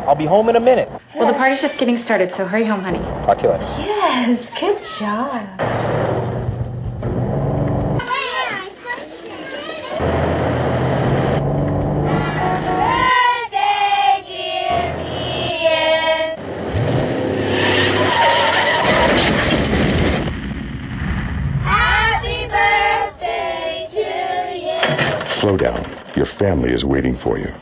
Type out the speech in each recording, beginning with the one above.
I'll be home in a minute. Well, the party's just getting started, so hurry home, honey. Talk to you later. Yes, good job. Slow down. Your family is waiting for you.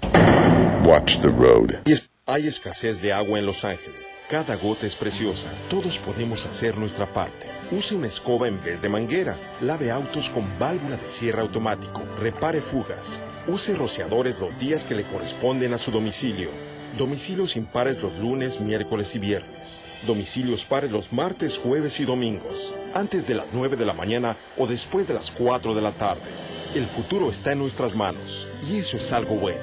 Watch the road. Hay escasez de agua en Los Ángeles. Cada gota es preciosa. Todos podemos hacer nuestra parte. Use una escoba en vez de manguera. Lave autos con válvula de cierre automático. Repare fugas. Use rociadores los días que le corresponden a su domicilio. Domicilios impares los lunes, miércoles y viernes. Domicilios pares los martes, jueves y domingos. Antes de las 9 de la mañana o después de las 4 de la tarde. El futuro está en nuestras manos. Y eso es algo bueno.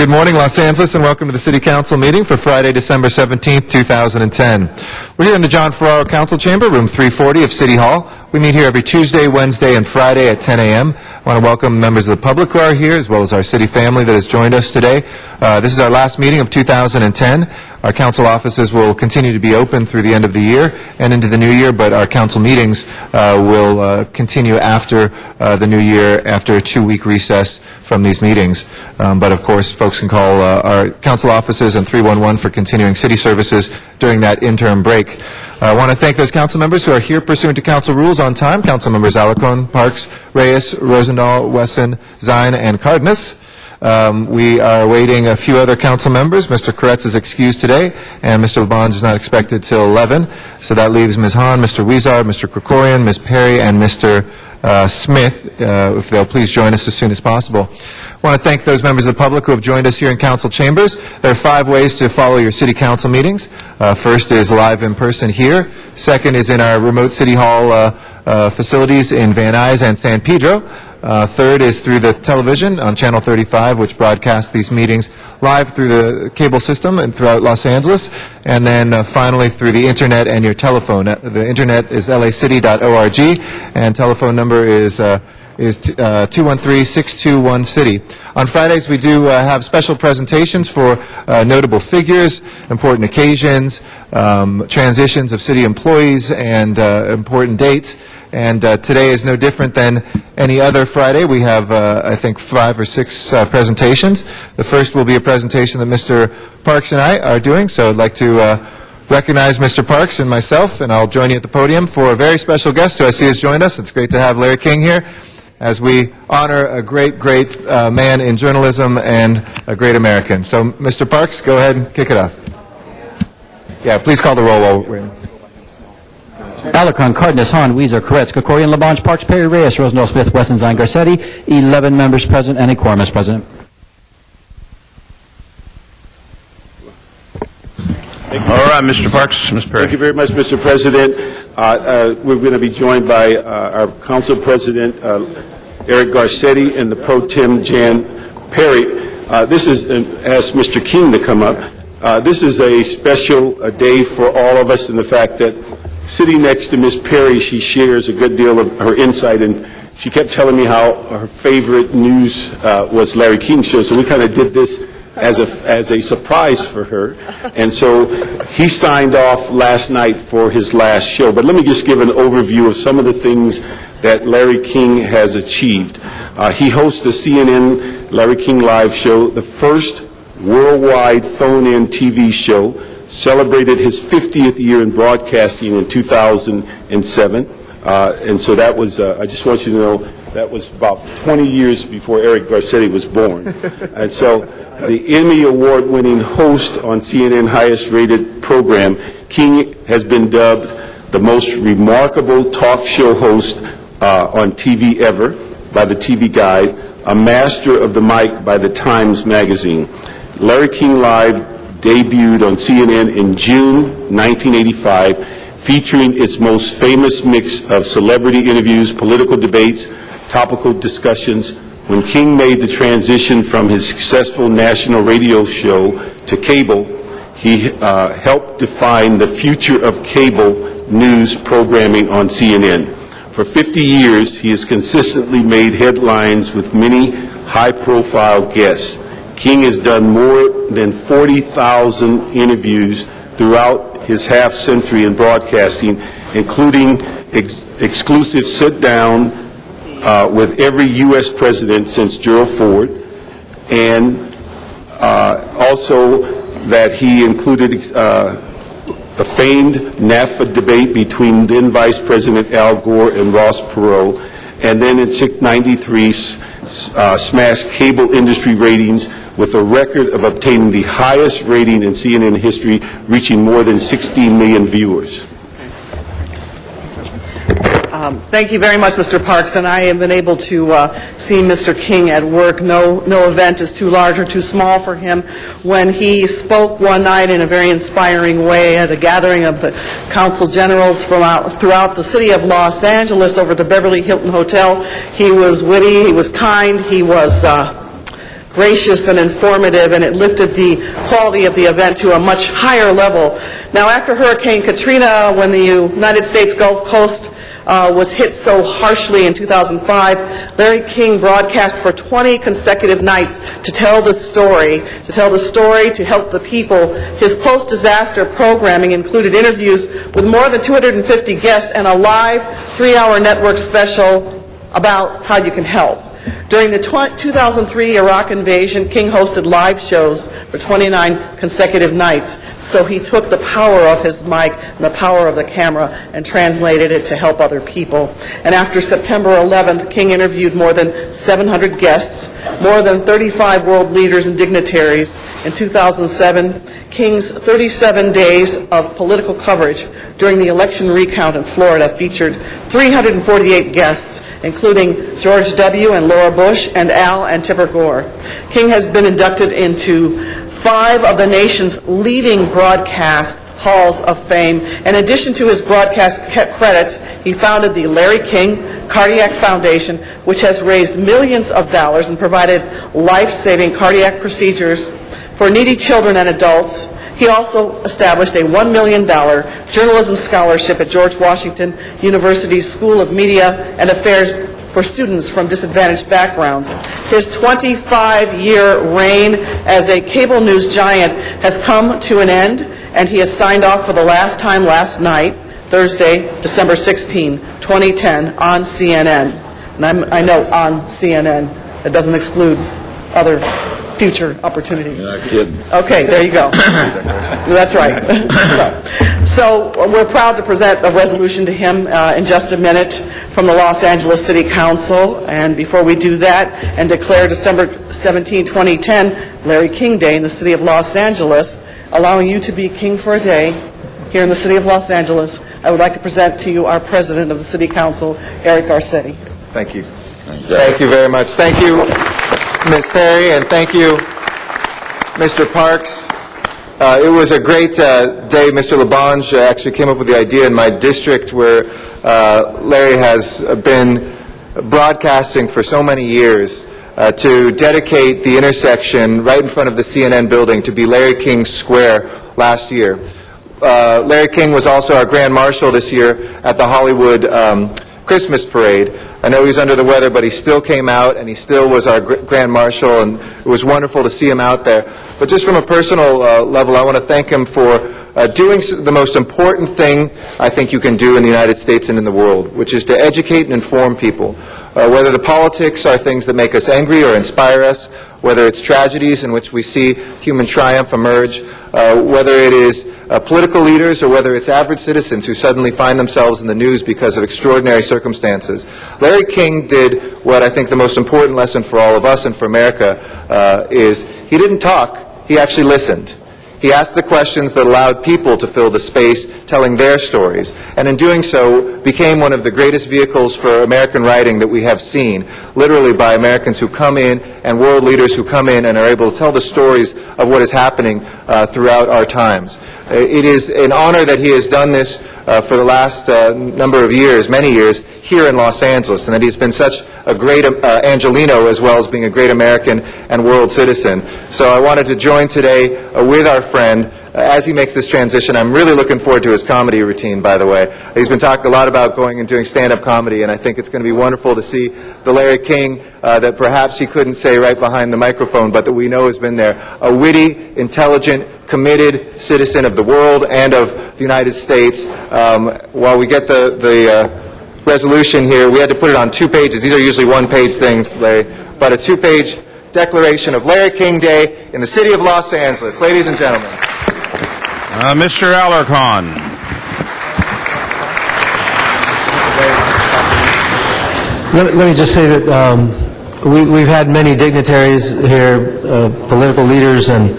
Good morning, Los Angeles, and welcome to the City Council meeting for Friday, December 17th, 2010. We're here in the John Ferraro Council Chamber, room 340 of City Hall. We meet here every Tuesday, Wednesday, and Friday at 10 a.m. I want to welcome members of the public who are here, as well as our city family that has joined us today. This is our last meeting of 2010. Our council offices will continue to be open through the end of the year and into the new year, but our council meetings will continue after the new year, after a 2-week recess from these meetings. But of course, folks can call our council offices and 311 for continuing city services during that interim break. I want to thank those council members who are here pursuant to council rules on time. Council members Alarcon, Parks, Reyes, Rosendahl, Wesson, Zine, and Cardenas. We are awaiting a few other council members. Mr. Koretz is excused today, and Mr. Labange is not expected till 11. So that leaves Ms. Hahn, Mr. Weezard, Mr. Krikorian, Ms. Perry, and Mr. Smith, if they'll please join us as soon as possible. I want to thank those members of the public who have joined us here in council chambers. There are 5 ways to follow your city council meetings. First is live in person here. Second is in our remote city hall facilities in Van Nuys and San Pedro. Third is through the television on Channel 35, which broadcasts these meetings live through the cable system and throughout Los Angeles. And then finally through the internet and your telephone. The internet is lacity.org, and telephone number is 213-621-CITY. On Fridays, we do have special presentations for notable figures, important occasions, transitions of city employees, and important dates. And today is no different than any other Friday. We have, I think, 5 or 6 presentations. The first will be a presentation that Mr. Parks and I are doing, so I'd like to recognize Mr. Parks and myself, and I'll join you at the podium for a very special guest who I see has joined us. It's great to have Larry King here, as we honor a great man in journalism and a great American. So, Mr. Parks, go ahead and kick it off. Yeah, please call the roll while we're waiting. Alarcon, Cardenas, Hahn, Weezer, Koretz, Krikorian, Labange, Parks, Perry, Reyes, Rosendahl, Smith, Wesson, Zine, Garcetti. 11 members present and a quorum, Mr. President. All right, Mr. Parks, Ms. Perry. Thank you very much, Mr. President. We're going to be joined by our Council President, Eric Garcetti, and the Pro Tem Jan Perry. This is, ask Mr. King to come up. This is a special day for all of us in the fact that sitting next to Ms. Perry, she shares a good deal of her insight, and she kept telling me how her favorite news was Larry King's show, so we kind of did this as a surprise for her. And so he signed off last night for his last show. But let me just give an overview of some of the things that Larry King has achieved. He hosts the CNN Larry King Live show, the first worldwide phone-in TV show, celebrated his 50th year in broadcasting in 2007. And so that was, I just want you to know, that was about 20 years before Eric Garcetti was born. And so the Emmy Award-winning host on CNN highest-rated program, King has been dubbed the most remarkable talk show host on TV ever by the TV Guide, a master of the mic by the Times Magazine. Larry King Live debuted on CNN in June 1985, featuring its most famous mix of celebrity interviews, political debates, topical discussions. When King made the transition from his successful national radio show to cable, he helped define the future of cable news programming on CNN. For 50 years, he has consistently made headlines with many high-profile guests. King has done more than 40,000 interviews throughout his half-century in broadcasting, including exclusive sit-down with every U.S. president since Gerald Ford, and also that he included a famed NAFTA debate between then Vice President Al Gore and Ross Perot, and then in 1993 smashed cable industry ratings with a record of obtaining the highest rating in CNN history, reaching more than 16 million viewers. Thank you very much, Mr. Parks, and I have been able to see Mr. King at work. No event is too large or too small for him. When he spoke one night in a very inspiring way at a gathering of the council generals from throughout the city of Los Angeles over the Beverly Hilton Hotel, he was witty, he was kind, he was gracious and informative, and it lifted the quality of the event to a much higher level. Now, after Hurricane Katrina, when the United States Gulf Coast was hit so harshly in 2005, Larry King broadcast for 20 consecutive nights to tell the story, to help the people. His post-disaster programming included interviews with more than 250 guests and a live 3-hour network special about how you can help. During the 2003 Iraq invasion, King hosted live shows for 29 consecutive nights. So he took the power of his mic and the power of the camera and translated it to help other people. And after September 11th, King interviewed more than 700 guests, more than 35 world leaders and dignitaries. In 2007, King's 37 days of political coverage during the election recount in Florida featured 348 guests, including George W. and Laura Bush and Al and Tipper Gore. King has been inducted into 5 of the nation's leading broadcast halls of fame. In addition to his broadcast credits, he founded the Larry King Cardiac Foundation, which has raised millions of dollars and provided life-saving cardiac procedures for needy children and adults. He also established a $1 million journalism scholarship at George Washington University's School of Media and Affairs for students from disadvantaged backgrounds. His 25-year reign as a cable news giant has come to an end, and he has signed off for the last time last night, Thursday, December 16, 2010, on CNN. And I note on CNN. It doesn't exclude other future opportunities. You're not kidding. Okay, there you go. That's right. So we're proud to present a resolution to him in just a minute from the Los Angeles City Council. And before we do that and declare December 17, 2010, Larry King Day in the city of Los Angeles, allowing you to be king for a day here in the city of Los Angeles, I would like to present to you our president of the City Council, Eric Garcetti. Thank you. Thank you very much. Thank you, Ms. Perry, and thank you, Mr. Parks. It was a great day. Mr. LaBonge actually came up with the idea in my district where Larry has been broadcasting for so many years to dedicate the intersection right in front of the CNN building to be Larry King Square last year. Larry King was also our Grand Marshal this year at the Hollywood Christmas Parade. I know he's under the weather, but he still came out, and he still was our Grand Marshal, and it was wonderful to see him out there. But just from a personal level, I want to thank him for doing the most important thing I think you can do in the United States and in the world, which is to educate and inform people. Whether the politics are things that make us angry or inspire us, whether it's tragedies in which we see human triumph emerge, whether it is political leaders or whether it's average citizens who suddenly find themselves in the news because of extraordinary circumstances. Larry King did what I think the most important lesson for all of us and for America is he didn't talk, he actually listened. He asked the questions that allowed people to fill the space telling their stories, and in doing so became one of the greatest vehicles for American writing that we have seen, literally by Americans who come in and world leaders who come in and are able to tell the stories of what is happening throughout our times. It is an honor that he has done this for the last number of years, many years, here in Los Angeles, and that he's been such a great Angelino as well as being a great American and world citizen. So I wanted to join today with our friend as he makes this transition. I'm really looking forward to his comedy routine, by the way. He's been talking a lot about going and doing stand-up comedy, and I think it's going to be wonderful to see the Larry King that perhaps he couldn't say right behind the microphone, but that we know has been there. A witty, intelligent, committed citizen of the world and of the United States. While we get the resolution here, we had to put it on 2 pages. These are usually one-page things, Larry, but a 2-page declaration of Larry King Day in the city of Los Angeles. Ladies and gentlemen. Mr. Alarcon. Let me just say that we've had many dignitaries here, political leaders and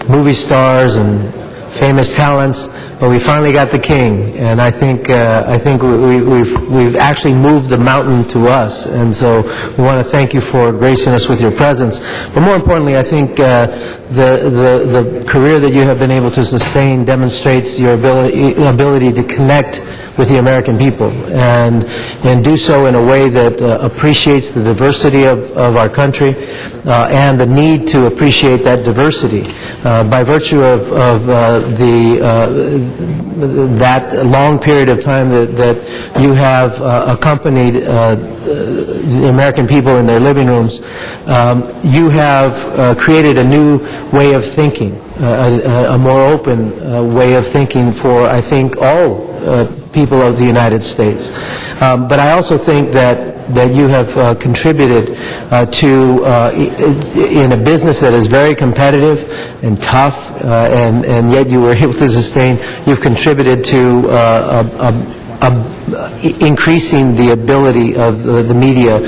movie stars and famous talents, but we finally got the king, and I think we've actually moved the mountain to us, and so we want to thank you for gracing us with your presence. But more importantly, I think the career that you have been able to sustain demonstrates your ability to connect with the American people, and do so in a way that appreciates the diversity of our country and the need to appreciate that diversity. By virtue of that long period of time that you have accompanied the American people in their living rooms, you have created a new way of thinking, a more open way of thinking for, I think, all people of the United States. But I also think that you have contributed in a business that is very competitive and tough, and yet you were able to sustain, you've contributed to increasing the ability of the media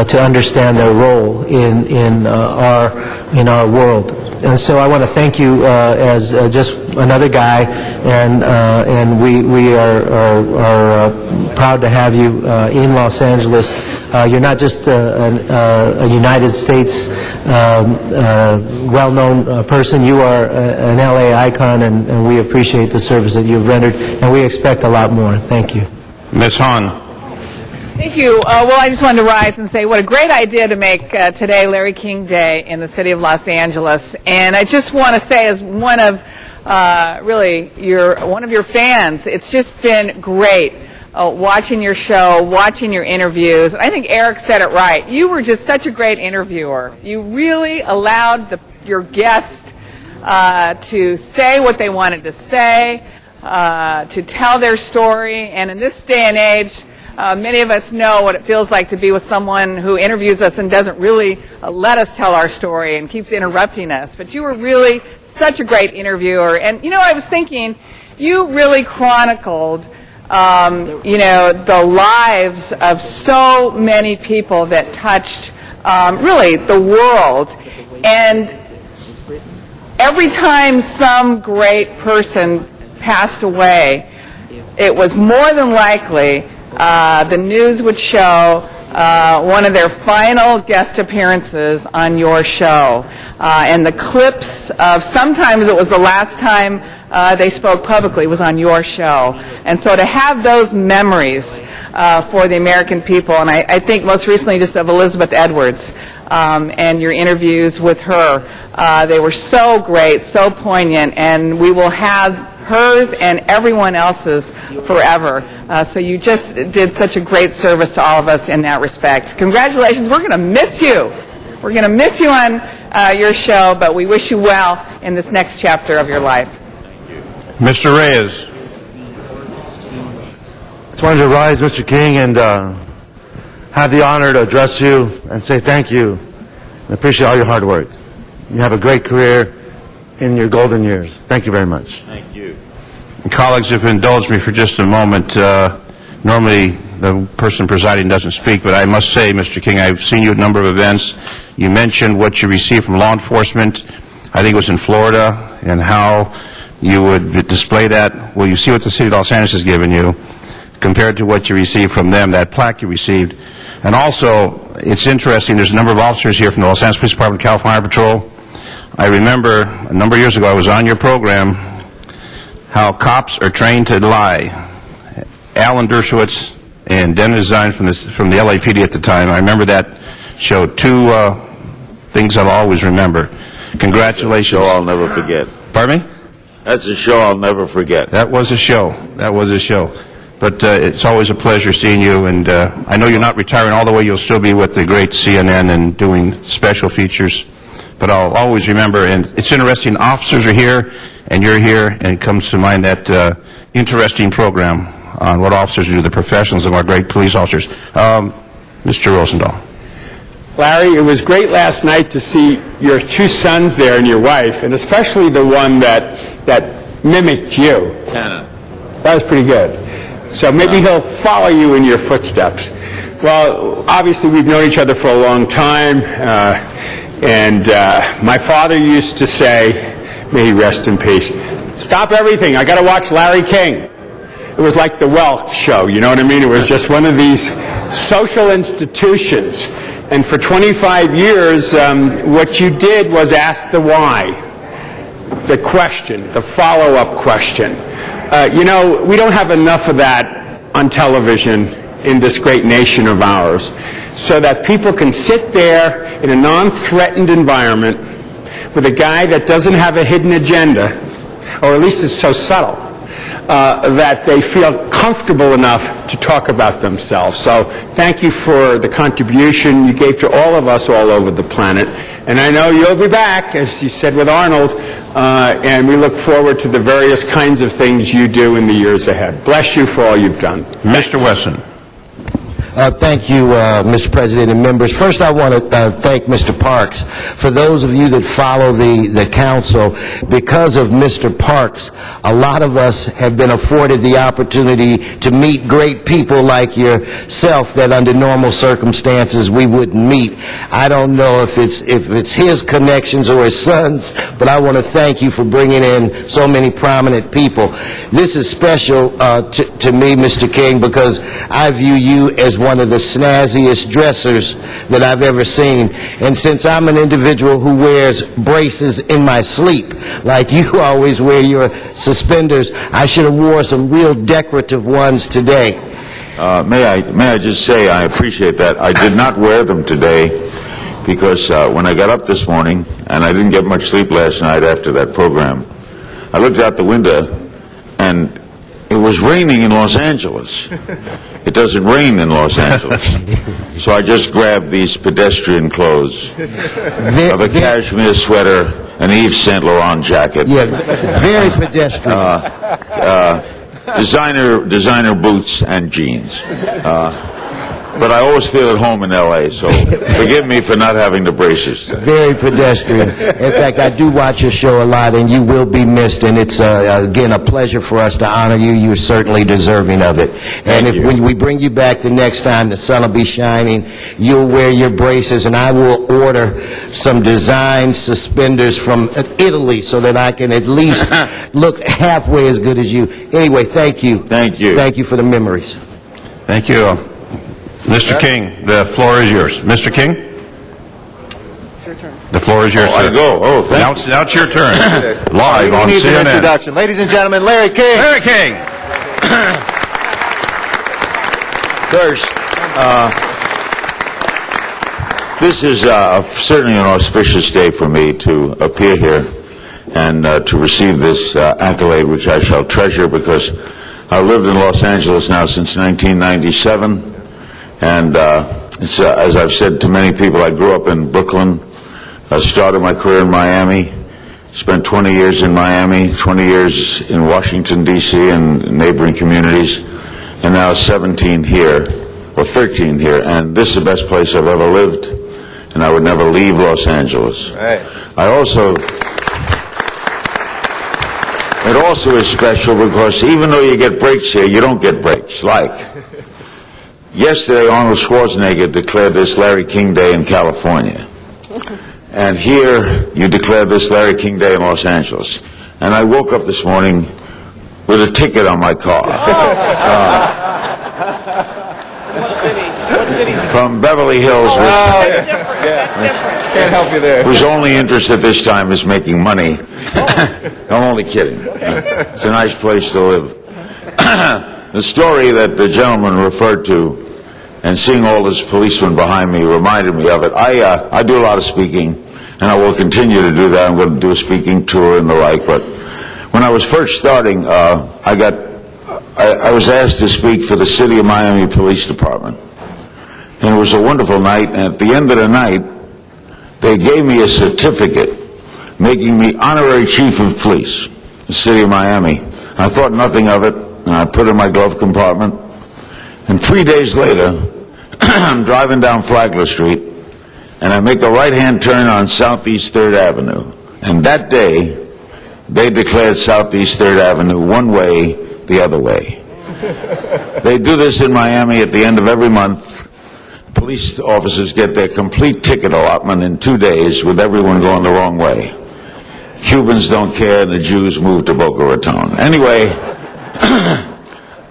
to understand their role in our world. And so I want to thank you as just another guy, and we are proud to have you in Los Angeles. You're not just a United States well-known person. You are an LA icon, and we appreciate the service that you've rendered, and we expect a lot more. Thank you. Ms. Han. Thank you. Well, I just wanted to rise and say what a great idea to make today Larry King Day in the city of Los Angeles. And I just want to say, as one of your fans, it's just been great watching your show, watching your interviews. I think Eric said it right. You were just such a great interviewer. You really allowed your guests to say what they wanted to say, to tell their story. And in this day and age, many of us know what it feels like to be with someone who interviews us and doesn't really let us tell our story and keeps interrupting us. But you were really such a great interviewer. And, I was thinking, you really chronicled, the lives of so many people that touched, really, the world. And every time some great person passed away, it was more than likely the news would show one of their final guest appearances on your show. And the clips of, sometimes it was the last time they spoke publicly, was on your show. And so to have those memories for the American people, and I think most recently just of Elizabeth Edwards and your interviews with her, they were so great, so poignant, and we will have hers and everyone else's forever. So you just did such a great service to all of us in that respect. Congratulations. We're going to miss you. We're going to miss you on your show, but we wish you well in this next chapter of your life. Mr. Reyes. I just wanted to rise, Mr. King, and have the honor to address you and say thank you and appreciate all your hard work. You have a great career in your golden years. Thank you very much. Thank you. Colleagues, if you indulge me for just a moment, normally the person presiding doesn't speak, but I must say, Mr. King, I've seen you at a number of events. You mentioned what you received from law enforcement, I think it was in Florida, and how you would display that. Well, you see what the city of Los Angeles has given you compared to what you received from them, that plaque you received. And also, it's interesting, there's a number of officers here from the Los Angeles Police Department, California Patrol. I remember a number of years ago I was on your program, how cops are trained to lie. Alan Dershowitz and Dennis Zines from the LAPD at the time, I remember that show. Two things I'll always remember. Congratulations. That's a show I'll never forget. Pardon me? That's a show I'll never forget. That was a show. That was a show. But it's always a pleasure seeing you, and I know you're not retiring all the way. You'll still be with the great CNN and doing special features. But I'll always remember, and it's interesting, officers are here, and you're here, and it comes to mind that interesting program on what officers do, the professionals of our great police officers. Mr. Rosendahl. Larry, it was great last night to see your two sons there and your wife, and especially the one that mimicked you. Tanner. That was pretty good. So maybe he'll follow you in your footsteps. Well, obviously we've known each other for a long time, and my father used to say, may he rest in peace, Stop everything. I got to watch Larry King. It was like the Welsh show, you know what I mean? It was just one of these social institutions. And for 25 years, what you did was ask the why, the question, the follow-up question. You know, we don't have enough of that on television in this great nation of ours, so that people can sit there in a non-threatened environment with a guy that doesn't have a hidden agenda, or at least it's so subtle, that they feel comfortable enough to talk about themselves. So thank you for the contribution you gave to all of us all over the planet. And I know you'll be back, as you said with Arnold, and we look forward to the various kinds of things you do in the years ahead. Bless you for all you've done. Mr. Wesson. Thank you, Mr. President and members. First, I want to thank Mr. Parks. For those of you that follow the council, because of Mr. Parks, a lot of us have been afforded the opportunity to meet great people like yourself that under normal circumstances we wouldn't meet. I don't know if it's his connections or his son's, but I want to thank you for bringing in so many prominent people. This is special to me, Mr. King, because I view you as one of the snazziest dressers that I've ever seen. And since I'm an individual who wears braces in my sleep, like you always wear your suspenders, I should have wore some real decorative ones today. May I just say I appreciate that. I did not wear them today because when I got up this morning, and I didn't get much sleep last night after that program, I looked out the window and it was raining in Los Angeles. It doesn't rain in Los Angeles. So I just grabbed these pedestrian clothes of a cashmere sweater, an Yves Saint Laurent jacket. Yeah, very pedestrian. Designer boots and jeans. But I always feel at home in L.A., so forgive me for not having the braces. Very pedestrian. In fact, I do watch your show a lot, and you will be missed, and it's, again, a pleasure for us to honor you. You're certainly deserving of it. And when we bring you back the next time, the sun will be shining, you'll wear your braces, and I will order some design suspenders from Italy so that I can at least look halfway as good as you. Anyway, thank you. Thank you. Thank you for the memories. Thank you. Mr. King, the floor is yours. Mr. King? It's your turn. The floor is yours, sir. I go. Oh, thank you. Now it's your turn. Live on He needs an CNN. introduction. Ladies and gentlemen, Larry King. Larry King! First, this is certainly an auspicious day for me to appear here and to receive this accolade, which I shall treasure because I've lived in Los Angeles now since 1997, and it's, as I've said to many people, I grew up in Brooklyn. I started my career in Miami, spent 20 years in Miami, 20 years in Washington, D.C. and neighboring communities, and now 17 here, or 13 here, and this is the best place I've ever lived, and I would never leave Los Angeles. Right. It also is special because even though you get breaks here, you don't get breaks. Like, yesterday Arnold Schwarzenegger declared this Larry King Day in California. And here you declared this Larry King Day in Los Angeles. And I woke up this morning with a ticket on my car. What city? What city? From Beverly Hills. That's different. That's different. Can't help you there. Whose only interest at this time is making money. I'm only kidding. It's a nice place to live. The story that the gentleman referred to, and seeing all those policemen behind me reminded me of it. I do a lot of speaking, and I will continue to do that. I'm going to do a speaking tour and the like. But when I was first starting, I was asked to speak for the City of Miami Police Department. And it was a wonderful night, and at the end of the night, they gave me a certificate making me honorary chief of police, the City of Miami. I thought nothing of it, and I put it in my glove compartment. And 3 days later, I'm driving down Flagler Street, and I make a right-hand turn on Southeast 3rd Avenue. And that day, they declared Southeast 3rd Avenue one way, the other way. They do this in Miami at the end of every month. Police officers get their complete ticket allotment in 2 days with everyone going the wrong way. Cubans don't care and the Jews moved to Boca Raton. Anyway,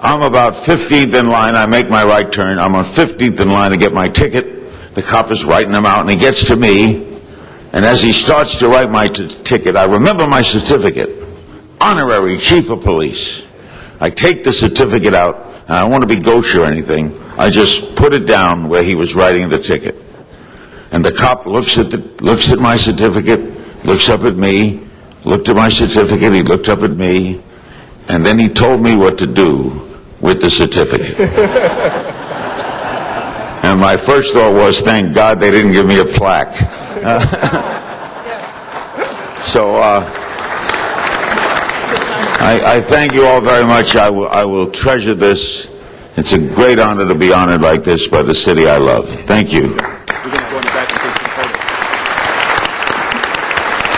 I'm about 15th in line. I make my right turn. I'm on 15th in line to get my ticket. The cop is writing them out, and he gets to me. And as he starts to write my ticket, I remember my certificate. Honorary Chief of Police. I take the certificate out, and I don't want to be gauche or anything. I just put it down where he was writing the ticket. And the cop looks at my certificate, looks up at me, looked at my certificate, he looked up at me, and then he told me what to do with the certificate. And my first thought was, thank God they didn't give me a plaque. I thank you all very much. I will treasure this. It's a great honor to be honored like this by the city I love. Thank you.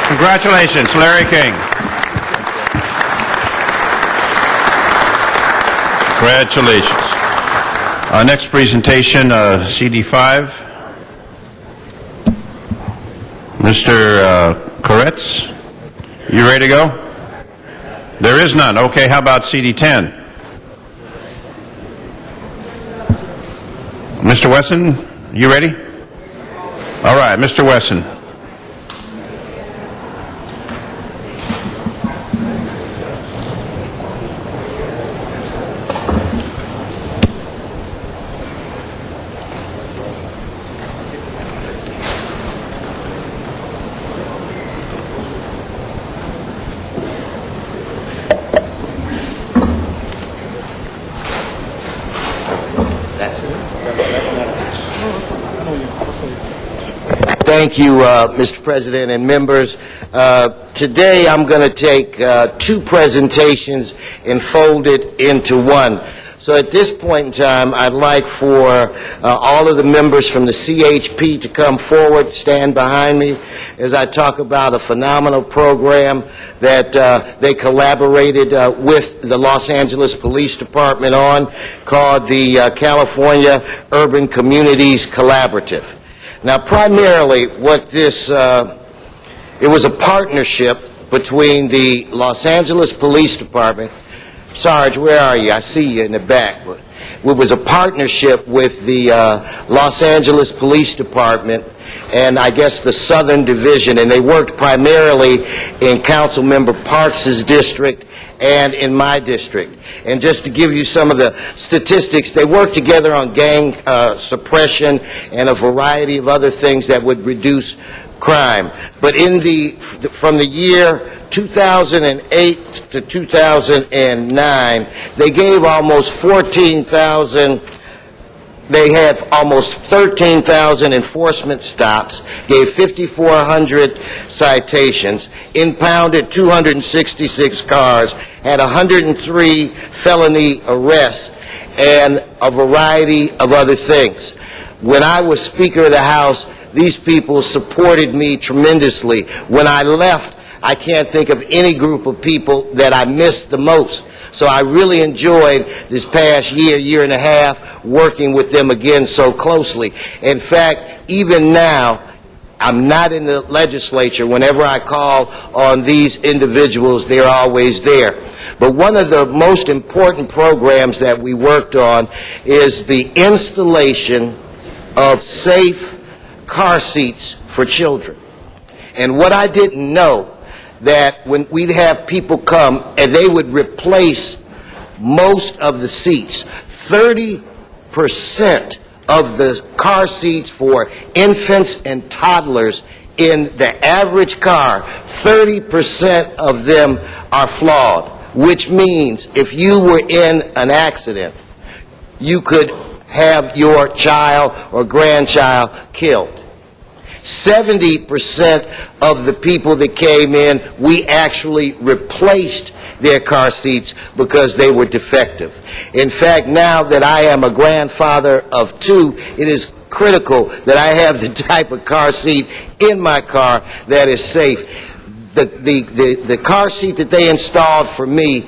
Congratulations, Larry King. Congratulations. Next presentation, CD5. Mr. Koretz, you ready to go? There is none. Okay, how about CD10? Mr. Wesson, you ready? All right, Mr. Wesson. Thank you, Mr. President and members. Today I'm going to take two presentations and fold it into one. So at this point in time, I'd like for all of the members from the CHP to come forward, stand behind me, as I talk about a phenomenal program that they collaborated with the Los Angeles Police Department on, called the California Urban Communities Collaborative. Now, primarily, what this, it was a partnership between the Los Angeles Police Department. Sarge, where are you? I see you in the back. But it was a partnership with the Los Angeles Police Department and I guess the Southern Division, and they worked primarily in Councilmember Parks' district and in my district. And just to give you some of the statistics, they worked together on gang suppression and a variety of other things that would reduce crime. But from the year 2008 to 2009, they gave almost 14,000. They had almost 13,000 enforcement stops, gave 5,400 citations, impounded 266 cars, had 103 felony arrests, and a variety of other things. When I was Speaker of the House, these people supported me tremendously. When I left, I can't think of any group of people that I missed the most. So I really enjoyed this past year and a half, working with them again so closely. In fact, even now, I'm not in the legislature. Whenever I call on these individuals, they're always there. But one of the most important programs that we worked on is the installation of safe car seats for children. And what I didn't know, that when we'd have people come and they would replace most of the seats, 30% of the car seats for infants and toddlers in the average car, 30% of them are flawed, which means if you were in an accident, you could have your child or grandchild killed. 70% of the people that came in, we actually replaced their car seats because they were defective. In fact, now that I am a grandfather of two, it is critical that I have the type of car seat in my car that is safe. The car seat that they installed for me,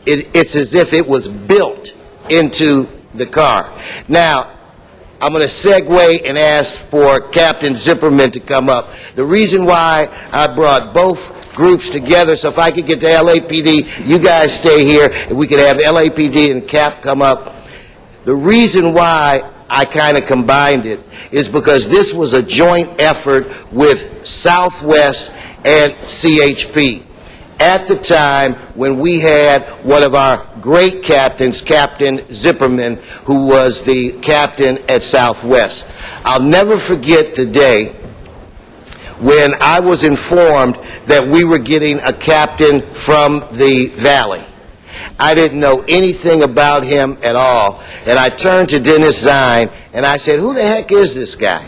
it's as if it was built into the car. Now, I'm going to segue and ask for Captain Zipperman to come up. The reason why I brought both groups together. So if I could get the LAPD, you guys stay here, and we could have LAPD and CAP come up. The reason why I kind of combined it is because this was a joint effort with Southwest and CHP. At the time when we had one of our great captains, Captain Zipperman, who was the captain at Southwest. I'll never forget the day when I was informed that we were getting a captain from the Valley. I didn't know anything about him at all, and I turned to Dennis Zine, and I said, who the heck is this guy?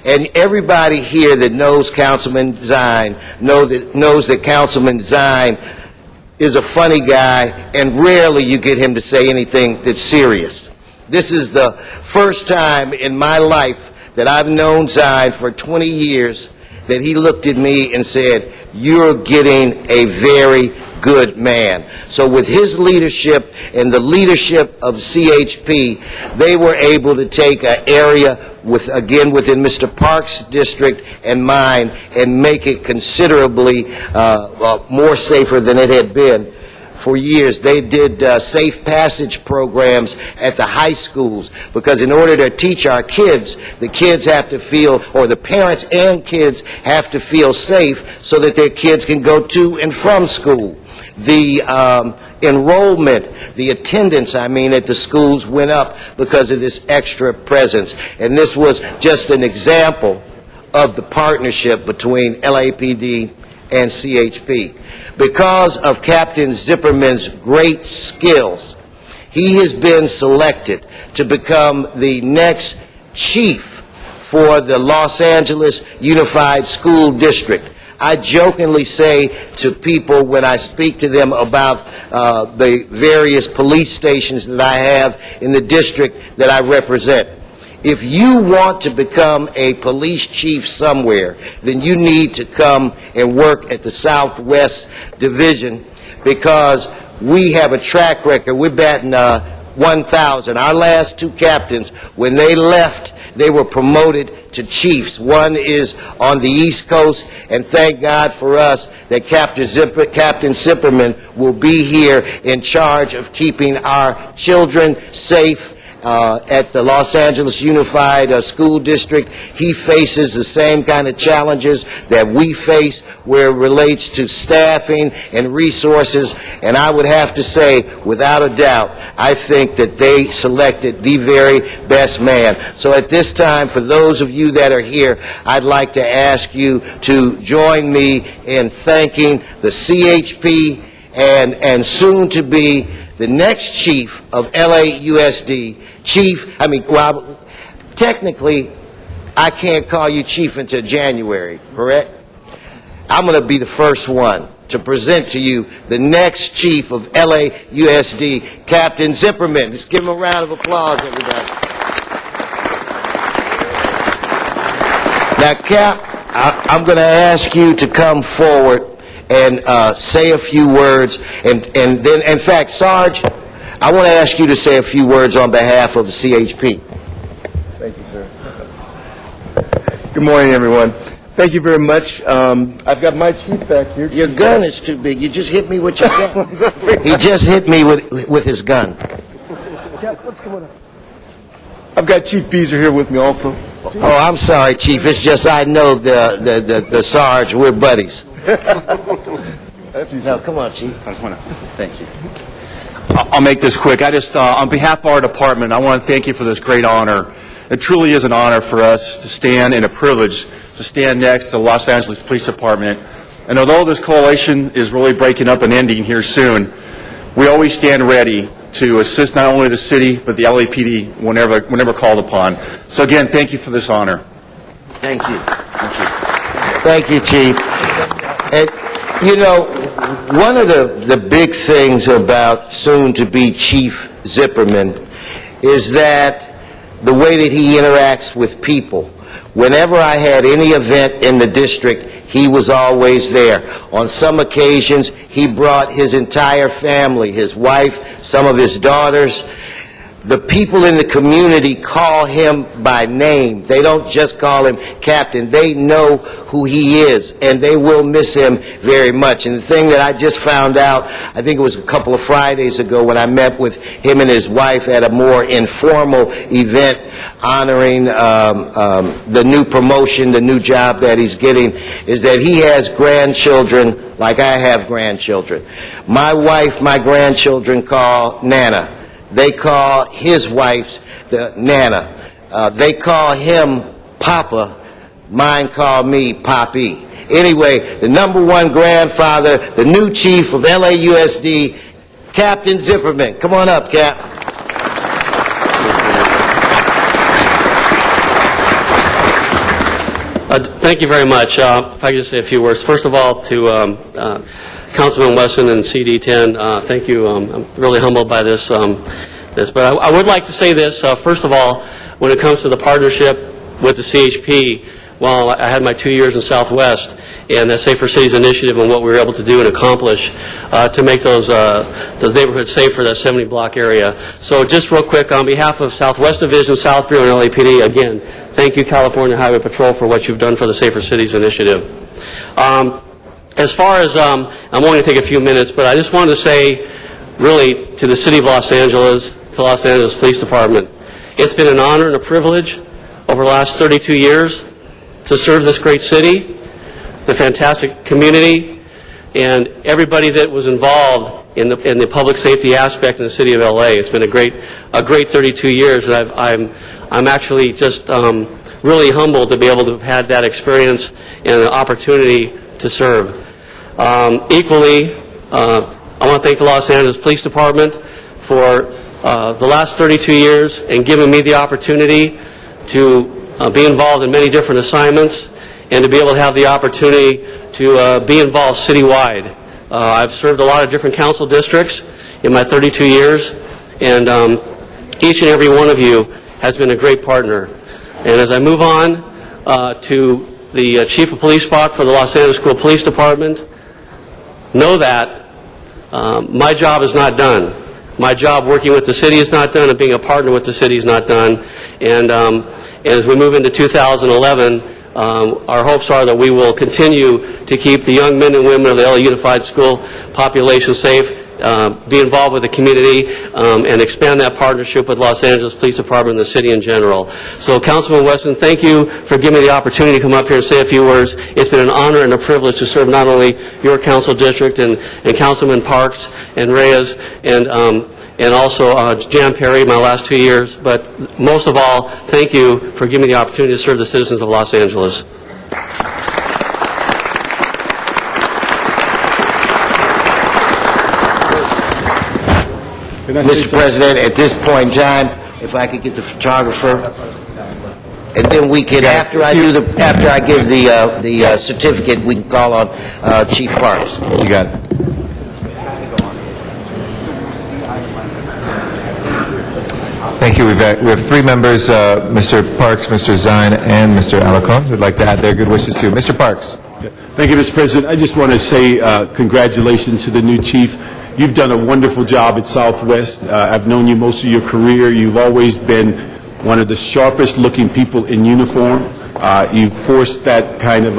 And everybody here that knows Councilman Zine knows that Councilman Zine is a funny guy, and rarely you get him to say anything that's serious. This is the first time in my life that I've known Zine for 20 years that he looked at me and said, you're getting a very good man. So with his leadership and the leadership of CHP, they were able to take an area within Mr. Parks' district and mine and make it considerably more safer than it had been. For years, they did safe passage programs at the high schools, because in order to teach our kids, the kids have to feel, or the parents and kids have to feel safe so that their kids can go to and from school. The enrollment, the attendance, at the schools went up because of this extra presence. And this was just an example of the partnership between LAPD and CHP. Because of Captain Zipperman's great skills, he has been selected to become the next chief for the Los Angeles Unified School District. I jokingly say to people when I speak to them about the various police stations that I have in the district that I represent, if you want to become a police chief somewhere, then you need to come and work at the Southwest Division, because we have a track record. We're batting 1,000. Our last two captains, when they left, they were promoted to chiefs. One is on the East Coast, and thank God for us that Captain Zipperman will be here in charge of keeping our children safe at the Los Angeles Unified School District. He faces the same kind of challenges that we face where it relates to staffing and resources, and I would have to say, without a doubt, I think that they selected the very best man. So at this time, for those of you that are here, I'd like to ask you to join me in thanking the CHP and soon to be the next chief of LAUSD. Technically, I can't call you chief until January, correct? I'm going to be the first one to present to you the next chief of LAUSD, Captain Zipperman. Let's give him a round of applause, everybody. Now, Cap, I'm going to ask you to come forward and say a few words, and then, in fact, Sarge, I want to ask you to say a few words on behalf of the CHP. Thank you, sir. Good morning, everyone. Thank you very much. I've got my chief back here. Your gun is too big. You just hit me with your gun. He just hit me with his gun. What's going on? I've got Chief Beezer here with me also. Oh, I'm sorry, Chief. It's just I know the Sarge. We're buddies. No, come on, Chief. Thank you. I'll make this quick. I just, on behalf of our department, I want to thank you for this great honor. It truly is an honor for us to stand, and a privilege to stand next to the Los Angeles Police Department. And although this coalition is really breaking up and ending here soon, we always stand ready to assist not only the city, but the LAPD whenever called upon. So again, thank you for this honor. Thank you. Thank you, Chief. And, you know, one of the big things about soon-to-be Chief Zipperman is that the way that he interacts with people. Whenever I had any event in the district, he was always there. On some occasions, he brought his entire family, his wife, some of his daughters. the people in the community call him by name. They don't just call him Captain. They know who he is, and they will miss him very much. And the thing that I just found out, I think it was a couple of Fridays ago when I met with him and his wife at a more informal event honoring the new promotion, the new job that he's getting, is that he has grandchildren like I have grandchildren. My wife, my grandchildren call Nana. They call his wife the Nana. They call him Papa. Mine call me Papi. Anyway, the #1 grandfather, the new chief of LAUSD, Captain Zipperman. Come on up, Cap. Thank you very much. If I could just say a few words. First of all, to Councilman Wesson and CD10, thank you. I'm really humbled by this. But I would like to say this. First of all, when it comes to the partnership with the CHP, well, I had my 2 years in Southwest, and that Safer Cities initiative and what we were able to do and accomplish to make those neighborhoods safer, that 70-block area. So just real quick, on behalf of Southwest Division, South Bureau, and LAPD, again, thank you, California Highway Patrol, for what you've done for the Safer Cities initiative. As far as, I'm only going to take a few minutes, but I just wanted to say, really, to the City of Los Angeles, to Los Angeles Police Department, it's been an honor and a privilege over the last 32 years to serve this great city, the fantastic community, and everybody that was involved in the public safety aspect in the city of LA. It's been a great 32 years. And I'm actually just really humbled to be able to have had that experience and the opportunity to serve. Equally, I want to thank the Los Angeles Police Department for the last 32 years and giving me the opportunity to be involved in many different assignments and to be able to have the opportunity to be involved citywide. I've served a lot of different council districts in my 32 years, and each and every one of you has been a great partner. And as I move on to the Chief of Police spot for the Los Angeles School Police Department, know that my job is not done. My job working with the city is not done, and being a partner with the city is not done. And as we move into 2011, our hopes are that we will continue to keep the young men and women of the LA Unified School population safe, be involved with the community, and expand that partnership with Los Angeles Police Department and the city in general. So, Councilman Weston, thank you for giving me the opportunity to come up here and say a few words. It's been an honor and a privilege to serve not only your council district and Councilman Parks and Reyes and also Jan Perry, my last 2 years, but most of all, thank you for giving me the opportunity to serve the citizens of Los Angeles. Mr. President, at this point in time, if I could get the photographer, and then we can, after I give the certificate, we can call on Chief Parks. You got it. Thank you. We have three members, Mr. Parks, Mr. Zine, and Mr. Alarcon, who would like to add their good wishes too. Mr. Parks. Thank you, Mr. President. I just want to say congratulations to the new chief. You've done a wonderful job at Southwest. I've known you most of your career. You've always been one of the sharpest looking people in uniform. You've forced that kind of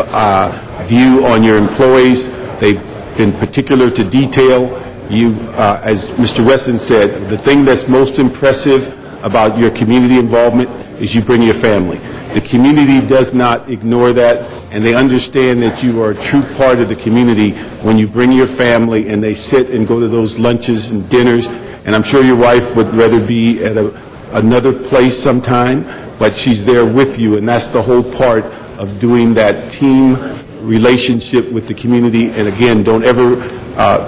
view on your employees. They've been particular to detail. You, as Mr. Weston said, the thing that's most impressive about your community involvement is you bring your family. The community does not ignore that, and they understand that you are a true part of the community when you bring your family and they sit and go to those lunches and dinners. And I'm sure your wife would rather be at another place sometime, but she's there with you, and that's the whole part of doing that team relationship with the community. And again, don't ever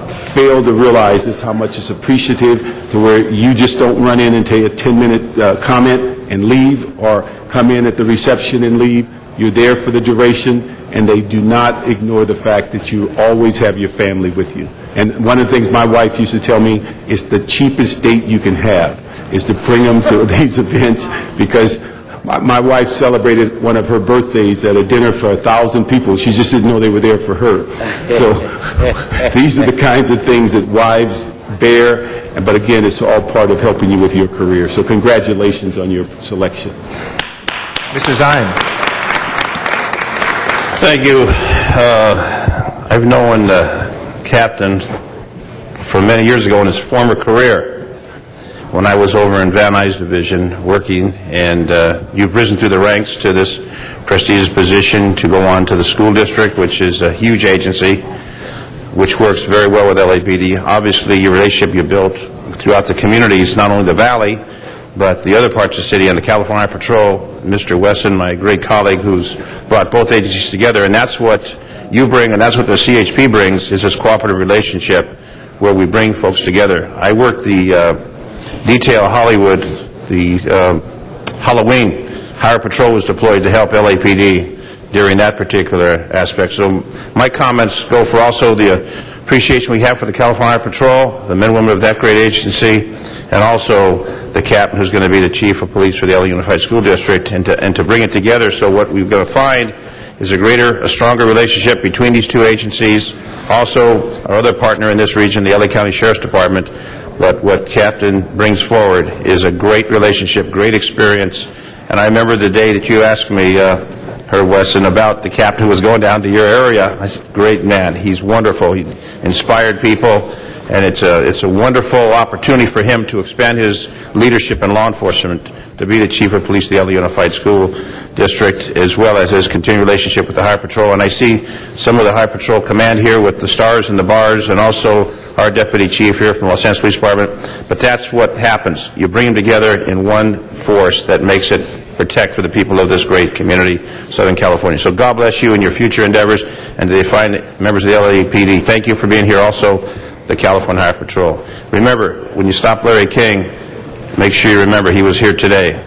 fail to realize just how much it's appreciative, to where you just don't run in and take a 10-minute comment and leave, or come in at the reception and leave. You're there for the duration, and they do not ignore the fact that you always have your family with you. And one of the things my wife used to tell me is the cheapest date you can have is to bring them to these events, because my wife celebrated one of her birthdays at a dinner for 1,000 people. She just didn't know they were there for her. So these are the kinds of things that wives bear, but again, it's all part of helping you with your career. So congratulations on your selection. Mr. Zine. Thank you. I've known the captain for many years ago in his former career when I was over in Van Nuys Division working, and you've risen through the ranks to this prestigious position to go on to the school district, which is a huge agency, which works very well with LAPD. Obviously, your relationship you built throughout the communities, not only the Valley, but the other parts of the city and the California Highway Patrol. Mr. Wesson, my great colleague, who's brought both agencies together, and that's what you bring, and that's what the CHP brings, is this cooperative relationship where we bring folks together. I work the detail Hollywood, the Halloween. Highway Patrol was deployed to help LAPD during that particular aspect. So my comments go for also the appreciation we have for the California Highway Patrol, the men and women of that great agency, and also the captain who's going to be the chief of police for the LA Unified School District, and to bring it together. So what we're going to find is a stronger relationship between these two agencies. Also, our other partner in this region, the LA County Sheriff's Department. But what Captain brings forward is a great relationship, great experience. And I remember the day that you asked me, Herb Wesson, about the captain who was going down to your area. I said, great man. He's wonderful. He inspired people. And it's a wonderful opportunity for him to expand his leadership in law enforcement, to be the chief of police of the LA Unified School District, as well as his continued relationship with the Highway Patrol. And I see some of the Highway Patrol command here with the stars and the bars, and also our deputy chief here from the Los Angeles Police Department. But that's what happens. You bring them together in one force that makes it protect for the people of this great community, Southern California. So God bless you in your future endeavors, and to the fine members of the LAPD, thank you for being here. Also, the California Highway Patrol. Remember, when you stop Larry King, make sure you remember he was here today.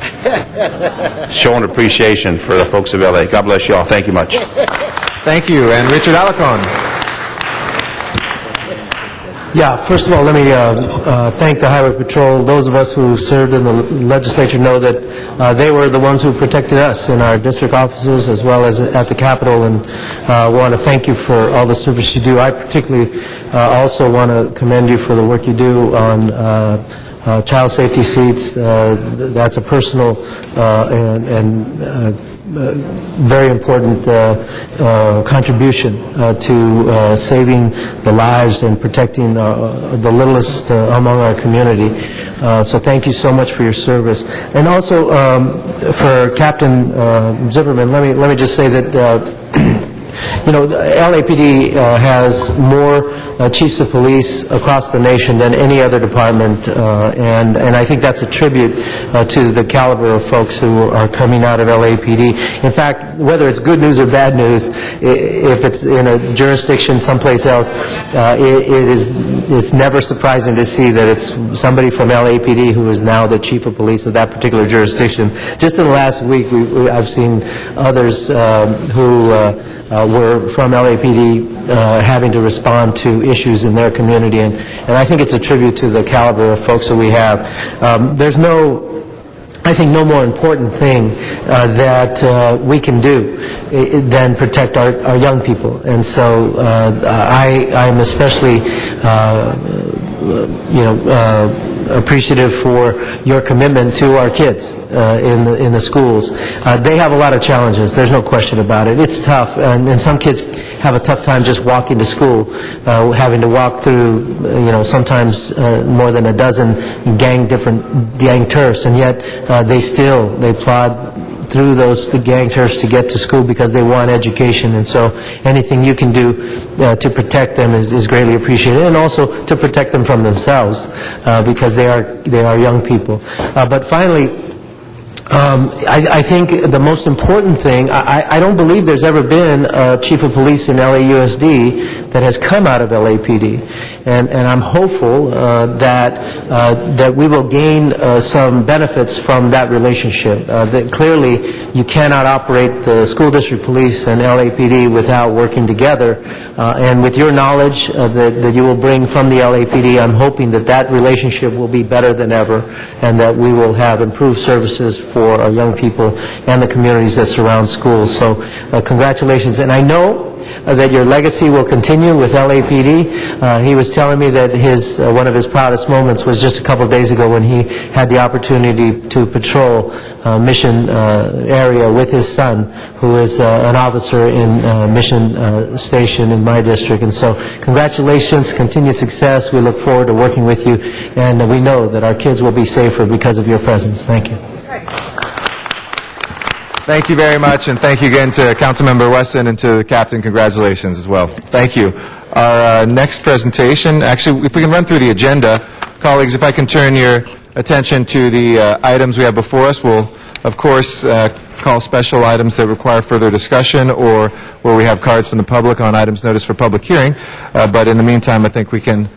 Showing appreciation for the folks of LA. God bless you all. Thank you much. Thank you. And Richard Alarcon. Yeah, first of all, let me thank the Highway Patrol. Those of us who served in the legislature know that they were the ones who protected us in our district offices as well as at the Capitol, and want to thank you for all the service you do. I particularly also want to commend you for the work you do on child safety seats. That's a personal and very important contribution to saving the lives and protecting the littlest among our community. So thank you so much for your service. And also for Captain Zipperman, let me just say that you know, the LAPD has more chiefs of police across the nation than any other department, and I think that's a tribute to the caliber of folks who are coming out of LAPD. In fact, whether it's good news or bad news, if it's in a jurisdiction someplace else, it's never surprising to see that it's somebody from LAPD who is now the chief of police of that particular jurisdiction. Just in the last week, I've seen others who were from LAPD having to respond to issues in their community, and I think it's a tribute to the caliber of folks that we have. There's I think no more important thing that we can do than protect our young people. And so I'm especially appreciative for your commitment to our kids in the schools. They have a lot of challenges. There's no question about it. It's tough, and some kids have a tough time just walking to school, having to walk through, sometimes more than a dozen different gang turfs, and yet they plod through the gang turfs to get to school because they want education. And so anything you can do to protect them is greatly appreciated, and also to protect them from themselves because they are young people. But finally, I think the most important thing, I don't believe there's ever been a chief of police in LAUSD that has come out of LAPD, and I'm hopeful that we will gain some benefits from that relationship. That clearly you cannot operate the school district police and LAPD without working together, and with your knowledge that you will bring from the LAPD, I'm hoping that relationship will be better than ever, and that we will have improved services for our young people and the communities that surround schools. So congratulations. And I know that your legacy will continue with LAPD. He was telling me that one of his proudest moments was just a couple of days ago when he had the opportunity to patrol Mission area with his son, who is an officer in Mission Station in my district. And so congratulations, continued success. We look forward to working with you, and we know that our kids will be safer because of your presence. Thank you. Thank you very much, and thank you again to Councilmember Wesson and to the Captain. Congratulations as well. Thank you. Our next presentation, actually, if we can run through the agenda, colleagues, if I can turn your attention to the items we have before us, we'll, of course, call special items that require further discussion or where we have cards from the public on items noticed for public hearing. But in the meantime, I think we can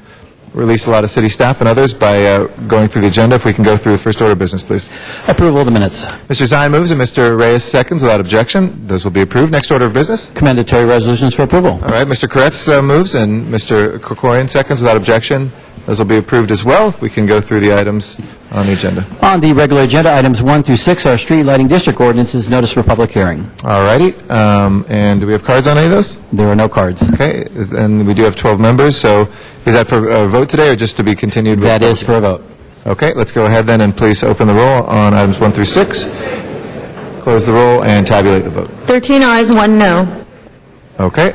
release a lot of city staff and others by going through the agenda. If we can go through the first order of business, please. Approval of the minutes. Mr. Zine moves and Mr. Reyes seconds without objection. Those will be approved. Next order of business. Commendatory resolutions for approval. All right, Mr. Koretz moves and Mr. Krikorian seconds without objection. Those will be approved as well. If we can go through the items on the agenda. On the regular agenda, items 1 through 6 are street lighting district ordinances notice for public hearing. All righty. And do we have cards on any of those? There are no cards. Okay. And we do have 12 members. So is that for a vote today or just to be continued? That is for a vote. Okay. Let's go ahead then and please open the roll on items 1 through 6. Close the roll and tabulate the vote. 13 ayes, 1 no. Okay.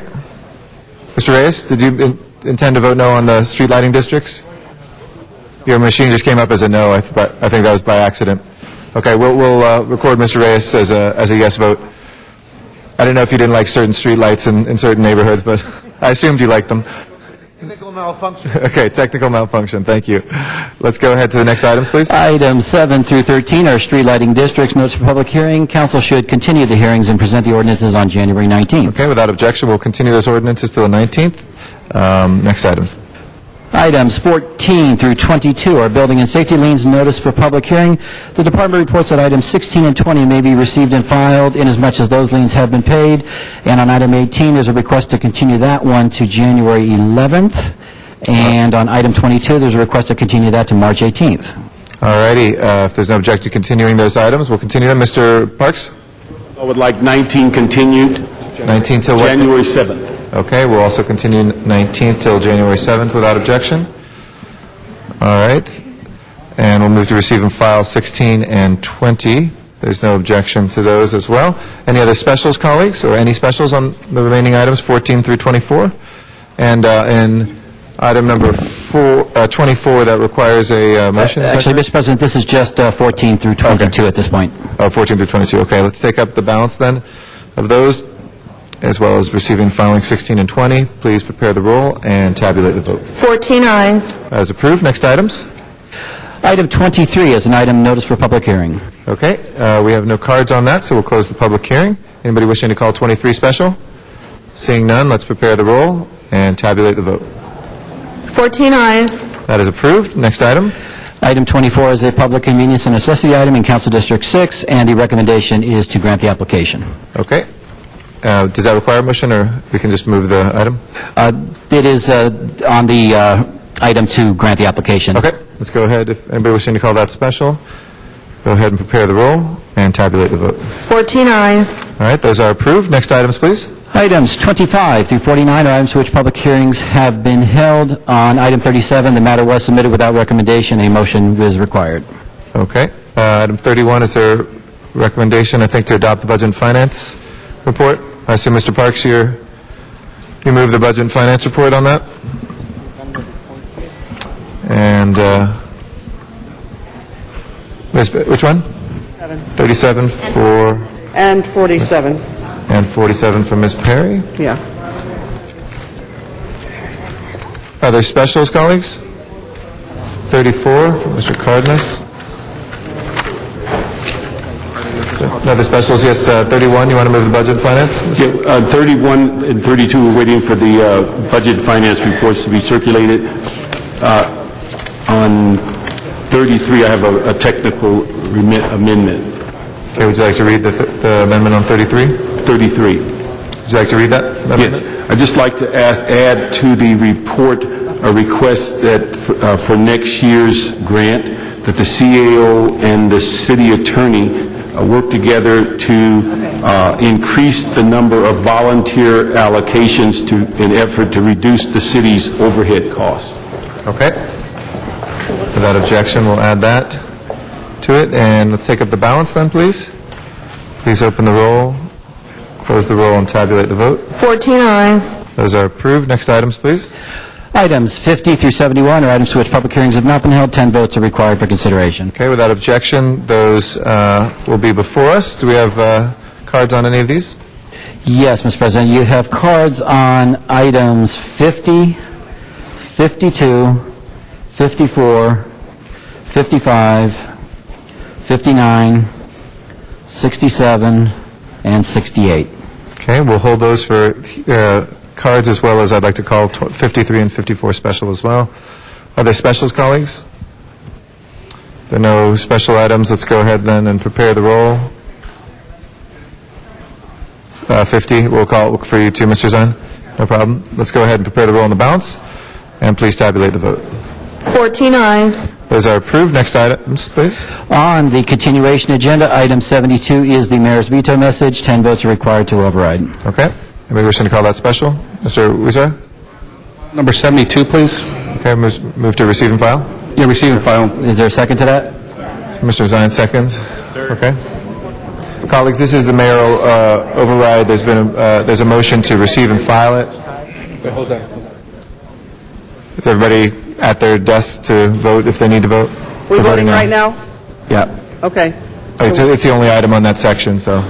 Mr. Reyes, did you intend to vote no on the street lighting districts? Your machine just came up as a no. I think that was by accident. Okay, we'll record Mr. Reyes as a yes vote. I didn't know if you didn't like certain street lights in certain neighborhoods, but I assumed you liked them. Technical malfunction. Okay, technical malfunction. Thank you. Let's go ahead to the next items, please. Items 7 through 13 are street lighting districts notice for public hearing. Council should continue the hearings and present the ordinances on January 19th. Okay, without objection, we'll continue those ordinances till the 19th. Next item. Items 14 through 22 are building and safety liens notice for public hearing. The department reports that items 16 and 20 may be received and filed inasmuch as those liens have been paid. And on item 18, there's a request to continue that one to January 11th. And on item 22, there's a request to continue that to March 18th. All righty. If there's no objection to continuing those items, we'll continue them. Mr. Parks? I would like 19 continued. 19 till what? January 7th. Okay, we'll also continue 19th till January 7th without objection. All right. And we'll move to receive and file 16 and 20. There's no objection to those as well. Any other specials, colleagues, or any specials on the remaining items, 14 through 24? And in item number 24, that requires a motion? Actually, Mr. President, this is just 14 through 22 at this point. 14 through 22. Okay, let's take up the balance then of those, as well as receiving and filing 16 and 20. Please prepare the roll and tabulate the vote. 14 ayes. As approved. Next items. Item 23 is an item notice for public hearing. Okay. We have no cards on that, so we'll close the public hearing. Anybody wishing to call 23 special? Seeing none, let's prepare the roll and tabulate the vote. 14 ayes. That is approved. Next item. Item 24 is a public convenience and necessity item in Council District 6, and the recommendation is to grant the application. Okay. Does that require a motion, or we can just move the item? It is on the item to grant the application. Okay. Let's go ahead. If anybody wishing to call that special, go ahead and prepare the roll and tabulate the vote. 14 ayes. All right. Those are approved. Next items, please. Items 25 through 49 are items for which public hearings have been held. On item 37, the matter was submitted without recommendation. A motion is required. Okay. Item 31 is there recommendation, I think, to adopt the budget and finance report. I assume, Mr. Parks, you move the budget and finance report on that? And which one? 37 for... And 47. And 47 for Ms. Perry? Yeah. Are there specials, colleagues? 34 for Mr. Cardenas. Another specials, yes, 31. You want to move the budget and finance? Yeah, 31 and 32, we're waiting for the budget and finance reports to be circulated. On 33, I have a technical amendment. Okay, would you like to read the amendment on 33? 33. Would you like to read that amendment? Yes. I'd just like to add to the report a request that for next year's grant, that the CAO and the city attorney work together to increase the number of volunteer allocations in an effort to reduce the city's overhead costs. Okay. Without objection, we'll add that to it. And let's take up the balance then, please. Please open the roll, close the roll, and tabulate the vote. 14 ayes. Those are approved. Next items, please. Items 50 through 71 are items for which public hearings have not been held. 10 votes are required for consideration. Okay, without objection, those will be before us. Do we have cards on any of these? Yes, Mr. President, you have cards on items 50, 52, 54, 55, 59, 67, and 68. Okay, we'll hold those for cards as well as I'd like to call 53 and 54 special as well. Are there specials, colleagues? There are no special items. Let's go ahead then and prepare the roll. 50, we'll call for you too, Mr. Zine. No problem. Let's go ahead and prepare the roll on the balance, and please tabulate the vote. 14 ayes. Those are approved. Next items, please. On the continuation agenda, item 72 is the mayor's veto message. 10 votes are required to override. Okay. Anybody wishing to call that special? Mr. Weezer? Number 72, please. Okay, move to receive and file. Yeah, receive and file. Is there a second to that? Mr. Zine, seconds. Okay. Colleagues, this is the mayoral override. There's a motion to receive and file it. Wait, hold on. Is everybody at their desk to vote if they need to vote? We're voting right now? Yeah. Okay. It's the only item on that section, so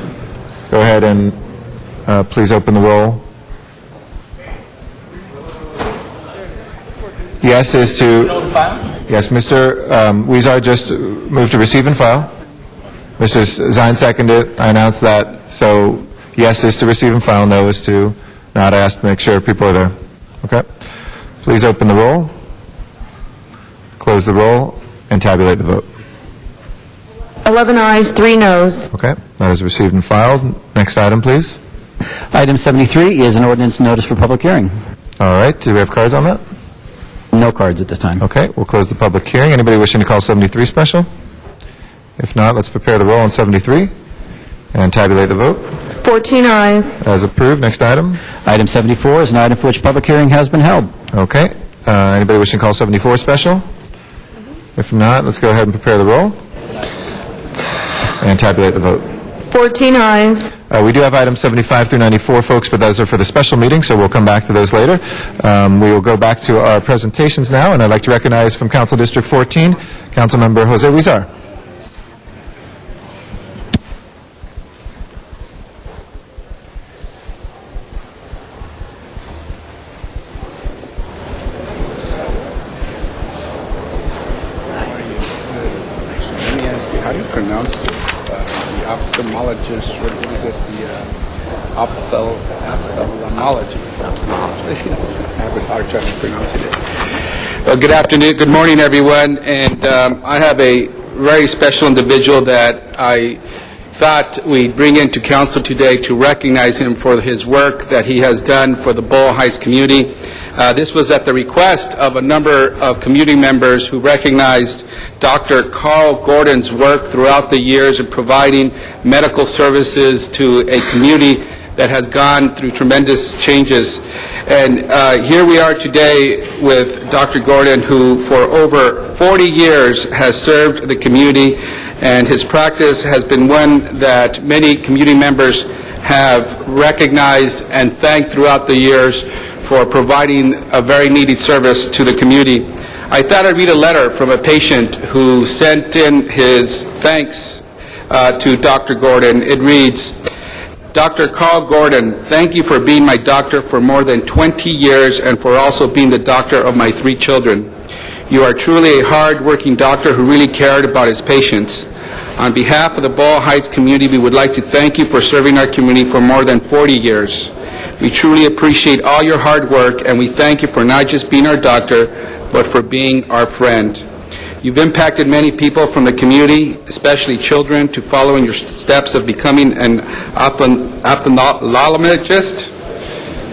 go ahead and please open the roll. Yes is to... Yes, Mr. Weezer just moved to receive and file. Mr. Zine seconded it. I announced that. So yes is to receive and file, no is to not. I asked to make sure people are there. Okay? Please open the roll, close the roll, and tabulate the vote. 11 ayes, 3 noes. Okay? That is received and filed. Next item, please. Item 73 is an ordinance notice for public hearing. All right. Do we have cards on that? No cards at this time. Okay. We'll close the public hearing. Anybody wishing to call 73 special? If not, let's prepare the roll on 73 and tabulate the vote. 14 ayes. As approved. Next item. Item 74 is an item for which public hearing has been held. Okay. Anybody wishing to call 74 special? If not, let's go ahead and prepare the roll and tabulate the vote. 14 ayes. We do have items 75 through 94, folks, but those are for the special meeting, so we'll come back to those later. We will go back to our presentations now, and I'd like to recognize from Council District 14, Councilmember Jose Huizar. Let me ask you, how do you pronounce this? The ophthalmologist, what is it? The ophthalmology. I have a hard time pronouncing it. Well, good afternoon, good morning, everyone. And I have a very special individual that I thought we'd bring into council today to recognize him for his work that he has done for the Boyle Heights community. This was at the request of a number of community members who recognized Dr. Carl Gordon's work throughout the years in providing medical services to a community that has gone through tremendous changes. And here we are today with Dr. Gordon, who for over 40 years has served the community, and his practice has been one that many community members have recognized and thanked throughout the years for providing a very needed service to the community. I thought I'd read a letter from a patient who sent in his thanks to Dr. Gordon. It reads, Dr. Carl Gordon, thank you for being my doctor for more than 20 years and for also being the doctor of my 3 children. You are truly a hard-working doctor who really cared about his patients. On behalf of the Boyle Heights community, we would like to thank you for serving our community for more than 40 years. We truly appreciate all your hard work, and we thank you for not just being our doctor, but for being our friend. You've impacted many people from the community, especially children, to follow in your steps of becoming an ophthalmologist.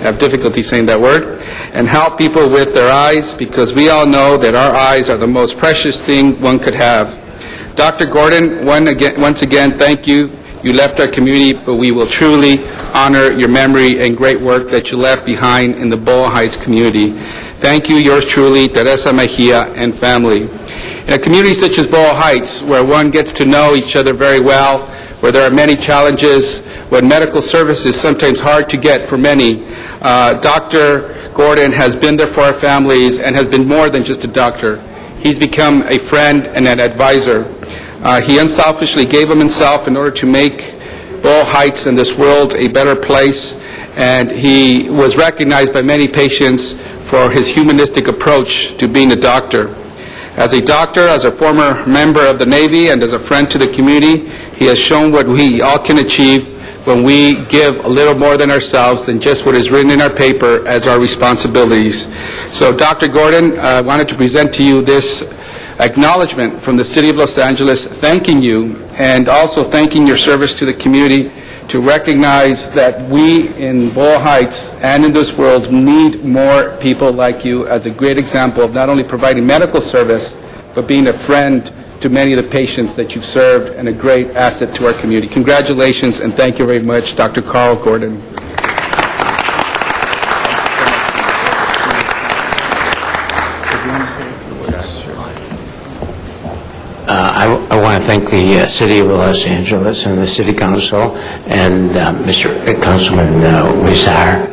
I have difficulty saying that word, and help people with their eyes, because we all know that our eyes are the most precious thing one could have. Dr. Gordon, once again, thank you. you left our community, but we will truly honor your memory and great work that you left behind in the Boyle Heights community. Thank you, yours truly, Teresa Mejia and family. In a community such as Boyle Heights, where one gets to know each other very well, where there are many challenges, when medical service is sometimes hard to get for many, Dr. Gordon has been there for our families and has been more than just a doctor. He's become a friend and an advisor. He unselfishly gave of himself in order to make Boyle Heights and this world a better place, and he was recognized by many patients for his humanistic approach to being a doctor. As a doctor, as a former member of the Navy, and as a friend to the community, he has shown what we all can achieve when we give a little more than ourselves than just what is written in our paper as our responsibilities. So, Dr. Gordon, I wanted to present to you this acknowledgement from the City of Los Angeles, thanking you and also thanking your service to the community, to recognize that we in Boyle Heights and in this world need more people like you as a great example of not only providing medical service, but being a friend to many of the patients that you've served and a great asset to our community. Congratulations and thank you very much, Dr. Carl Gordon. I want to thank the City of Los Angeles and the City Council and Mr. Councilman Huizar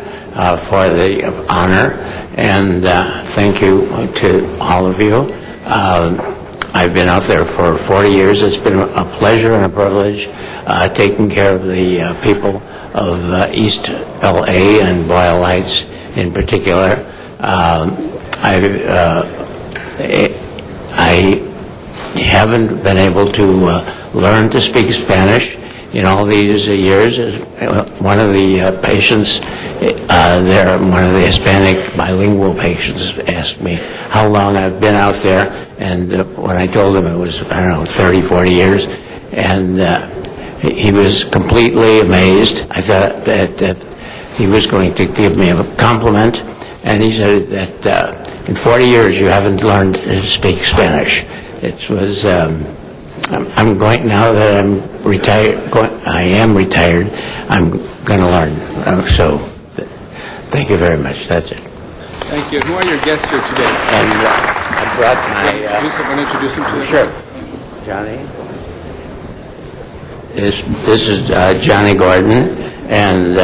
for the honor, and thank you to all of you. I've been out there for 40 years. It's been a pleasure and a privilege taking care of the people of East L.A. and Boyle Heights in particular. I haven't been able to learn to speak Spanish in all these years. One of the patients there, one of the Hispanic bilingual patients, asked me how long I've been out there, and when I told him it was, 30, 40 years, and he was completely amazed. I thought that he was going to give me a compliment, and he said that in 40 years you haven't learned to speak Spanish. It was, I'm going, now that I'm retired, I am retired, I'm going to learn. So, thank you very much. That's it. Thank you. Who are your guests here today? And I brought my... Want to introduce him to you? Sure. Johnny? This is Johnny Gordon, and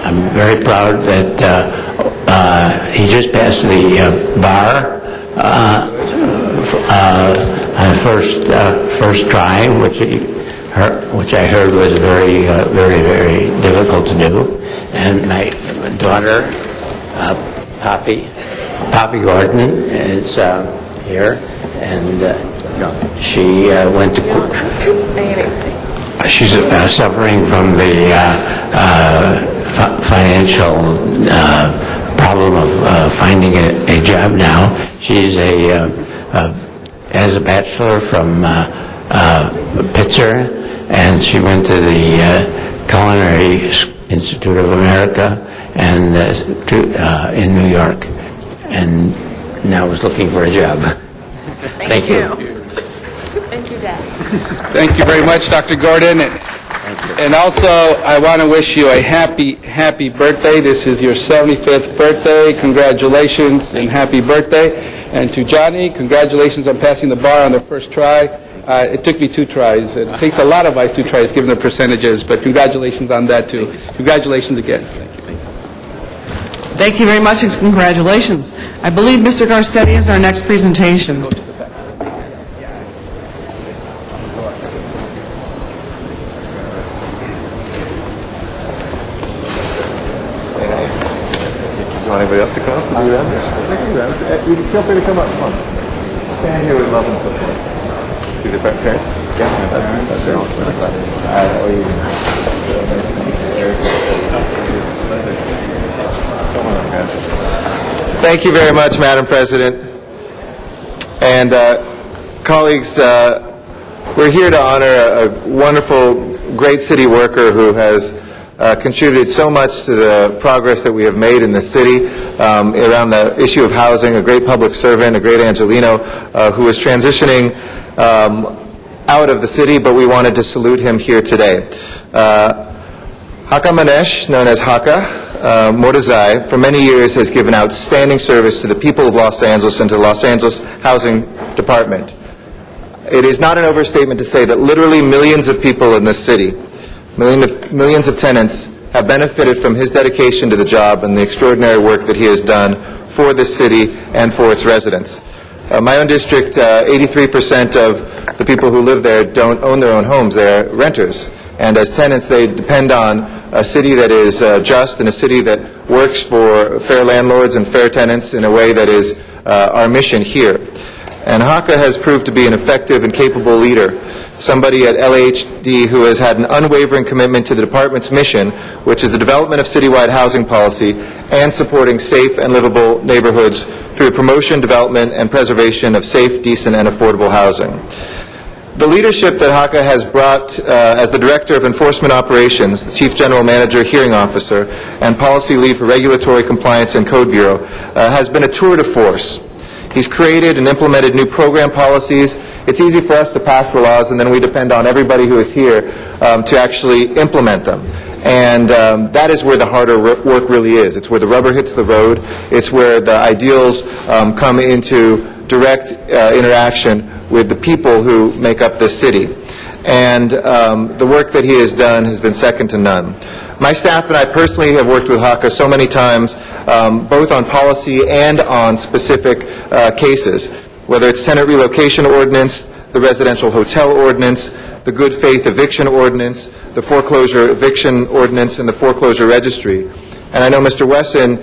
I'm very proud that he just passed the bar first try, which I heard was very, very difficult to do. And my daughter, Poppy Gordon, is here, and she went to. She's suffering from the financial problem of finding a job now. She's has a bachelor from Pitzer, and she went to the Culinary Institute of America and in New York, and now is looking for a job. Thank you. Thank you, Dad. Thank you very much, Dr. Gordon. And also, I want to wish you a happy birthday. This is your 75th birthday. Congratulations and happy birthday. And to Johnny, congratulations on passing the bar on the first try. It took me 2 tries. It takes a lot of us 2 tries, given the percentages, but congratulations on that, too. Congratulations again. Thank you very much and congratulations. I believe Mr. Garcetti is our next presentation. You want anybody else to come up and do that? Feel free to come up. Come on. Stand here with love and support. Do the parents? Yeah. They're Thank you very much, Madam President. And colleagues, we're here to honor a wonderful, great city worker who has contributed so much to the progress that we have made in the city around the issue of housing, a great public servant, a great Angelino who is transitioning out of the city, but we wanted to salute him here today. Haka Manesh, known as Haka Mordezai, for many years has given outstanding service to the people of Los Angeles and to the Los Angeles Housing Department. It is not an overstatement to say that literally millions of people in this city, millions of tenants, have benefited from his dedication to the job and the extraordinary work that he has done for this city and for its residents. My own district, 83% of the people who live there don't own their own homes. They're renters. And as tenants, they depend on a city that is just and a city that works for fair landlords and fair tenants in a way that is our mission here. And Haka has proved to be an effective and capable leader, somebody at LAHD who has had an unwavering commitment to the department's mission, which is the development of citywide housing policy and supporting safe and livable neighborhoods through promotion, development, and preservation of safe, decent, and affordable housing. The leadership that Haka has brought as the Director of Enforcement Operations, the Chief General Manager, Hearing Officer, and Policy Lead for Regulatory Compliance and Code Bureau has been a tour de force. He's created and implemented new program policies. It's easy for us to pass the laws, and then we depend on everybody who is here to actually implement them. And that is where the harder work really is. It's where the rubber hits the road. It's where the ideals come into direct interaction with the people who make up this city. And the work that he has done has been second to none. My staff and I personally have worked with Haka so many times, both on policy and on specific cases, whether it's tenant relocation ordinance, the residential hotel ordinance, the good faith eviction ordinance, the foreclosure eviction ordinance, and the foreclosure registry. And I know Mr. Wesson,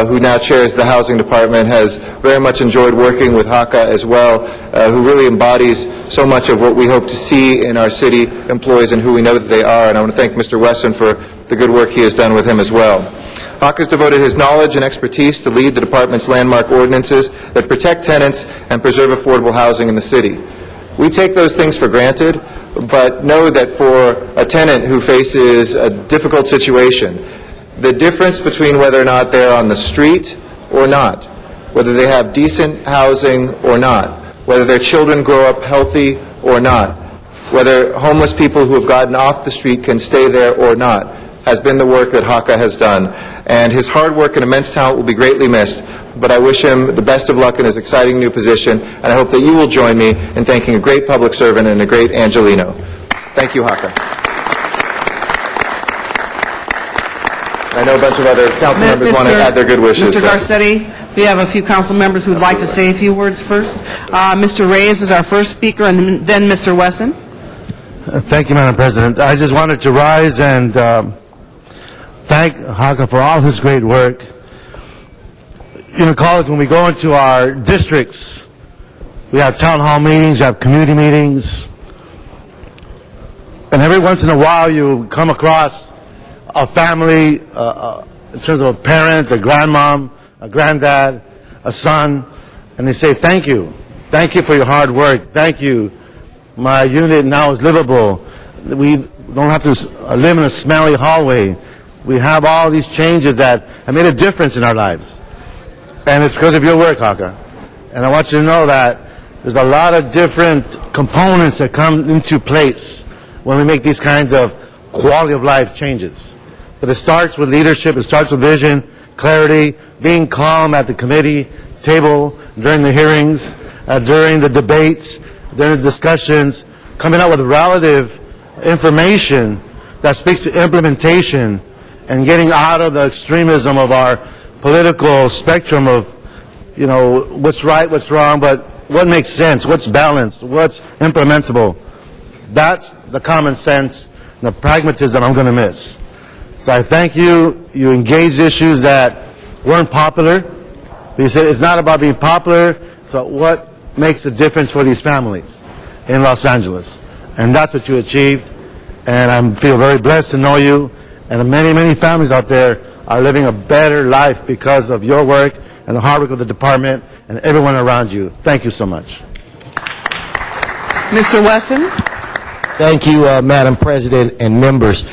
who now chairs the Housing Department, has very much enjoyed working with Haka as well, who really embodies so much of what we hope to see in our city employees and who we know that they are. And I want to thank Mr. Wesson for the good work he has done with him as well. Haka's devoted his knowledge and expertise to lead the department's landmark ordinances that protect tenants and preserve affordable housing in the city. We take those things for granted, but know that for a tenant who faces a difficult situation, the difference between whether or not they're on the street or not, whether they have decent housing or not, whether their children grow up healthy or not, whether homeless people who have gotten off the street can stay there or not, has been the work that Haka has done. And his hard work and immense talent will be greatly missed, but I wish him the best of luck in his exciting new position, and I hope that you will join me in thanking a great public servant and a great Angelino. Thank you, Haka. I know a bunch of other council members want to add their good wishes. Mr. Garcetti, we have a few council members who would like to say a few words first. Mr. Reyes is our first speaker, and then Mr. Wesson. Thank you, Madam President. I just wanted to rise and thank Haka for all his great work. You know, colleagues, when we go into our districts, we have town hall meetings, you have community meetings, and every once in a while you come across a family, in terms of a parent, a grandmom, a granddad, a son, and they say, thank you. Thank you for your hard work. Thank you. My unit now is livable. We don't have to live in a smelly hallway. We have all these changes that have made a difference in our lives. And it's because of your work, Haka. And I want you to know that there's a lot of different components that come into place when we make these kinds of quality of life changes. But it starts with leadership, it starts with vision, clarity, being calm at the committee table, during the hearings, during the debates, during the discussions, coming up with relative information that speaks to implementation and getting out of the extremism of our political spectrum of, you know, what's right, what's wrong, but what makes sense, what's balanced, what's implementable. That's the common sense, the pragmatism I'm going to miss. So I thank you. You engaged issues that weren't popular. You said it's not about being popular, it's about what makes a difference for these families in Los Angeles. And that's what you achieved. And I feel very blessed to know you. And many, many families out there are living a better life because of your work and the hard work of the department and everyone around you. Thank you so much. Mr. Wesson. Thank you, Madam President and members.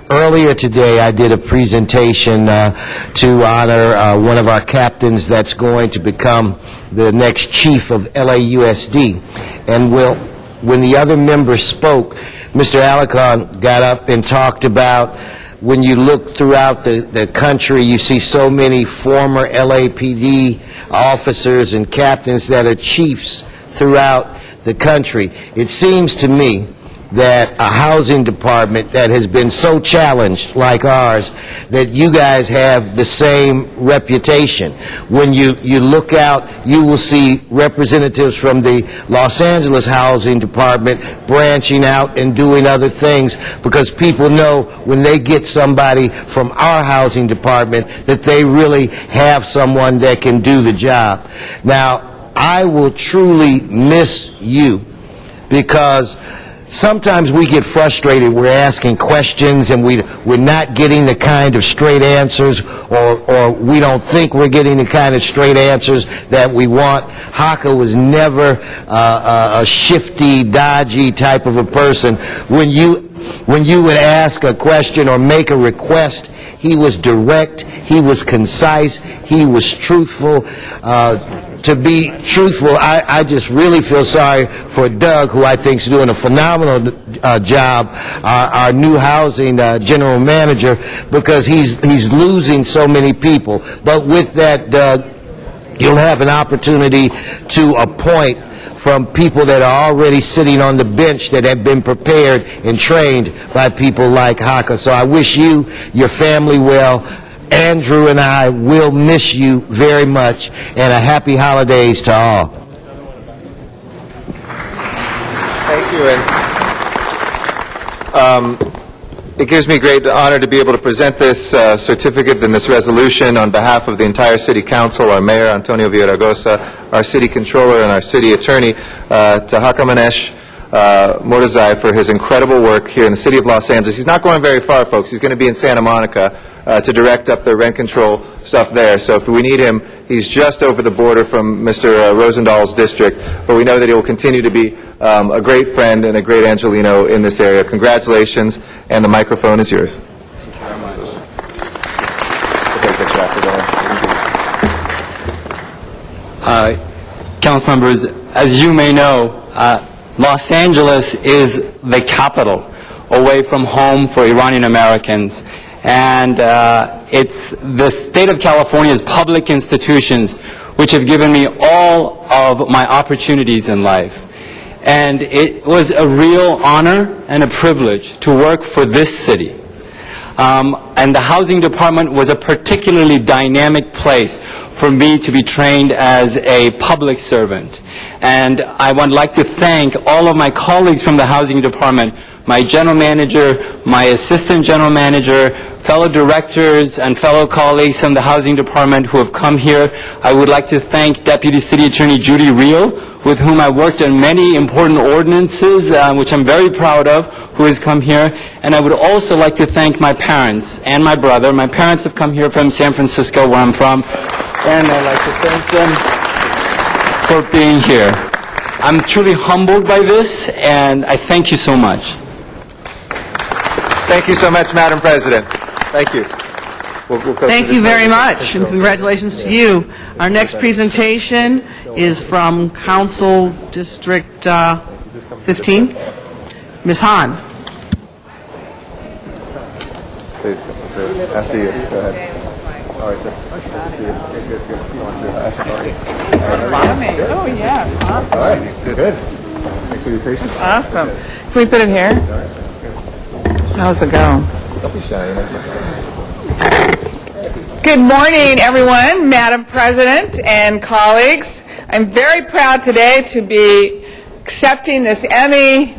Earlier today, I did a presentation to honor one of our captains that's going to become the next chief of LAUSD. And we'll when the other members spoke, Mr. Alarcon got up and talked about when you look throughout the country, you see so many former LAPD officers and captains that are chiefs throughout the country. It seems to me that a housing department that has been so challenged like ours, that you guys have the same reputation. When you look out, you will see representatives from the Los Angeles Housing Department branching out and doing other things, because people know when they get somebody from our housing department that they really have someone that can do the job. Now, I will truly miss you, because sometimes we get frustrated. We're asking questions and we're not getting the kind of straight answers, or we don't think we're getting the kind of straight answers that we want. Haka was never a shifty, dodgy type of a person. When you would ask a question or make a request, he was direct, he was concise, he was truthful. To be truthful, I just really feel sorry for Doug, who I think is doing a phenomenal job, our new housing general manager, because he's losing so many people. But with that, Doug, you'll have an opportunity to appoint from people that are already sitting on the bench that have been prepared and trained by people like Haka. So I wish you, your family well. Andrew and I will miss you very much, and a happy holidays to all. Thank you. And it gives me great honor to be able to present this certificate and this resolution on behalf of the entire City Council, our Mayor, Antonio Villaraigosa, our City Controller, and our City Attorney, to Hakamanesh Mordazai for his incredible work here in the City of Los Angeles. He's not going very far, folks. He's going to be in Santa Monica to direct up the rent control stuff there. So if we need him, he's just over the border from Mr. Rosenthal's district. But we know that he will continue to be a great friend and a great Angelino in this area. Congratulations, and the microphone is yours. Council members, as you may know, Los Angeles is the capital away from home for Iranian Americans. And it's the state of California's public institutions which have given me all of my opportunities in life. And it was a real honor and a privilege to work for this city. And the housing department was a particularly dynamic place for me to be trained as a public servant. And I would like to thank all of my colleagues from the housing department, my general manager, my assistant general manager, fellow directors and fellow colleagues from the housing department who have come here. I would like to thank Deputy City Attorney Judy Reel, with whom I worked on many important ordinances, which I'm very proud of, who has come here. And I would also like to thank my parents and my brother. My parents have come here from San Francisco, where I'm from, and I'd like to thank them for being here. I'm truly humbled by this, and I thank you so much. Thank you so much, Madam President. Thank you. Thank you very much, and congratulations to you. Our next presentation is from Council District 15. Ms. Hahn. After you, go ahead. All right, sir. Good to see you. Good to see you. Oh, yeah. Awesome. All right, good. Thanks for your patience. Awesome. Can we put it here? How's it going? Don't be shy. Good morning, everyone, Madam President and colleagues. I'm very proud today to be accepting this Emmy,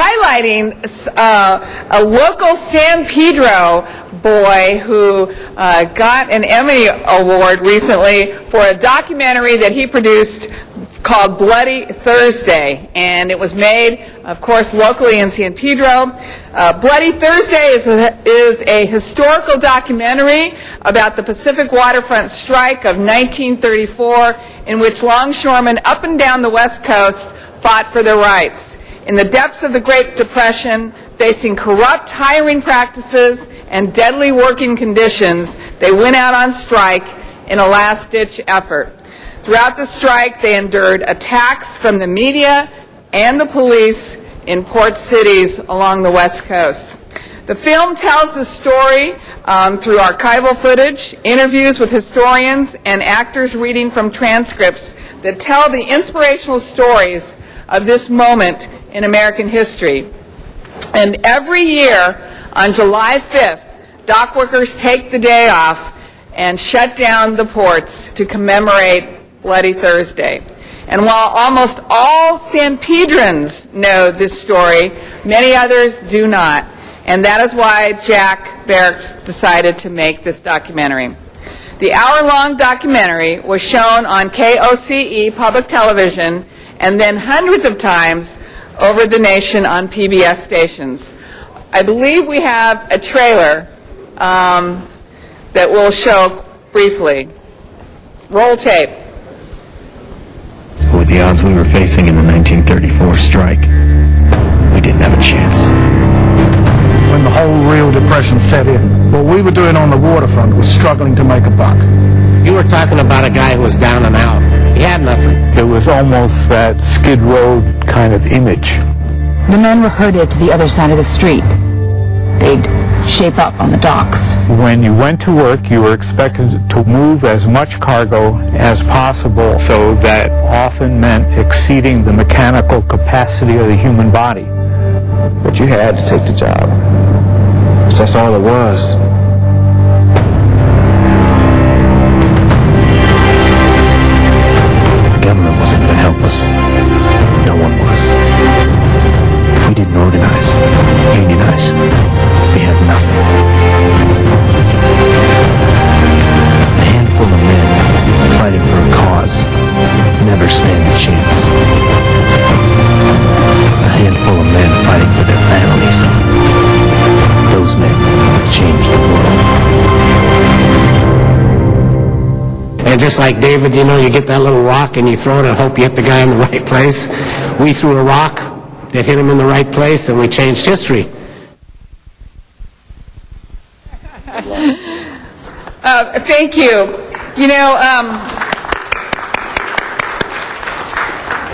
highlighting a local San Pedro boy who got an Emmy Award recently for a documentary that he produced called Bloody Thursday, and it was made, of course, locally in San Pedro. Bloody Thursday is a historical documentary about the Pacific Waterfront Strike of 1934, in which longshoremen up and down the West Coast fought for their rights. In the depths of the Great Depression, facing corrupt hiring practices and deadly working conditions, they went out on strike in a last-ditch effort. Throughout the strike, they endured attacks from the media and the police in port cities along the West Coast. The film tells the story through archival footage, interviews with historians, and actors reading from transcripts that tell the inspirational stories of this moment in American history. And every year, on July 5th, dock workers take the day off and shut down the ports to commemorate Bloody Thursday. And while almost all San Pedrans know this story, many others do not. And that is why Jack Barrett decided to make this documentary. The hour-long documentary was shown on KOCE public television and then hundreds of times over the nation on PBS stations. I believe we have a trailer that we'll show briefly. Roll tape. With the odds we were facing in the 1934 strike, we didn't have a chance. When the whole real depression set in, what we were doing on the waterfront was struggling to make a buck. You were talking about a guy who was down and out. He had nothing. It was almost that Skid Row kind of image. The men were herded to the other side of the street. They'd shape up on the docks. When you went to work, you were expected to move as much cargo as possible, so that often meant exceeding the mechanical capacity of the human body. But you had to take the job. That's all it was. The government wasn't going to help us. No one was. If we didn't organize, unionize, we had nothing. A handful of men fighting for a cause never stand a chance. A handful of men fighting for their families. Those men will change the world. And just like David, you know, you get that little rock and you throw it and hope you hit the guy in the right place. We threw a rock that hit him in the right place, and we changed history. Thank you. You know,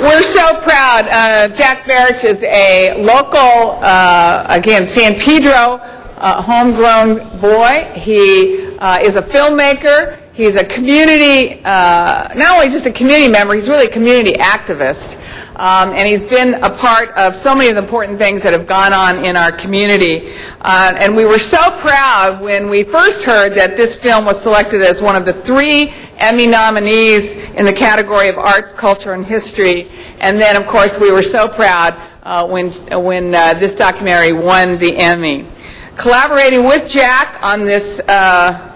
we're so proud. Jack Barrett is a local, again, San Pedro homegrown boy. He is a filmmaker. He's a community, not only just a community member, he's really a community activist. And he's been a part of so many of the important things that have gone on in our community. And we were so proud when we first heard that this film was selected as one of the 3 Emmy nominees in the category of arts, culture, and history. And then, of course, we were so proud when this documentary won the Emmy. Collaborating with Jack on this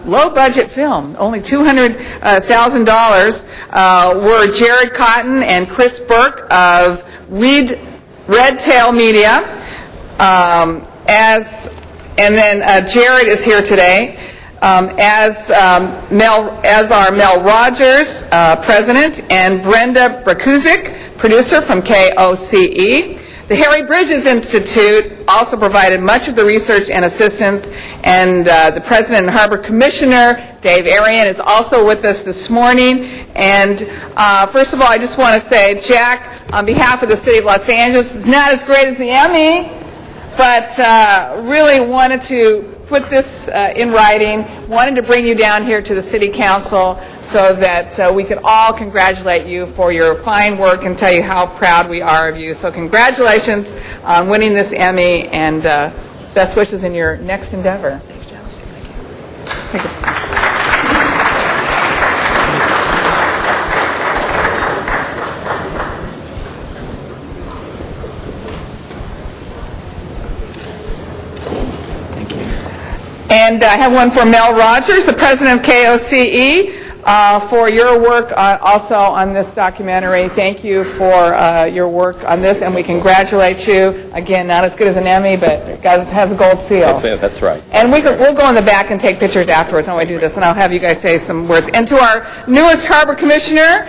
low-budget film, only $200,000, were Jared Cotton and Chris Burke of Red Tail Media, and then Jared is here today, as are Mel Rogers, president, and Brenda Brakuzik, producer from KOCE. The Harry Bridges Institute also provided much of the research and assistance, and the President and Harbor Commissioner, Dave Arian, is also with us this morning. And first of all, I just want to say, Jack, on behalf of the City of Los Angeles, is not as great as the Emmy, but really wanted to put this in writing, wanted to bring you down here to the City Council so that we could all congratulate you for your fine work and tell you how proud we are of you. So congratulations on winning this Emmy, and best wishes in your next endeavor. Thanks, Janice. Thank you. And I have one for Mel Rogers, the president of KOCE, for your work also on this documentary. Thank you for your work on this, and we congratulate you. Again, not as good as an Emmy, but it has a gold seal. That's right. And we'll go in the back and take pictures afterwards when we do this, and I'll have you guys say some words. And to our newest harbor commissioner,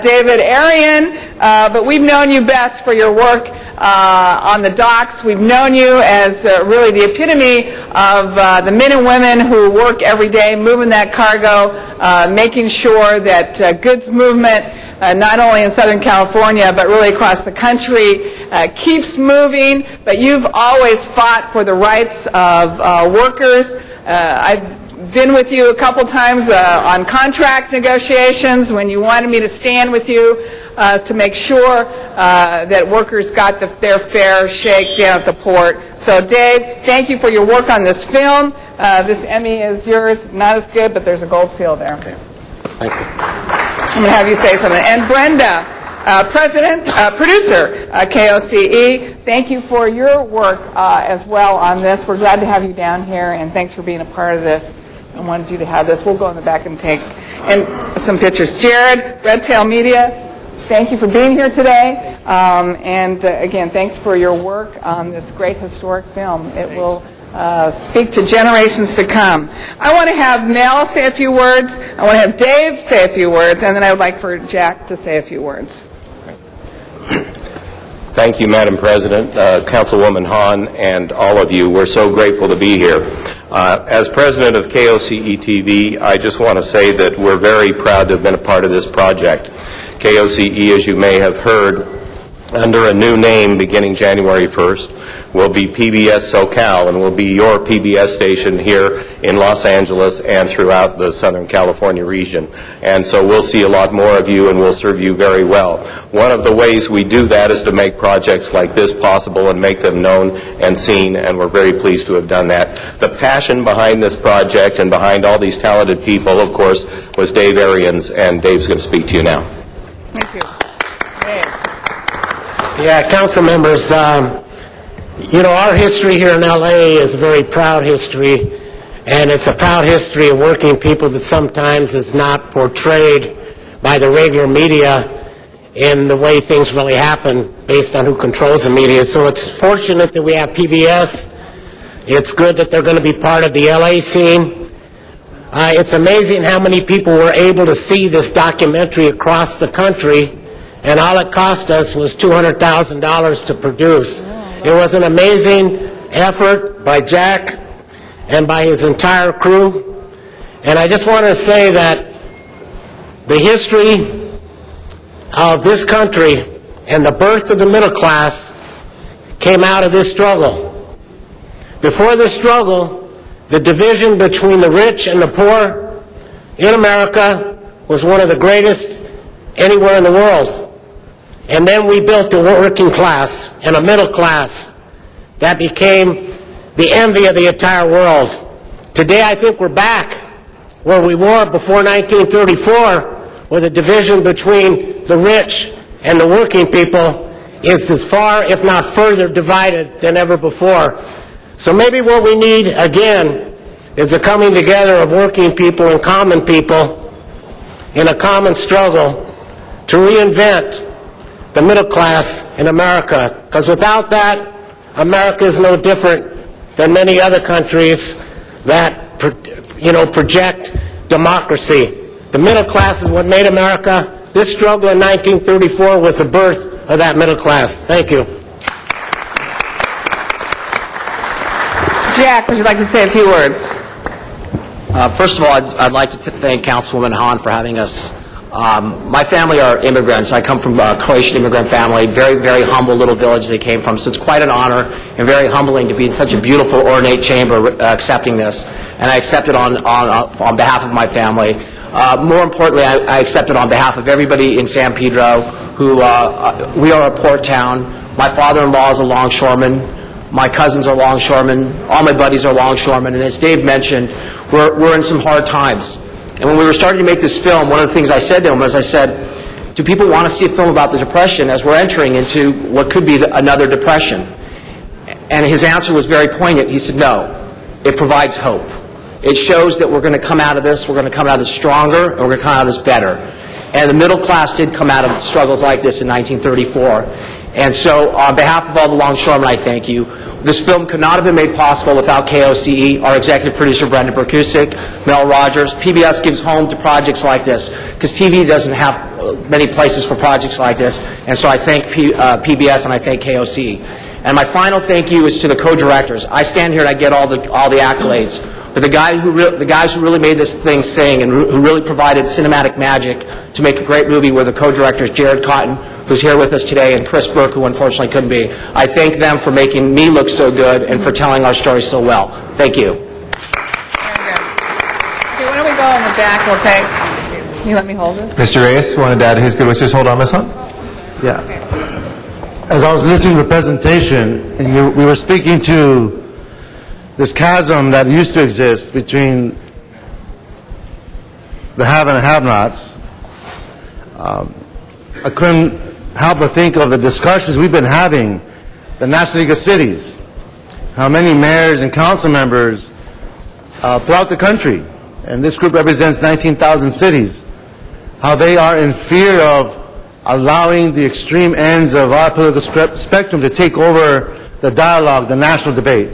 David Arian, but we've known you best for your work on the docks. We've known you as really the epitome of the men and women who work every day moving that cargo, making sure that goods movement, not only in Southern California, but really across the country, keeps moving. But you've always fought for the rights of workers. I've been with you a couple times on contract negotiations when you wanted me to stand with you to make sure that workers got their fair shake down at the port. So Dave, thank you for your work on this film. This Emmy is yours. Not as good, but there's a gold seal there. Okay. Thank you. I'm going to have you say something. And Brenda, producer, KOCE, thank you for your work as well on this. We're glad to have you down here, and thanks for being a part of this. I wanted you to have this. We'll go in the back and take some pictures. Jared, Red Tail Media, thank you for being here today. Again, thanks for your work on this great historic film. It will speak to generations to come. I want to have Mel say a few words. I want to have Dave say a few words, and then I would like for Jack to say a few words. Thank you, Madam President, Councilwoman Hahn, and all of you. We're so grateful to be here. As president of KOCE-TV, I just want to say that we're very proud to have been a part of this project. KOCE, as you may have heard, under a new name beginning January 1st, will be PBS SoCal, and will be your PBS station here in Los Angeles and throughout the Southern California region. And so we'll see a lot more of you, and we'll serve you very well. One of the ways we do that is to make projects like this possible and make them known and seen, and we're very pleased to have done that. The passion behind this project and behind all these talented people, of course, was Dave Arians, and Dave's going to speak to you now. Thank you. Yeah, council members, you know, our history here in L.A. is a very proud history, and it's a proud history of working people that sometimes is not portrayed by the regular media in the way things really happen based on who controls the media. So it's fortunate that we have PBS. It's good that they're going to be part of the L.A. scene. It's amazing how many people were able to see this documentary across the country, and all it cost us was $200,000 to produce. It was an amazing effort by Jack and by his entire crew. And I just want to say that the history of this country and the birth of the middle class came out of this struggle. Before this struggle, the division between the rich and the poor in America was one of the greatest anywhere in the world. And then we built a working class and a middle class that became the envy of the entire world. Today, I think we're back where we were before 1934, where the division between the rich and the working people is as far, if not further, divided than ever before. So maybe what we need, again, is a coming together of working people and common people in a common struggle to reinvent the middle class in America, because without that, America is no different than many other countries that, project democracy. The middle class is what made America. This struggle in 1934 was the birth of that middle class. Thank you. Jack, would you like to say a few words? First of all, I'd like to thank Councilwoman Hahn for having us. My family are immigrants. I come from a Croatian immigrant family, very, very humble little village they came from. So it's quite an honor and very humbling to be in such a beautiful, ornate chamber accepting this. And I accept it on behalf of my family. More importantly, I accept it on behalf of everybody in San Pedro, who we are a port town. My father-in-law is a longshoreman. My cousins are longshoremen. All my buddies are longshoremen. And as Dave mentioned, we're in some hard times. And when we were starting to make this film, one of the things I said to him was, I said, do people want to see a film about the Depression as we're entering into what could be another Depression? And his answer was very poignant. He said, no, it provides hope. It shows that we're going to come out of this, we're going to come out of this stronger, and we're going to come out of this better. And the middle class did come out of struggles like this in 1934. And so, on behalf of all the longshoremen, I thank you. This film could not have been made possible without KOCE, our executive producer, Brenda Berkusik, Mel Rogers. PBS gives home to projects like this, because TV doesn't have many places for projects like this. And so I thank PBS and I thank KOCE. And my final thank you is to the co-directors. I stand here and I get all the accolades. But the guys who really made this thing sing and who really provided cinematic magic to make a great movie were the co-directors, Jared Cotton, who's here with us today, and Chris Burke, who unfortunately couldn't be. I thank them for making me look so good and for telling our story so well. Thank you. Okay, why don't we go in the back? We'll take. Can you let me hold this? Mr. Reyes wanted to add his good wishes. Hold on, Ms. Hunt. Yeah. As I was listening to the presentation, and we were speaking to this chasm that used to exist between the have and have-nots, I couldn't help but think of the discussions we've been having, the National League of Cities, how many mayors and council members throughout the country, and this group represents 19,000 cities, how they are in fear of allowing the extreme ends of our political spectrum to take over the dialogue, the national debate.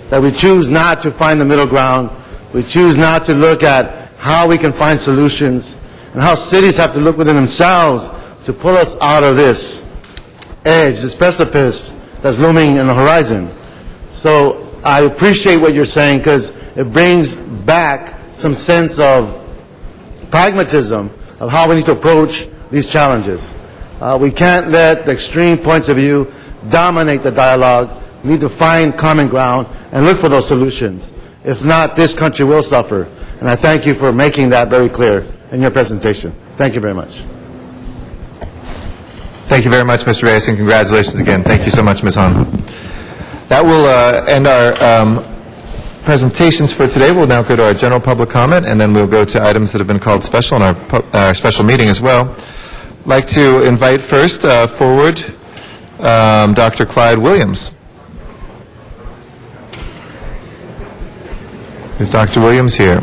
That we choose not to find the middle ground, we choose not to look at how we can find solutions, and how cities have to look within themselves to pull us out of this edge, this precipice that's looming in the horizon. So I appreciate what you're saying, because it brings back some sense of pragmatism of how we need to approach these challenges. We can't let the extreme points of view dominate the dialogue. We need to find common ground and look for those solutions. If not, this country will suffer. And I thank you for making that very clear in your presentation. Thank you very much. Thank you very much, Mr. Reyes, and congratulations again. Thank you so much, Ms. Hahn. That will end our presentations for today. We'll now go to our general public comment, and then we'll go to items that have been called special in our special meeting as well. I'd like to invite first forward Dr. Clyde Williams. Is Dr. Williams here?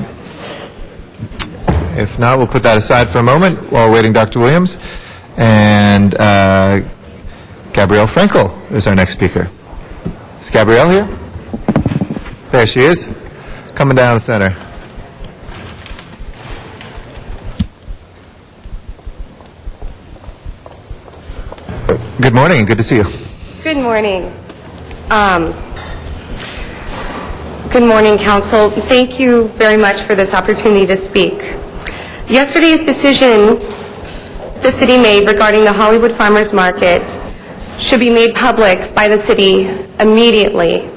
If not, we'll put that aside for a moment while we're waiting Dr. Williams. And Gabrielle Frankel is our next speaker. Is Gabrielle here? There she is, coming down the center. Good morning, and good to see you. Good morning. Good morning, Council. Thank you very much for this opportunity to speak. Yesterday's decision the city made regarding the Hollywood Farmers Market should be made public by the city immediately.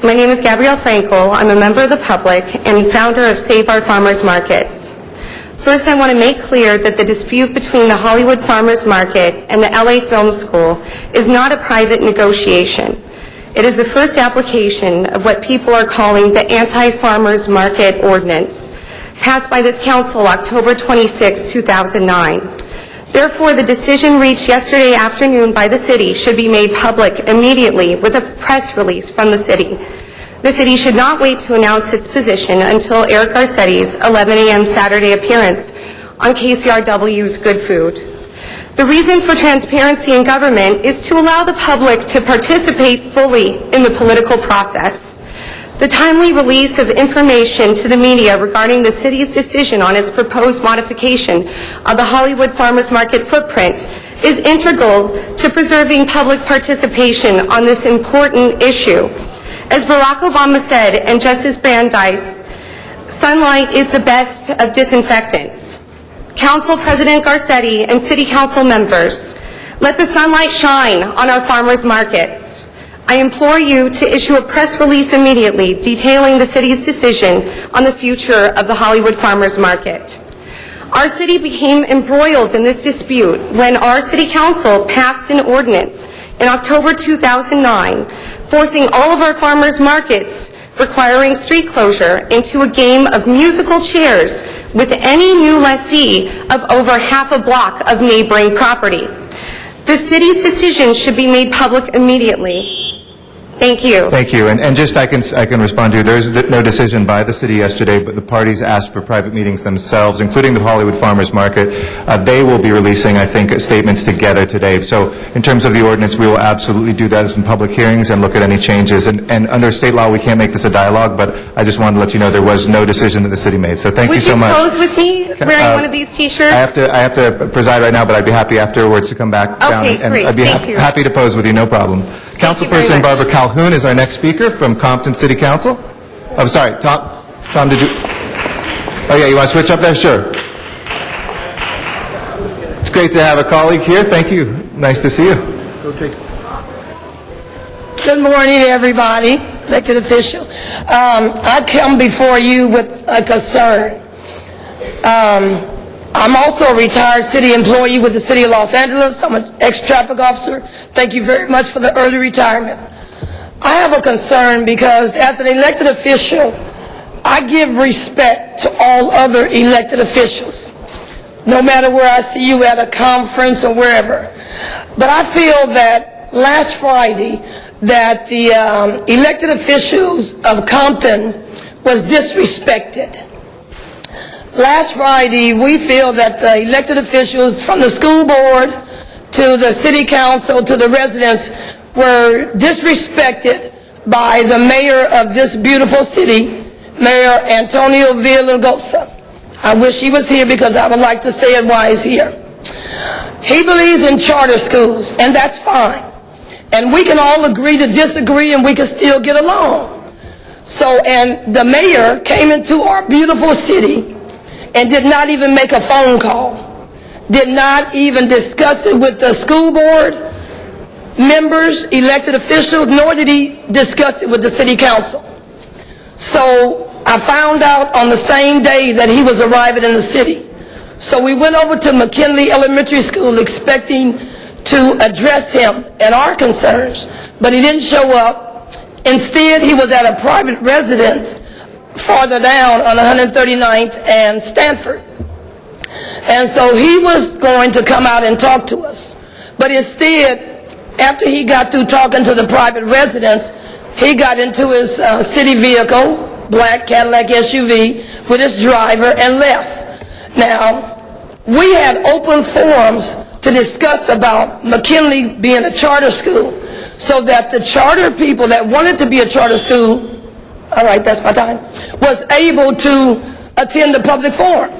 My name is Gabrielle Frankel. I'm a member of the public and founder of Save Our Farmers Markets. First, I want to make clear that the dispute between the Hollywood Farmers Market and the LA Film School is not a private negotiation. It is the first application of what people are calling the Anti-Farmers Market Ordinance, passed by this council October 26, 2009. Therefore, the decision reached yesterday afternoon by the city should be made public immediately with a press release from the city. The city should not wait to announce its position until Eric Garcetti's 11 a.m. Saturday appearance on KCRW's Good Food. The reason for transparency in government is to allow the public to participate fully in the political process. The timely release of information to the media regarding the city's decision on its proposed modification of the Hollywood Farmers Market footprint is integral to preserving public participation on this important issue. As Barack Obama said, and Justice Brandeis, sunlight is the best of disinfectants. Council President Garcetti and City Council members, let the sunlight shine on our farmers' markets. I implore you to issue a press release immediately detailing the city's decision on the future of the Hollywood Farmers Market. Our city became embroiled in this dispute when our City Council passed an ordinance in October 2009 forcing all of our farmers' markets requiring street closure into a game of musical chairs with any new lessee of over half a block of neighboring property. The city's decision should be made public immediately. Thank you. Thank you. And just I can respond to you. There is no decision by the city yesterday, but the parties asked for private meetings themselves, including the Hollywood Farmers Market. They will be releasing, I think, statements together today. So in terms of the ordinance, we will absolutely do that in public hearings and look at any changes. And under state law, we can't make this a dialogue, but I just wanted to let you know there was no decision that the city made. So thank you so much. Would you pose with me wearing one of these T-shirts? I have to preside right now, but I'd be happy afterwards to come back down. Okay, And great. I'd be Thank you. happy to pose with you, no problem. Councilperson Barbara Calhoun is our next speaker from Compton City Council. I'm sorry, Tom, did you? Oh, yeah, you want to switch up there? Sure. It's great to have a colleague here. Thank you. Nice to see you. Good morning, everybody, elected official. I come before you with a concern. I'm also a retired city employee with the City of Los Angeles. I'm an ex-traffic officer. Thank you very much for the early retirement. I have a concern because as an elected official, I give respect to all other elected officials, no matter where I see you at a conference or wherever. But I feel that last Friday that the elected officials of Compton was disrespected. Last Friday, we feel that the elected officials from the school board to the city council to the residents were disrespected by the mayor of this beautiful city, Mayor Antonio Villaraigosa. I wish he was here because I would like to say it while he's here. He believes in charter schools, and that's fine. And we can all agree to disagree, and we can still get along. So, and the mayor came into our beautiful city and did not even make a phone call, did not even discuss it with the school board members, elected officials, nor did he discuss it with the city council. So I found out on the same day that he was arriving in the city. So we went over to McKinley Elementary School expecting to address him and our concerns, but he didn't show up. Instead, he was at a private residence farther down on 139th and Stanford. And so he was going to come out and talk to us. But instead, after he got through talking to the private residents, he got into his city vehicle, black Cadillac SUV, with his driver and left. Now, we had open forums to discuss about McKinley being a charter school so that the charter people that wanted to be a charter school, all right, that's my time, was able to attend the public forum.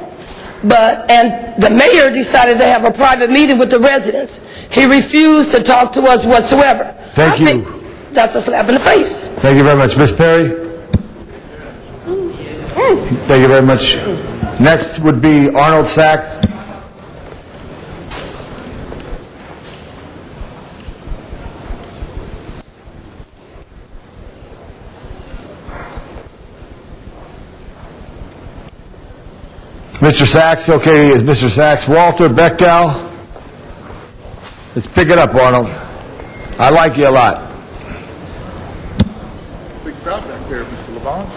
And the mayor decided to have a private meeting with the residents. He refused to talk to us whatsoever. Thank you. I think that's a slap in the face. Thank you very much. Ms. Perry? Thank you very much. Next would be Arnold Sachs. Mr. Sachs, okay, is Mr. Sachs. Walter Bechtel. Let's pick it up, Arnold. I like you a lot. Big crowd back there, Mr. LaVance.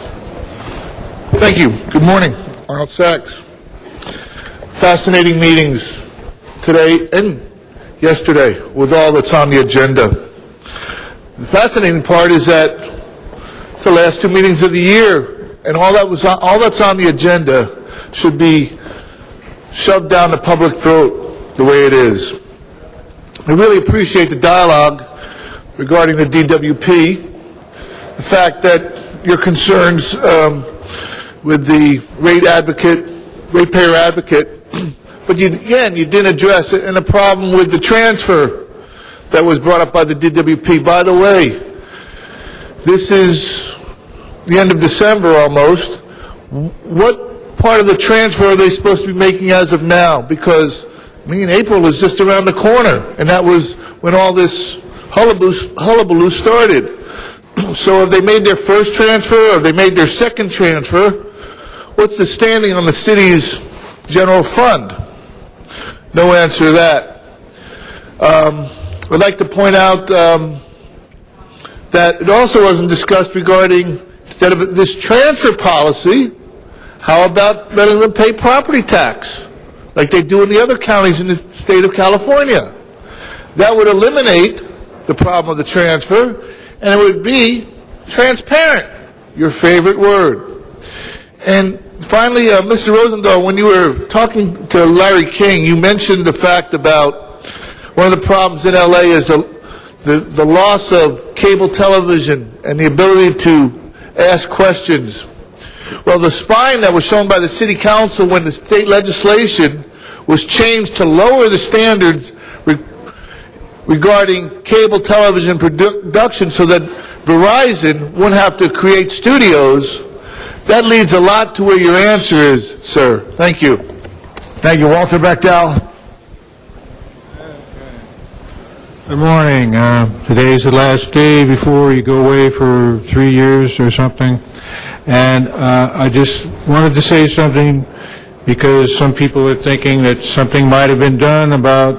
Thank you. Good morning. Arnold Sachs. Fascinating meetings today and yesterday with all that's on the agenda. The fascinating part is that it's the last two meetings of the year, and all that's on the agenda should be shoved down the public throat the way it is. I really appreciate the dialogue regarding the DWP, the fact that your concerns with the ratepayer advocate, but you didn't address it, and the problem with the transfer that was brought up by the DWP. By the way, this is the end of December almost. What part of the transfer are they supposed to be making as of now? Because, April is just around the corner, and that was when all this hullabaloo started. So have they made their first transfer? Have they made their second transfer? What's the standing on the city's general fund? No answer to that. I'd like to point out that it also wasn't discussed regarding, instead of this transfer policy, how about letting them pay property tax, like they do in the other counties in the state of California? That would eliminate the problem of the transfer, and it would be transparent, your favorite word. And finally, Mr. Rosendahl, when you were talking to Larry King, you mentioned the fact about one of the problems in L.A. is the loss of cable television and the ability to ask questions. Well, the spine that was shown by the City Council when the state legislation was changed to lower the standards regarding cable television production so that Verizon wouldn't have to create studios, that leads a lot to where your answer is, sir. Thank you. Thank you. Walter Bechtel. Good morning. Today is the last day before you go away for 3 years or something. And I just wanted to say something because some people are thinking that something might have been done about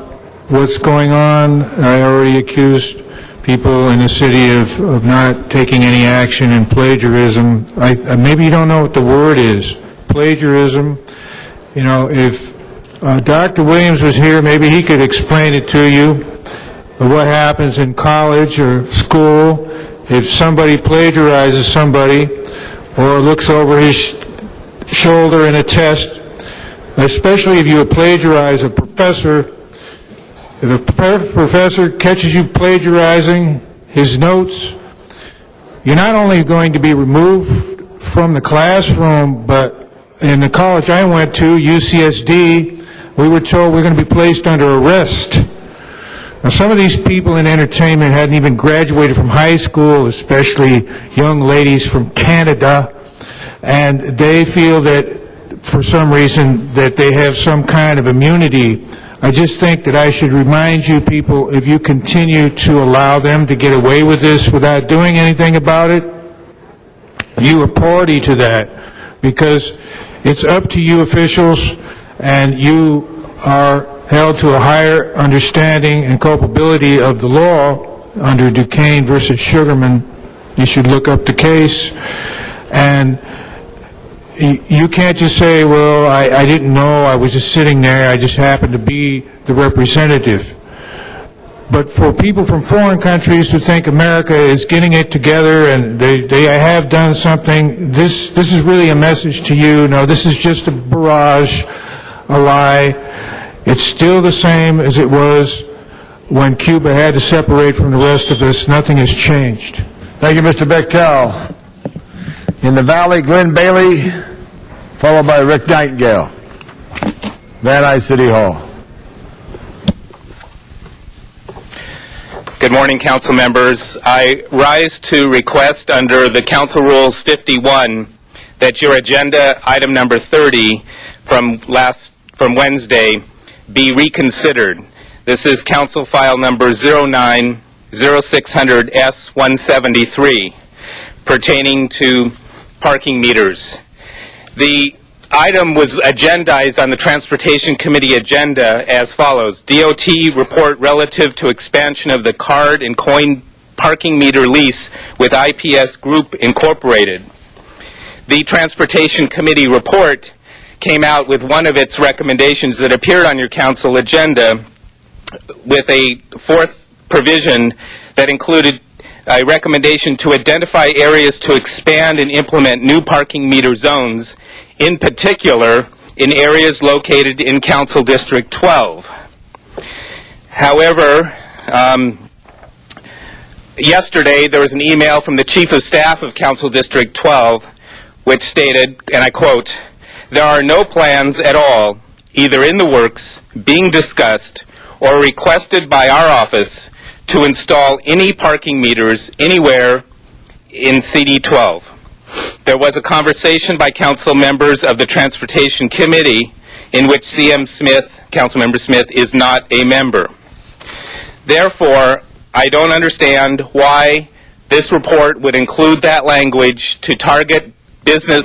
what's going on. I already accused people in the city of not taking any action in plagiarism. Maybe you don't know what the word is. Plagiarism. You know, if Dr. Williams was here, maybe he could explain it to you. What happens in college or school if somebody plagiarizes somebody or looks over his shoulder in a test, especially if you plagiarize a professor. If a professor catches you plagiarizing his notes, you're not only going to be removed from the classroom, but in the college I went to, UCSD, we were told we're going to be placed under arrest. Now, some of these people in entertainment hadn't even graduated from high school, especially young ladies from Canada, and they feel that, for some reason, that they have some kind of immunity. I just think that I should remind you people, if you continue to allow them to get away with this without doing anything about it, you are party to that, because it's up to you officials, and you are held to a higher understanding and culpability of the law under Duquesne versus Sugarman. You should look up the case. And you can't just say, well, I didn't know, I was just sitting there, I just happened to be the representative. But for people from foreign countries who think America is getting it together and they have done something, this is really a message to you. No, this is just a barrage, a lie. It's still the same as it was when Cuba had to separate from the rest of us. Nothing has changed. Thank you, Mr. Bechtel. In the Valley, Glenn Bailey, followed by Rick Nightingale. Van Nuys City Hall. Good morning, council members. I rise to request under the Council Rules 51 that your agenda item number 30 from Wednesday be reconsidered. This is Council File number 09-0600-S173 pertaining to parking meters. The item was agendized on the Transportation Committee agenda as follows. DOT report relative to expansion of the card and coin parking meter lease with IPS Group Incorporated. The Transportation Committee report came out with one of its recommendations that appeared on your council agenda with a fourth provision that included a recommendation to identify areas to expand and implement new parking meter zones, in particular in areas located in Council District 12. However, yesterday there was an email from the Chief of Staff of Council District 12 which stated, and I quote, "There are no plans at all, either in the works, being discussed, or requested by our office to install any parking meters anywhere in CD 12. There was a conversation by council members of the Transportation Committee in which CM Smith, Councilmember Smith, is not a member. Therefore, I don't understand why this report would include that language to target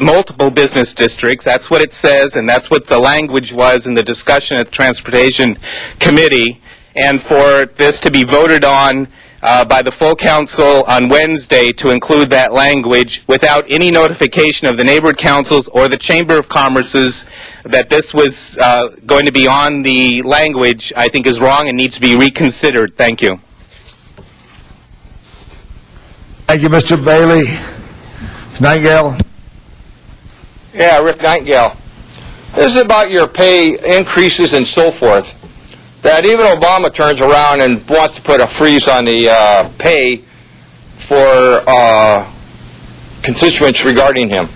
multiple business districts. That's what it says, and that's what the language was in the discussion at the Transportation Committee. And for this to be voted on by the full council on Wednesday to include that language without any notification of the neighborhood councils or the Chamber of Commerce's that this was going to be on the language, I think is wrong and needs to be reconsidered. Thank you. Thank you, Mr. Bailey. Nightingale. Yeah, Rick Nightingale. This is about your pay increases and so forth. That even Obama turns around and wants to put a freeze on the pay for constituents regarding him.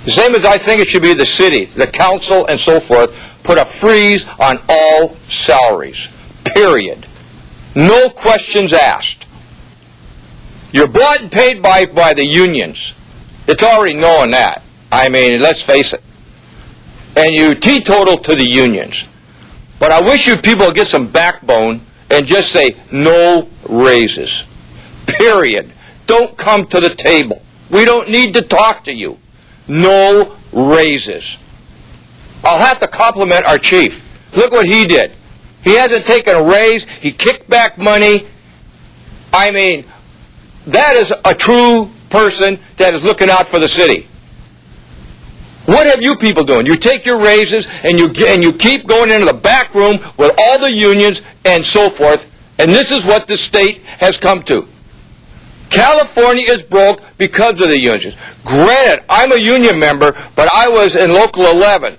The same as I think it should be the city, the council, and so forth, put a freeze on all salaries. Period. No questions asked. You're bought and paid by the unions. It's already known that. I mean, let's face it. And you teetotal to the unions. But I wish you people would get some backbone and just say no raises. Period. Don't come to the table. We don't need to talk to you. No raises. I'll have to compliment our chief. Look what he did. He hasn't taken a raise. He kicked back money. I mean, that is a true person that is looking out for the city. What have you people doing? You take your raises and you keep going into the back room with all the unions and so forth, and this is what the state has come to. California is broke because of the unions. Granted, I'm a union member, but I was in Local 11.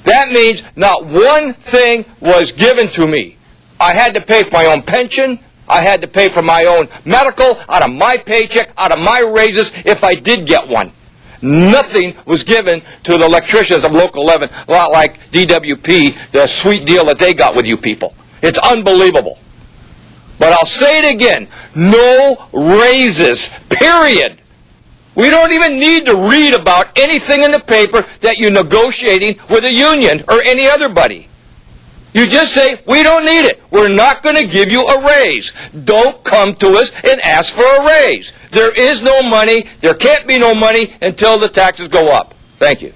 That means not one thing was given to me. I had to pay for my own pension. I had to pay for my own medical out of my paycheck, out of my raises, if I did get one. Nothing was given to the electricians of Local 11, a lot like DWP, the sweet deal that they got with you people. It's unbelievable. But I'll say it again, no raises, period. We don't even need to read about anything in the paper that you're negotiating with a union or any other buddy. You just say, we don't need it. We're not going to give you a raise. Don't come to us and ask for a raise. There is no money. There can't be no money until the taxes go up. Thank you.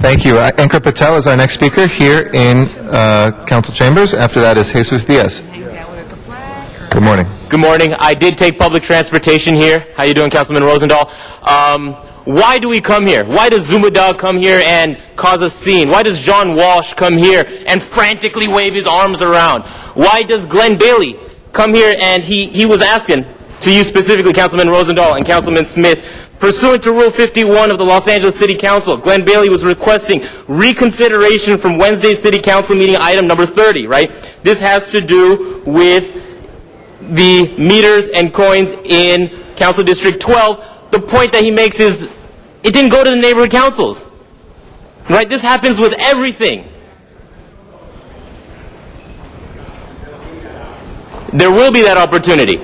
Thank you. Ankur Patel is our next speaker here in council chambers. After that is Jesus Diaz. Good morning. Good morning. I did take public transportation here. How you doing, Councilman Rosendahl? Why do we come here? Why does Zumudog come here and cause a scene? Why does John Walsh come here and frantically wave his arms around? Why does Glenn Bailey come here and he was asking, to you specifically, Councilman Rosendahl and Councilman Smith, pursuant to Rule 51 of the Los Angeles City Council, Glenn Bailey was requesting reconsideration from Wednesday's City Council meeting item number 30, right? This has to do with the meters and coins in Council District 12. The point that he makes is it didn't go to the neighborhood councils. Right? This happens with everything. There will be that opportunity.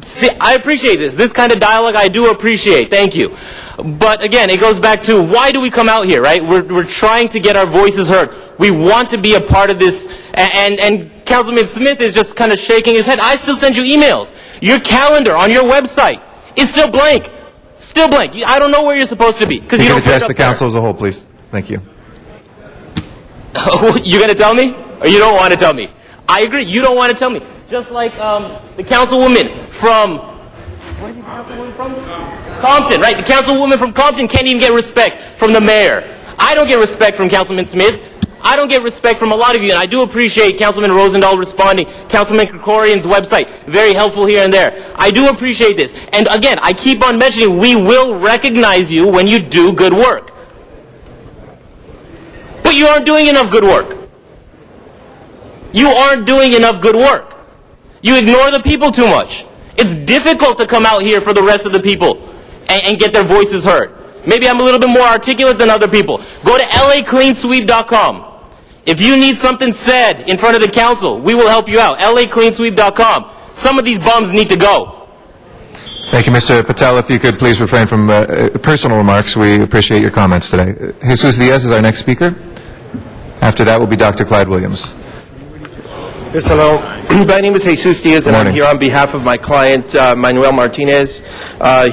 See, I appreciate this. This kind of dialogue I do appreciate. Thank you. But again, it goes back to why do we come out here, right? We're trying to get our voices heard. We want to be a part of this. And Councilman Smith is just kind of shaking his head. I still send you emails. Your calendar on your website is still blank. Still blank. I don't know where you're supposed to be because you don't address the council as a whole, please. Thank you. You going to tell me, or you don't want to tell me? I agree. You don't want to tell me. Just like the councilwoman from where is the councilwoman from? Compton, right? The councilwoman from Compton can't even get respect from the mayor. I don't get respect from Councilman Smith. I don't get respect from a lot of you, and I do appreciate Councilman Rosendahl responding. Councilman Krikorian's website, very helpful here and there. I do appreciate this. And again, I keep on mentioning we will recognize you when you do good work. But you aren't doing enough good work. You aren't doing enough good work. You ignore the people too much. It's difficult to come out here for the rest of the people and get their voices heard. Maybe I'm a little bit more articulate than other people. Go to LACleansweep.com. If you need something said in front of the council, we will help you out. LACleansweep.com. Some of these bums need to go. Thank you, Mr. Patel. If you could please refrain from personal remarks, we appreciate your comments today. Jesus Diaz is our next speaker. After that will be Dr. Clyde Williams. Yes, hello. My name is Jesus Diaz, and I'm here on behalf of my client, Manuel Martinez.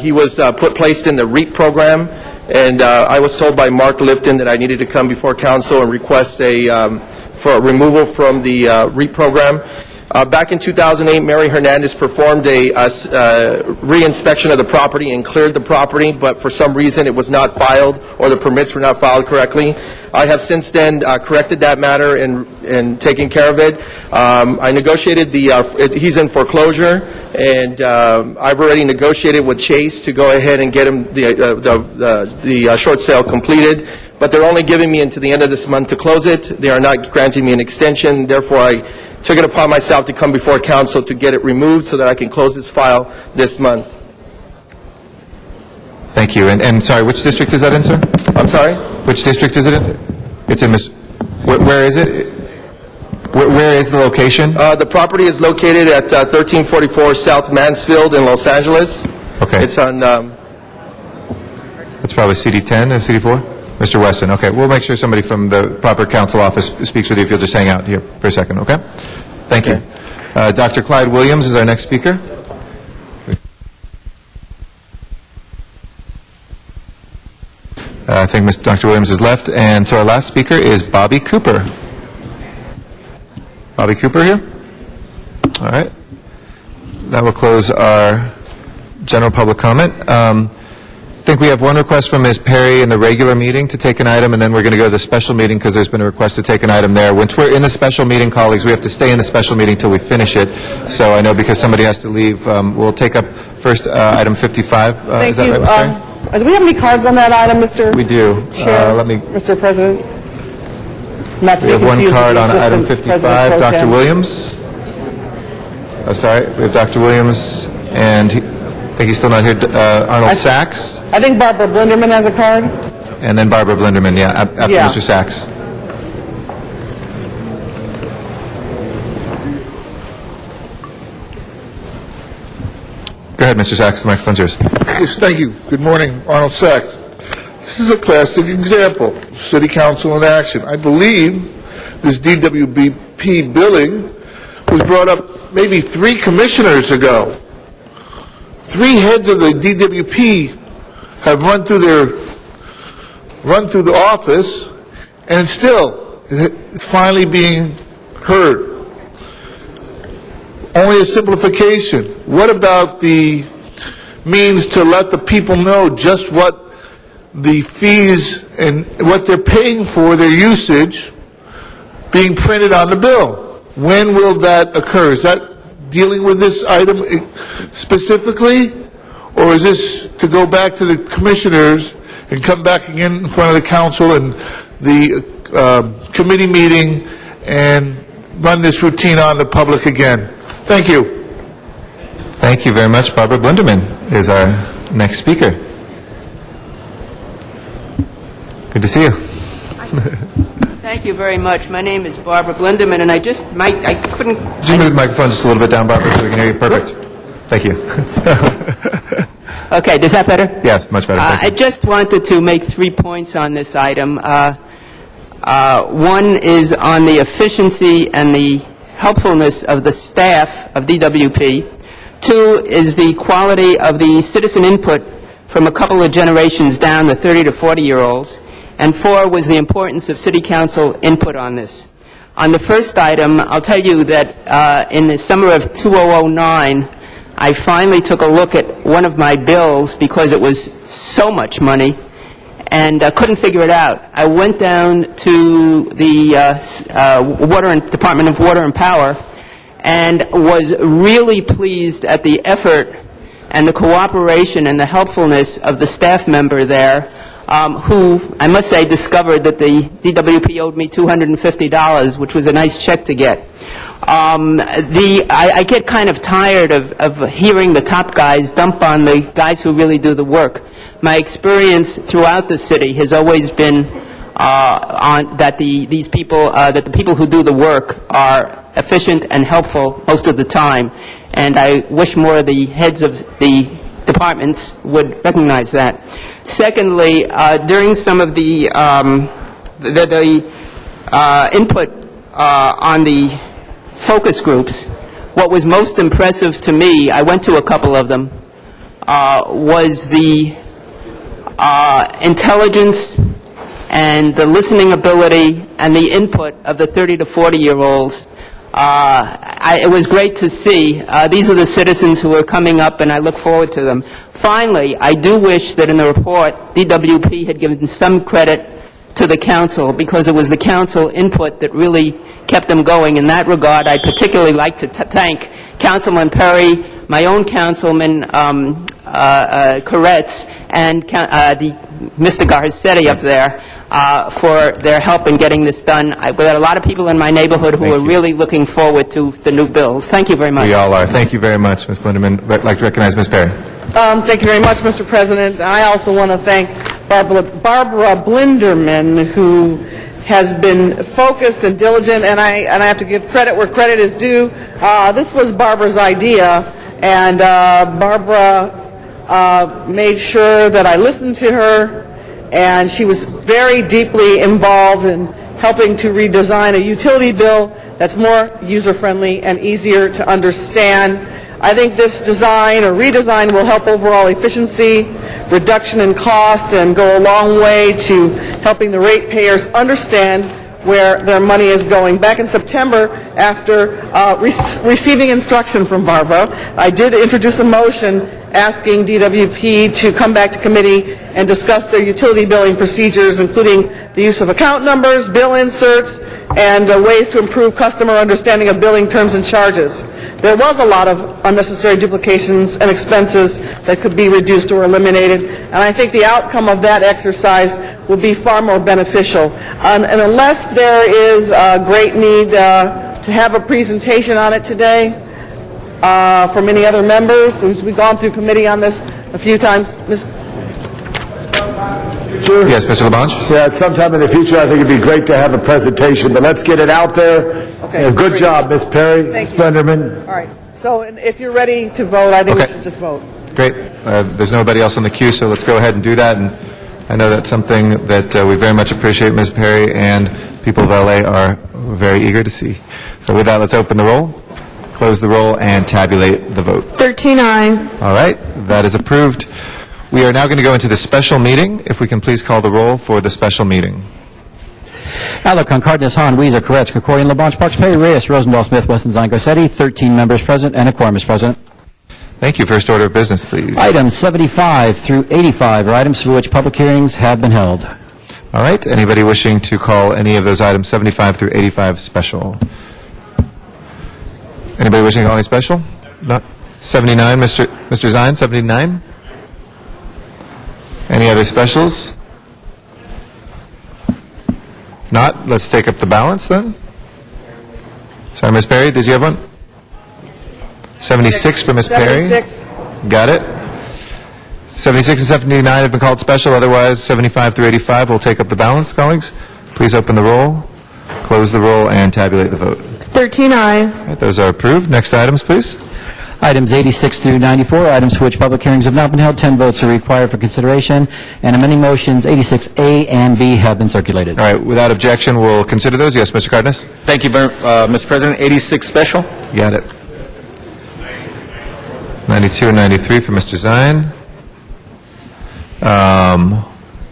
He was placed in the REAP program, and I was told by Mark Lipton that I needed to come before council and request for a removal from the REAP program. Back in 2008, Mary Hernandez performed a re-inspection of the property and cleared the property, but for some reason it was not filed, or the permits were not filed correctly. I have since then corrected that matter and taken care of it. I negotiated he's in foreclosure, and I've already negotiated with Chase to go ahead and get him the short sale completed, but they're only giving me until the end of this month to close it. They are not granting me an extension. Therefore, I took it upon myself to come before council to get it removed so that I can close this file this month. Thank you. And sorry, which district is that in, sir? I'm sorry? Which district is it in? It's in where is it? Where is the location? The property is located at 1344 South Mansfield in Los Angeles. Okay. It's on... That's probably CD10 or CD4? Mr. Weston, okay. We'll make sure somebody from the proper council office speaks with you if you'll just hang out here for a second, okay? Thank you. Dr. Clyde Williams is our next speaker. I think Dr. Williams is left. And so our last speaker is Bobby Cooper. Bobby Cooper here? All right. That will close our general public comment. I think we have one request from Ms. Perry in the regular meeting to take an item, and then we're going to go to the special meeting because there's been a request to take an item there. Once we're in the special meeting, colleagues, we have to stay in the special meeting until we finish it. So I know because somebody has to leave, we'll take up first item 55. Thank is that you. right, Ms. Perry? Do we have any cards on that item, Mr. We do. Chair, Mr. President? Not to We be have one confused with card the on item Assistant 55. President Pro Dr. Tem. Williams. Oh, sorry. We have Dr. Williams, and I think he's still not here. Arnold Sachs. I think Barbara Blinderman has a card. And then Barbara Blinderman, yeah, after Yeah. Mr. Sachs. Go ahead, Mr. Sachs. The microphone's yours. Yes, thank you. Good morning, Arnold Sachs. This is a classic example of city council in action. I believe this DWBP billing was brought up maybe 3 commissioners ago. 3 heads of the DWP have run through the office, and it's finally being heard. Only a simplification. What about the means to let the people know just what the fees and what they're paying for their usage being printed on the bill? When will that occur? Is that dealing with this item specifically, or is this to go back to the commissioners and come back again in front of the council and the committee meeting and run this routine on the public again? Thank you. Thank you very much. Barbara Blinderman is our next speaker. Good to see you. Thank you very much. My name is Barbara Blinderman, and I couldn't... Could you move the microphone just a little bit down, Barbara, so we can hear you? Perfect. Thank you. Okay, does that better? Yes, much better. Thank you. I just wanted to make 3 points on this item. One is on the efficiency and the helpfulness of the staff of DWP. 2 is the quality of the citizen input from a couple of generations down, the 30 to 40-year-olds. And 4 was the importance of city council input on this. On the first item, I'll tell you that in the summer of 2009, I finally took a look at one of my bills because it was so much money and couldn't figure it out. I went down to the Department of Water and Power and was really pleased at the effort and the cooperation and the helpfulness of the staff member there, who, I must say, discovered that the DWP owed me $250, which was a nice check to get. I get kind of tired of hearing the top guys dump on the guys who really do the work. My experience throughout the city has always been that the people who do the work are efficient and helpful most of the time, and I wish more of the heads of the departments would recognize that. Secondly, during some of the input on the focus groups, what was most impressive to me, I went to a couple of them, was the intelligence and the listening ability and the input of the 30 to 40-year-olds It was great to see. These are the citizens who are coming up, and I look forward to them. Finally, I do wish that in the report, DWP had given some credit to the council, because it was the council input that really kept them going. In that regard, I'd particularly like to thank Councilman Perry, my own Councilman Koretz, and Mr. Garcetti up there for their help in getting this done. We had a lot of people in my neighborhood who are really looking forward to the new bills. Thank you very much. We all are. Thank you very much, Ms. Blinderman. I'd like to recognize Ms. Perry. Thank you very much, Mr. President. I also want to thank Barbara Blinderman, who has been focused and diligent, and I have to give credit where credit is due. This was Barbara's idea, and Barbara made sure that I listened to her, and she was very deeply involved in helping to redesign a utility bill that's more user-friendly and easier to understand. I think this design or redesign will help overall efficiency, reduction in cost, and go a long way to helping the ratepayers understand where their money is going. Back in September, after receiving instruction from Barbara, I did introduce a motion asking DWP to come back to committee and discuss their utility billing procedures, including the use of account numbers, bill inserts, and ways to improve customer understanding of billing terms and charges. There was a lot of unnecessary duplications and expenses that could be reduced or eliminated, and I think the outcome of that exercise will be far more beneficial. And unless there is a great need to have a presentation on it today from any other members, since we've gone through committee on this a few times. Sure. Yes, Mr. Labange? Yeah, at some time in the future, I think it'd be great to have a presentation, but let's get it out there. Okay. Good job, Ms. Perry, Thank Ms. you. Blinderman. All right. So if you're ready to vote, I think we Okay. should just vote. Great. There's nobody else on the queue, so let's go ahead and do that. And I know that's something that we very much appreciate, Ms. Perry, and people of L.A. are very eager to see. So with that, let's open the roll, close the roll, and tabulate the vote. 13 ayes. All right, that is approved. We are now going to go into the special meeting. If we can please call the roll for the special meeting. Alarcon, Cardenas, Hahn, Weezer, Koretz, Krikorian, Labange, Parks, Perry, Reyes, Rosendahl, Smith, Weston, Zine, Garcetti, 13 members present, and a quorum, Mr. President. Thank you. First order of business, please. Items 75 through 85 are items for which public hearings have been held. All right, anybody wishing to call any of those items 75 through 85 special? Anybody wishing to call any special? Not 79, Mr. Zine, 79? Any other specials? If not, let's take up the balance then. Sorry, Ms. Perry, did you have one? 76 for Ms. Perry. 76. Got it. 76 and 79 have been called special. Otherwise, 75 through 85 will take up the balance, colleagues. Please open the roll, close the roll, and tabulate the vote. 13 ayes. All right, those are approved. Next items, please. Items 86 through 94 are items for which public hearings have not been held. 10 votes are required for consideration, and amending motions 86A and B have been circulated. All right, without objection, we'll consider those. Yes, Mr. Cardenas? Thank you, Mr. President. 86 special. Got it. 92 and 93 for Mr. Zine.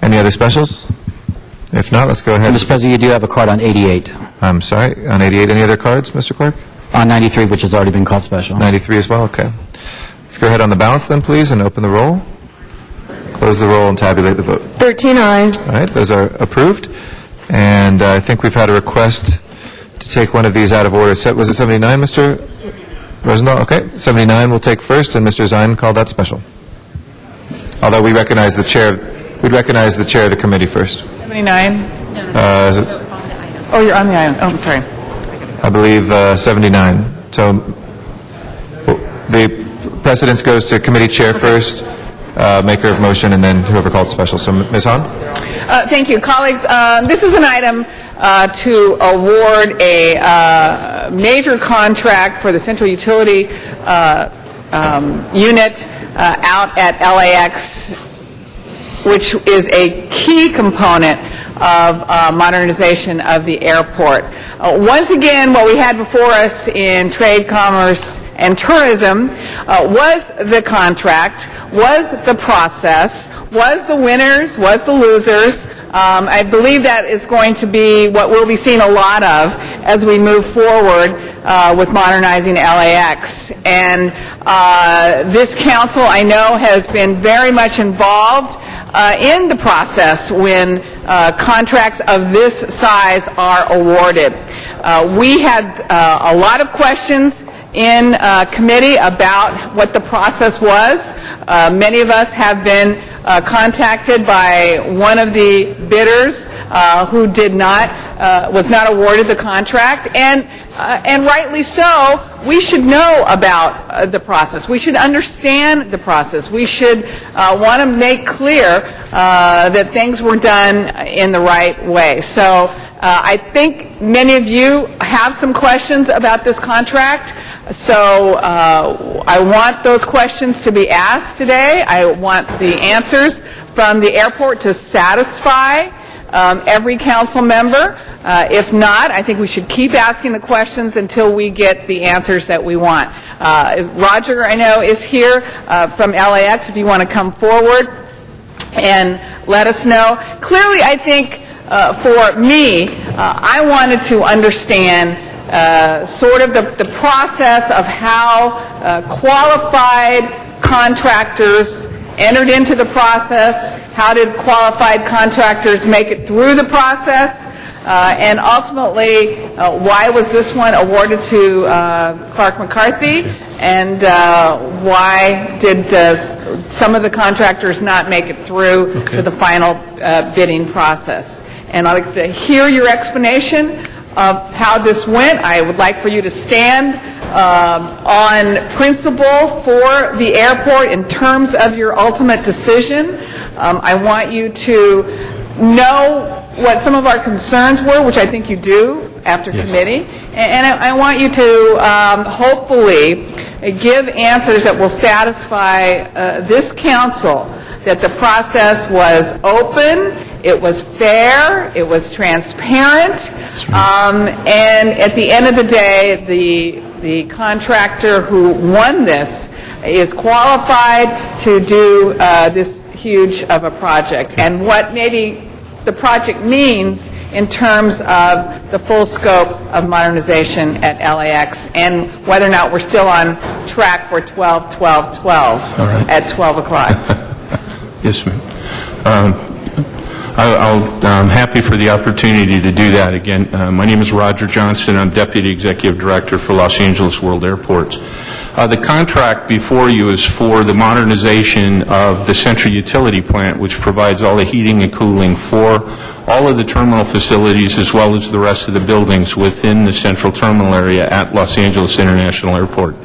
Any other specials? If not, let's go ahead. Mr. President, you do have a card on 88. I'm sorry, on 88. Any other cards, Mr. Clerk? On 93, which has already been called special. 93 as well, okay. Let's go ahead on the balance then, please, and open the roll, close the roll, and tabulate the vote. 13 ayes. All right, those are approved. And I think we've had a request to take one of these out of order. Was it 79, Mr. Rosendahl? Okay, 79 we'll take first, and Mr. Zine called that special. Although we recognize the chair, we'd recognize the chair of the committee first. 79? Oh, you're on the island. Oh, I'm sorry. I believe 79. So the precedence goes to committee chair first, maker of motion, and then whoever called special. So Ms. Hahn? Thank you. Colleagues, this is an item to award a major contract for the Central Utility Unit out at LAX, which is a key component of modernization of the airport. Once again, what we had before us in trade, commerce, and tourism was the contract, was the process, was the winners, was the losers, I believe that is going to be what we'll be seeing a lot of as we move forward with modernizing LAX. And this council, I know, has been very much involved in the process when contracts of this size are awarded. We had a lot of questions in committee about what the process was. Many of us have been contacted by one of the bidders who was not awarded the contract, and rightly so. We should know about the process. We should understand the process. We should want to make clear that things were done in the right way. So I think many of you have some questions about this contract. So I want those questions to be asked today. I want the answers from the airport to satisfy every council member. If not, I think we should keep asking the questions until we get the answers that we want. Roger, I know, is here from LAX. If you want to come forward and let us know. Clearly, I think for me, I wanted to understand sort of the process of how qualified contractors entered into the process. How did qualified contractors make it through the process? And ultimately, why was this one awarded to Clark McCarthy? And why did some of the contractors not make it through to the final bidding process? And I'd like to hear your explanation of how this went. I would like for you to stand on principle for the airport in terms of your ultimate decision. I want you to know what some of our concerns were, which I think you do after committee. And I want you to hopefully give answers that will satisfy this council that the process was open, it was fair, it was transparent, and at the end of the day, the contractor who won this is qualified to do this huge of a project. And what maybe the project means in terms of the full scope of modernization at LAX and whether or not we're still on track for 12-12-12 at 12 o'clock. Yes, ma'am. I'm happy for the opportunity to do that again. My name is Roger Johnson. I'm Deputy Executive Director for Los Angeles World Airports. The contract before you is for the modernization of the Central Utility Plant, which provides all the heating and cooling for all of the terminal facilities as well as the rest of the buildings within the Central Terminal area at Los Angeles International Airport.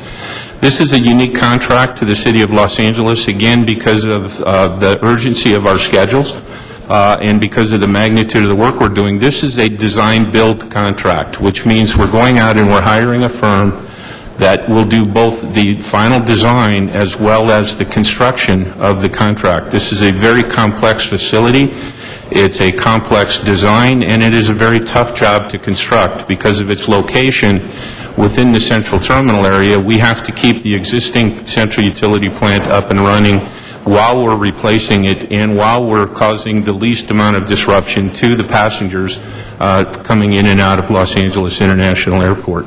This is a unique contract to the City of Los Angeles, again, because of the urgency of our schedules and because of the magnitude of the work we're doing. This is a design-build contract, which means we're going out and we're hiring a firm that will do both the final design as well as the construction of the contract. This is a very complex facility. It's a complex design, and it is a very tough job to construct because of its location within the Central Terminal area. We have to keep the existing Central Utility Plant up and running while we're replacing it and while we're causing the least amount of disruption to the passengers coming in and out of Los Angeles International Airport.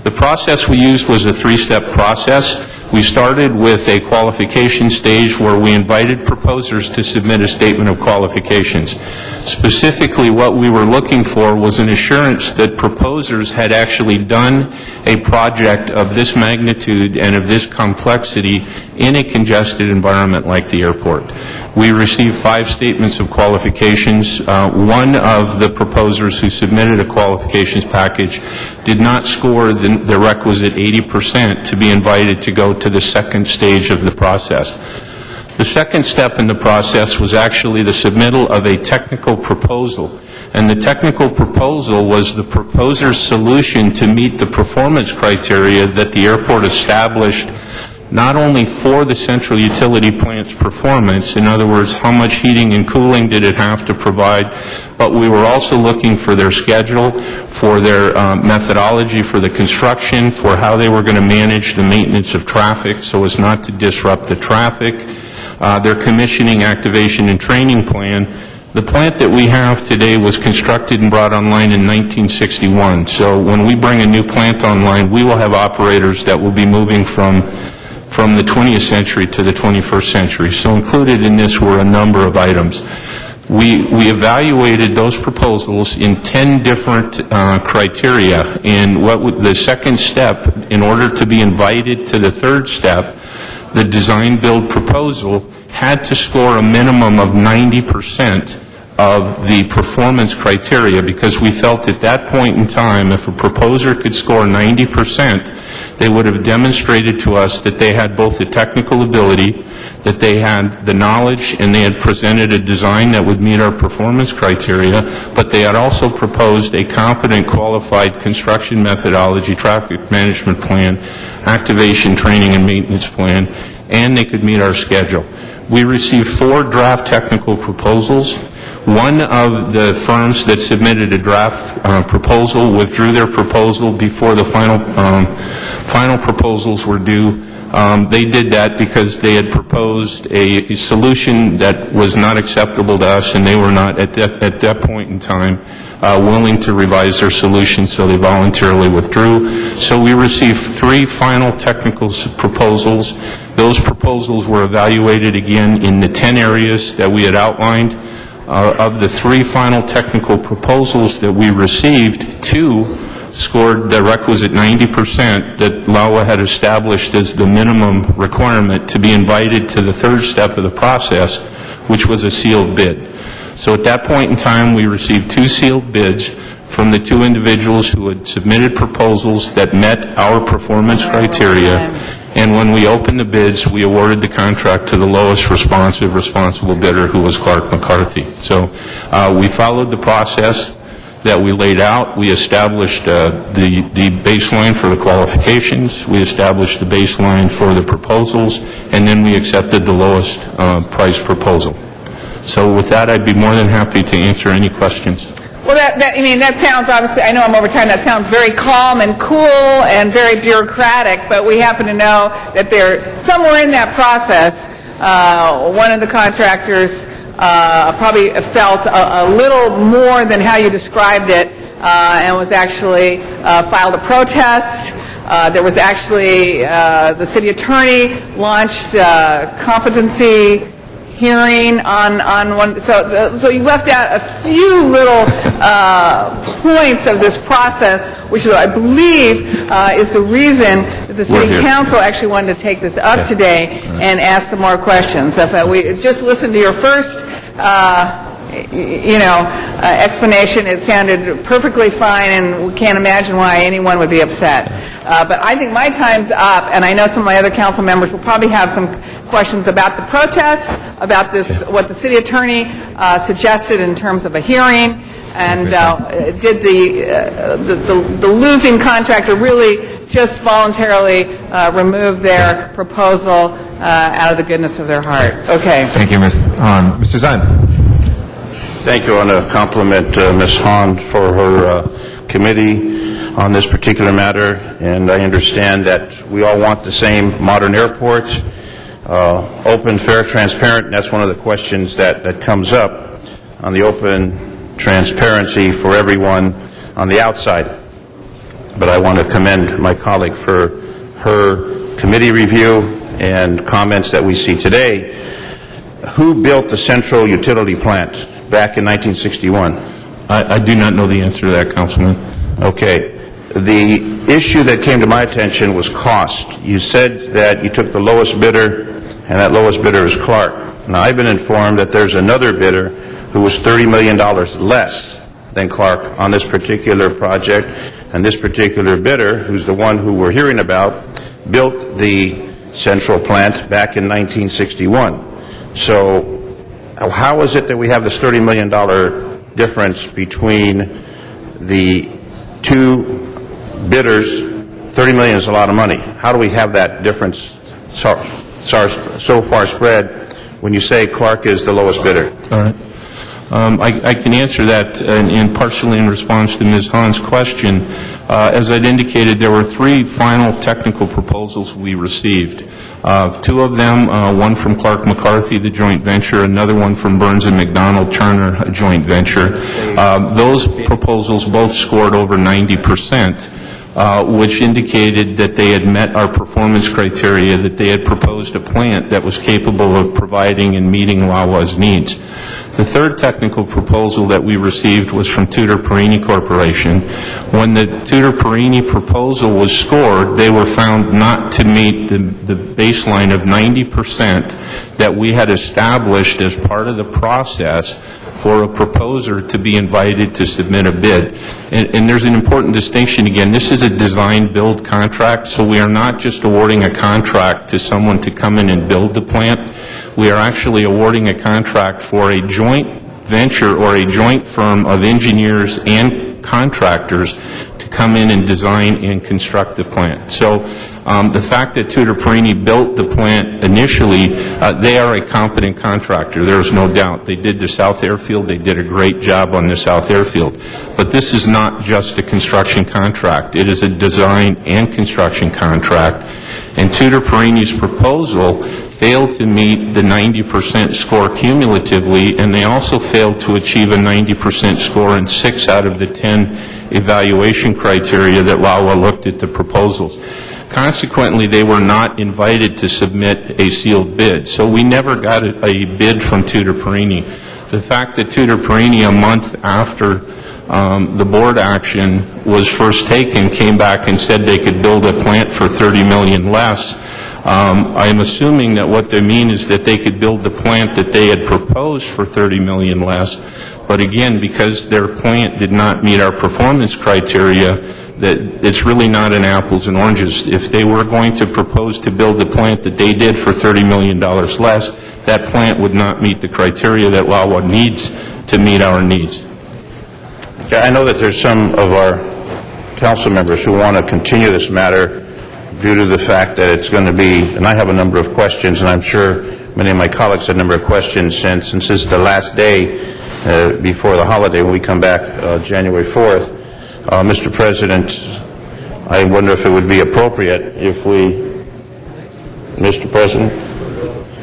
The process we used was a three-step process. We started with a qualification stage where we invited proposers to submit a statement of qualifications. Specifically, what we were looking for was an assurance that proposers had actually done a project of this magnitude and of this complexity in a congested environment like the airport. We received 5 statements of qualifications. One of the proposers who submitted a qualifications package did not score the requisite 80% to be invited to go to the second stage of the process. The second step in the process was actually the submittal of a technical proposal. And the technical proposal was the proposer's solution to meet the performance criteria that the airport established not only for the Central Utility Plant's performance, in other words, how much heating and cooling did it have to provide, but we were also looking for their schedule, for their methodology for the construction, for how they were going to manage the maintenance of traffic so as not to disrupt the traffic, their commissioning, activation, and training plan, The plant that we have today was constructed and brought online in 1961. So when we bring a new plant online, we will have operators that will be moving from the 20th century to the 21st century. So included in this were a number of items. We evaluated those proposals in 10 different criteria, and the second step, in order to be invited to the third step, the design-build proposal had to score a minimum of 90% of the performance criteria, because we felt at that point in time, if a proposer could score 90%, they would have demonstrated to us that they had both the technical ability, that they had the knowledge, and they had presented a design that would meet our performance criteria, but they had also proposed a competent, qualified construction methodology, traffic management plan, activation, training, and maintenance plan, and they could meet our schedule. We received 4 draft technical proposals. One of the firms that submitted a draft proposal withdrew their proposal before the final proposals were due. They did that because they had proposed a solution that was not acceptable to us, and they were not, at that point in time, willing to revise their solution, so they voluntarily withdrew. So we received 3 final technical proposals. Those proposals were evaluated again in the 10 areas that we had outlined. Of the 3 final technical proposals that we received, 2 scored the requisite 90% that LAWA had established as the minimum requirement to be invited to the third step of the process, which was a sealed bid. So at that point in time, we received 2 sealed bids from the 2 individuals who had submitted proposals that met our performance criteria. And when we opened the bids, we awarded the contract to the lowest responsible bidder, who was Clark McCarthy. So we followed the process that we laid out. We established the baseline for the qualifications. We established the baseline for the proposals, and then we accepted the lowest price proposal. So with that, I'd be more than happy to answer any questions. Well, that sounds, obviously, I know I'm over time, that sounds very calm and cool and very bureaucratic, but we happen to know that they're somewhere in that process. One of the contractors probably felt a little more than how you described it, and was actually filed a protest. There was actually, the city attorney launched competency hearing on one, so you left out a few little points of this process, which I believe is the reason that the city council actually wanted to take this up today and ask some more questions. If we just listened to your first explanation, it sounded perfectly fine, and we can't imagine why anyone would be upset. But I think my time's up, and I know some of my other council members will probably have some questions about the protest, about this, what the city attorney suggested in terms of a hearing, and did the losing contractor really just voluntarily remove their proposal out of the goodness of their heart? Okay. Thank you, Ms. Hahn. Mr. Zine. Thank you. I want to compliment Ms. Hahn for her committee on this particular matter, and I understand that we all want the same modern airport, open, fair, transparent, and that's one of the questions that comes up on the open transparency for everyone on the outside. But I want to commend my colleague for her committee review and comments that we see today. Who built the central utility plant back in 1961? I do not know the answer to that, Councilman. Okay. The issue that came to my attention was cost. You said that you took the lowest bidder, and that lowest bidder is Clark. Now, I've been informed that there's another bidder who was $30 million less than Clark on this particular project, and this particular bidder, who's the one who we're hearing about, built the central plant back in 1961. So how is it that we have this $30 million difference between the 2 bidders? $30 million is a lot of money. How do we have that difference so far spread when you say Clark is the lowest bidder? All right. I can answer that in partially in response to Ms. Hahn's question. As I'd indicated, there were 3 final technical proposals we received. 2 of them, one from Clark McCarthy, the joint venture, another one from Burns and McDonnell Turner, a joint venture. Those proposals both scored over 90%. Which indicated that they had met our performance criteria, that they had proposed a plant that was capable of providing and meeting LAWA's needs. The third technical proposal that we received was from Tutor Perini Corporation. When the Tutor Perini proposal was scored, they were found not to meet the baseline of 90% that we had established as part of the process for a proposer to be invited to submit a bid. And there's an important distinction again. This is a design-build contract, so we are not just awarding a contract to someone to come in and build the plant. We are actually awarding a contract for a joint venture or a joint firm of engineers and contractors to come in and design and construct the plant. So the fact that Tutor Perini built the plant initially, they are a competent contractor. There is no doubt. They did the South Airfield. They did a great job on the South Airfield. But this is not just a construction contract. It is a design and construction contract. And Tutor Perini's proposal failed to meet the 90% score cumulatively, and they also failed to achieve a 90% score in 6 out of the 10 evaluation criteria that LAWA looked at the proposals. Consequently, they were not invited to submit a sealed bid. So we never got a bid from Tutor Perini. The fact that Tutor Perini, a month after the board action was first taken, came back and said they could build a plant for $30 million less, I'm assuming that what they mean is that they could build the plant that they had proposed for $30 million less. But again, because their plant did not meet our performance criteria, that it's really not an apples and oranges. If they were going to propose to build the plant that they did for $30 million less, that plant would not meet the criteria that LAWA needs to meet our needs. Okay, I know that there's some of our council members who want to continue this matter due to the fact that it's going to be, and I have a number of questions, and I'm sure many of my colleagues have a number of questions since this is the last day before the holiday when we come back January 4th. Mr. President, I wonder if it would be appropriate if we, Mr. President?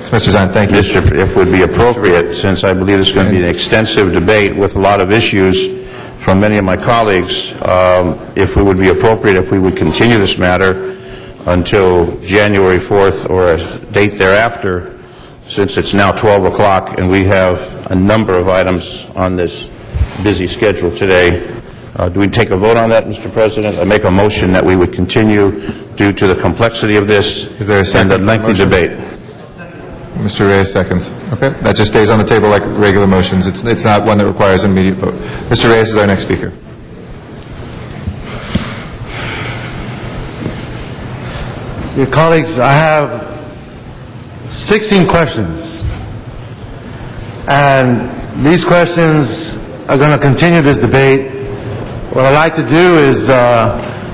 Mr. Zahn, thank you. If it would be appropriate, since I believe it's going to be an extensive debate with a lot of issues from many of my colleagues, if it would be appropriate if we would continue this matter until January 4th or a date thereafter, since it's now 12 o'clock and we have a number of items on this busy schedule today. Do we take a vote on that, Mr. President? I make a motion that we would continue due to the complexity of this and the lengthy debate. Mr. Reyes seconds. Okay, that just stays on the table like regular motions. It's not one that requires an immediate vote. Mr. Reyes is our next speaker. Your colleagues, I have 16 questions. And these questions are going to continue this debate. What I'd like to do is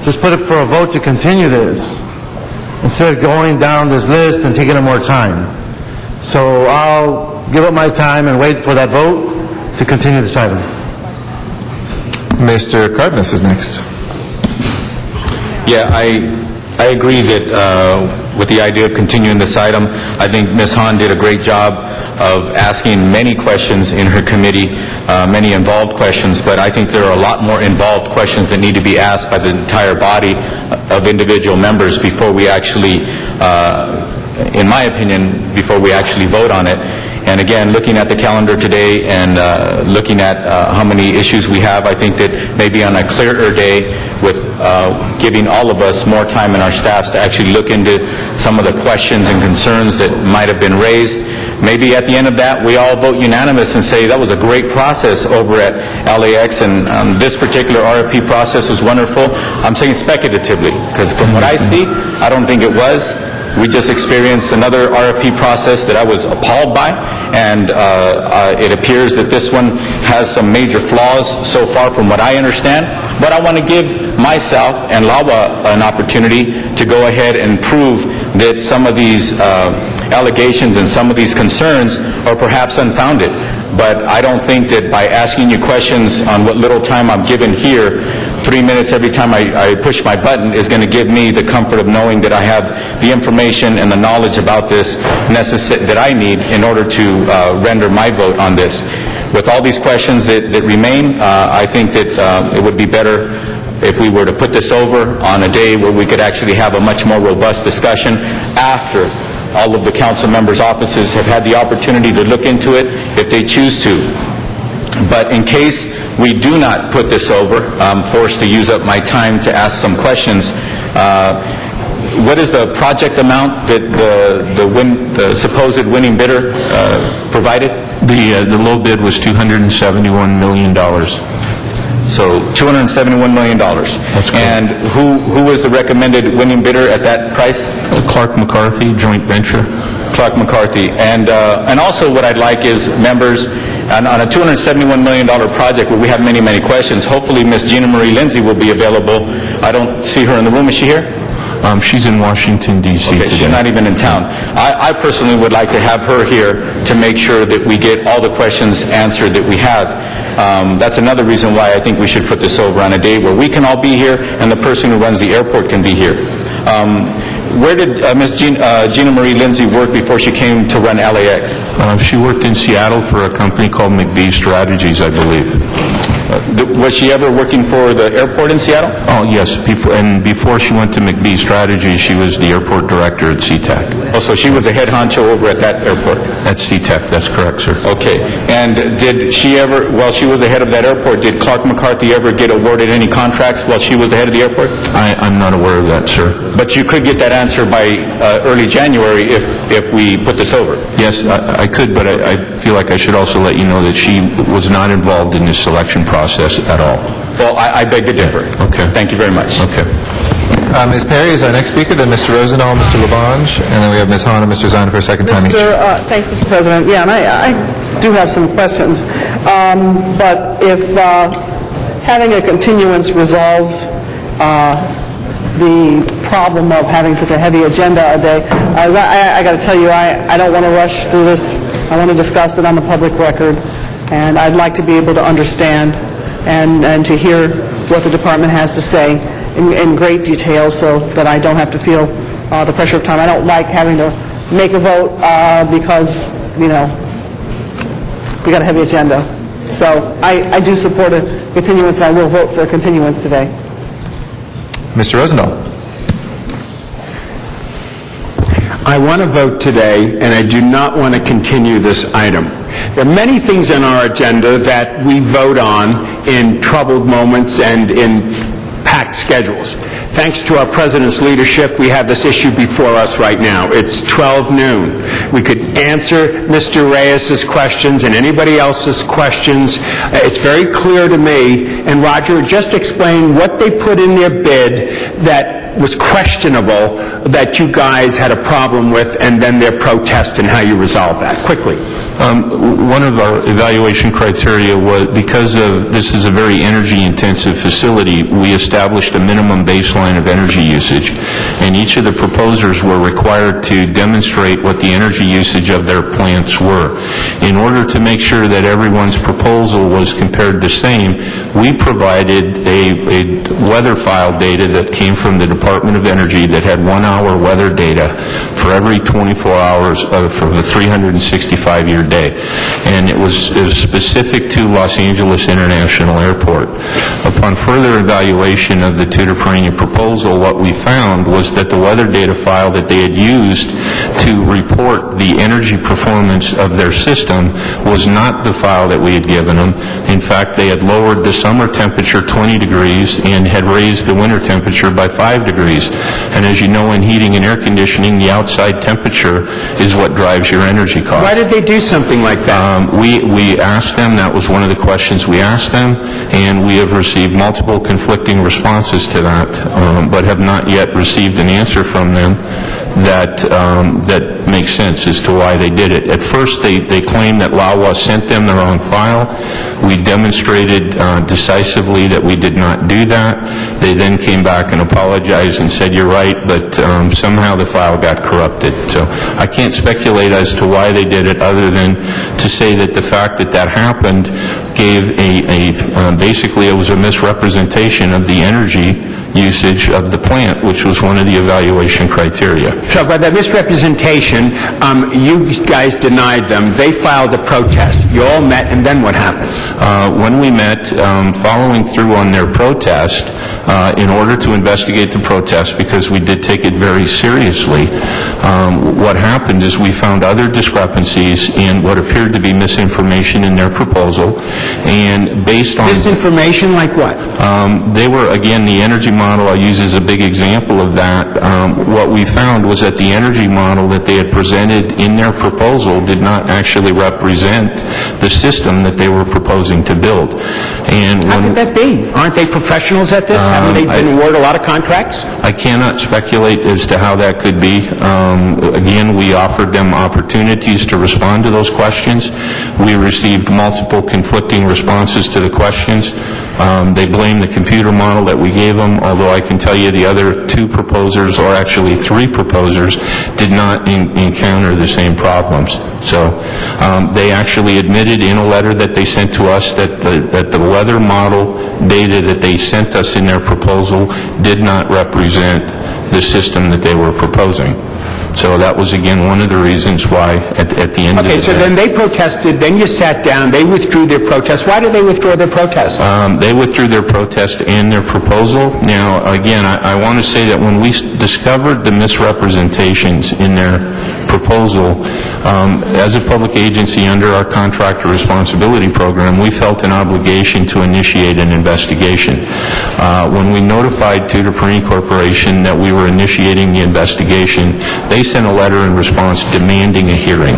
just put it for a vote to continue this instead of going down this list and taking up more time. So I'll give up my time and wait for that vote to continue this item. Mr. Cardenas is next. Yeah, I agree that with the idea of continuing this item. I think Ms. Hahn did a great job of asking many questions in her committee, many involved questions, but I think there are a lot more involved questions that need to be asked by the entire body of individual members before we actually, in my opinion, before we actually vote on it. And again, looking at the calendar today and looking at how many issues we have, I think that maybe on a clearer day with giving all of us more time and our staffs to actually look into some of the questions and concerns that might have been raised, maybe at the end of that we all vote unanimous and say that was a great process over at LAX and this particular RFP process was wonderful. I'm saying speculatively, because from what I see, I don't think it was. We just experienced another RFP process that I was appalled by, and it appears that this one has some major flaws so far from what I understand. But I want to give myself and LAWA an opportunity to go ahead and prove that some of these allegations and some of these concerns are perhaps unfounded. but I don't think that by asking you questions on what little time I'm given here, 3 minutes every time I push my button is going to give me the comfort of knowing that I have the information and the knowledge about this that I need in order to render my vote on this. With all these questions that remain, I think that it would be better if we were to put this over on a day where we could actually have a much more robust discussion after all of the council members' offices have had the opportunity to look into it if they choose to. But in case we do not put this over, I'm forced to use up my time to ask some questions. What is the project amount that the supposed winning bidder provided? The low bid was $271 million. So $271 million. That's correct. And who was the recommended winning bidder at that price? Clark McCarthy, joint venture. Clark McCarthy. And also what I'd like is members, on a $271 million project where we have many, many questions, hopefully Ms. Gina Marie Lindsay will be available. I don't see her in the room. Is she here? She's in Washington, D.C. Okay, today. she's not even in town. I personally would like to have her here to make sure that we get all the questions answered that we have. That's another reason why I think we should put this over on a day where we can all be here and the person who runs the airport can be here. Where did Ms. Gina Marie Lindsay work before she came to run LAX? She worked in Seattle for a company called McBee Strategies, I believe. Was she ever working for the airport in Seattle? Oh, yes. Before she went to McBee Strategies, she was the airport director at SeaTac. Oh, so she was the head honcho over at that airport? At SeaTac, that's correct, sir. Okay. And did she ever, while she was the head of that airport, did Clark McCarthy ever get awarded any contracts while she was the head of the airport? I'm not aware of that, sir. But you could get that answer by early January if we put this over. Yes, I could, but I feel like I should also let you know that she was not involved in this selection process at all. Well, I beg to differ. Okay. Thank you very much. Okay. Ms. Perry is our next speaker, then Mr. Rosendahl, Mr. Labange, and then we have Ms. Hahn and Mr. Zine for a second time each. Thanks, Mr. President. Yeah, and I do have some questions. But if having a continuance resolves the problem of having such a heavy agenda a day, I got to tell you, I don't want to rush through this. I want to discuss it on the public record, and I'd like to be able to understand and to hear what the department has to say in great detail so that I don't have to feel the pressure of time. I don't like having to make a vote because, you know, we got a heavy agenda. So I do support a continuance. I will vote for a continuance today. Mr. Rosendahl. I want to vote today, and I do not want to continue this item. There are many things on our agenda that we vote on in troubled moments and in packed schedules. Thanks to our President's leadership, we have this issue before us right now. It's 12 noon. We could answer Mr. Reyes's questions and anybody else's questions. It's very clear to me, and Roger, just explain what they put in their bid that was questionable that you guys had a problem with, and then their protest and how you resolve that. Quickly. One of our evaluation criteria was, because this is a very energy-intensive facility, we established a minimum baseline of energy usage, and each of the proposers were required to demonstrate what the energy usage of their plants were. In order to make sure that everyone's proposal was compared the same, we provided a weather file data that came from the Department of Energy that had 1 hour weather data for every 24 hours for the 365-year day. And it was specific to Los Angeles International Airport. Upon further evaluation of the Tutor Pereña proposal, what we found was that the weather data file that they had used to report the energy performance of their system was not the file that we had given them. In fact, they had lowered the summer temperature 20 degrees and had raised the winter temperature by 5 degrees. And as you know, in heating and air conditioning, the outside temperature is what drives your energy cost. Why did they do something like that? We asked them, that was one of the questions we asked them, and we have received multiple conflicting responses to that, but have not yet received an answer from them. that makes sense as to why they did it. At first, they claimed that LAWA sent them the wrong file. We demonstrated decisively that we did not do that. They then came back and apologized and said, you're right, but somehow the file got corrupted. So I can't speculate as to why they did it, other than to say that the fact that that happened gave basically it was a misrepresentation of the energy usage of the plant, which was one of the evaluation criteria. So by that misrepresentation, you guys denied them. They filed a protest. You all met, and then what happened? When we met, following through on their protest, in order to investigate the protest, because we did take it very seriously, what happened is we found other discrepancies in what appeared to be misinformation in their proposal, and based on... Misinformation like what? They were, again, the energy model I use as a big example of that. What we found was that the energy model that they had presented in their proposal did not actually represent the system that they were proposing to build. And how could that be? Aren't they professionals at this? Haven't they been awarded a lot of contracts? I cannot speculate as to how that could be. Again, we offered them opportunities to respond to those questions. We received multiple conflicting responses to the questions. They blamed the computer model that we gave them, although I can tell you the other two proposers, or actually three proposers, did not encounter the same problems. So they actually admitted in a letter that they sent to us that the weather model data that they sent us in their proposal did not represent the system that they were proposing. So that was, again, one of the reasons why, at the end of the day... Okay, so then they protested, then you sat down, they withdrew their protest. Why did they withdraw their protest? They withdrew their protest and their proposal. Now, again, I want to say that when we discovered the misrepresentations in their proposal, as a public agency under our contractor responsibility program, we felt an obligation to initiate an investigation. When we notified Tutor Perini Corporation that we were initiating the investigation, they sent a letter in response demanding a hearing.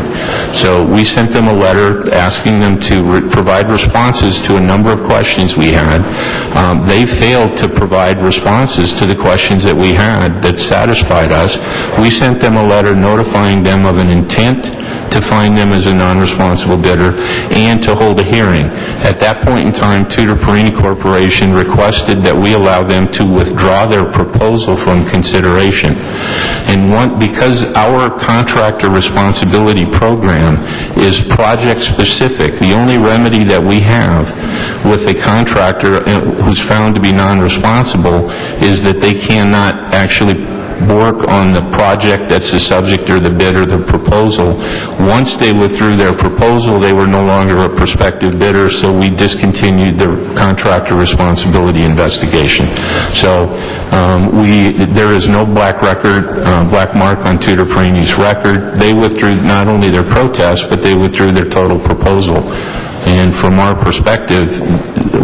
So we sent them a letter asking them to provide responses to a number of questions we had. They failed to provide responses to the questions that we had that satisfied us. We sent them a letter notifying them of an intent to find them as a non-responsible bidder and to hold a hearing. At that point in time, Tutor Perini Corporation requested that we allow them to withdraw their proposal from consideration. And because our contractor responsibility program is project-specific, the only remedy that we have with a contractor who's found to be non-responsible is that they cannot actually work on the project that's the subject or the bid or the proposal. Once they withdrew their proposal, they were no longer a prospective bidder, so we discontinued the contractor responsibility investigation. So there is no black mark on Tutor Perini's record. They withdrew not only their protest, but they withdrew their total proposal. And from our perspective,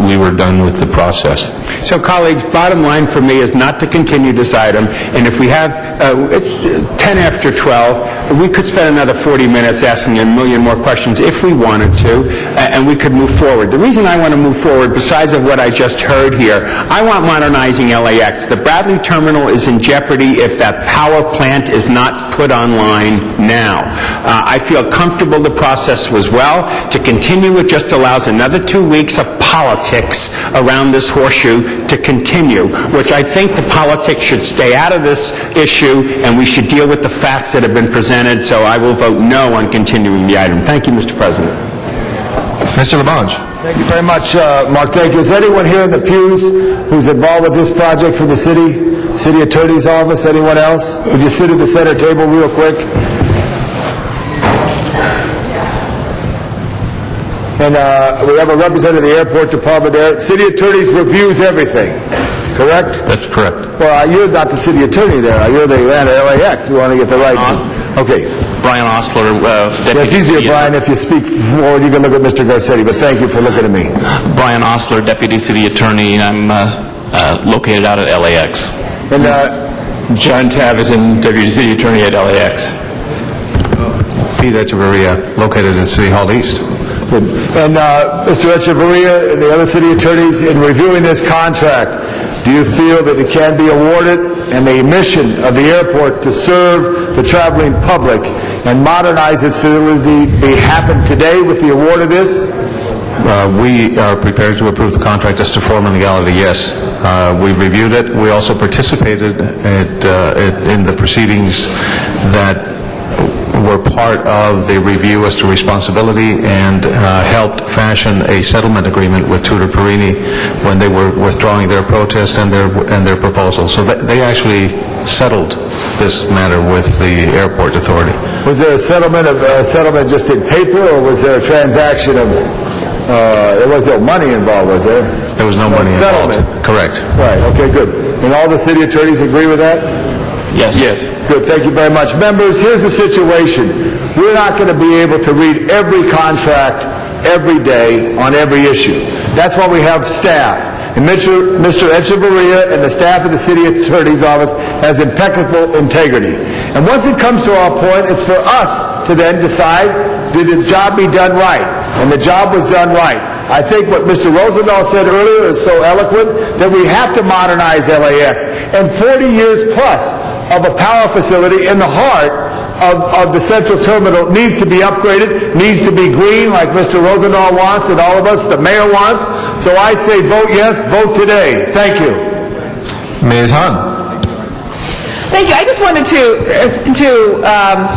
we were done with the process. So, colleagues, bottom line for me is not to continue this item. And if we have, it's 10 after 12, we could spend another 40 minutes asking a million more questions if we wanted to, and we could move forward. The reason I want to move forward, besides of what I just heard here, I want modernizing LAX. The Bradley Terminal is in jeopardy if that power plant is not put online now. I feel comfortable the process was well. To continue it just allows another 2 weeks of politics around this horseshoe to continue, which I think the politics should stay out of this issue, and we should deal with the facts that have been presented, so I will vote no on continuing the item. Thank you, Mr. President. Mr. Labange. Thank you very much, Mark. Thank you. Is anyone here in the pews who's involved with this project for the city attorney's office? Anyone else? Would you sit at the center table real quick? And we have a representative of the airport department there. City attorneys reviews everything, correct? That's correct. Well, you're not the city attorney there. You're the LAX. We want to get the right... Okay. Brian Osler, Deputy It's easier, City Brian, if you speak forward. You can look at Mr. Garcetti, but thank you for looking at me. Brian Osler, Deputy City Attorney, and I'm located out at LAX. And John Taviton, Deputy City Attorney at LAX. Peter Echeverria, located in City Hall East. Good. And Mr. Echeverria and the other city attorneys, in reviewing this contract, do you feel that it can be awarded and the mission of the airport to serve the traveling public and modernize its facility happen today with the award of this? We are prepared to approve the contract as to form and legality, yes. We've reviewed it. We also participated in the proceedings that were part of the review as to responsibility and helped fashion a settlement agreement with Tudor Perini when they were withdrawing their protest and their proposal. So they actually settled this matter with the airport authority. Was there a settlement just in paper, or was there a transaction of, there was no money involved, was there? There was no money involved. Settlement. Correct. Right, okay, good. And all the city attorneys agree with that? Yes. Good, thank you very much. Members, here's the situation. We're not going to be able to read every contract every day on every issue. That's why we have staff. And Mr. Echevarria and the staff of the city attorney's office has impeccable integrity. And once it comes to our point, it's for us to then decide, did the job be done right? And the job was done right. I think what Mr. Rosendahl said earlier is so eloquent that we have to modernize LAX. And 40 years plus of a power facility in the heart of the central terminal needs to be upgraded, needs to be green like Mr. Rosendahl wants and all of us, the mayor wants. So I say vote yes, vote today. Thank you. Ms. Hahn. Thank you. I just wanted to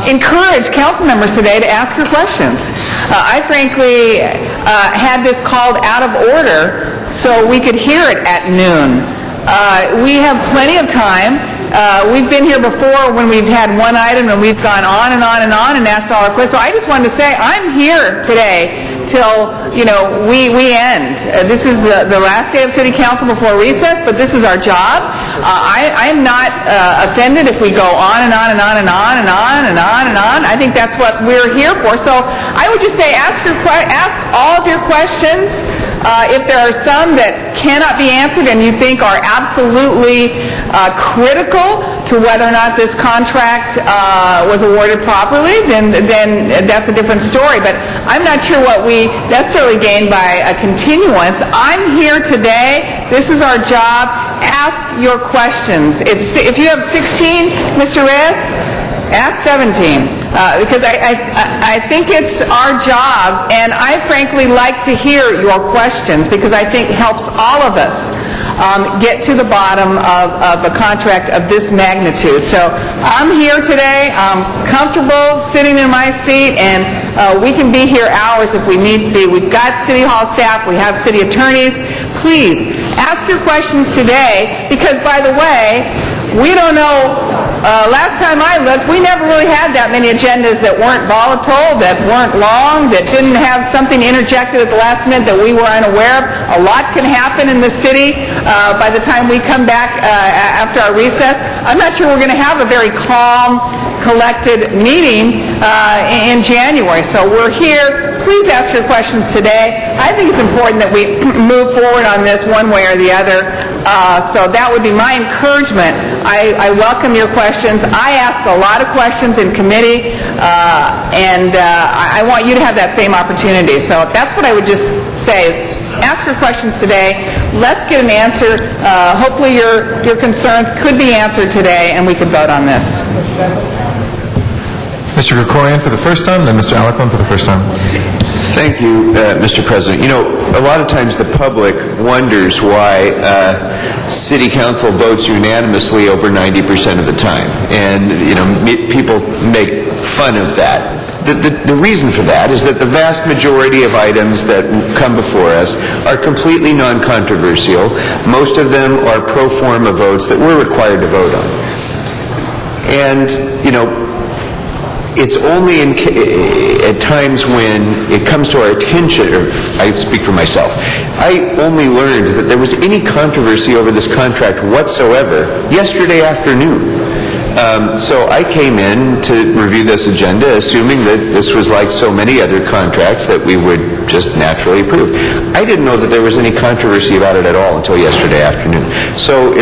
encourage council members today to ask your questions. I frankly had this called out of order so we could hear it at noon. We have plenty of time. We've been here before when we've had one item and we've gone on and on and on and asked all our questions. So I just wanted to say I'm here today till, we end. This is the last day of City Council before recess, but this is our job. I am not offended if we go on and on and on and on and on and on and on. I think that's what we're here for. So I would just say ask all of your questions. If there are some that cannot be answered and you think are absolutely critical to whether or not this contract was awarded properly, then that's a different story. But I'm not sure what we necessarily gain by a continuance. I'm here today. This is our job. Ask your questions. If you have 16, Mr. Reyes, ask 17. Because I think it's our job, and I frankly like to hear your questions because I think it helps all of us get to the bottom of a contract of this magnitude. So I'm here today. I'm comfortable sitting in my seat, and we can be here hours if we need to be. We've got City Hall staff. We have city attorneys. Please ask your questions today because, by the way, we don't know. Last time I looked, we never really had that many agendas that weren't volatile, that weren't long, that didn't have something interjected at the last minute that we were unaware of. A lot can happen in the city by the time we come back after our recess. I'm not sure we're going to have a very calm, collected meeting in January. So we're here. Please ask your questions today. I think it's important that we move forward on this one way or the other. So that would be my encouragement. I welcome your questions. I asked a lot of questions in committee, and I want you to have that same opportunity. So that's what I would just say is ask your questions today. Let's get an answer. Hopefully your concerns could be answered today, and we could vote on this. Mr. Krikorian for the first time, then Mr. Alacon for the first time. Thank you, Mr. President. A lot of times the public wonders why City Council votes unanimously over 90% of the time. And, people make fun of that. The reason for that is that the vast majority of items that come before us are completely non-controversial. Most of them are pro forma votes that we're required to vote on. And, it's only at times when it comes to our attention, or I speak for myself, I only learned that there was any controversy over this contract whatsoever yesterday afternoon. So I came in to review this agenda assuming that this was like so many other contracts that we would just naturally approve. I didn't know that there was any controversy about it at all until yesterday afternoon. So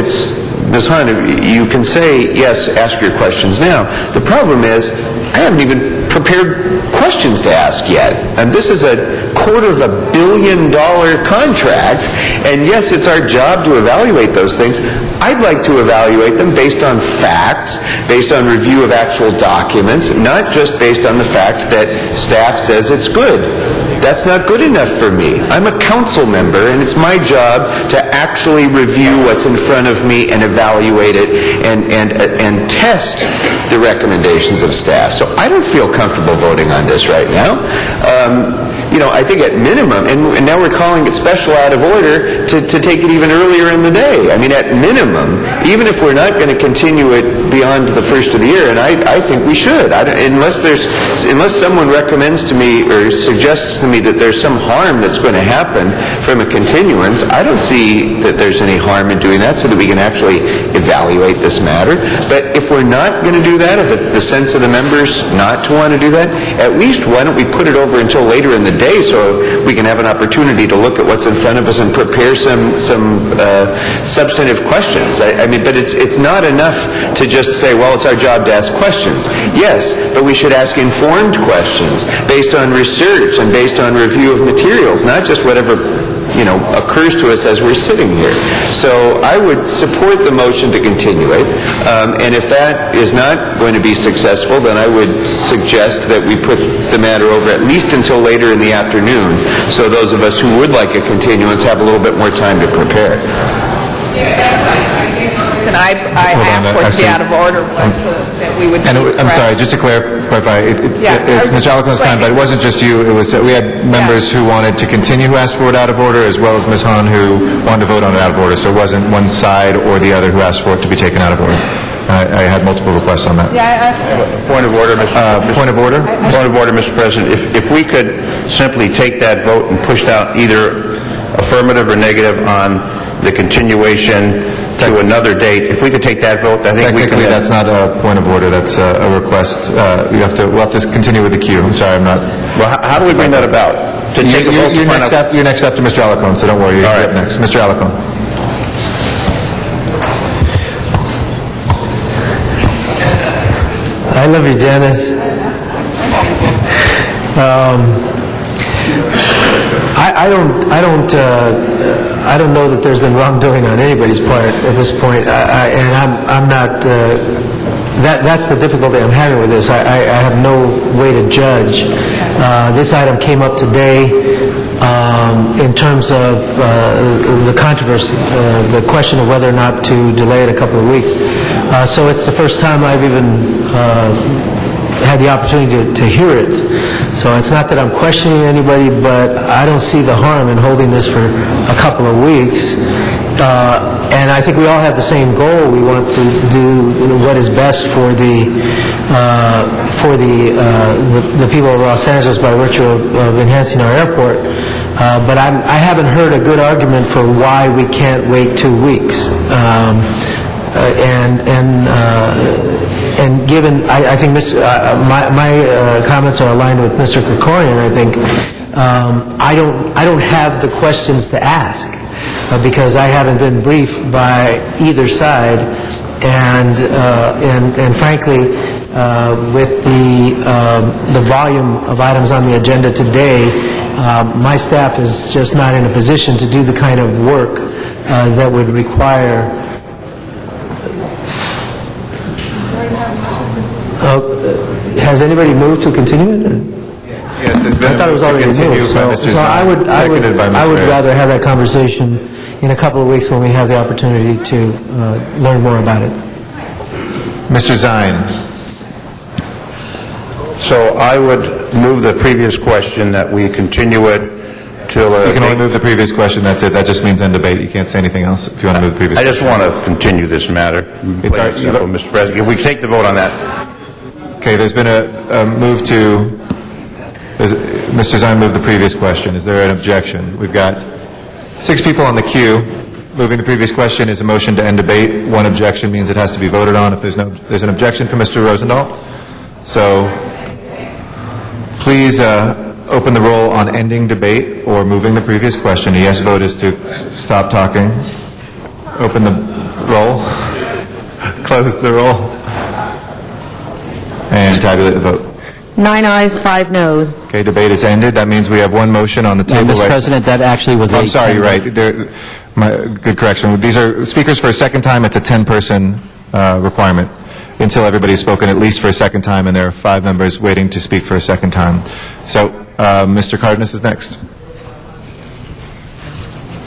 Ms. Hahn, you can say, yes, ask your questions now. The problem is, I haven't even prepared questions to ask yet. And this is a $250 million contract, and yes, it's our job to evaluate those things. I'd like to evaluate them based on facts, based on review of actual documents, not just based on the fact that staff says it's good. That's not good enough for me. I'm a council member, and it's my job to actually review what's in front of me and evaluate it and test the recommendations of staff. So I don't feel comfortable voting on this right now. I think at minimum, and now we're calling it special out of order to take it even earlier in the day. I mean, at minimum, even if we're not going to continue it beyond the first of the year, and I think we should, unless someone recommends to me or suggests to me that there's some harm that's going to happen from a continuance, I don't see that there's any harm in doing that so that we can actually evaluate this matter. But if we're not going to do that, if it's the sense of the members not to want to do that, at least why don't we put it over until later in the day so we can have an opportunity to look at what's in front of us and prepare some substantive questions. I mean, but it's not enough to just say, well, it's our job to ask questions. Yes, but we should ask informed questions based on research and based on review of materials, not just whatever occurs to us as we're sitting here. So I would support the motion to continue it, and if that is not going to be successful, then I would suggest that we put the matter over at least until later in the afternoon, so those of us who would like a continuance have a little bit more time to prepare. And I asked for it to be out of order so that we would... And I'm sorry, just to clarify, it's Mr. Alicorn's time, but it wasn't just you. It was we had members who wanted to continue who asked for it out of order, as well as Ms. Hahn who wanted to vote on it out of order. So it wasn't one side or the other who asked for it to be taken out of order. I had multiple requests on that. Point of order, Mr. Point of order? Point of order, Mr. President. If we could simply take that vote and push out either affirmative or negative on the continuation to another date, if we could take that vote, I think we can... Technically, that's not a point of order. That's a request. We'll have to continue with the queue. I'm sorry, I'm not... Well, how do we bring that about? To take a vote you're next after Mr. Alicone, so don't worry. You're up next. Mr. Alicone. I love you, Janice. I don't know that there's been wrongdoing on anybody's part at this point, and I'm not. That's the difficulty I'm having with this. I have no way to judge. This item came up today in terms of the controversy, the question of whether or not to delay it a couple of weeks. So it's the first time I've even had the opportunity to hear it. So it's not that I'm questioning anybody, but I don't see the harm in holding this for a couple of weeks. And I think we all have the same goal. We want to do what is best for the people of Los Angeles by virtue of enhancing our airport. But I haven't heard a good argument for why we can't wait 2 weeks. And given, I think my comments are aligned with Mr. Krikorian. I think I don't have the questions to ask because I haven't been briefed by either side, and frankly, with the volume of items on the agenda today, my staff is just not in a position to do the kind of work that would require. Has anybody moved to continue it? Yes, there's been I thought it was already moved. So I would rather have that conversation in a couple of weeks when we have the opportunity to learn more about it. Mr. Zine. So I would move the previous question that we continue it till... You can only move the previous question, that's it. That just means end debate. You can't say anything else if you want to move the previous question. I just want to continue this matter. It's simple, Mr. President. If we take the vote on that. Okay, there's been a move to... Mr. Zine moved the previous question. Is there an objection? We've got 6 people on the queue. Moving the previous question is a motion to end debate. One objection means it has to be voted on if there's an objection from Mr. Rosendahl. So please open the roll on ending debate or moving the previous question. A yes vote is to stop talking. Open the roll. Close the roll. And tabulate the vote. 9 ayes, 5 noes. Okay, debate is ended. That means we have one motion on the table. Mr. President, that actually was I'm sorry, you're right. Good correction. These are speakers for a second time. It's a 10-person requirement until everybody's spoken at least for a second time, and there are 5 members waiting to speak for a second time. So, Mr. Cardenas is next.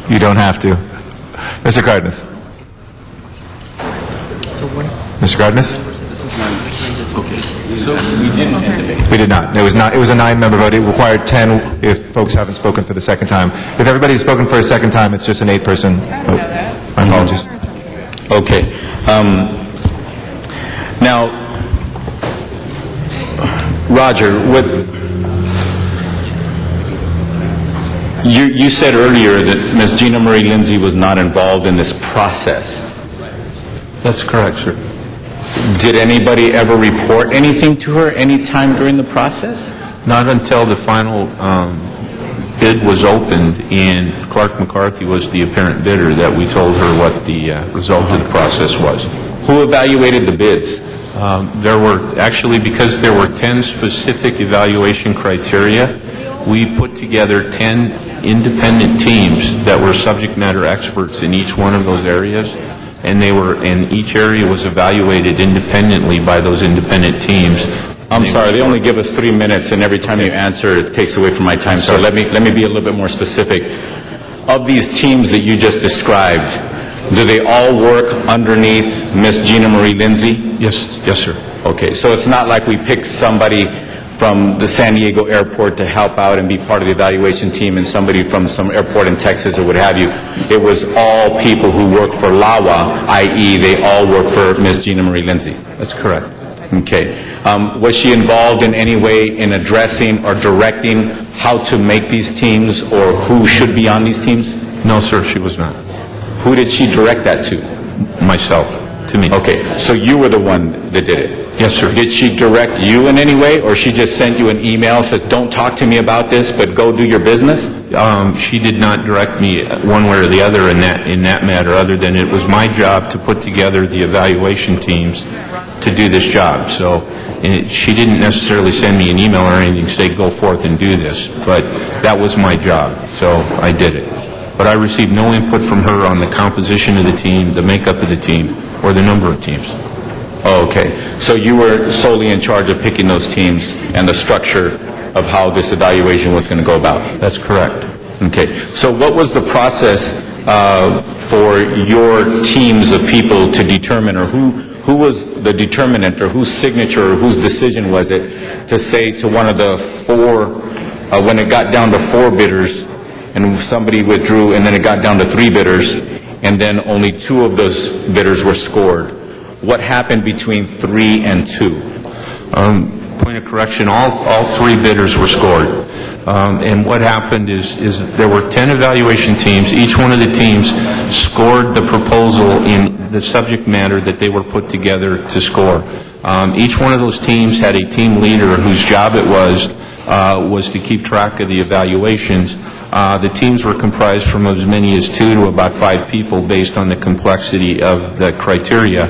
You don't have to. Mr. Cardenas. Mr. Cardenas? So we didn't end debate. We did not. It was a 9-member vote. It required 10 if folks haven't spoken for the second time. If everybody's spoken for a second time, it's just an 8-person vote. My apologies. Okay. Now, Roger, you said earlier that Ms. Gina Marie Lindsay was not involved in this process. That's correct, sir. Did anybody ever report anything to her any time during the process? Not until the final bid was opened and Clark McCarthy was the apparent bidder that we told her what the result of the process was. Who evaluated the bids? There were, actually, because there were 10 specific evaluation criteria, we put together 10 independent teams that were subject matter experts in each one of those areas, and each area was evaluated independently by those independent teams. I'm sorry, they only give us 3 minutes, and every time you answer, it takes away from my time. So let me be a little bit more specific. Of these teams that you just described, do they all work underneath Miss Gina Marie Lindsay? Yes, sir. Okay, so it's not like we picked somebody from the San Diego airport to help out and be part of the evaluation team and somebody from some airport in Texas or what have you. It was all people who work for LAWA, i.e. they all work for Miss Gina Marie Lindsay. That's correct. Okay. Was she involved in any way in addressing or directing how to make these teams or who should be on these teams? No, sir, she was not. Who did she direct that to? Myself, to me. Okay, so you were the one that did it? Yes, sir. Did she direct you in any way, or she just sent you an email, said, don't talk to me about this, but go do your business? She did not direct me one way or the other in that matter, other than it was my job to put together the evaluation teams to do this job. So she didn't necessarily send me an email or anything, say, go forth and do this, but that was my job, so I did it. But I received no input from her on the composition of the team, the makeup of the team, or the number of teams. Oh, okay. So you were solely in charge of picking those teams and the structure of how this evaluation was going to go about? That's correct. Okay. So what was the process for your teams of people to determine, or who was the determinant, or whose signature or whose decision was it to say to one of the 4, when it got down to 4 bidders, and somebody withdrew, and then it got down to 3 bidders, and then only 2 of those bidders were scored? What happened between 3 and 2? Point of correction, all 3 bidders were scored. And what happened is there were 10 evaluation teams. Each one of the teams scored the proposal in the subject matter that they were put together to score. Each one of those teams had a team leader whose job it was to keep track of the evaluations. The teams were comprised from as many as 2 to about 5 people based on the complexity of the criteria.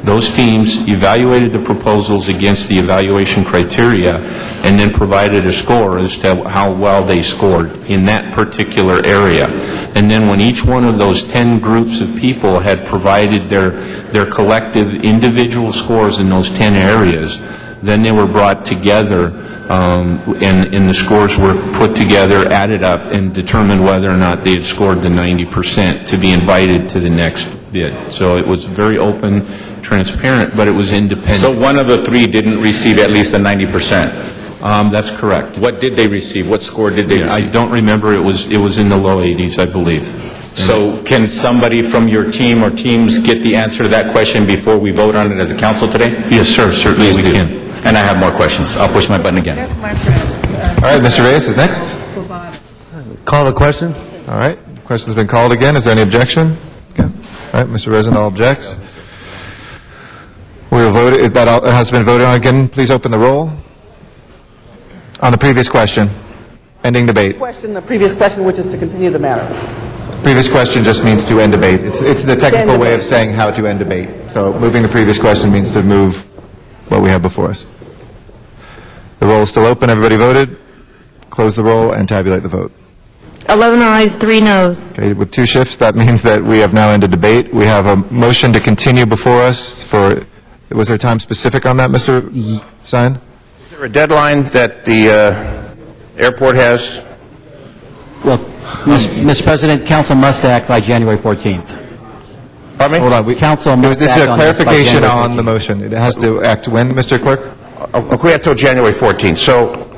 Those teams evaluated the proposals against the evaluation criteria and then provided a score as to how well they scored in that particular area. And then when each one of those 10 groups of people had provided their collective individual scores in those 10 areas, then they were brought together and the scores were put together, added up, and determined whether or not they had scored the 90% to be invited to the next bid. So it was very open, transparent, but it was independent. So one of the 3 didn't receive at least the 90%? That's correct. What did they receive? What score did they receive? I don't remember. It was in the low 80s, I believe. So can somebody from your team or teams get the answer to that question before we vote on it as a council today? Yes, sir. Certainly we can. And I have more questions. I'll push my button again. All right, Mr. Reyes is next. Call the question. All right, question's been called again. Is there any objection? Okay. All right, Mr. Rosendahl objects. We will vote. That has been voted on again. Please open the roll. On the previous question, ending debate. The previous question, which is to continue the matter. Previous question just means to end debate. It's the technical way of saying how to end debate. So moving the previous question means to move what we have before us. The roll is still open. Everybody voted? Close the roll and tabulate the vote. 11 ayes, 3 noes. Okay, with 2 shifts, that means that we have now ended debate. We have a motion to continue before us for, was there time specific on that, Mr. Stein? Is there a deadline that the airport has? Well, Mr. President, council must act by January 14th. Pardon me? Hold on. Council must This is act a on this by clarification January on the 14th. motion. It has to act when, Mr. Clerk? We have till January 14th, so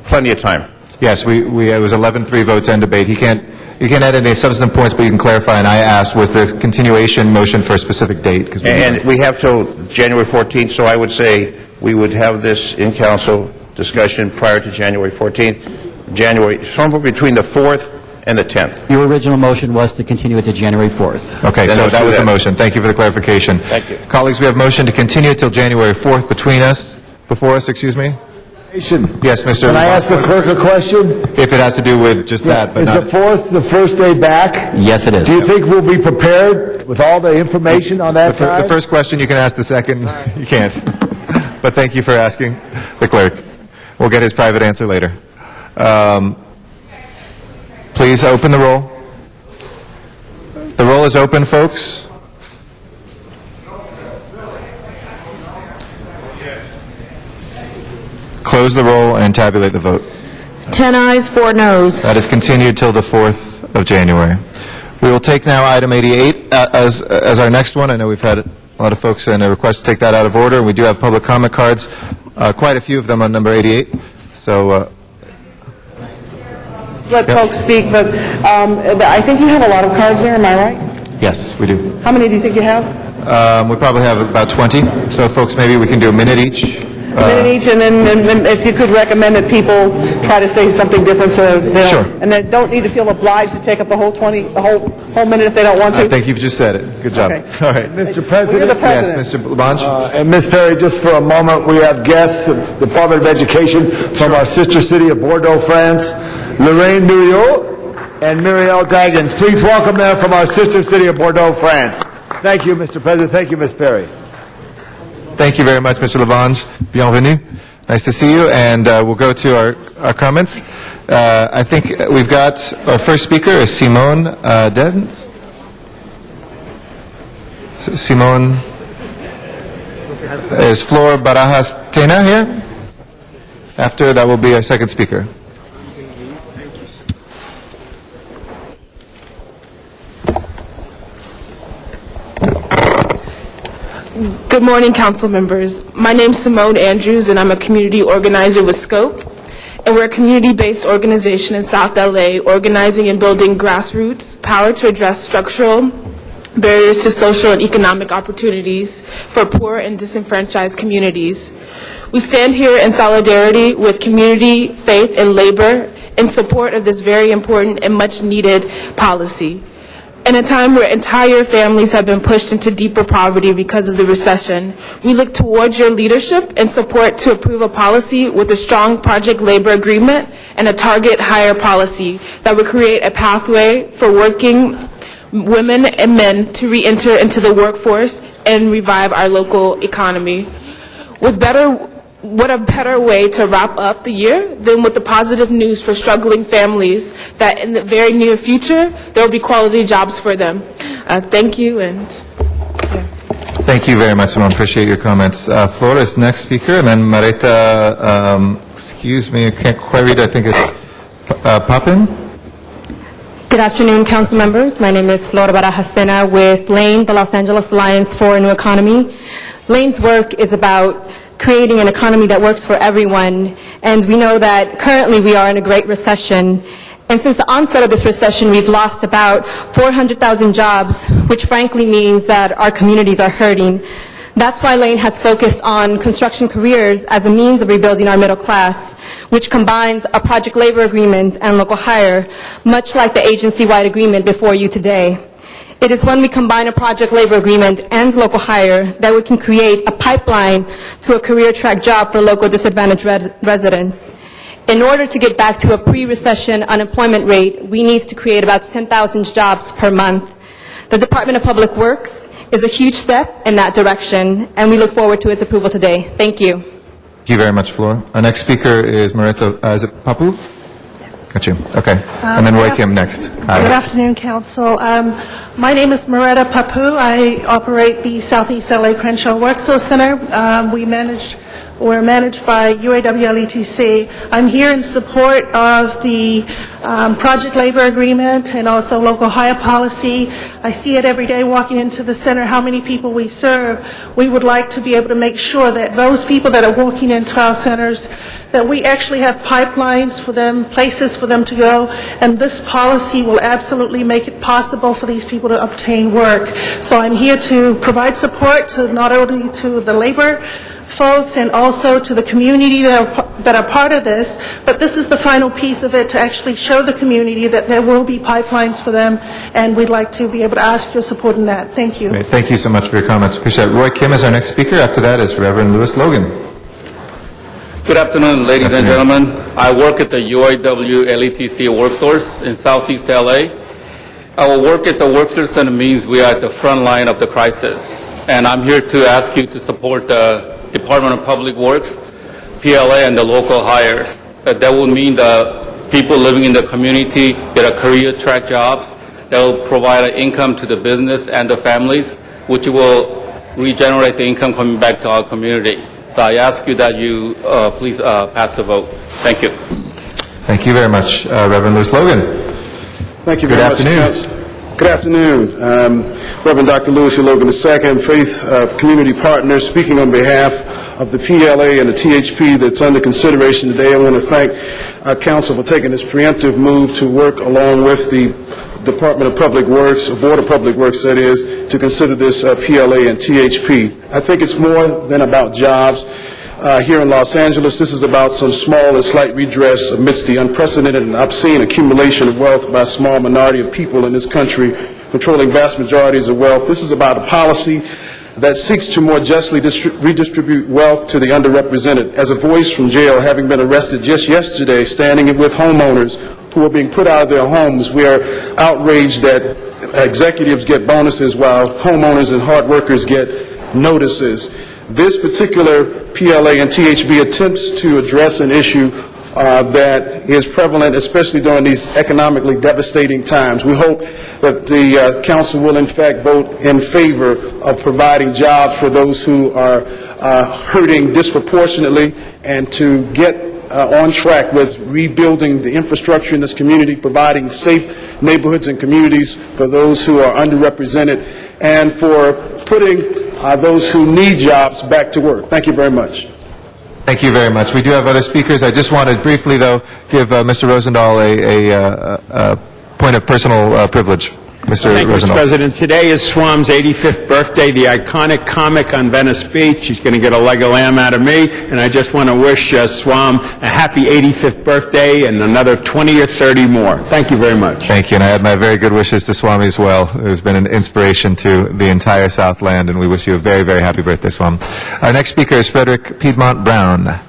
plenty of time. Yes, it was 11-3 votes and debate. You can't add any substantive points, but you can clarify, and I asked, was the continuation motion for a specific date? And we have till January 14th, so I would say we would have this in council discussion prior to January 14th, somewhere between the 4th and the 10th. Your original motion was to continue it to January 4th. Okay, Then so let's that do was the that. motion. Thank you for the clarification. Thank you. Colleagues, we have motion to continue till January 4th before us, excuse me. Yes, Mr. Can I ask the clerk a question? If it has to do with just that, but Is the not... 4th the first day back? Yes, it is. Do you think we'll be prepared with all the information on that The side? first question, you can ask the second. You can't. But thank you for asking the clerk. We'll get his private answer later. Please open the roll. The roll is open, folks. Close the roll and tabulate the vote. 10 ayes, 4 noes. That is continued till the 4th of January. We will take now item 88 as our next one. I know we've had a lot of folks in a request to take that out of order. We do have public comment cards, quite a few of them on number 88. So, Let's let folks speak, but I think you have a lot of cards there, am I right? yes, we do. How many do you think you have? We probably have about 20. So, folks, maybe we can do a minute each. A minute each, and then if you could recommend that people try to say something different so they don't, Sure. and they don't need to feel obliged to take up the whole whole minute if they don't want to. I think you've just said it. Good job. Okay. All right. Mr. You're President? the president. Yes, Mr. Labange? And Ms. Perry, just for a moment, we have guests of the Department of Education from our sister city of Bordeaux, France, Lorraine Duriot and Muriel Daggins. Please welcome them from our sister city of Bordeaux, France. Thank you, Mr. President. Thank you, Ms. Perry. Thank you very much, Mr. Labange. Bienvenue. Nice to see you, and we'll go to our comments. I think we've got our first speaker is Simone Dens. Simone, is Flor Barajas Tena here? After, that will be our second speaker. Good morning, council members. My name is Simone Andrews, and I'm a community organizer with SCOPE. And we're a community-based organization in South LA, organizing and building grassroots power to address structural barriers to social and economic opportunities for poor and disenfranchised communities. We stand here in solidarity with community, faith, and labor in support of this very important and much-needed policy. In a time where entire families have been pushed into deeper poverty because of the recession, we look towards your leadership and support to approve a policy with a strong project labor agreement and a target hire policy that would create a pathway for working women and men to re-enter into the workforce and revive our local economy. What a better way to wrap up the year than with the positive news for struggling families that in the very near future there will be quality jobs for them. Thank you, and Thank you very much, Simone. Appreciate your comments. Flor is next speaker, and then Marita, excuse me, I can't quite read, I think it's Papin? Good afternoon, council members. My name is Flor Barajasena with LANE, the Los Angeles Alliance for a New Economy. LANE's work is about creating an economy that works for everyone, and we know that currently we are in a great recession. And since the onset of this recession, we've lost about 400,000 jobs, which frankly means that our communities are hurting. That's why LANE has focused on construction careers as a means of rebuilding our middle class, which combines a project labor agreement and local hire, much like the agency-wide agreement before you today. It is when we combine a project labor agreement and local hire that we can create a pipeline to a career track job for local disadvantaged residents. In order to get back to a pre-recession unemployment rate, we need to create about 10,000 jobs per month. The Department of Public Works is a huge step in that direction, and we look forward to its approval today. Thank you. Thank you very much, Flora. Our next speaker is Marita, is it Papu? Yes. Got you. Okay. And then Roy Kim next. Hi. Good afternoon, Council. My name is Maretta Papu. I operate the Southeast LA Crenshaw Worksource Center. We're managed by UAW-LETC. I'm here in support of the project labor agreement and also local hire policy. I see it every day walking into the center, how many people we serve. We would like to be able to make sure that those people that are walking into our centers, that we actually have pipelines for them, places for them to go, and this policy will absolutely make it possible for these people to obtain work. So I'm here to provide support to not only to the labor folks and also to the community that are part of this, but this is the final piece of it to actually show the community that there will be pipelines for them, and we'd like to be able to ask your support in that. Thank you. Great. Thank you so much for your comments. Appreciate it. Roy Kim is our next speaker. After that is Reverend Louis Logan. Good afternoon, ladies and gentlemen. I work at the UAW-LETC Worksource in Southeast LA. Our work at the Worksource Center means we are at the front line of the crisis, and I'm here to ask you to support the Department of Public Works, PLA, and the local hires. That will mean the people living in the community get a career track jobs that will provide an income to the business and the families, which will regenerate the income coming back to our community. So I ask you that you please pass the vote. Thank you. Thank you very much, Reverend Louis Logan. Thank you Good very much. afternoon. Good afternoon. Reverend Dr. Louis Logan II, Faith Community Partner, speaking on behalf of the PLA and the THP that's under consideration today. I want to thank our council for taking this preemptive move to work along with the Department of Public Works, or Board of Public Works, that is, to consider this PLA and THP. I think it's more than about jobs. Here in Los Angeles, this is about some small and slight redress amidst the unprecedented and obscene accumulation of wealth by a small minority of people in this country, controlling vast majorities of wealth. This is about a policy that seeks to more justly redistribute wealth to the underrepresented. As a voice from jail, having been arrested just yesterday, standing with homeowners who are being put out of their homes, we are outraged that executives get bonuses while homeowners and hard workers get notices. This particular PLA and THB attempts to address an issue that is prevalent, especially during these economically devastating times. We hope that the council will, in fact, vote in favor of providing jobs for those who are hurting disproportionately, and to get on track with rebuilding the infrastructure in this community, providing safe neighborhoods and communities for those who are underrepresented, and for putting those who need jobs back to work. Thank you very much. Thank you very much. We do have other speakers. I just want to briefly, though, give Mr. Rosendahl a point of personal privilege. Mr. Thank you, Mr. Rosendahl. President. Today is Swam's 85th birthday, the iconic comic on Venice Beach. He's going to get a leg of lamb out of me, and I just want to wish Swam a happy 85th birthday and another 20 or 30 more. Thank you very much. Thank you, and I add my very good wishes to Swami as well, who's been an inspiration to the entire Southland, and we wish you a very, very happy birthday, Swam. Our next speaker is Frederick Piedmont Brown,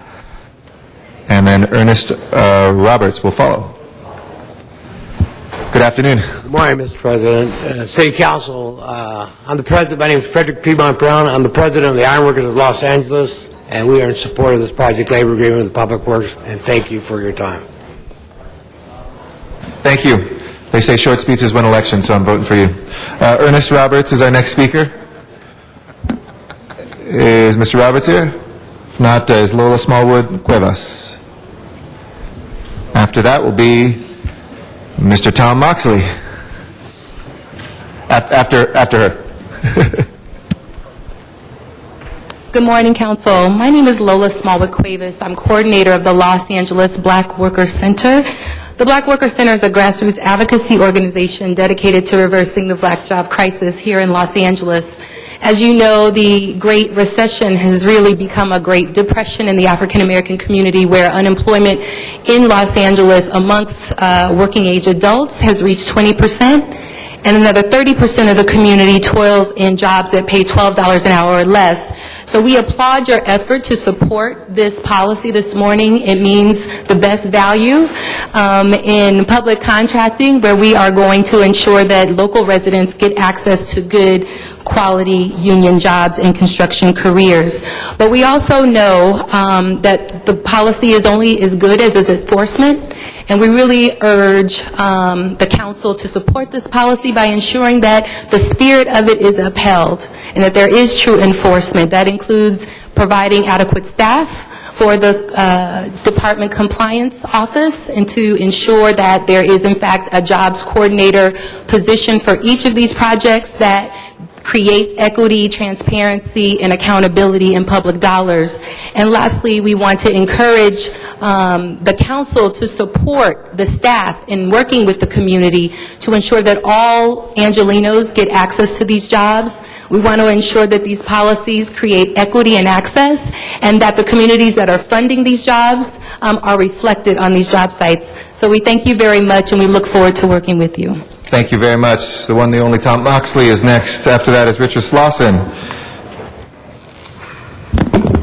and then Ernest Roberts will follow. Good afternoon. Good morning, Mr. President. City Council, I'm the president. My name is Frederick Piedmont Brown. I'm the president of the Ironworkers of Los Angeles, and we are in support of this project labor agreement with the Public Works, and thank you for your time. Thank you. They say short speeches win elections, so I'm voting for you. Ernest Roberts is our next speaker. Is Mr. Roberts here? If not, is Lola Smallwood Cuevas. After that will be Mr. Tom Moxley. After her. Good morning, Council. My name is Lola Smallwood Cuevas. I'm coordinator of the Los Angeles Black Worker Center. The Black Worker Center is a grassroots advocacy organization dedicated to reversing the black job crisis here in Los Angeles. As you know, the Great Recession has really become a Great Depression in the African American community, where unemployment in Los Angeles amongst working age adults has reached 20%. And another 30% of the community toils in jobs that pay $12 an hour or less. So we applaud your effort to support this policy this morning. It means the best value in public contracting, where we are going to ensure that local residents get access to good quality union jobs and construction careers. But we also know that the policy is only as good as its enforcement, and we really urge the council to support this policy by ensuring that the spirit of it is upheld and that there is true enforcement. That includes providing adequate staff for the Department Compliance Office and to ensure that there is, in fact, a jobs coordinator position for each of these projects that creates equity, transparency, and accountability in public dollars. And lastly, we want to encourage the council to support the staff in working with the community to ensure that all Angelenos get access to these jobs. We want to ensure that these policies create equity and access, and that the communities that are funding these jobs are reflected on these job sites. So we thank you very much, and we look forward to working with you. Thank you very much. The one, the only Tom Moxley is next. After that is Richard Slauson.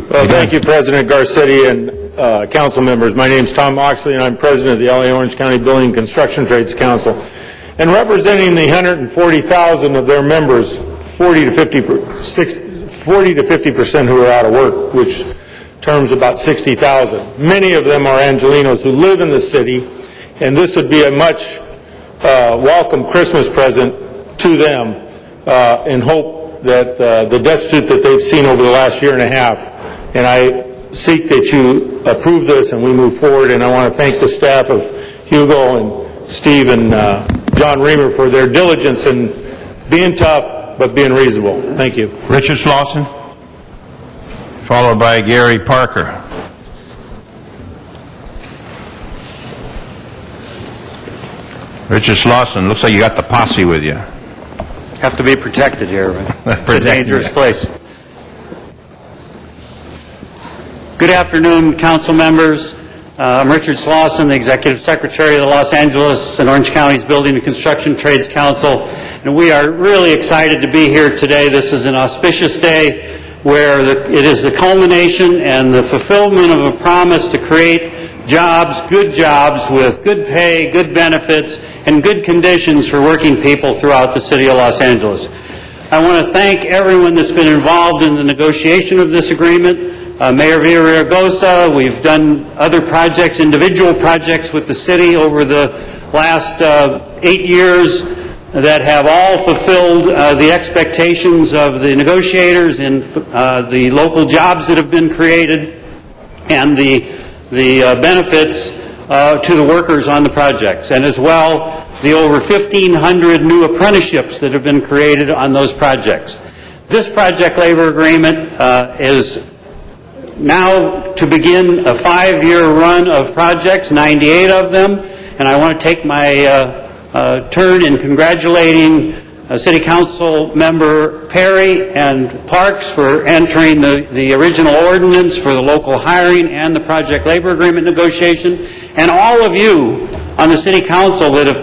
Well, thank you, President Garcetti and council members. My name is Tom Moxley, and I'm president of the LA Orange County Building and Construction Trades Council. And representing the 140,000 of their members, 40 to 50% who are out of work, which terms about 60,000. Many of them are Angelenos who live in the city, and this would be a much welcome Christmas present to them in hope that the destitute that they've seen over the last year and a half. And I seek that you approve this and we move forward. And I want to thank the staff of Hugo and Steve and John Reamer for their diligence in being tough but being reasonable. Thank you. Richard Slauson, followed by Gary Parker. Richard Slauson, looks like you got the posse with you. Have to be protected here. It's a dangerous place. Good afternoon, council members. I'm Richard Slauson, the Executive Secretary of the Los Angeles and Orange County's Building and Construction Trades Council, and we are really excited to be here today. This is an auspicious day where it is the culmination and the fulfillment of a promise to create jobs with good pay, good benefits, and good conditions for working people throughout the city of Los Angeles. I want to thank everyone that's been involved in the negotiation of this agreement. Mayor Villaraigosa, we've done other projects, individual projects with the city over the last 8 years that have all fulfilled the expectations of the negotiators and the local jobs that have been created and the benefits to the workers on the projects, and as well the over 1,500 new apprenticeships that have been created on those projects. This project labor agreement is now to begin a 5-year run of projects, 98 of them, and I want to take my turn in congratulating City Council Member Perry and Parks for entering the original ordinance for the local hiring and the project labor agreement negotiation, and all of you on the City Council that have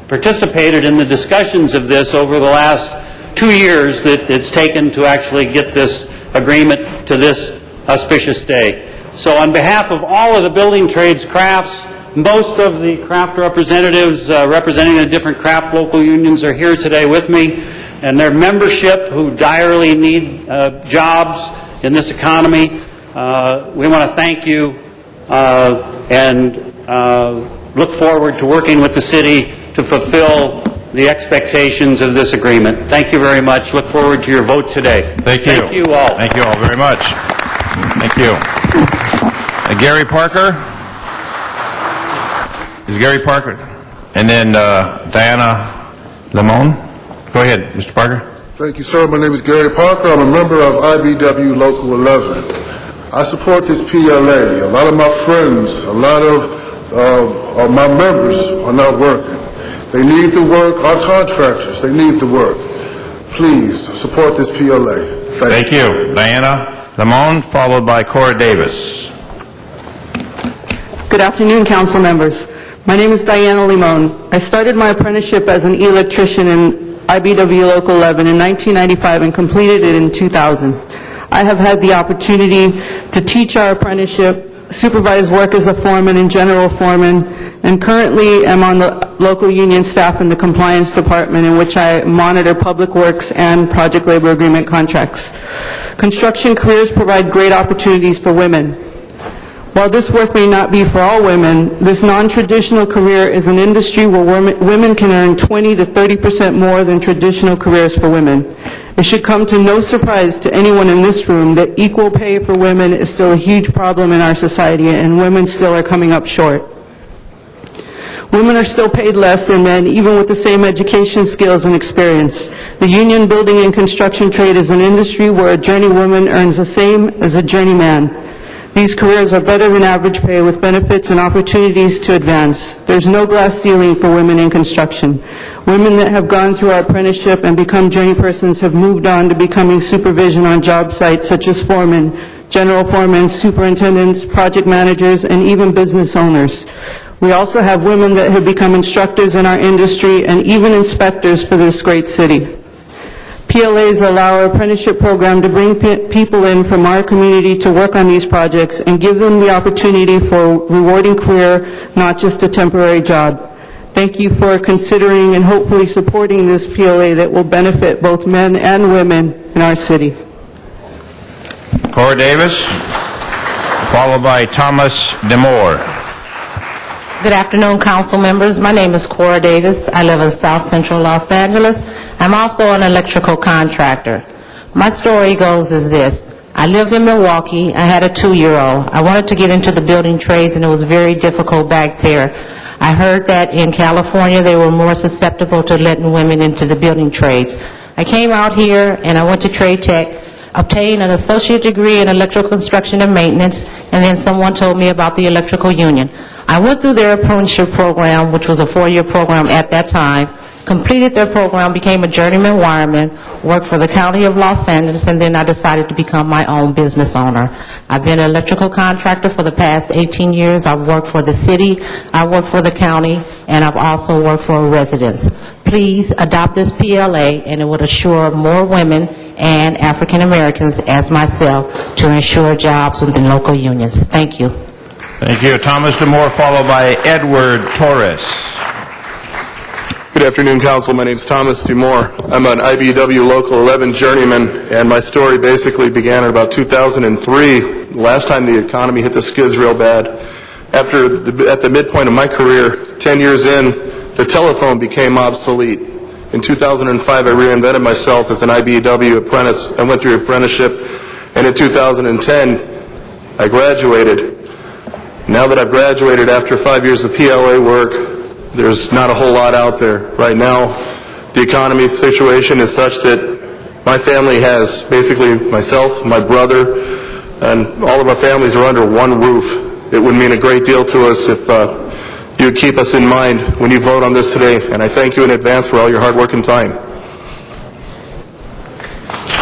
participated in the discussions of this over the last 2 years that it's taken to actually get this agreement to this auspicious day. So on behalf of all of the building trades crafts, most of the craft representatives representing the different craft local unions are here today with me, and their membership who direly need jobs in this economy. We want to thank you and look forward to working with the city to fulfill the expectations of this agreement. Thank you very much. Look forward to your vote today. Thank you. Thank you all. Thank you all very much. Thank you. Gary Parker. Is Gary Parker. And then Diana Limon. Go ahead, Mr. Parker. Thank you, sir. My name is Gary Parker. I'm a member of IBW Local 11. I support this PLA. A lot of my friends, a lot of my members are not working. They need the work. Our contractors, they need the work. Please support this PLA. Thank you. Diana Limon, followed by Cora Davis. Good afternoon, council members. My name is Diana Limon. I started my apprenticeship as an electrician in IBW Local 11 in 1995 and completed it in 2000. I have had the opportunity to teach our apprenticeship supervised work as a foreman and general foreman, and currently am on the local union staff in the compliance department, in which I monitor public works and project labor agreement contracts. Construction careers provide great opportunities for women. While this work may not be for all women, this non-traditional career is an industry where women can earn 20 to 30% more than traditional careers for women. It should come to no surprise to anyone in this room that equal pay for women is still a huge problem in our society, and women still are coming up short. Women are still paid less than men, even with the same education, skills, and experience. The union building and construction trade is an industry where a journeywoman earns the same as a journeyman. These careers are better than average pay, with benefits and opportunities to advance. There's no glass ceiling for women in construction. Women that have gone through our apprenticeship and become journeypersons have moved on to becoming supervision on job sites such as foremen, general foremen, superintendents, project managers, and even business owners. We also have women that have become instructors in our industry and even inspectors for this great city. PLAs allow our apprenticeship program to bring people in from our community to work on these projects and give them the opportunity for a rewarding career, not just a temporary job. Thank you for considering and hopefully supporting this PLA that will benefit both men and women in our city. Cora Davis, followed by Thomas DeMoore. Good afternoon, council members. My name is Cora Davis. I live in South Central Los Angeles. I'm also an electrical contractor. My story goes as this. I lived in Milwaukee. I had a 2-year-old. I wanted to get into the building trades, and it was very difficult back there. I heard that in California they were more susceptible to letting women into the building trades. I came out here and I went to Trade Tech, obtained an associate degree in electrical construction and maintenance, and then someone told me about the electrical union. I went through their apprenticeship program, which was a 4-year program at that time, completed their program, became a journeyman wireman, worked for the County of Los Angeles, and then I decided to become my own business owner. I've been an electrical contractor for the past 18 years. I've worked for the city, I've worked for the county, and I've also worked for residents. Please adopt this PLA, and it would assure more women and African Americans as myself to ensure jobs within local unions. Thank you. Thank you. Thomas DeMoore, followed by Edward Torres. Good afternoon, Council. My name is Thomas DeMoore. I'm an IBEW Local 11 journeyman, and my story basically began in about 2003, last time the economy hit the skids real bad. At the midpoint of my career, 10 years in, the telephone became obsolete. In 2005, I reinvented myself as an IBEW apprentice. I went through apprenticeship, and in 2010, I graduated. Now that I've graduated after 5 years of PLA work, there's not a whole lot out there. Right now, the economy situation is such that my family has basically myself, my brother, and all of our families are under one roof. It would mean a great deal to us if you would keep us in mind when you vote on this today, and I thank you in advance for all your hard work and time.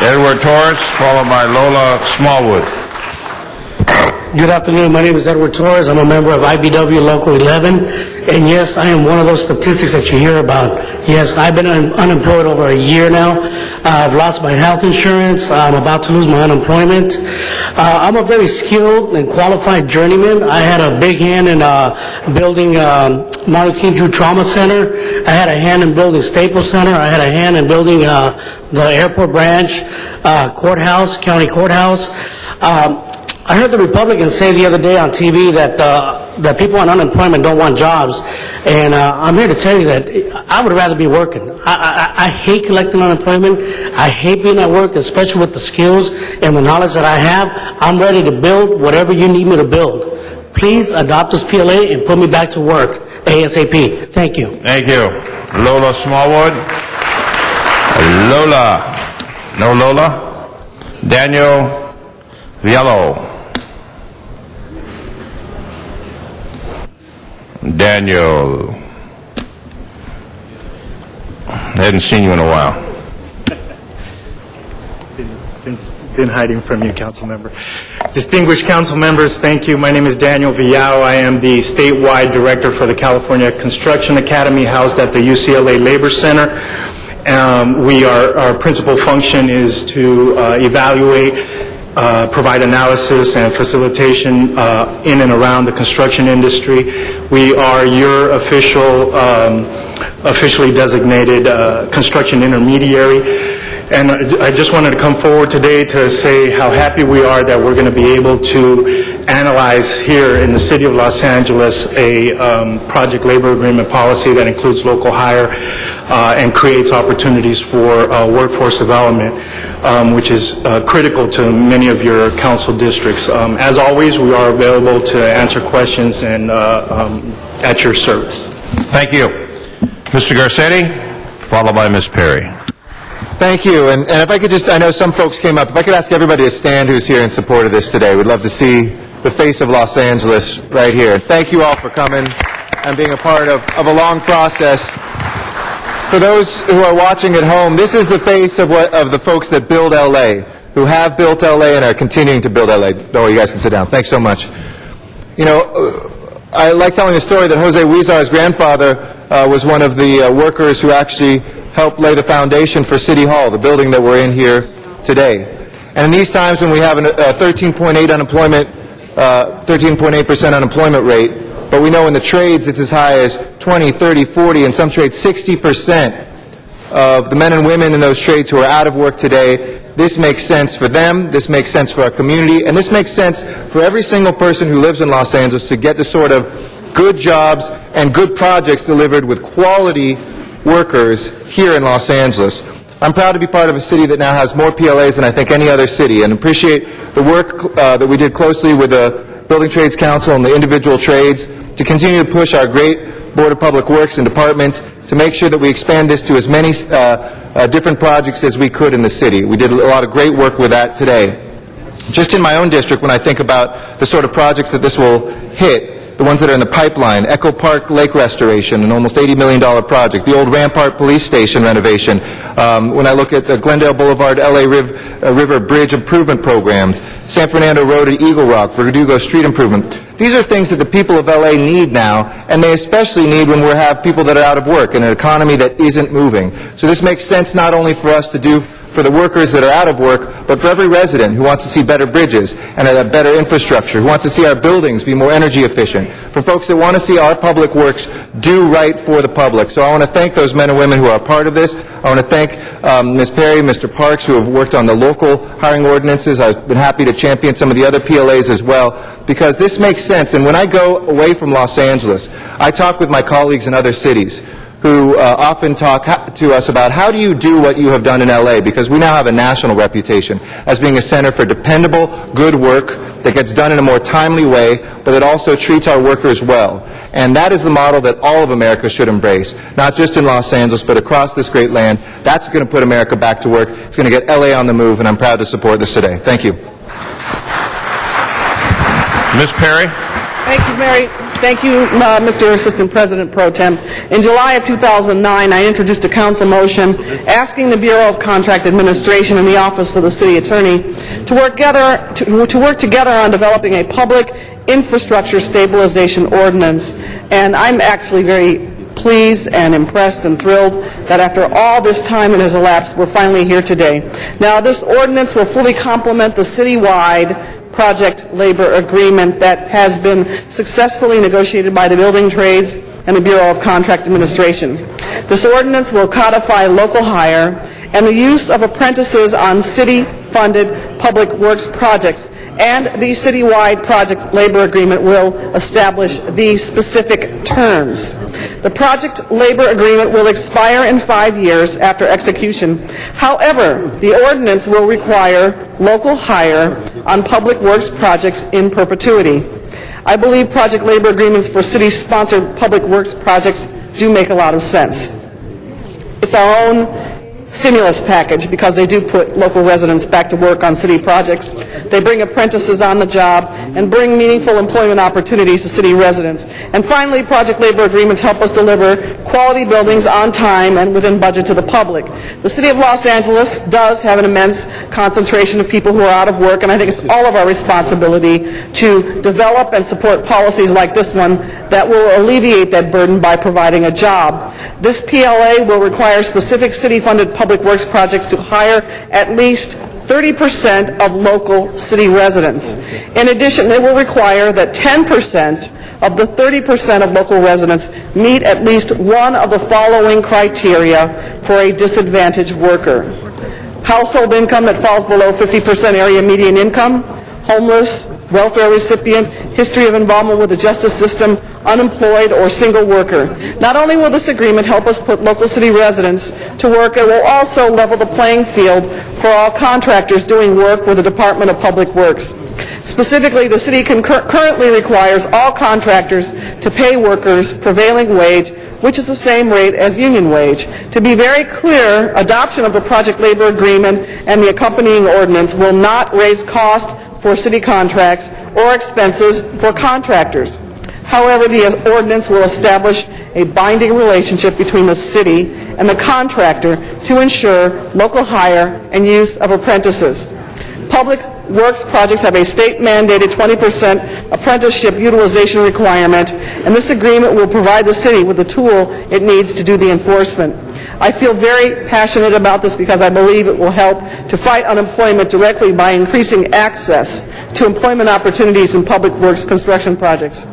Edward Torres, followed by Lola Smallwood. Good afternoon. My name is Edward Torres. I'm a member of IBEW Local 11. And yes, I am one of those statistics that you hear about. Yes, I've been unemployed over a year now. I've lost my health insurance. I'm about to lose my unemployment. I'm a very skilled and qualified journeyman. I had a big hand in building Martin Luther King Jr. Trauma Center. I had a hand in building Staples Center. I had a hand in building the airport branch, courthouse, county courthouse. I heard the Republicans say the other day on TV that people on unemployment don't want jobs, and I'm here to tell you that I would rather be working. I hate collecting unemployment. I hate being at work, especially with the skills and the knowledge that I have. I'm ready to build whatever you need me to build. Please adopt this PLA and put me back to work ASAP. Thank you. Thank you. Lola Smallwood. Lola. Daniel Viello. Daniel, I hadn't seen you in a while. Been hiding from you, council member. Distinguished council members, thank you. My name is Daniel Villao. I am the statewide director for the California Construction Academy, housed at the UCLA Labor Center. Our principal function is to evaluate provide analysis and facilitation in and around the construction industry. We are your officially designated construction intermediary. And I just wanted to come forward today to say how happy we are that we're going to be able to analyze here in the City of Los Angeles a project labor agreement policy that includes local hire and creates opportunities for workforce development, which is critical to many of your council districts. As always, we are available to answer questions and at your service. Thank you. Mr. Garcetti, followed by Ms. Perry. Thank you. And if I could just, I know some folks came up, if I could ask everybody to stand who's here in support of this today. We'd love to see the face of Los Angeles right here. Thank you all for coming and being a part of a long process. For those who are watching at home, this is the face of the folks that build LA, who have built LA and are continuing to build LA. Oh, you guys can sit down. Thanks so much. You know, I like telling the story that Jose Huizar's grandfather was one of the workers who actually helped lay the foundation for City Hall, the building that we're in here today. And in these times when we have a 13.8% unemployment rate, but we know in the trades it's as high as 20, 30, 40, in some trades 60% of the men and women in those trades who are out of work today, this makes sense for them, this makes sense for our community, and this makes sense for every single person who lives in Los Angeles to get the sort of good jobs and good projects delivered with quality workers here in Los Angeles. I'm proud to be part of a city that now has more PLAs than I think any other city, and appreciate the work that we did closely with the Building Trades Council and the individual trades to continue to push our great Board of Public Works and departments to make sure that we expand this to as many different projects as we could in the city. We did a lot of great work with that today. Just in my own district, when I think about the sort of projects that this will hit, the ones that are in the pipeline, Echo Park Lake Restoration, an almost $80 million project, the old Rampart Police Station renovation, when I look at the Glendale Boulevard LA River Bridge improvement programs, San Fernando Road at Eagle Rock, Verdugo Street improvement. These are things that the people of LA need now, and they especially need when we have people that are out of work in an economy that isn't moving. So this makes sense not only for us to do for the workers that are out of work, but for every resident who wants to see better bridges and a better infrastructure, who wants to see our buildings be more energy efficient, for folks that want to see our public works do right for the public. So I want to thank those men and women who are part of this. I want to thank Ms. Perry, Mr. Parks, who have worked on the local hiring ordinances. I've been happy to champion some of the other PLAs as well, because this makes sense. And when I go away from Los Angeles, I talk with my colleagues in other cities who often talk to us about how do you do what you have done in LA, because we now have a national reputation as being a center for dependable, good work that gets done in a more timely way, but that also treats our workers well. And that is the model that all of America should embrace, not just in Los Angeles, but across this great land. That's going to put America back to work. It's going to get LA on the move, and I'm proud to support this today. Thank you. Ms. Perry. Thank you, Mary. Thank you, Mr. Assistant President Pro Tem. In July of 2009, I introduced a council motion asking the Bureau of Contract Administration and the Office of the City Attorney to work together on developing a public infrastructure stabilization ordinance. And I'm actually very pleased and impressed and thrilled that after all this time that has elapsed, we're finally here today. Now, this ordinance will fully complement the citywide project labor agreement that has been successfully negotiated by the building trades and the Bureau of Contract Administration. This ordinance will codify local hire and the use of apprentices on city-funded public works projects, and the citywide project labor agreement will establish the specific terms. The project labor agreement will expire in 5 years after execution. However, the ordinance will require local hire on public works projects in perpetuity. I believe project labor agreements for city-sponsored public works projects do make a lot of sense. It's our own stimulus package because they do put local residents back to work on city projects. They bring apprentices on the job and bring meaningful employment opportunities to city residents. And finally, project labor agreements help us deliver quality buildings on time and within budget to the public. The City of Los Angeles does have an immense concentration of people who are out of work, and I think it's all of our responsibility to develop and support policies like this one that will alleviate that burden by providing a job. This PLA will require specific city-funded public works projects to hire at least 30% of local city residents. In addition, it will require that 10% of the 30% of local residents meet at least one of the following criteria for a disadvantaged worker: household income that falls below 50% area median income, homeless, welfare recipient, history of involvement with the justice system, unemployed, or single worker. Not only will this agreement help us put local city residents to work, it will also level the playing field for all contractors doing work with the Department of Public Works. Specifically, the city currently requires all contractors to pay workers prevailing wage, which is the same rate as union wage. To be very clear, adoption of the project labor agreement and the accompanying ordinance will not raise cost for city contracts or expenses for contractors. However, the ordinance will establish a binding relationship between the city and the contractor to ensure local hire and use of apprentices. Public Works projects have a state-mandated 20% apprenticeship utilization requirement, and this agreement will provide the city with the tool it needs to do the enforcement. I feel very passionate about this because I believe it will help to fight unemployment directly by increasing access to employment opportunities in public works construction projects.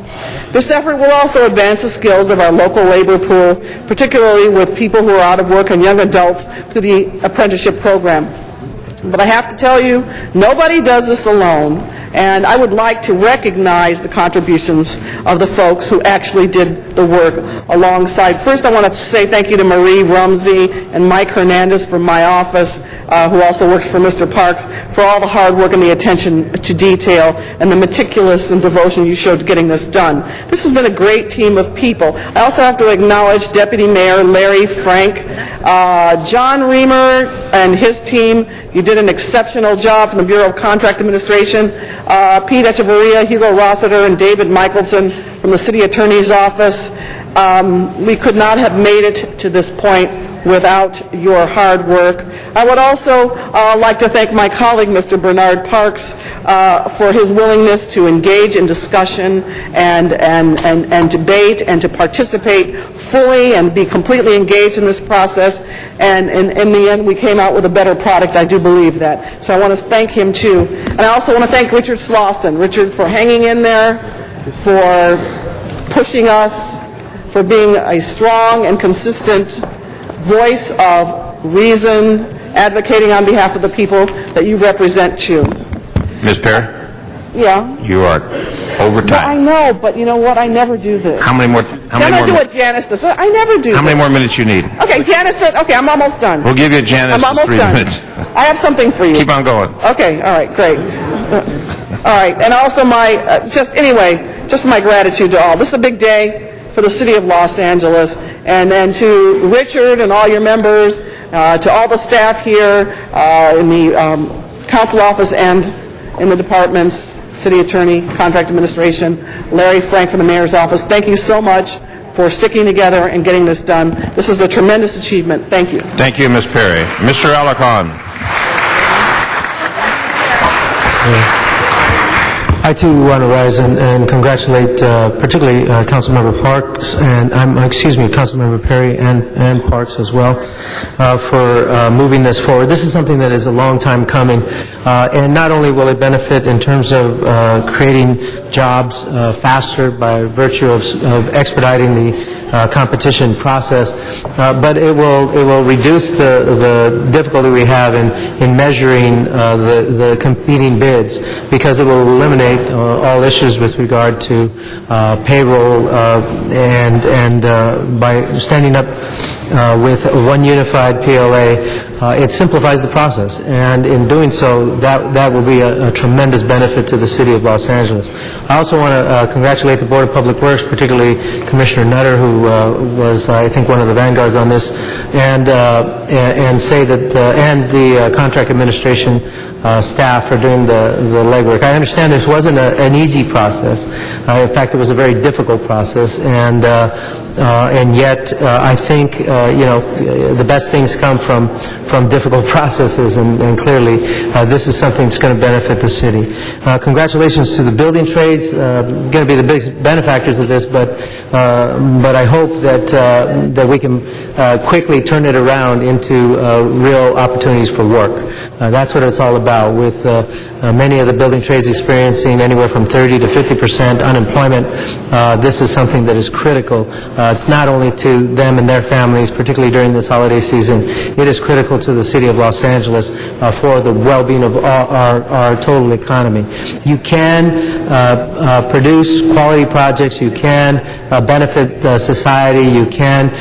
This effort will also advance the skills of our local labor pool, particularly with people who are out of work and young adults through the apprenticeship program. But I have to tell you, nobody does this alone, and I would like to recognize the contributions of the folks who actually did the work alongside. First, I want to say thank you to Marie Rumsey and Mike Hernandez from my office, who also works for Mr. Parks, for all the hard work and the attention to detail and the meticulous and devotion you showed to getting this done. This has been a great team of people. I also have to acknowledge Deputy Mayor Larry Frank, John Reamer and his team. You did an exceptional job from the Bureau of Contract Administration. Pete Echeverria, Hugo Rossiter, and David Michelson from the City Attorney's Office. We could not have made it to this point without your hard work. I would also like to thank my colleague, Mr. Bernard Parks, for his willingness to engage in discussion and debate and to participate fully and be completely engaged in this process. And in the end, we came out with a better product. I do believe that. So I want to thank him, too. And I also want to thank Richard Slauson. Richard, for hanging in there, for pushing us, for being a strong and consistent voice of reason, advocating on behalf of the people that you represent, too. Ms. Perry, Yeah. you are over Well, I time. know, but you know what? I never do this. How many more? Then I do what Janice does. I never do How many this. more minutes you need? Okay, Janice said, okay, I'm almost done. We'll give you Janice I'm almost 3 done. minutes. I have something for you. Keep on going. Okay, all right, great. All right, and also just my gratitude to all. This is a big day for the city of Los Angeles, and then to Richard and all your members, to all the staff here in the council office and in the departments, city attorney, contract administration, Larry Frank from the mayor's office. Thank you so much for sticking together and getting this done. This is a tremendous achievement. Thank you. Thank you, Ms. Perry. Mr. Alarcon. I too want to rise and congratulate particularly Councilmember Parks and Councilmember Perry and Parks as well for moving this forward. This is something that is a long time coming, and not only will it benefit in terms of creating jobs faster by virtue of expediting the competition process, but it will reduce the difficulty we have in measuring the competing bids, because it will eliminate all issues with regard to payroll and by standing up with one unified PLA, it simplifies the process, and in doing so, that will be a tremendous benefit to the city of Los Angeles. I also want to congratulate the Board of Public Works, particularly Commissioner Nutter, who was, I think, one of the vanguards on this, and say that, and the contract administration staff for doing the legwork. I understand this wasn't an easy process. In fact, it was a very difficult process, and yet I think the best things come from difficult processes, and clearly this is something that's going to benefit the city. Congratulations to the building trades, going to be the big benefactors of this, but I hope that we can quickly turn it around into real opportunities for work. That's what it's all about. With many of the building trades experiencing anywhere from 30 to 50% unemployment, this is something that is critical, not only to them and their families, particularly during this holiday season. It is critical to the city of Los Angeles for the well-being of our total economy. You can produce quality projects, you can benefit society, you can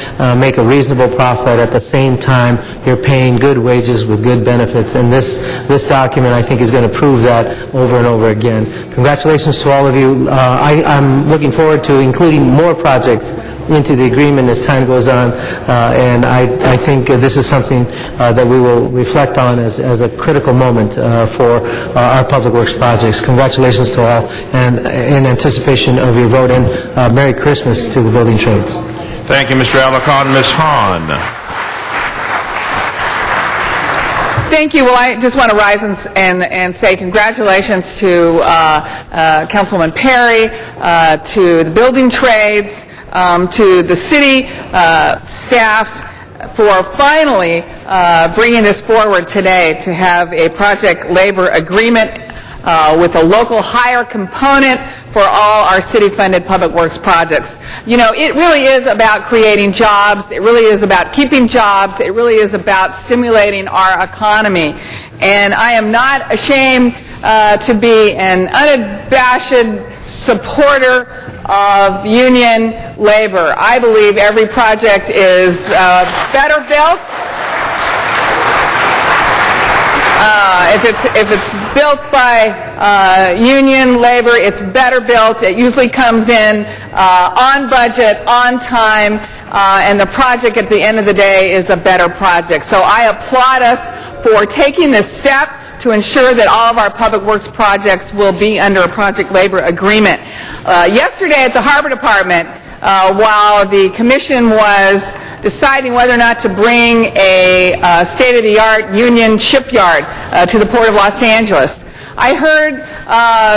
make a reasonable profit. At the same time, you're paying good wages with good benefits, and this document, I think, is going to prove that over and over again. Congratulations to all of you. I'm looking forward to including more projects into the agreement as time goes on, and I think this is something that we will reflect on as a critical moment for our public works projects. Congratulations to all, and in anticipation of your vote, and Merry Christmas to the building trades. Thank you, Mr. Alarcon. Ms. Hahn. Thank you. Well, I just want to rise and say congratulations to Councilwoman Perry, to the building trades, to the city staff for finally bringing this forward today to have a project labor agreement with a local hire component for all our city-funded public works projects. You know, it really is about creating jobs. It really is about keeping jobs. It really is about stimulating our economy. And I am not ashamed to be an unabashed supporter of union labor. I believe every project is better built. If it's built by union labor, it's better built. It usually comes in on budget, on time, and the project at the end of the day is a better project. So I applaud us for taking this step to ensure that all of our public works projects will be under a project labor agreement. Yesterday at the Harbor Department, while the commission was deciding whether or not to bring a state-of-the-art union shipyard to the Port of Los Angeles, I heard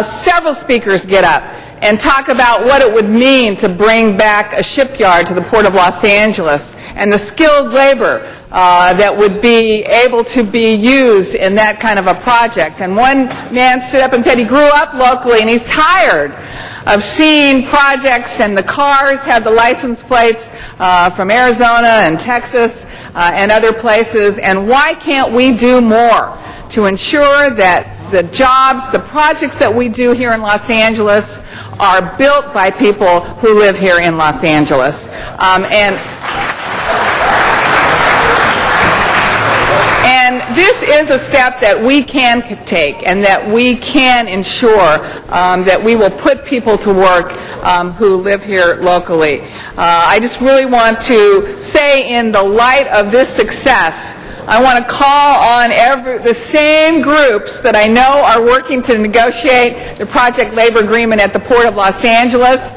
several speakers get up and talk about what it would mean to bring back a shipyard to the Port of Los Angeles and the skilled labor that would be able to be used in that kind of a project. And one man stood up and said he grew up locally and he's tired of seeing projects and the cars have the license plates from Arizona and Texas and other places, and why can't we do more to ensure that the jobs, the projects that we do here in Los Angeles are built by people who live here in Los Angeles. And this is a step that we can take and that we can ensure that we will put people to work who live here locally. I just really want to say, in the light of this success, I want to call on the same groups that I know are working to negotiate the project labor agreement at the Port of Los Angeles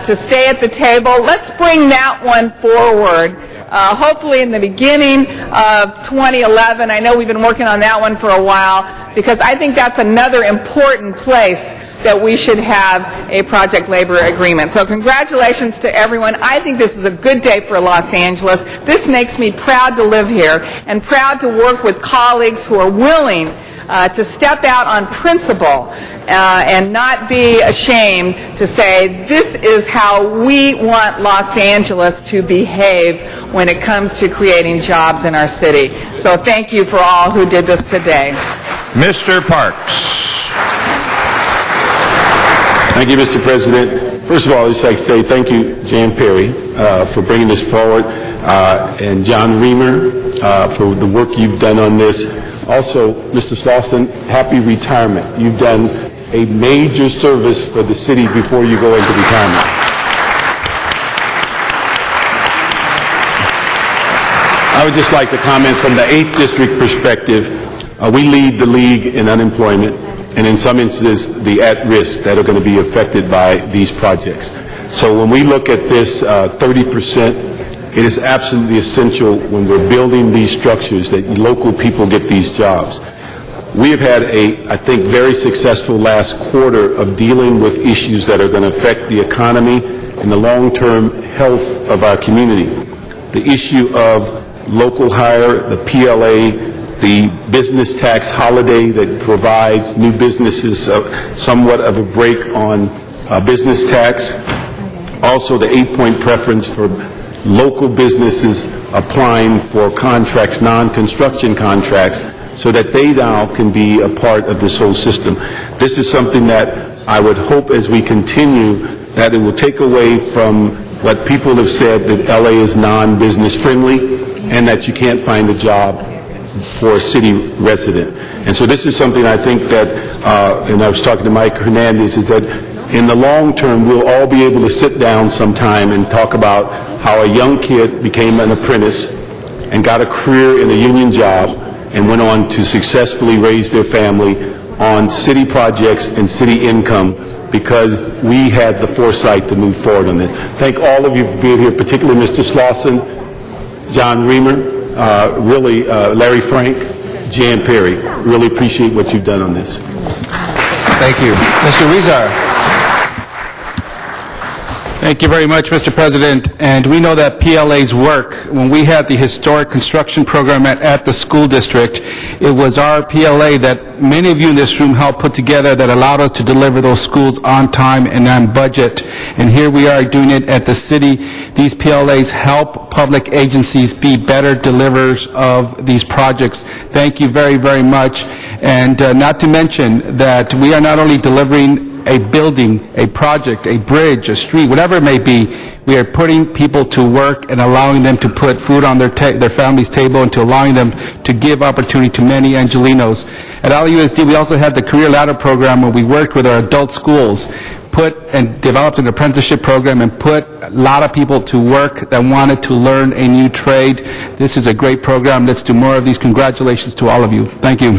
to stay at the table. Let's bring that one forward. Hopefully in the beginning of 2011. I know we've been working on that one for a while because I think that's another important place that we should have a project labor agreement. So congratulations to everyone. I think this is a good day for Los Angeles. This makes me proud to live here and proud to work with colleagues who are willing to step out on principle and not be ashamed to say this is how we want Los Angeles to behave when it comes to creating jobs in our city. So thank you for all who did this today. Mr. Parks. Thank you, Mr. President. First of all, I'd just like to say thank you, Jan Perry, for bringing this forward, and John Reamer for the work you've done on this. Also, Mr. Slauson, happy retirement. You've done a major service for the city before you go into retirement. I would just like to comment from the 8th District perspective. We lead the league in unemployment, and in some instances, the at-risk that are going to be affected by these projects. So when we look at this 30%, it is absolutely essential when we're building these structures that local people get these jobs. We have had I think, very successful last quarter of dealing with issues that are going to affect the economy and the long-term health of our community. the issue of local hire, the PLA, the business tax holiday that provides new businesses somewhat of a break on business tax. Also, the 8-point preference for local businesses applying for contracts, non-construction contracts, so that they now can be a part of this whole system. This is something that I would hope as we continue that it will take away from what people have said, that LA is non-business friendly and that you can't find a job for a city resident. And so this is something I think that, and I was talking to Mike Hernandez, is that in the long term we'll all be able to sit down sometime and talk about how a young kid became an apprentice and got a career in a union job and went on to successfully raise their family on city projects and city income because we had the foresight to move forward on this. Thank all of you for being here, particularly Mr. Slauson, John Reamer, really Larry Frank, Jan Perry. Really appreciate what you've done on this. Thank you. Mr. Huizar. Thank you very much, Mr. President. And we know that PLA's work, when we had the historic construction program at the school district, it was our PLA that many of you in this room helped put together that allowed us to deliver those schools on time and on budget. And here we are doing it at the city. These PLAs help public agencies be better deliverers of these projects. Thank you very, very much. And not to mention that we are not only delivering a building, a project, a bridge, a street, whatever it may be, we are putting people to work and allowing them to put food on their family's table and to allowing them to give opportunity to many Angelinos. At LUSD, we also had the Career Ladder program where we worked with our adult schools, put and developed an apprenticeship program and put a lot of people to work that wanted to learn a new trade. This is a great program. Let's do more of these. Congratulations to all of you. Thank you.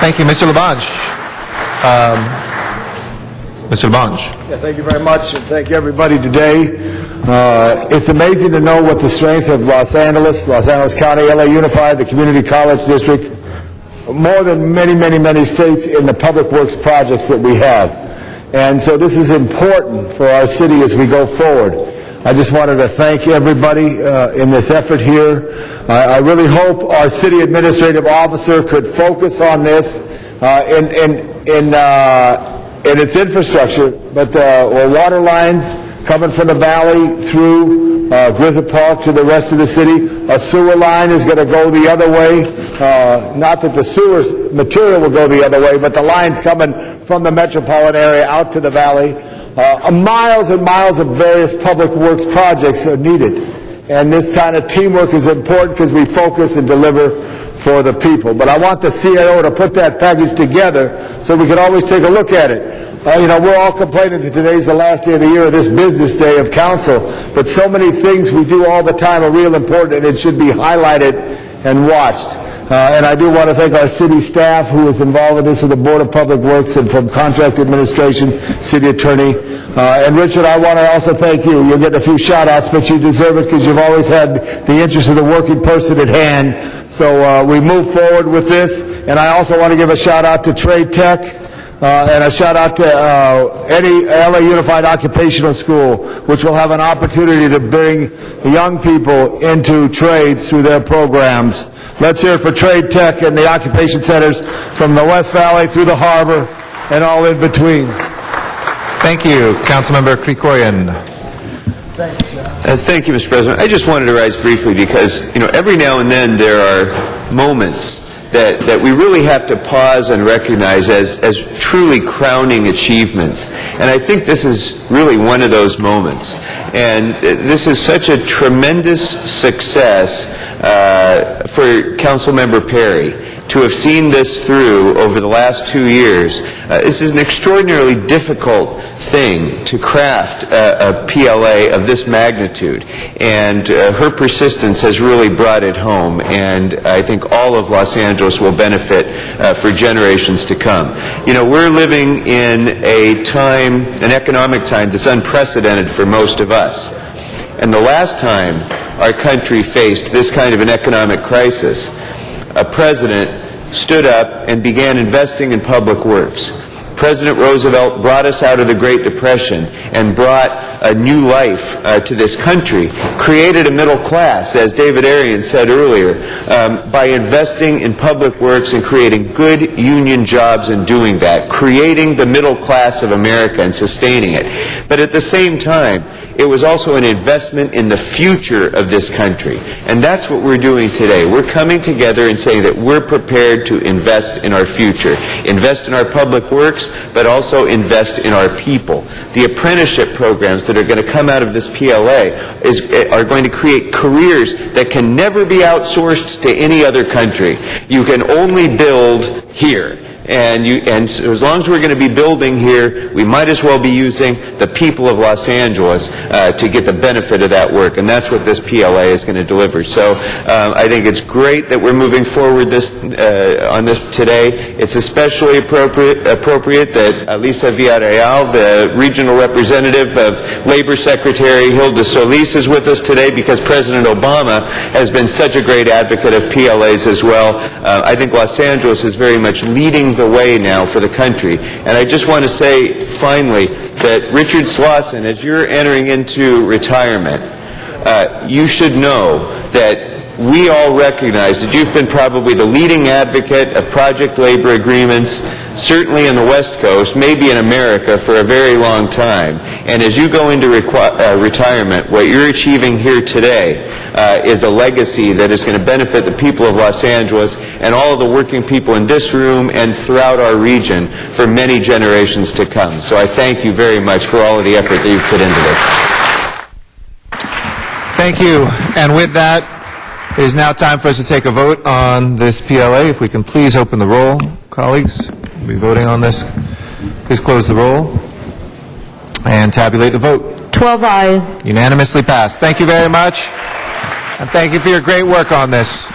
Thank you. Mr. Labange. Mr. Labange. Yeah, thank you very much, and thank you everybody today. It's amazing to know what the strength of Los Angeles County, LA Unified, the Community College District, more than many, many, many states in the public works projects that we have. And so this is important for our city as we go forward. I just wanted to thank everybody in this effort here. I really hope our city administrative officer could focus on this in its infrastructure, but water lines coming from the valley through Griffith Park to the rest of the city. A sewer line is going to go the other way. Not that the sewer material will go the other way, but the lines coming from the metropolitan area out to the valley. Miles and miles of various public works projects are needed. And this kind of teamwork is important because we focus and deliver for the people. But I want the CAO to put that package together so we can always take a look at it. We're all complaining that today's the last day of the year of this business day of council, but so many things we do all the time are real important, and it should be highlighted and watched. And I do want to thank our city staff who is involved with this, with the Board of Public Works and from Contract Administration, City Attorney. And Richard, I want to also thank you. You'll get a few shout-outs, but you deserve it because you've always had the interest of the working person at hand. So we move forward with this. And I also want to give a shout-out to Trade Tech. And a shout-out to any LA Unified Occupational School, which will have an opportunity to bring young people into trades through their programs. Let's hear it for Trade Tech and the occupation centers from the West Valley through the harbor and all in between. Thank you. Councilmember Krikourian. Thank you, Mr. President. I just wanted to rise briefly because, every now and then there are moments that we really have to pause and recognize as truly crowning achievements. And I think this is really one of those moments. And this is such a tremendous success for Councilmember Perry to have seen this through over the last 2 years. This is an extraordinarily difficult thing to craft a PLA of this magnitude, and her persistence has really brought it home, and I think all of Los Angeles will benefit for generations to come. We're living in a time, an economic time that's unprecedented for most of us. And the last time our country faced this kind of an economic crisis, a president stood up and began investing in public works. President Roosevelt brought us out of the Great Depression and brought a new life to this country, created a middle class, as David Arian said earlier, by investing in public works and creating good union jobs in doing that, creating the middle class of America and sustaining it. But at the same time, it was also an investment in the future of this country. And that's what we're doing today. We're coming together and saying that we're prepared to invest in our future, invest in our public works, but also invest in our people. The apprenticeship programs that are going to come out of this PLA are going to create careers that can never be outsourced to any other country. You can only build here. And so as long as we're going to be building here, we might as well be using the people of Los Angeles to get the benefit of that work. And that's what this PLA is going to deliver. So I think it's great that we're moving forward on this today. It's especially appropriate that Lisa Villarreal, the regional representative of Labor Secretary Hilda Solis, is with us today because President Obama has been such a great advocate of PLAs as well. I think Los Angeles is very much leading the way now for the country. And I just want to say, finally, that Richard Slauson, as you're entering into retirement, you should know that we all recognize that you've been probably the leading advocate of project labor agreements, certainly in the West Coast, maybe in America, for a very long time. And as you go into retirement, what you're achieving here today is a legacy that is going to benefit the people of Los Angeles and all of the working people in this room and throughout our region for many generations to come. So I thank you very much for all of the effort that you've put into this. Thank you. And with that, it is now time for us to take a vote on this PLA. If we can please open the roll, colleagues. We'll be voting on this. Please close the roll and tabulate the vote. 12 ayes. Unanimously passed. Thank you very much. And thank you for your great work on this.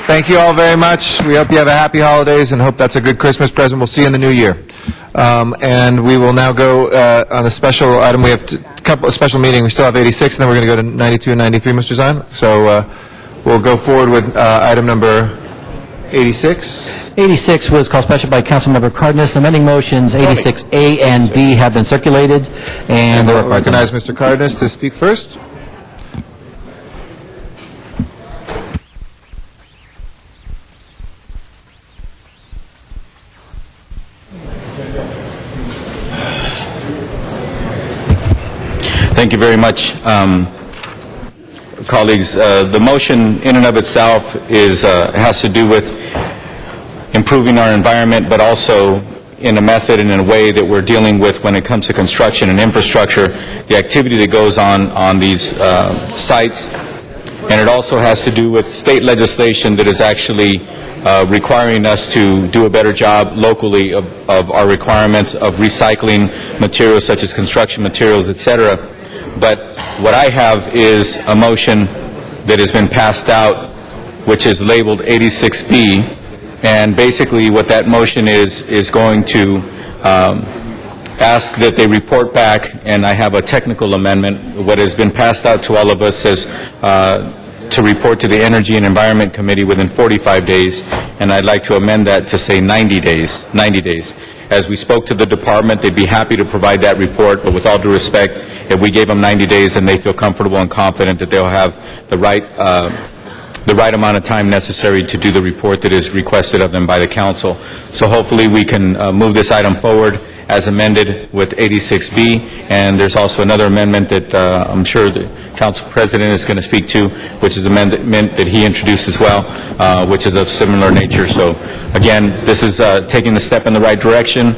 Thank you all very much. We hope you have a happy holidays and hope that's a good Christmas present. We'll see you in the new year. And we will now go on the special item. We have a couple of special meeting. We still have 86, and then we're going to go to 92 and 93, Mr. Zahn. So we'll go forward with item number 86. 86 was called special by Councilmember Cardenas. Amending motions 86A and B have been circulated, and we'll recognize Mr. Cardenas to speak first. Thank you very much, colleagues. The motion in and of itself has to do with improving our environment, but also in a method and in a way that we're dealing with when it comes to construction and infrastructure, the activity that goes on these sites. And it also has to do with state legislation that is actually requiring us to do a better job locally of our requirements of recycling materials such as construction materials, etc. But what I have is a motion that has been passed out, which is labeled 86B, and basically what that motion is going to ask that they report back, and I have a technical amendment. What has been passed out to all of us says to report to the Energy and Environment Committee within 45 days, and I'd like to amend that to say 90 days. 90 days. As we spoke to the department, they'd be happy to provide that report, but with all due respect, if we gave them 90 days, then they feel comfortable and confident that they'll have the right amount of time necessary to do the report that is requested of them by the council. So hopefully we can move this item forward as amended with 86B, and there's also another amendment that I'm sure the Council President is going to speak to, which is the amendment that he introduced as well, which is of similar nature. So again, this is taking a step in the right direction.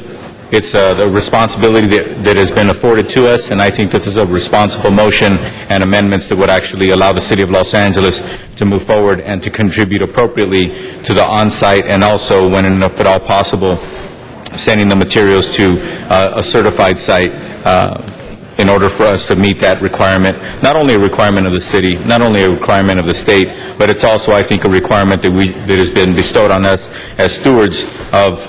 It's the responsibility that has been afforded to us, and I think this is a responsible motion and amendments that would actually allow the City of Los Angeles to move forward and to contribute appropriately to the on-site, and also, when and if at all possible, sending the materials to a certified site in order for us to meet that requirement, not only a requirement of the city, not only a requirement of the state, but it's also, I think, a requirement that has been bestowed on us as stewards of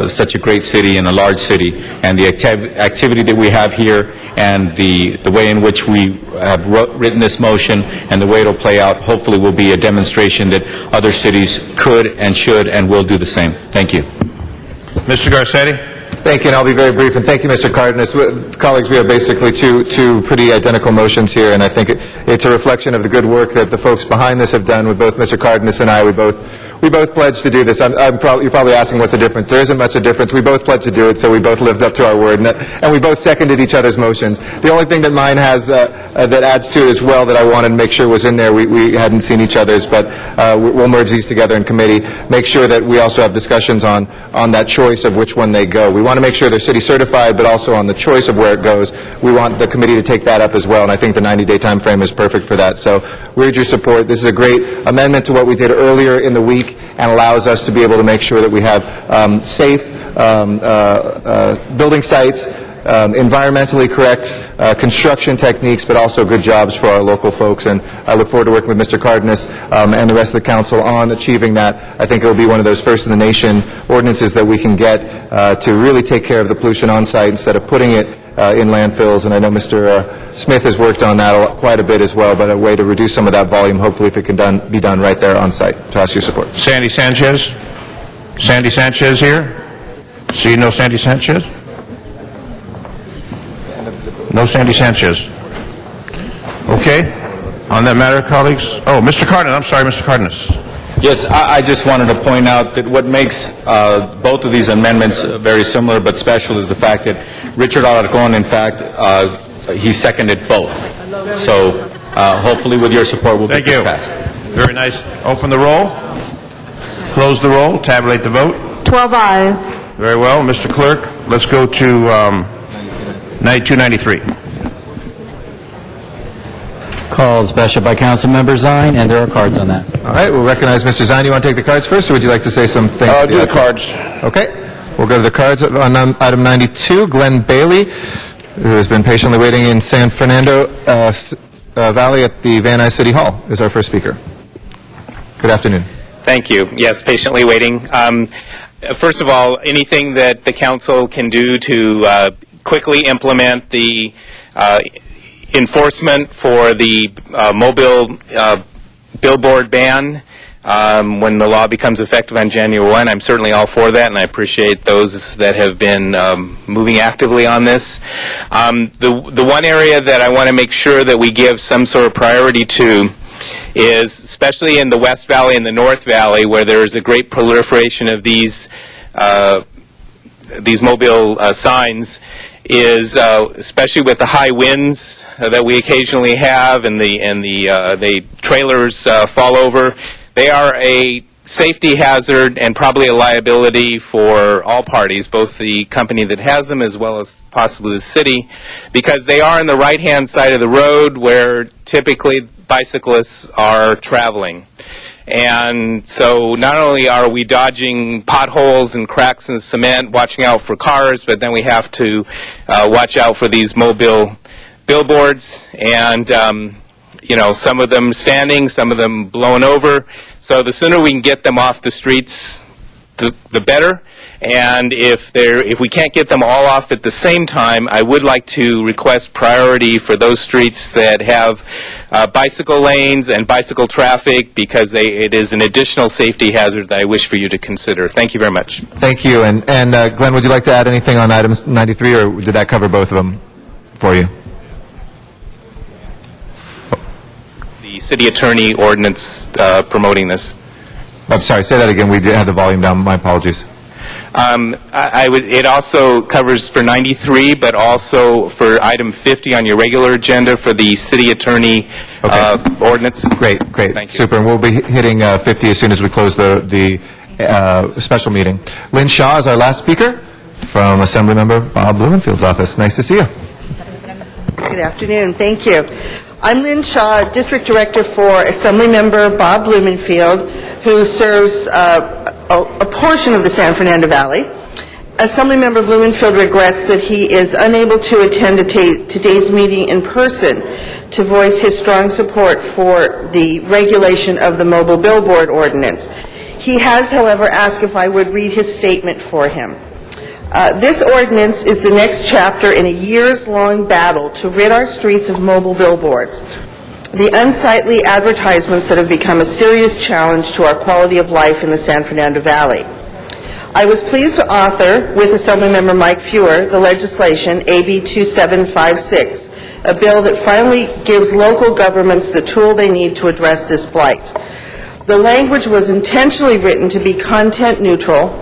such a great city and a large city. And the activity that we have here and the way in which we have written this motion and the way it'll play out hopefully will be a demonstration that other cities could and should and will do the same. Thank you. Mr. Garcetti? Thank you, and I'll be very brief. And thank you, Mr. Cardenas. Colleagues, we have basically two pretty identical motions here, and I think it's a reflection of the good work that the folks behind this have done with both Mr. Cardenas and I. We both pledged to do this. You're probably asking what's the difference. There isn't much of a difference. We both pledged to do it, so we both lived up to our word, and we both seconded each other's motions. The only thing that mine has that adds to it as well that I wanted to make sure was in there, we hadn't seen each other's, but we'll merge these together in committee, make sure that we also have discussions on that choice of which one they go. We want to make sure they're city certified, but also on the choice of where it goes. We want the committee to take that up as well, and I think the 90-day time frame is perfect for that. So we urge your support. This is a great amendment to what we did earlier in the week, and allows us to be able to make sure that we have safe building sites, environmentally correct construction techniques, but also good jobs for our local folks. And I look forward to working with Mr. Cardenas and the rest of the council on achieving that. I think it will be one of those first-in-the-nation ordinances that we can get to really take care of the pollution on site instead of putting it in landfills. And I know Mr. Smith has worked on that quite a bit as well, but a way to reduce some of that volume, hopefully, if it can be done right there on site. So I ask your support. Sandy Sanchez? Sandy Sanchez here? See no Sandy Sanchez? No Sandy Sanchez. Okay. On that matter, colleagues? Oh, Mr. Cardenas. I'm sorry, Mr. Cardenas. Yes, I just wanted to point out that what makes both of these amendments very similar but special is the fact that Richard Alarcon, in fact, he seconded both. So hopefully with your support we'll get this passed. Very nice. Open the roll. Close the roll. Tabulate the vote. 12 ayes. Very well. Mr. Clerk, let's go to 9293. Called special by Councilmember Zine, and there are cards on that. All right, we'll recognize Mr. Zine. You want to take the cards first, or would you like to say some things? Do the cards. Okay. We'll go to the cards on item 92. Glenn Bailey, who has been patiently waiting in San Fernando Valley at the Van Nuys City Hall, is our first speaker. Good afternoon. Thank you. Yes, patiently waiting. First of all, anything that the council can do to quickly implement the enforcement for the mobile billboard ban when the law becomes effective on January 1. I'm certainly all for that, and I appreciate those that have been moving actively on this. The one area that I want to make sure that we give some sort of priority to is, especially in the West Valley and the North Valley, where there is a great proliferation of these mobile signs, is especially with the high winds that we occasionally have and the trailers fall over. They are a safety hazard and probably a liability for all parties, both the company that has them as well as possibly the city, because they are on the right-hand side of the road where typically bicyclists are traveling. And so not only are we dodging potholes and cracks in cement, watching out for cars, but then we have to watch out for these mobile billboards, and some of them standing, some of them blown over. So the sooner we can get them off the streets, the better. And if we can't get them all off at the same time, I would like to request priority for those streets that have bicycle lanes and bicycle traffic, because it is an additional safety hazard that I wish for you to consider. Thank you very much. Thank you. And Glenn, would you like to add anything on item 93, or did that cover both of them for you? The city attorney ordinance promoting this. I'm sorry, say that again. We did have the volume down. My apologies. It also covers for 93, but also for item 50 on your regular agenda for the city attorney ordinance. Great. Thank you. Super. And we'll be hitting 50 as soon as we close the special meeting. Lynn Shaw is our last speaker from Assemblymember Bob Blumenfield's office. Nice to see you. Good afternoon. Thank you. I'm Lynn Shaw, District Director for Assemblymember Bob Blumenfield, who serves a portion of the San Fernando Valley. Assemblymember Blumenfield regrets that he is unable to attend today's meeting in person to voice his strong support for the regulation of the mobile billboard ordinance. He has, however, asked if I would read his statement for him. This ordinance is the next chapter in a years-long battle to rid our streets of mobile billboards, the unsightly advertisements that have become a serious challenge to our quality of life in the San Fernando Valley. I was pleased to author, with Assemblymember Mike Fewer, the legislation, AB 2756, a bill that finally gives local governments the tool they need to address this blight. The language was intentionally written to be content neutral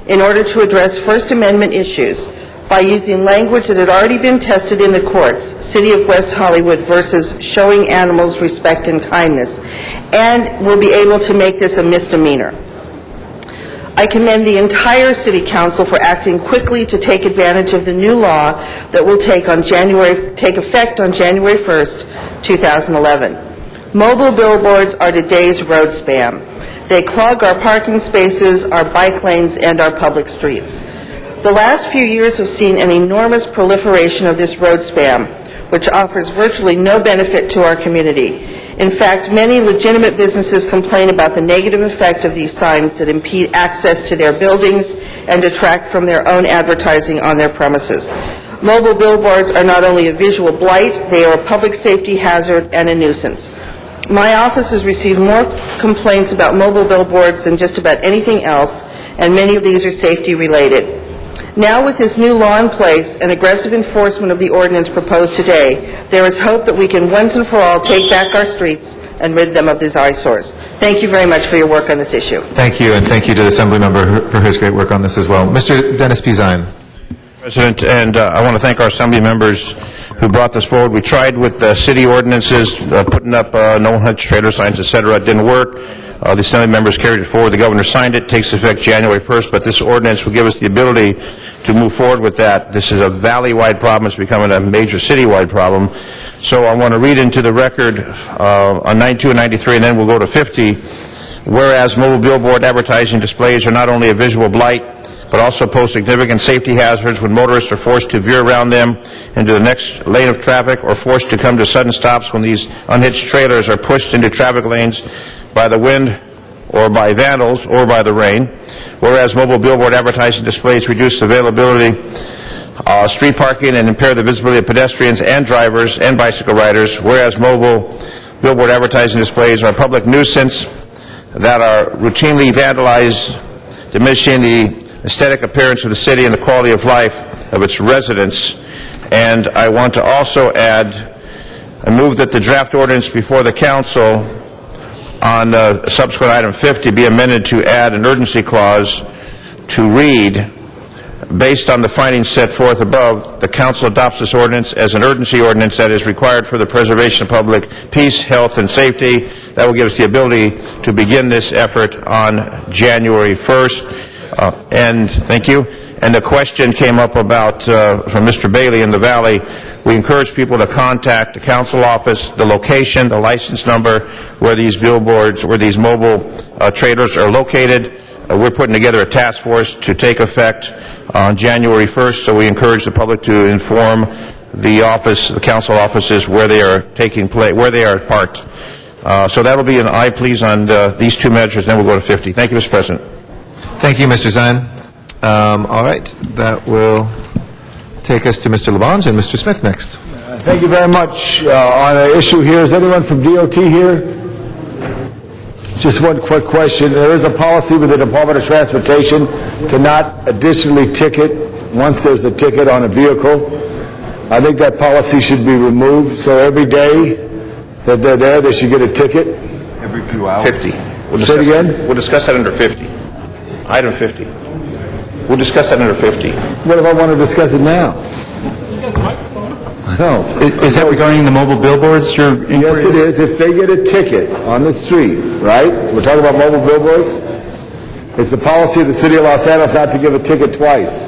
in order to address First Amendment issues by using language that had already been tested in the courts, City of West Hollywood versus Showing Animals Respect and Kindness, and will be able to make this a misdemeanor. I commend the entire City Council for acting quickly to take advantage of the new law that will take effect on January 1st, 2011. Mobile billboards are today's road spam. They clog our parking spaces, our bike lanes, and our public streets. The last few years have seen an enormous proliferation of this road spam, which offers virtually no benefit to our community. In fact, many legitimate businesses complain about the negative effect of these signs that impede access to their buildings and detract from their own advertising on their premises. Mobile billboards are not only a visual blight, they are a public safety hazard and a nuisance. My office has received more complaints about mobile billboards than just about anything else, and many of these are safety related. Now, with this new law in place and aggressive enforcement of the ordinance proposed today, there is hope that we can once and for all take back our streets and rid them of these eyesores. Thank you very much for your work on this issue. Thank you, and thank you to the Assemblymember for his great work on this as well. Mr. Dennis Pizine. President, and I want to thank our Assembly members who brought this forward. We tried with the city ordinances, putting up no-hunch trailer signs, etc. It didn't work. The Assembly members carried it forward. The governor signed it. It takes effect January 1st, but this ordinance will give us the ability to move forward with that. This is a valley-wide problem. It's becoming a major city-wide problem. So I want to read into the record on 92 and 93, and then we'll go to 50. Whereas mobile billboard advertising displays are not only a visual blight, but also pose significant safety hazards when motorists are forced to veer around them into the next lane of traffic or forced to come to sudden stops when these unhitched trailers are pushed into traffic lanes by the wind or by vandals or by the rain. Whereas mobile billboard advertising displays reduce availability, street parking, and impair the visibility of pedestrians and drivers and bicycle riders. Whereas mobile billboard advertising displays are a public nuisance that are routinely vandalized, diminishing the aesthetic appearance of the city and the quality of life of its residents. And I want to also add, I move that the draft ordinance before the council on subsequent item 50 be amended to add an urgency clause to read, based on the findings set forth above, the council adopts this ordinance as an urgency ordinance that is required for the preservation of public peace, health, and safety. That will give us the ability to begin this effort on January 1st. And thank you. And the question came up about, from Mr. Bailey in the Valley, we encourage people to contact the council office, the location, the license number, where these billboards, where these mobile trailers are located. We're putting together a task force to take effect on January 1st, so we encourage the public to inform the office, the council offices, where they are taking place, where they are parked. So that'll be an aye, please, on these two measures, then we'll go to 50. Thank you, Mr. President. Thank you, Mr. Zine. All right, that will take us to Mr. Labange and Mr. Smith next. Thank you very much. On the issue here, is anyone from DOT here? Just one quick question. There is a policy with the Department of Transportation to not additionally ticket once there's a ticket on a vehicle. I think that policy should be removed, so every day that they're there, they should get a ticket. Every few hours. 50. Say it again? We'll discuss that under 50. Item 50. We'll discuss that under 50. What if I want to discuss it now? No. Is that regarding the mobile billboards? Yes, it is. If they get a ticket on the street, right? We're talking about mobile billboards. It's the policy of the City of Los Angeles not to give a ticket twice.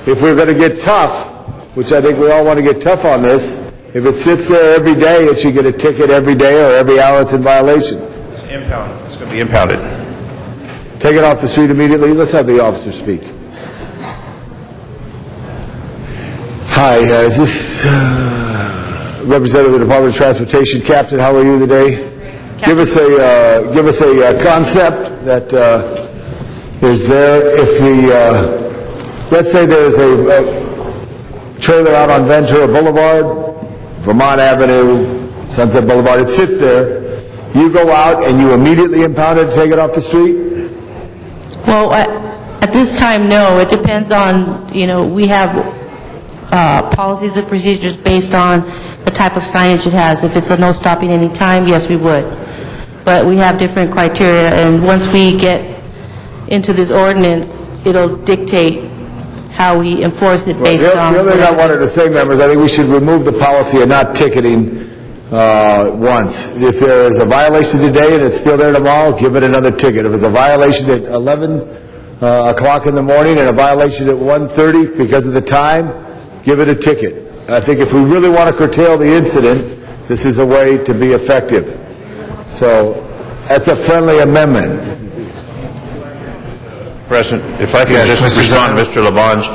If we're going to get tough, which I think we all want to get tough on this, if it sits there every day, it should get a ticket every day or every hour it's in violation. It's impounded. It's going to be impounded. Take it off the street immediately. Let's have the officer speak. Hi, is this representative of the Department of Transportation? Captain, how are you today? Give us a concept that is there. If the, let's say there's a trailer out on Ventura Boulevard, Vermont Avenue, Sunset Boulevard, it sits there. You go out and you immediately impound it and take it off the street? Well, at this time, no. It depends on, we have policies and procedures based on the type of signage it has. If it's a no stopping any time, yes, we would. But we have different criteria, and once we get into this ordinance, it'll dictate how we enforce it based on... The other thing I wanted to say, members, I think we should remove the policy of not ticketing once. If there is a violation today and it's still there tomorrow, give it another ticket. If it's a violation at 11 o'clock in the morning and a violation at 1:30 because of the time, give it a ticket. I think if we really want to curtail the incident, this is a way to be effective. So that's a friendly amendment. President, if I could just respond to Mr. Labange.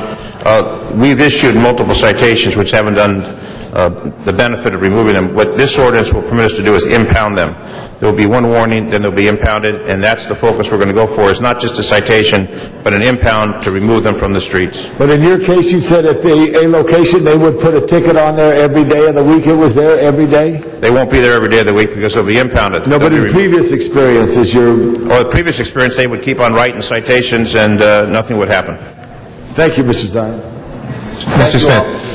We've issued multiple citations which haven't done the benefit of removing them. What this ordinance will permit us to do is impound them. There will be one warning, then they'll be impounded, and that's the focus we're going to go for, is not just a citation, but an impound to remove them from the streets. But in your case, you said at a location they would put a ticket on there every day of the week. It was there every day? They won't be there every day of the week because they'll be impounded. No, but in previous experiences, previous experience, they would keep on writing citations and nothing would happen. Thank you, Mr. Zion. Mr. Smith.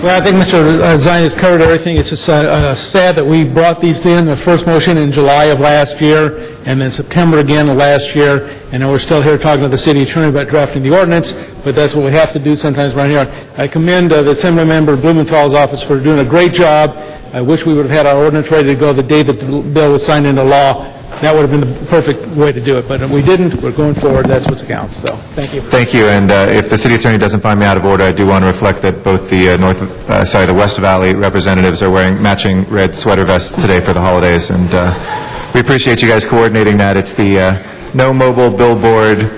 Well, I think Mr. Zion has covered everything. It's just sad that we brought these in, the first motion in July of last year, and then September again of last year, and then we're still here talking to the city attorney about drafting the ordinance, but that's what we have to do sometimes around here. I commend the Assembly Member Blumenthal's office for doing a great job. I wish we would have had our ordinance ready to go the day that the bill was signed into law. That would have been the perfect way to do it, but we didn't. We're going forward. That's what counts. So, thank you. Thank you. And if the city attorney doesn't find me out of order, I do want to reflect that both the the West Valley representatives are wearing matching red sweater vests today for the holidays, and we appreciate you guys coordinating that. It's the No Mobile Billboard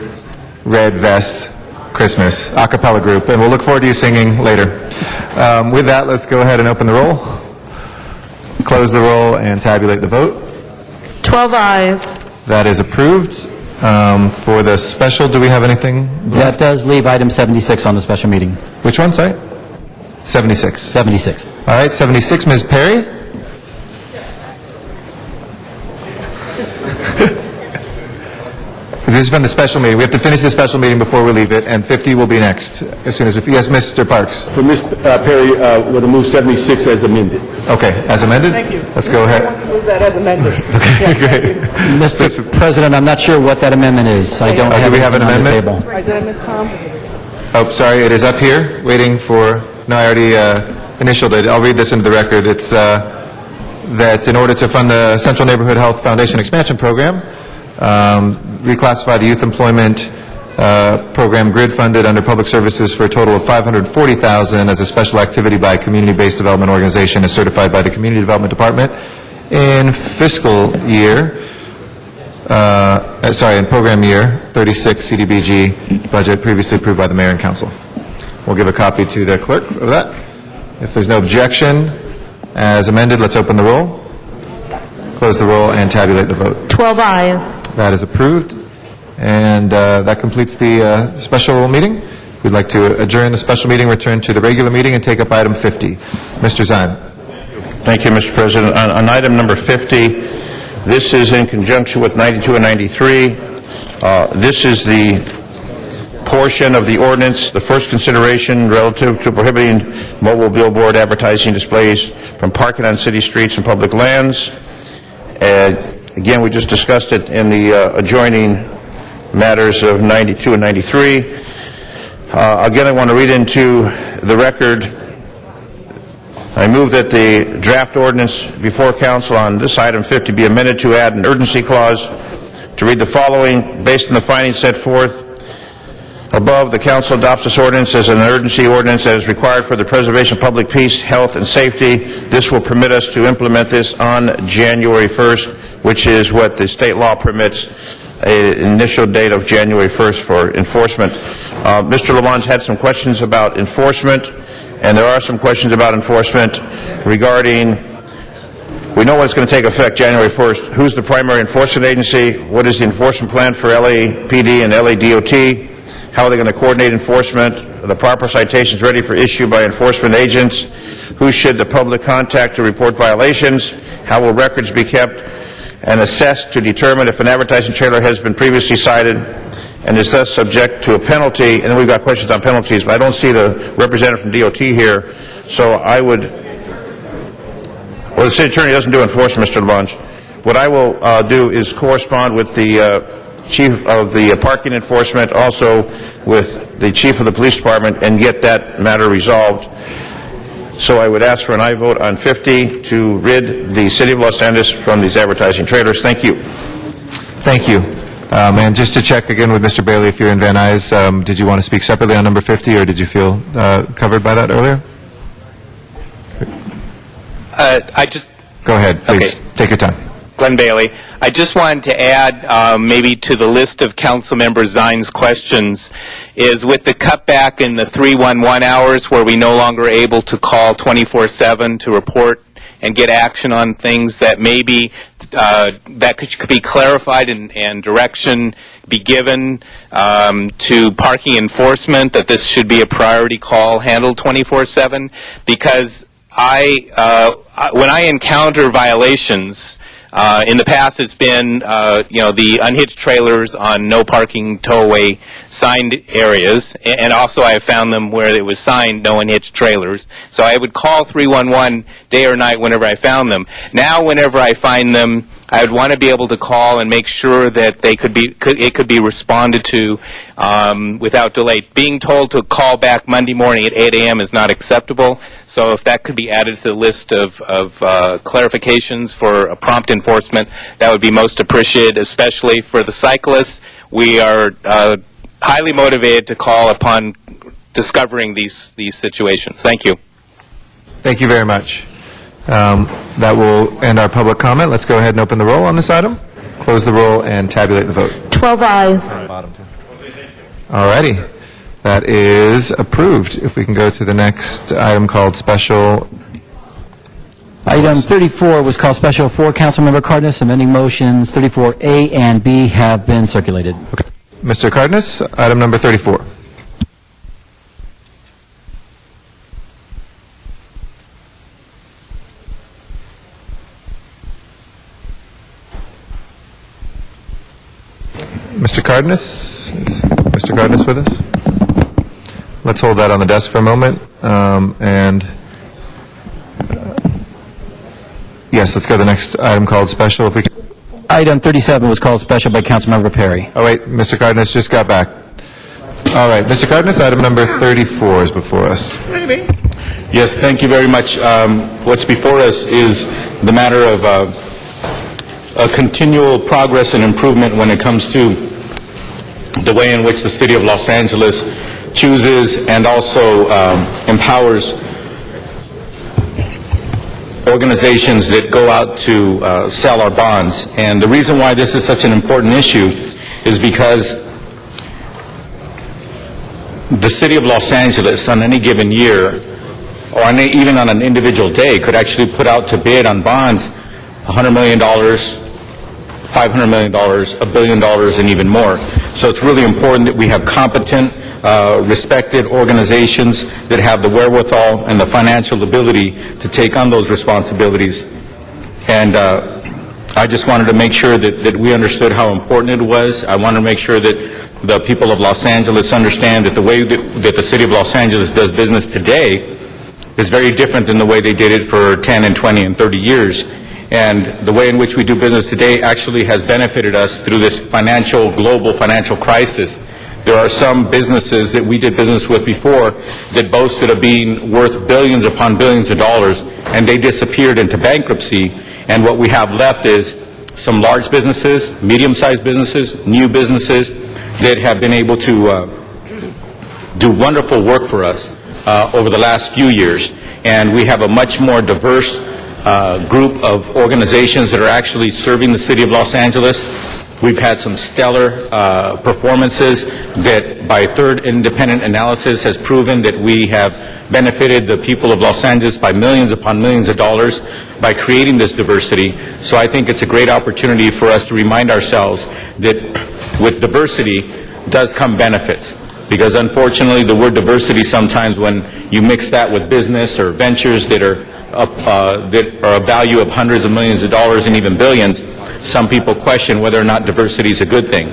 Red Vest Christmas a cappella group, and we'll look forward to you singing later. With that, let's go ahead and open the roll, close the roll, and tabulate the vote. 12 ayes. That is approved. For the special, do we have anything left? That does leave item 76 on the special meeting. Which one, sorry? 76. 76. All right, 76, Ms. Perry? This is from the special meeting. We have to finish the special meeting before we leave it, and 50 will be next as soon as we... Yes, Mr. Parks. For Ms. Perry, we'll move 76 as amended. Okay, as amended? Thank you. Let's go ahead. Wants to move that as amended. Okay, great. Mr. President, I'm not sure what that amendment is. I don't have we have an anything on the amendment? table. I did, Ms. Tom? Oh, sorry, it is up here, waiting for... No, I already initialed it. I'll read this into the record. It's that in order to fund the Central Neighborhood Health Foundation Expansion Program, reclassify the youth employment program grid funded under public services for a total of $540,000 as a special activity by a community-based development organization as certified by the Community Development Department in fiscal year, in program year 36 CDBG budget previously approved by the mayor and council. We'll give a copy to the clerk of that. If there's no objection, as amended, let's open the roll, close the roll, and tabulate the vote. 12 ayes. That is approved, and that completes the special meeting. We'd like to adjourn the special meeting, return to the regular meeting, and take up item 50. Mr. Zion. Thank you, Mr. President. On item number 50, this is in conjunction with 92 and 93. This is the portion of the ordinance, the first consideration relative to prohibiting mobile billboard advertising displays from parking on city streets and public lands. Again, we just discussed it in the adjoining matters of 92 and 93. Again, I want to read into the record. I move that the draft ordinance before council on this item 50 be amended to add an urgency clause to read the following. Based on the findings set forth above, the council adopts this ordinance as an urgency ordinance that is required for the preservation of public peace, health, and safety. This will permit us to implement this on January 1st, which is what the state law permits, an initial date of January 1st for enforcement. Mr. Labange had some questions about enforcement, and there are some questions about enforcement regarding, we know what's going to take effect January 1st. Who's the primary enforcement agency? What is the enforcement plan for LAPD and LADOT? How are they going to coordinate enforcement? Are the proper citations ready for issue by enforcement agents? Who should the public contact to report violations? How will records be kept and assessed to determine if an advertising trailer has been previously cited and is thus subject to a penalty? And then we've got questions on penalties, but I don't see the representative from DOT here, so I would... Well, the city attorney doesn't do enforcement, Mr. LaBonge. What I will do is correspond with the chief of the parking enforcement, also with the chief of the police department, and get that matter resolved. So I would ask for an aye vote on 50 to rid the city of Los Angeles from these advertising trailers. Thank you. Thank you. And just to check again with Mr. Bailey, if you're in Van Nuys, did you want to speak separately on number 50, or did you feel covered by that earlier? Go ahead, please. Okay. Take your time. Glenn Bailey. I just wanted to add maybe to the list of Councilmember Zine's questions is with the cutback in the 311 hours where we no longer are able to call 24/7 to report and get action on things that maybe that could be clarified and direction be given to parking enforcement that this should be a priority call handled 24/7, because when I encounter violations, in the past it's been, the unhitched trailers on no parking towaway signed areas, and also I have found them where it was signed no unhitched trailers. So I would call 311 day or night whenever I found them. Now, whenever I find them, I would want to be able to call and make sure that it could be responded to without delay. Being told to call back Monday morning at 8 a.m. is not acceptable. So if that could be added to the list of clarifications for a prompt enforcement, that would be most appreciated, especially for the cyclists. We are highly motivated to call upon discovering these situations. Thank you. Thank you very much. That will end our public comment. Let's go ahead and open the roll on this item, close the roll, and tabulate the vote. 12 ayes. All righty. That is approved. If we can go to the next item called special. Item 34 was called special for Councilmember Cardenas. Amending motions 34A and B have been circulated. Okay. Mr. Cardenas, item number 34. Mr. Cardenas? Is Mr. Cardenas with us? Let's hold that on the desk for a moment. Yes, let's go to the next item called special. If we can. Item 37 was called special by Councilmember Perry. Oh, wait, Mr. Cardenas just got back. All right, Mr. Cardenas, item number 34 is before us. Yes, thank you very much. What's before us is the matter of a continual progress and improvement when it comes to the way in which the City of Los Angeles chooses and also empowers organizations that go out to sell our bonds. And the reason why this is such an important issue is because the City of Los Angeles on any given year, or even on an individual day, could actually put out to bid on bonds $100 million, $500 million, $1 billion, and even more. So it's really important that we have competent, respected organizations that have the wherewithal and the financial ability to take on those responsibilities. And I just wanted to make sure that we understood how important it was. I wanted to make sure that the people of Los Angeles understand that the way that the City of Los Angeles does business today is very different than the way they did it for 10 and 20 and 30 years. And the way in which we do business today actually has benefited us through this global financial crisis. There are some businesses that we did business with before that boasted of being worth billions upon billions of dollars, and they disappeared into bankruptcy. And what we have left is some large businesses, medium-sized businesses, new businesses that have been able to do wonderful work for us over the last few years. And we have a much more diverse group of organizations that are actually serving the City of Los Angeles. We've had some stellar performances that, by third independent analysis, has proven that we have benefited the people of Los Angeles by millions upon millions of dollars by creating this diversity. So I think it's a great opportunity for us to remind ourselves that with diversity does come benefits. Because unfortunately, the word diversity sometimes, when you mix that with business or ventures that are a value of hundreds of millions of dollars and even billions, some people question whether or not diversity is a good thing.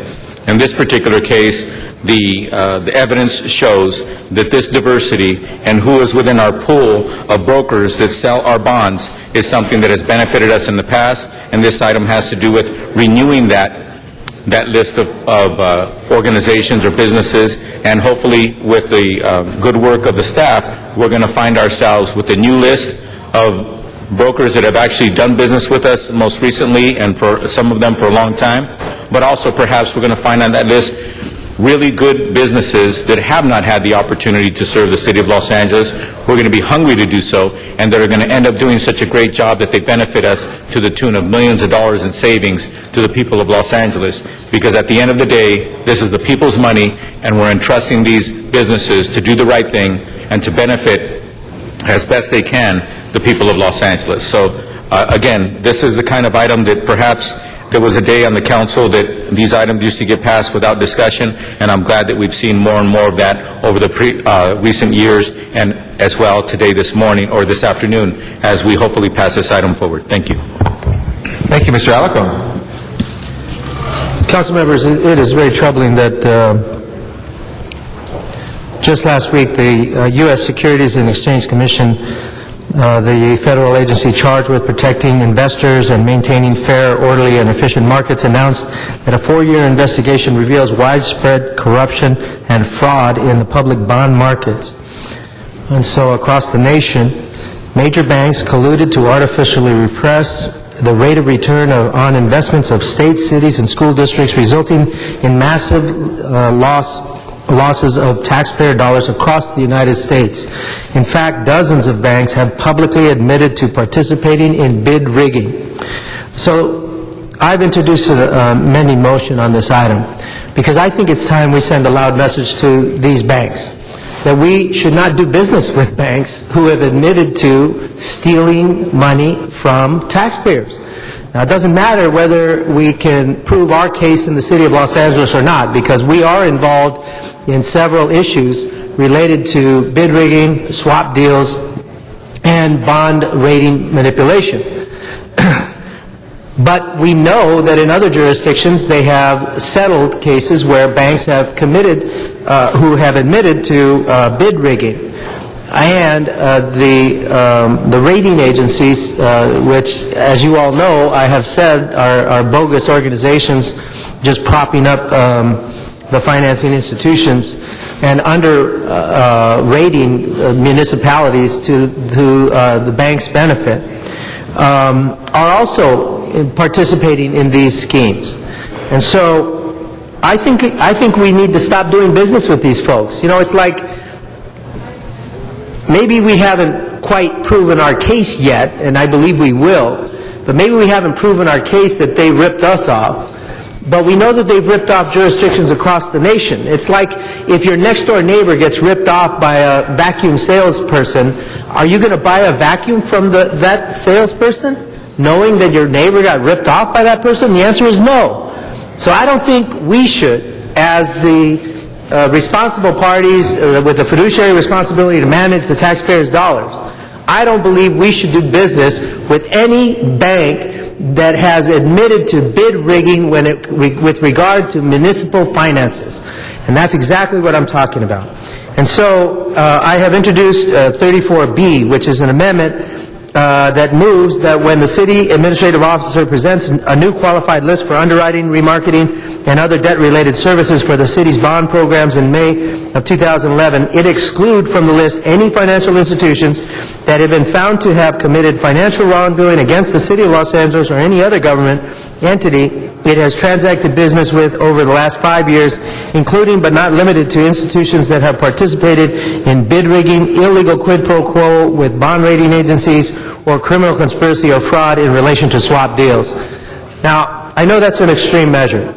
In this particular case, the evidence shows that this diversity and who is within our pool of brokers that sell our bonds is something that has benefited us in the past, and this item has to do with renewing that list of organizations or businesses, and hopefully with the good work of the staff, we're going to find ourselves with a new list of brokers that have actually done business with us most recently, and for some of them for a long time, but also perhaps we're going to find on that list really good businesses that have not had the opportunity to serve the city of Los Angeles. We're going to be hungry to do so, and that are going to end up doing such a great job that they benefit us to the tune of millions of dollars in savings to the people of Los Angeles. Because at the end of the day, this is the people's money, and we're entrusting these businesses to do the right thing and to benefit as best they can the people of Los Angeles. So again, this is the kind of item that perhaps there was a day on the council that these items used to get passed without discussion, and I'm glad that we've seen more and more of that over the recent years, and as well today, this morning, or this afternoon, as we hopefully pass this item forward. Thank you. Thank you, Mr. Alacon. Council members, it is very troubling that just last week the U.S. Securities and Exchange Commission, the federal agency charged with protecting investors and maintaining fair, orderly, and efficient markets, announced that a 4-year investigation reveals widespread corruption and fraud in the public bond markets. And so across the nation, major banks colluded to artificially repress the rate of return on investments of states, cities, and school districts, resulting in massive losses of taxpayer dollars across the United States. In fact, dozens of banks have publicly admitted to participating in bid rigging. So I've introduced an amending motion on this item because I think it's time we send a loud message to these banks that we should not do business with banks who have admitted to stealing money from taxpayers. Now, it doesn't matter whether we can prove our case in the city of Los Angeles or not, because we are involved in several issues related to bid rigging, swap deals, and bond rating manipulation. But we know that in other jurisdictions they have settled cases where banks have committed, who have admitted to bid rigging. And the rating agencies, which, as you all know, I have said are bogus organizations just propping up the financing institutions and under-rating municipalities to the bank's benefit, are also participating in these schemes. And so I think we need to stop doing business with these folks. You know, it's like, maybe we haven't quite proven our case yet, and I believe we will, but maybe we haven't proven our case that they ripped us off. But we know that they've ripped off jurisdictions across the nation. It's like if your next-door neighbor gets ripped off by a vacuum salesperson, are you going to buy a vacuum from that salesperson, knowing that your neighbor got ripped off by that person? The answer is no. So I don't think we should, as the responsible parties with the fiduciary responsibility to manage the taxpayers' dollars, I don't believe we should do business with any bank that has admitted to bid rigging with regard to municipal finances. And that's exactly what I'm talking about. And so I have introduced 34B, which is an amendment that moves that when the city administrative officer presents a new qualified list for underwriting, remarketing, and other debt-related services for the city's bond programs in May of 2011, it exclude from the list any financial institutions that have been found to have committed financial wrongdoing against the city of Los Angeles or any other government entity it has transacted business with over the last 5 years, including but not limited to institutions that have participated in bid rigging, illegal quid pro quo with bond rating agencies, or criminal conspiracy or fraud in relation to swap deals. Now, I know that's an extreme measure,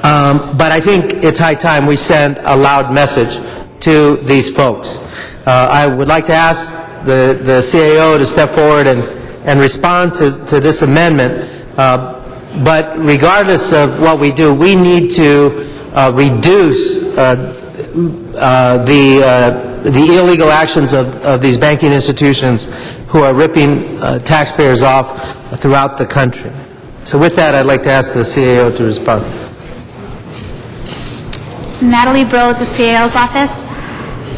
but I think it's high time we send a loud message to these folks. I would like to ask the CAO to step forward and respond to this amendment, but regardless of what we do, we need to reduce the illegal actions of these banking institutions who are ripping taxpayers off throughout the country. So with that, I'd like to ask the CAO to respond. Natalie Bro with the CAO's office.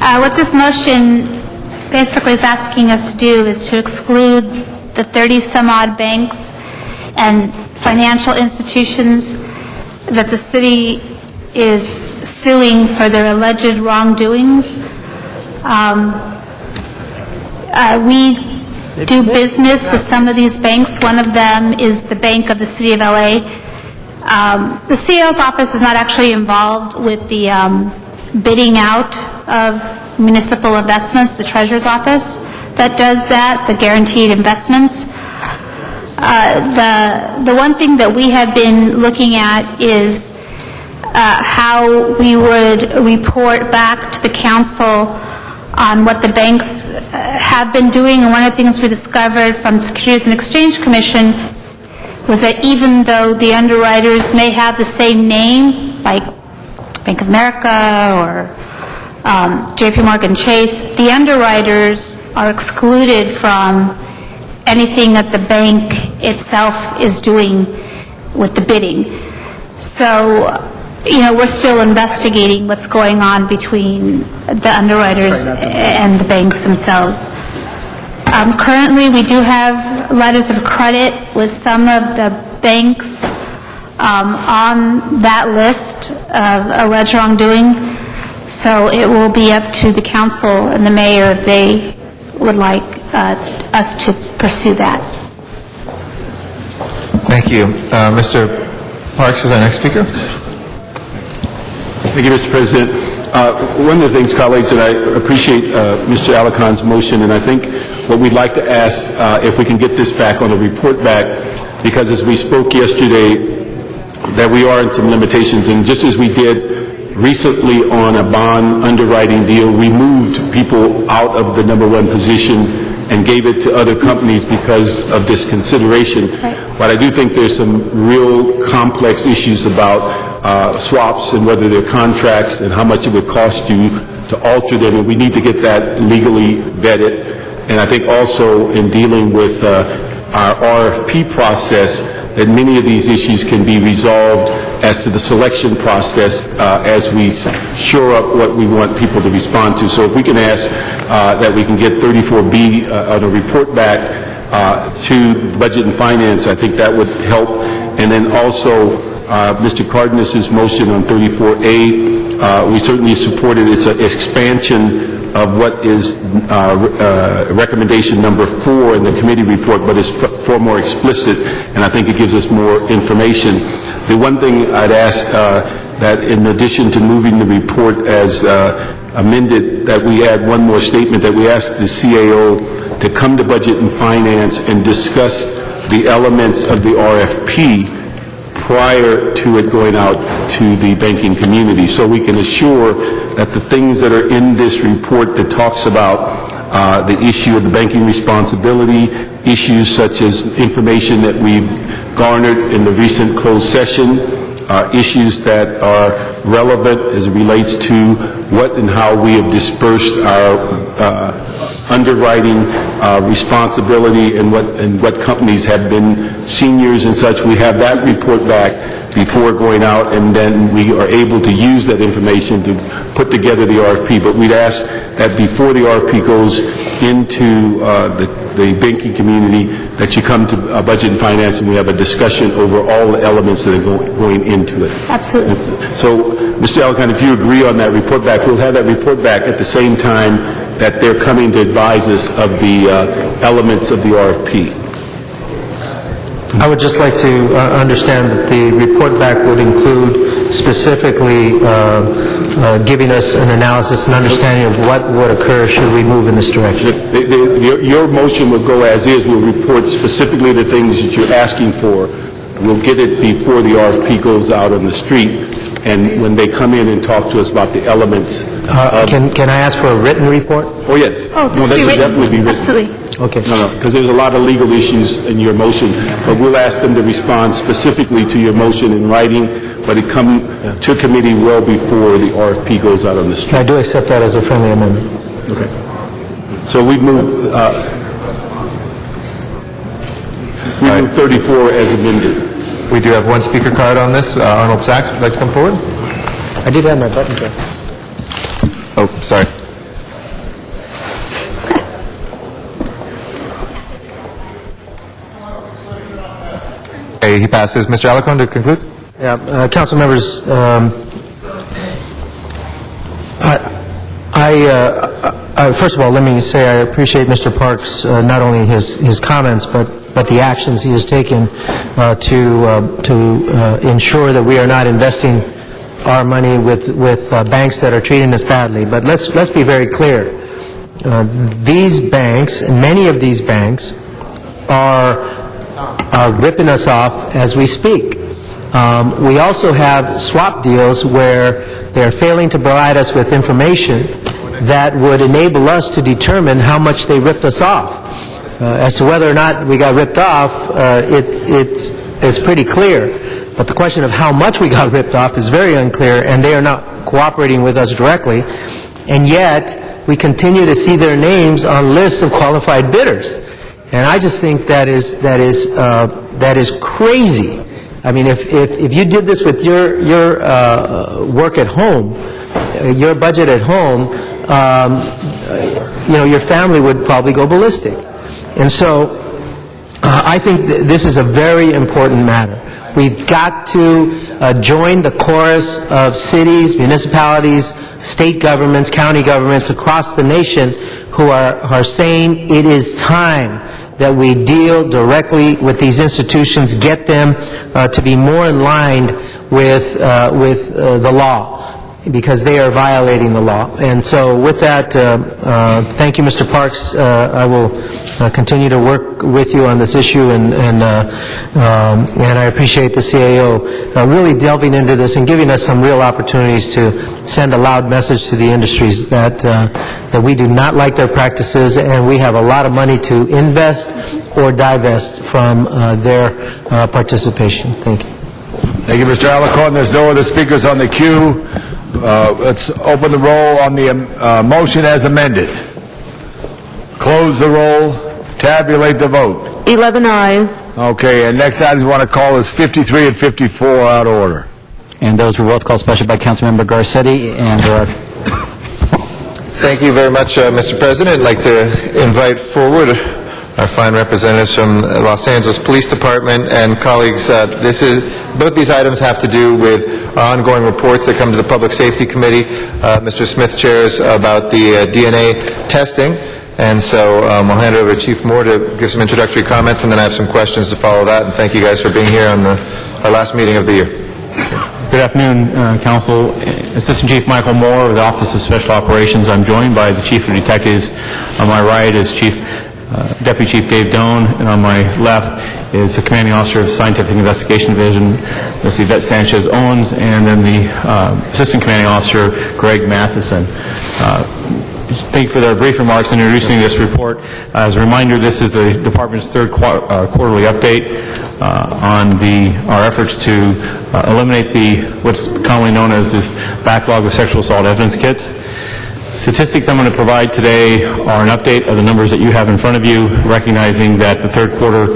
What this motion basically is asking us to do is to exclude the 30-some-odd banks and financial institutions that the city is suing for their alleged wrongdoings. We do business with some of these banks. One of them is the Bank of the City of LA. The CAO's office is not actually involved with the bidding out of municipal investments. The Treasurer's office that does that, the guaranteed investments. The one thing that we have been looking at is how we would report back to the council on what the banks have been doing. And one of the things we discovered from the Securities and Exchange Commission was that even though the underwriters may have the same name, like Bank of America or JP Morgan Chase, the underwriters are excluded from anything that the bank itself is doing with the bidding. So, we're still investigating what's going on between the underwriters and the banks themselves. Currently, we do have letters of credit with some of the banks on that list of alleged wrongdoing. So it will be up to the council and the mayor if they would like us to pursue that. Thank you. Mr. Parks is our next speaker. Thank you, Mr. President. One of the things, colleagues, that I appreciate Mr. Alicon's motion, and I think what we'd like to ask, if we can get this back on a report back, because as we spoke yesterday, that we are in some limitations, and just as we did recently on a bond underwriting deal, we moved people out of the number one position and gave it to other companies because of this consideration. But I do think there's some real complex issues about swaps and whether they're contracts and how much it would cost you to alter them, and we need to get that legally vetted. And I think also in dealing with our RFP process, that many of these issues can be resolved as to the selection process as we shore up what we want people to respond to. So if we can ask that we can get 34B on a report back to Budget and Finance, I think that would help. And then also Mr. Cardenas's motion on 34A, we certainly supported. It's an expansion of what is recommendation number 4 in the committee report, but it's far more explicit, and I think it gives us more information. The one thing I'd ask that in addition to moving the report as amended, that we add one more statement, that we ask the CAO to come to Budget and Finance and discuss the elements of the RFP prior to it going out to the banking community, so we can assure that the things that are in this report that talks about the issue of the banking responsibility, issues such as information that we've garnered in the recent closed session, issues that are relevant as it relates to what and how we have dispersed our underwriting responsibility and what companies have been seniors and such. We have that report back before going out, and then we are able to use that information to put together the RFP. But we'd ask that before the RFP goes into the banking community, that you come to Budget and Finance and we have a discussion over all the elements that are going into it. Absolutely. So, Mr. Alicon, if you agree on that report back, we'll have that report back at the same time that they're coming to advise us of the elements of the RFP. I would just like to understand that the report back would include specifically giving us an analysis and understanding of what would occur should we move in this direction. Your motion would go as is. We'll report specifically the things that you're asking for, we'll get it before the RFP goes out on the street, and when they come in and talk to us about the elements. Can I ask for a written report? Oh, yes. Oh, No, that should definitely be written. Absolutely. Okay. No, because there's a lot of legal issues in your motion, but we'll ask them to respond specifically to your motion in writing, but it come to committee well before the RFP goes out on the street. I do accept that as a friendly amendment. Okay. So we move 34 as amended. We do have one speaker card on this. Arnold Sachs, would you like to come forward? I did have my button there. Oh, sorry. Okay, he passes. Mr. Alarcon, to conclude? Yeah, council members, first of all, let me say I appreciate Mr. Parks, not only his comments, but the actions he has taken to ensure that we are not investing our money with banks that are treating us badly. But let's be very clear. These banks, and many of these banks, are ripping us off as we speak. We also have swap deals where they're failing to provide us with information that would enable us to determine how much they ripped us off. As to whether or not we got ripped off, it's pretty clear. But the question of how much we got ripped off is very unclear, and they are not cooperating with us directly. And yet, we continue to see their names on lists of qualified bidders. And I just think that is crazy. I mean, if you did this with your work at home, your budget at home, your family would probably go ballistic. And so, I think this is a very important matter. We've got to join the chorus of cities, municipalities, state governments, county governments across the nation who are saying it is time that we deal directly with these institutions, get them to be more in line with the law, because they are violating the law. And so with that, thank you, Mr. Parks. I will continue to work with you on this issue, and I appreciate the CAO really delving into this and giving us some real opportunities to send a loud message to the industries that we do not like their practices, and we have a lot of money to invest or divest from their participation. Thank you. Thank you, Mr. Alarcon. There's no other speakers on the queue. Let's open the roll on the motion as amended. Close the roll. Tabulate the vote. 11 ayes. Okay, and next item we want to call is 53 and 54 out of order. And those were both called special by Councilmember Garcetti, and there are... Thank you very much, Mr. President. I'd like to invite forward our fine representatives from Los Angeles Police Department and colleagues. Both these items have to do with ongoing reports that come to the Public Safety Committee. Mr. Smith chairs about the DNA testing, and so I'll hand it over to Chief Moore to give some introductory comments, and then I have some questions to follow that. And thank you guys for being here on our last meeting of the year. Good afternoon, Council. Assistant Chief Michael Moore with the Office of Special Operations. I'm joined by the Chief of Detectives. On my right is Deputy Chief Dave Doan, and on my left is the Commanding Officer of Scientific Investigation Division, Ms. Yvette Sanchez-Owens, and then the Assistant Commanding Officer, Greg Matheson. Thank you for their brief remarks in introducing this report. As a reminder, this is the Department's third quarterly update on our efforts to eliminate what's commonly known as this backlog of sexual assault evidence kits. Statistics I'm going to provide today are an update of the numbers that you have in front of you, recognizing that the third quarter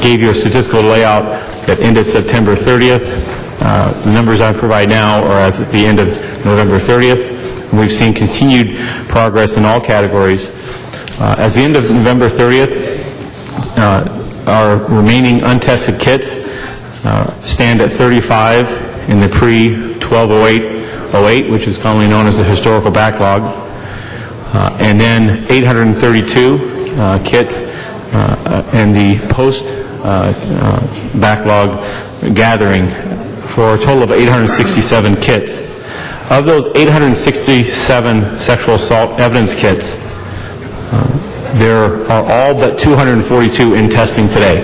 gave you a statistical layout that ended September 30th. The numbers I provide now are as at the end of November 30th. And we've seen continued progress in all categories. As the end of November 30th, our remaining untested kits stand at 35 in the pre-1208, which is commonly known as the historical backlog, and then 832 kits in the post-backlog gathering, for a total of 867 kits. Of those 867 sexual assault evidence kits, there are all but 242 in testing today.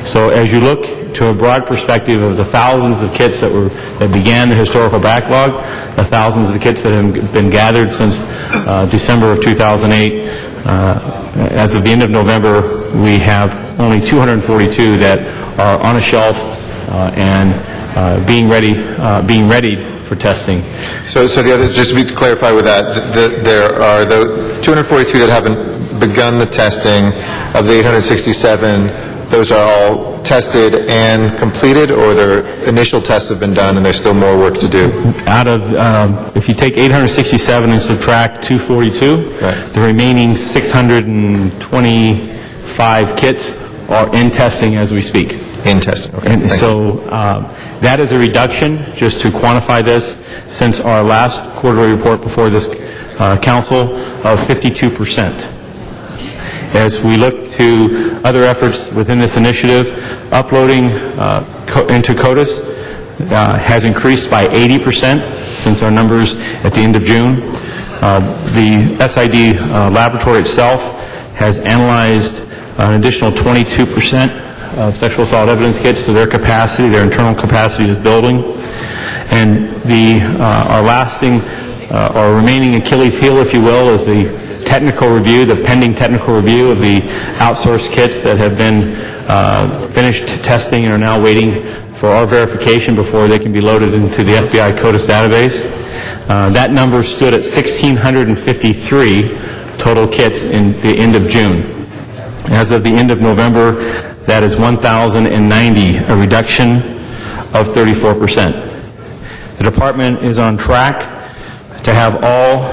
So as you look to a broad perspective of the thousands of kits that began the historical backlog, the thousands of kits that have been gathered since December of 2008. As of the end of November, we have only 242 that are on a shelf and being ready for testing. So the other, just to clarify with that, there are the 242 that haven't begun the testing. Of the 867, those are all tested and completed, or their initial tests have been done and there's still more work to do? Out of, if you take 867 and subtract 242, the remaining 625 kits are in testing as we speak. In testing, okay. And so that is a reduction, just to quantify this, since our last quarterly report before this council, of 52%. As we look to other efforts within this initiative, uploading into CODIS has increased by 80% since our numbers at the end of June. The SID laboratory itself has analyzed an additional 22% of sexual assault evidence kits, so their capacity, their internal capacity is building. And our remaining Achilles heel, if you will, is the technical review, the pending technical review of the outsourced kits that have been finished testing and are now waiting for our verification before they can be loaded into the FBI CODIS database. That number stood at 1,653 total kits in the end of June. As of the end of November, that is 1,090, a reduction of 34%. The department is on track to have all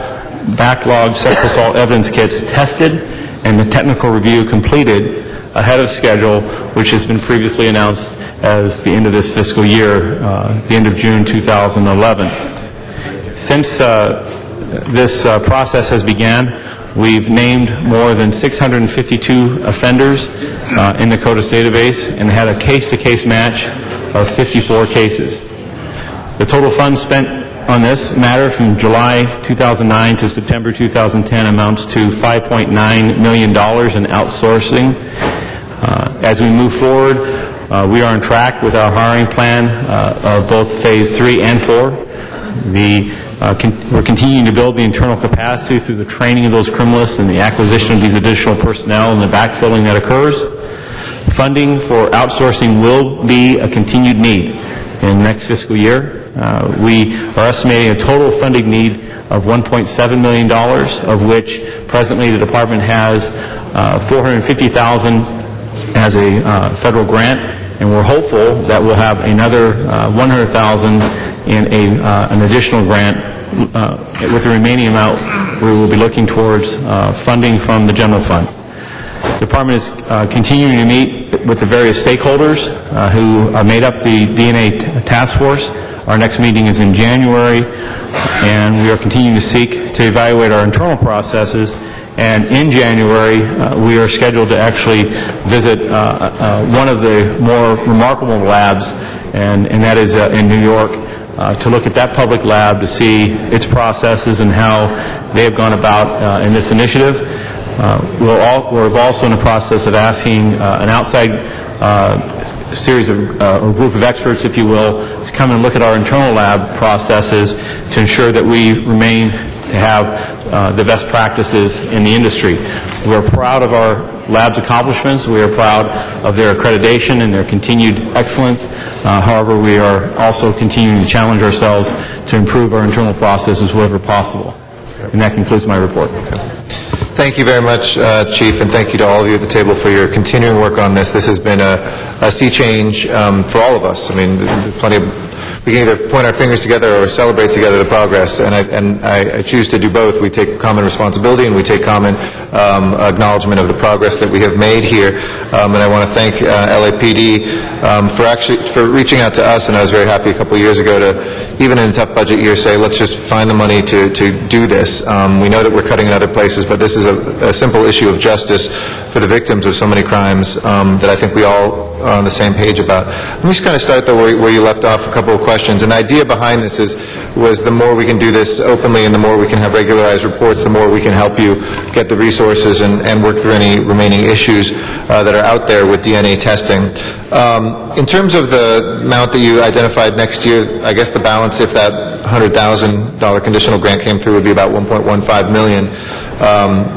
backlogged sexual assault evidence kits tested and the technical review completed ahead of schedule, which has been previously announced as the end of this fiscal year, the end of June 2011. Since this process has begun, we've named more than 652 offenders in the CODIS database and had a case-to-case match of 54 cases. The total funds spent on this matter from July 2009 to September 2010 amounts to $5.9 million in outsourcing. As we move forward, we are on track with our hiring plan of both Phase 3 and 4. We're continuing to build the internal capacity through the training of those criminalists and the acquisition of these additional personnel and the backfilling that occurs. Funding for outsourcing will be a continued need in the next fiscal year. We are estimating a total funding need of $1.7 million, of which presently the department has $450,000 as a federal grant, and we're hopeful that we'll have another $100,000 in an additional grant. With the remaining amount, we will be looking towards funding from the general fund. The department is continuing to meet with the various stakeholders who made up the DNA task force. Our next meeting is in January, and we are continuing to seek to evaluate our internal processes. And in January, we are scheduled to actually visit one of the more remarkable labs, and that is in New York, to look at that public lab to see its processes and how they have gone about in this initiative. We're also in the process of asking an outside series of, or group of experts, if you will, to come and look at our internal lab processes to ensure that we remain to have the best practices in the industry. We're proud of our lab's accomplishments. We are proud of their accreditation and their continued excellence. However, we are also continuing to challenge ourselves to improve our internal processes wherever possible. And that concludes my report. Thank you very much, Chief, and thank you to all of you at the table for your continuing work on this. This has been a sea change for all of us. I mean, plenty of, we can either point our fingers together or celebrate together the progress, and I choose to do both. We take common responsibility and we take common acknowledgement of the progress that we have made here. And I want to thank LAPD for reaching out to us, and I was very happy a couple of years ago to, even in a tough budget year, say, let's just find the money to do this. We know that we're cutting in other places, but this is a simple issue of justice for the victims of so many crimes that I think we all are on the same page about. Let me just kind of start, though, where you left off, a couple questions. And the idea behind this was the more we can do this openly and the more we can have regularized reports, the more we can help you get the resources and work through any remaining issues that are out there with DNA testing. In terms of the amount that you identified next year, I guess the balance, if that $100,000 conditional grant came through, would be about $1.15 million.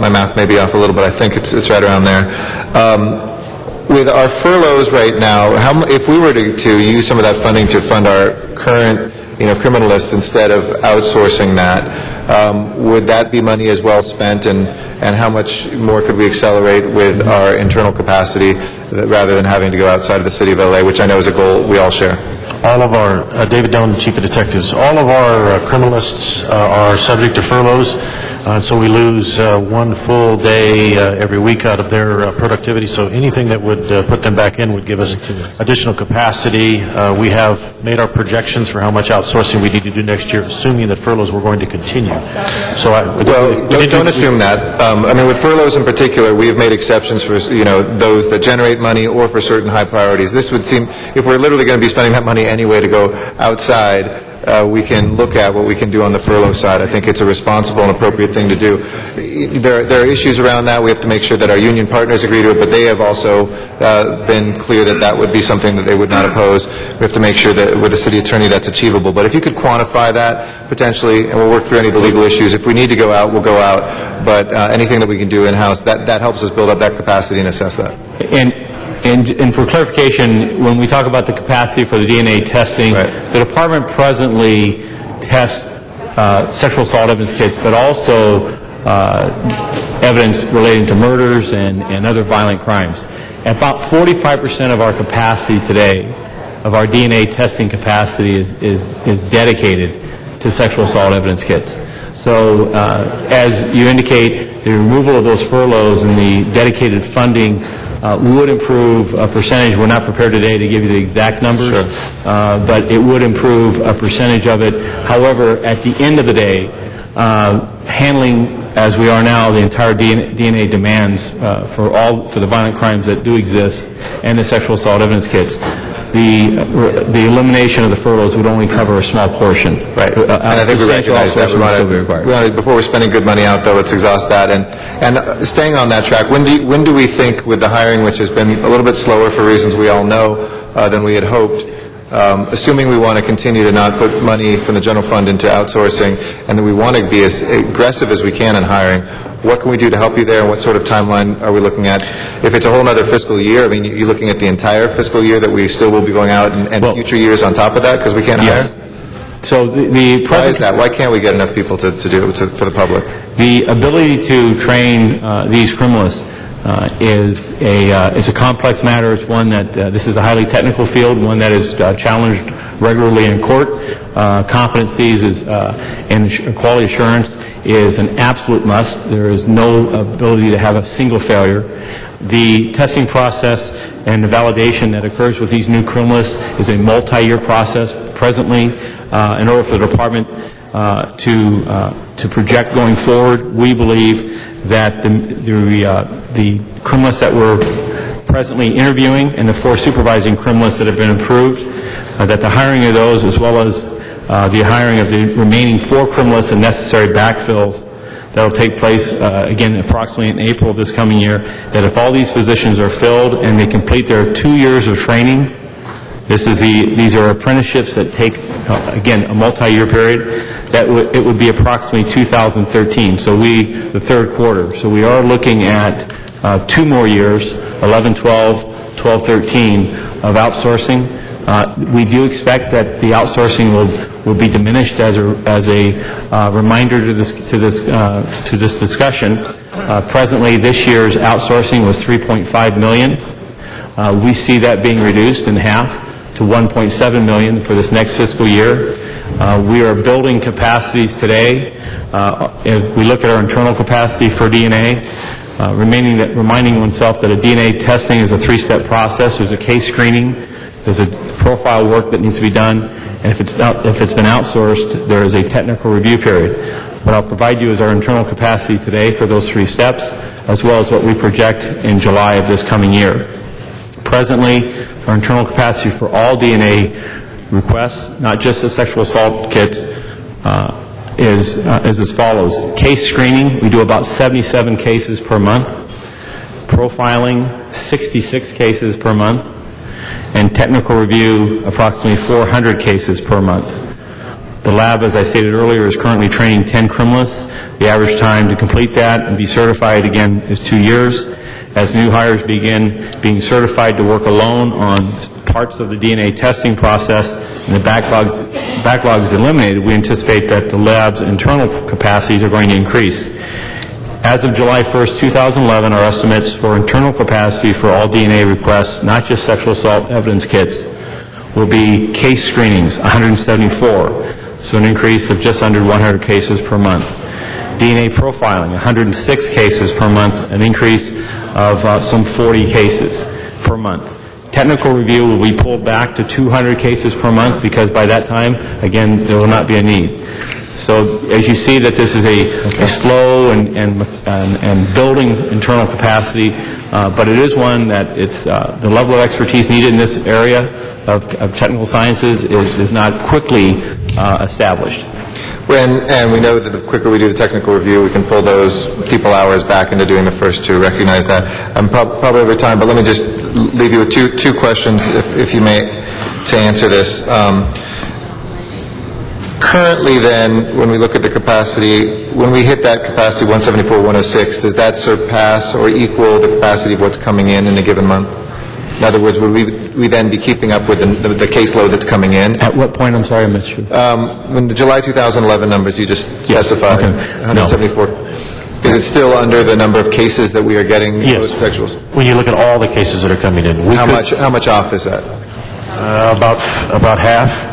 My math may be off a little, but I think it's right around there. With our furloughs right now, if we were to use some of that funding to fund our current criminalists instead of outsourcing that, would that be money as well spent, and how much more could we accelerate with our internal capacity rather than having to go outside of the city of LA, which I know is a goal we all share? All of our, David Doan, Chief of Detectives, all of our criminalists are subject to furloughs, so we lose one full day every week out of their productivity, so anything that would put them back in would give us additional capacity. We have made our projections for how much outsourcing we need to do next year, assuming that furloughs were going to continue. So don't assume that. I mean, with furloughs in particular, we have made exceptions for those that generate money or for certain high priorities. This would seem, if we're literally going to be spending that money anyway to go outside, we can look at what we can do on the furlough side. I think it's a responsible and appropriate thing to do. There are issues around that. We have to make sure that our union partners agree to it, but they have also been clear that that would be something that they would not oppose. We have to make sure that with the city attorney that's achievable. But if you could quantify that potentially, and we'll work through any of the legal issues. If we need to go out, we'll go out. But anything that we can do in-house, that helps us build up that capacity and assess that. And for clarification, when we talk about the capacity for the DNA testing, the department presently tests sexual assault evidence kits, but also evidence relating to murders and other violent crimes. About 45% of our capacity today, of our DNA testing capacity, is dedicated to sexual assault evidence kits. So as you indicate, the removal of those furloughs and the dedicated funding would improve a percentage. We're not prepared today to give you the exact numbers, but it would improve a percentage of it. However, at the end of the day, handling, as we are now, the entire DNA demands for the violent crimes that do exist and the sexual assault evidence kits, the elimination of the furloughs would only cover a small portion. Right. And I think we recognize that. Before we're spending good money out, though, let's exhaust that. And staying on that track, when do we think, with the hiring, which has been a little bit slower for reasons we all know than we had hoped, assuming we want to continue to not put money from the general fund into outsourcing and that we want to be as aggressive as we can in hiring, what can we do to help you there, and what sort of timeline are we looking at? If it's a whole other fiscal year, I mean, you're looking at the entire fiscal year that we still will be going out and future years on top of that because we can't hire? So why is that? Why can't we get enough people to do it for the public? The ability to train these criminalists is a complex matter. It's one that this is a highly technical field, one that is challenged regularly in court. Competencies and quality assurance is an absolute must. There is no ability to have a single failure. The testing process and the validation that occurs with these new criminalists is a multi-year process. Presently, in order for the department to project going forward, we believe that the criminalists that we're presently interviewing and the 4 supervising criminalists that have been approved, that the hiring of those, as well as the hiring of the remaining 4 criminalists and necessary backfills that will take place, again, approximately in April of this coming year, that if all these positions are filled and they complete their 2 years of training, these are apprenticeships that take, again, a multi-year period, it would be approximately 2013, so the third quarter. So we are looking at 2 more years, 11, 12, 12, 13, of outsourcing. We do expect that the outsourcing will be diminished as a reminder to this discussion. Presently, this year's outsourcing was $3.5 million. We see that being reduced in half to $1.7 million for this next fiscal year. We are building capacities today. If we look at our internal capacity for DNA, reminding oneself that a DNA testing is a 3-step process. There's a case screening, there's a profile work that needs to be done, and if it's been outsourced, there is a technical review period. What I'll provide you is our internal capacity today for those 3 steps, as well as what we project in July of this coming year. Presently, our internal capacity for all DNA requests, not just the sexual assault kits, is as follows. Case screening, we do about 77 cases per month. Profiling, 66 cases per month. And technical review, approximately 400 cases per month. The lab, as I stated earlier, is currently training 10 criminalists. The average time to complete that and be certified, again, is 2 years. As new hires begin being certified to work alone on parts of the DNA testing process and the backlog is eliminated, we anticipate that the lab's internal capacities are going to increase. As of July 1st, 2011, our estimates for internal capacity for all DNA requests, not just sexual assault evidence kits, will be case screenings, 174, so an increase of just under 100 cases per month. DNA profiling, 106 cases per month, an increase of some 40 cases per month. Technical review will be pulled back to 200 cases per month because by that time, again, there will not be a need. So as you see that this is a slow and building internal capacity, but it is one that it's the level of expertise needed in this area of technical sciences is not quickly established. And we know that the quicker we do the technical review, we can pull those people hours back into doing the first two. Recognize that. I'm probably over time, but let me just leave you with two questions, if you may, to answer this. Currently, then, when we look at the capacity, when we hit that capacity 174, 106, does that surpass or equal the capacity of what's coming in a given month? In other words, would we then be keeping up with the caseload that's coming in? At what point? I'm sorry, I missed you. When the July 2011 numbers you just specified, 174, is it still under the number of cases that we are getting with sexuals? When you look at all the cases that are coming in. How much off is that? About half.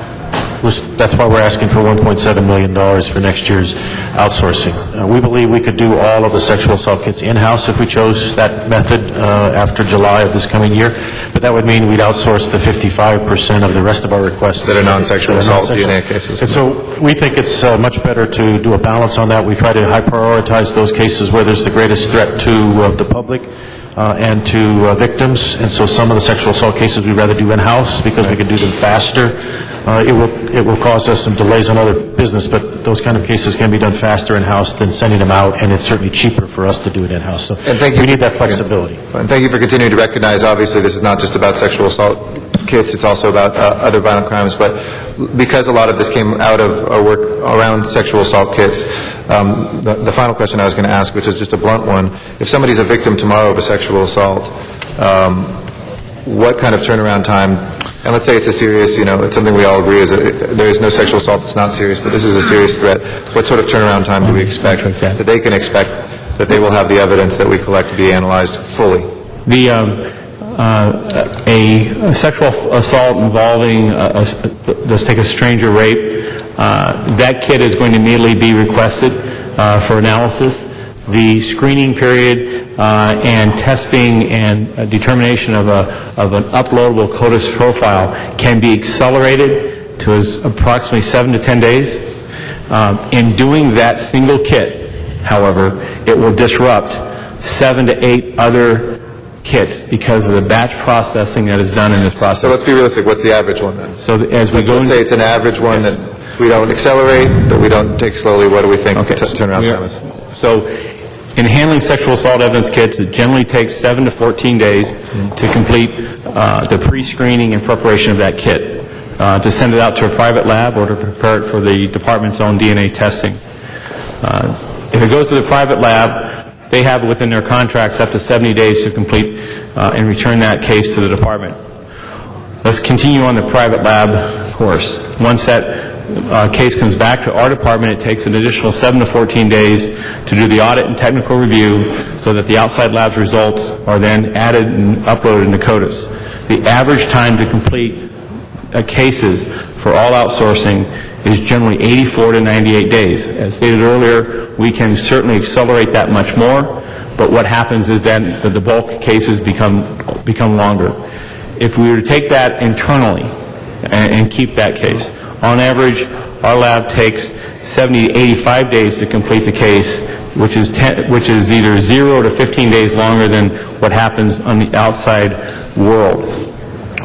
That's why we're asking for $1.7 million for next year's outsourcing. We believe we could do all of the sexual assault kits in-house if we chose that method after July of this coming year, but that would mean we'd outsource the 55% of the rest of our requests. That are non-sexual assault DNA cases. And so we think it's much better to do a balance on that. We try to high prioritize those cases where there's the greatest threat to the public and to victims, and so some of the sexual assault cases we'd rather do in-house because we can do them faster. It will cause us some delays on other business, but those kind of cases can be done faster in-house than sending them out, and it's certainly cheaper for us to do it in-house. So we need that flexibility. And thank you for continuing to recognize, obviously, this is not just about sexual assault kits, it's also about other violent crimes, but because a lot of this came out of our work around sexual assault kits, the final question I was going to ask, which is just a blunt one, if somebody's a victim tomorrow of a sexual assault, what kind of turnaround time, and let's say it's a serious, it's something we all agree is there is no sexual assault that's not serious, but this is a serious threat. What sort of turnaround time do we expect that they can expect that they will have the evidence that we collect to be analyzed fully? A sexual assault involving, let's take a stranger rape, that kit is going to immediately be requested for analysis. The screening period and testing and determination of an uploadable CODIS profile can be accelerated to approximately 7 to 10 days. In doing that single kit, however, it will disrupt 7 to 8 other kits because of the batch processing that is done in this process. So let's be realistic. What's the average one then? So as we go, let's say it's an average one that we don't accelerate, that we don't take slowly. What do we think the turnaround time is? So in handling sexual assault evidence kits, it generally takes 7 to 14 days to complete the pre-screening and preparation of that kit, to send it out to a private lab or to prepare it for the department's own DNA testing. If it goes to the private lab, they have within their contracts up to 70 days to complete and return that case to the department. Let's continue on the private lab course. Once that case comes back to our department, it takes an additional 7 to 14 days to do the audit and technical review so that the outside lab's results are then added and uploaded into CODIS. The average time to complete cases for all outsourcing is generally 84 to 98 days. As stated earlier, we can certainly accelerate that much more, but what happens is that the bulk cases become longer. If we were to take that internally and keep that case, on average, our lab takes 70 to 85 days to complete the case, which is either 0 to 15 days longer than what happens on the outside world.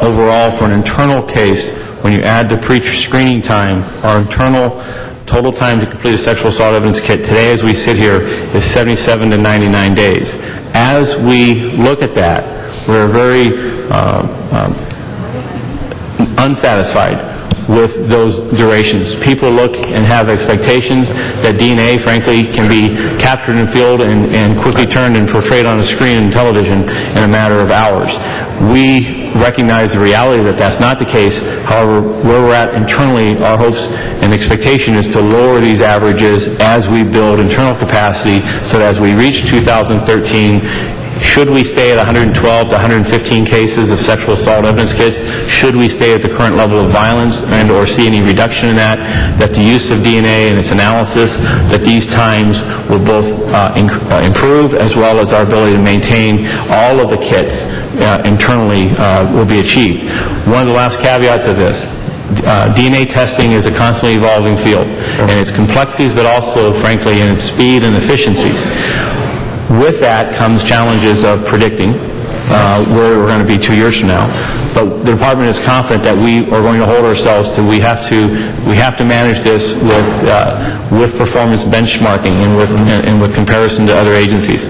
Overall, for an internal case, when you add the pre-screening time, our internal total time to complete a sexual assault evidence kit today as we sit here is 77 to 99 days. As we look at that, we're very unsatisfied with those durations. People look and have expectations that DNA, frankly, can be captured in field and quickly turned and portrayed on a screen in television in a matter of hours. We recognize the reality that that's not the case. However, where we're at internally, our hopes and expectation is to lower these averages as we build internal capacity so that as we reach 2013, should we stay at 112 to 115 cases of sexual assault evidence kits? Should we stay at the current level of violence and or see any reduction in that? That the use of DNA and its analysis, that these times will both improve as well as our ability to maintain all of the kits internally will be achieved. One of the last caveats of this, DNA testing is a constantly evolving field in its complexities but also, frankly, in its speed and efficiencies. With that comes challenges of predicting where we're going to be 2 years from now. But the department is confident that we are going to hold ourselves to we have to manage this with performance benchmarking and with comparison to other agencies.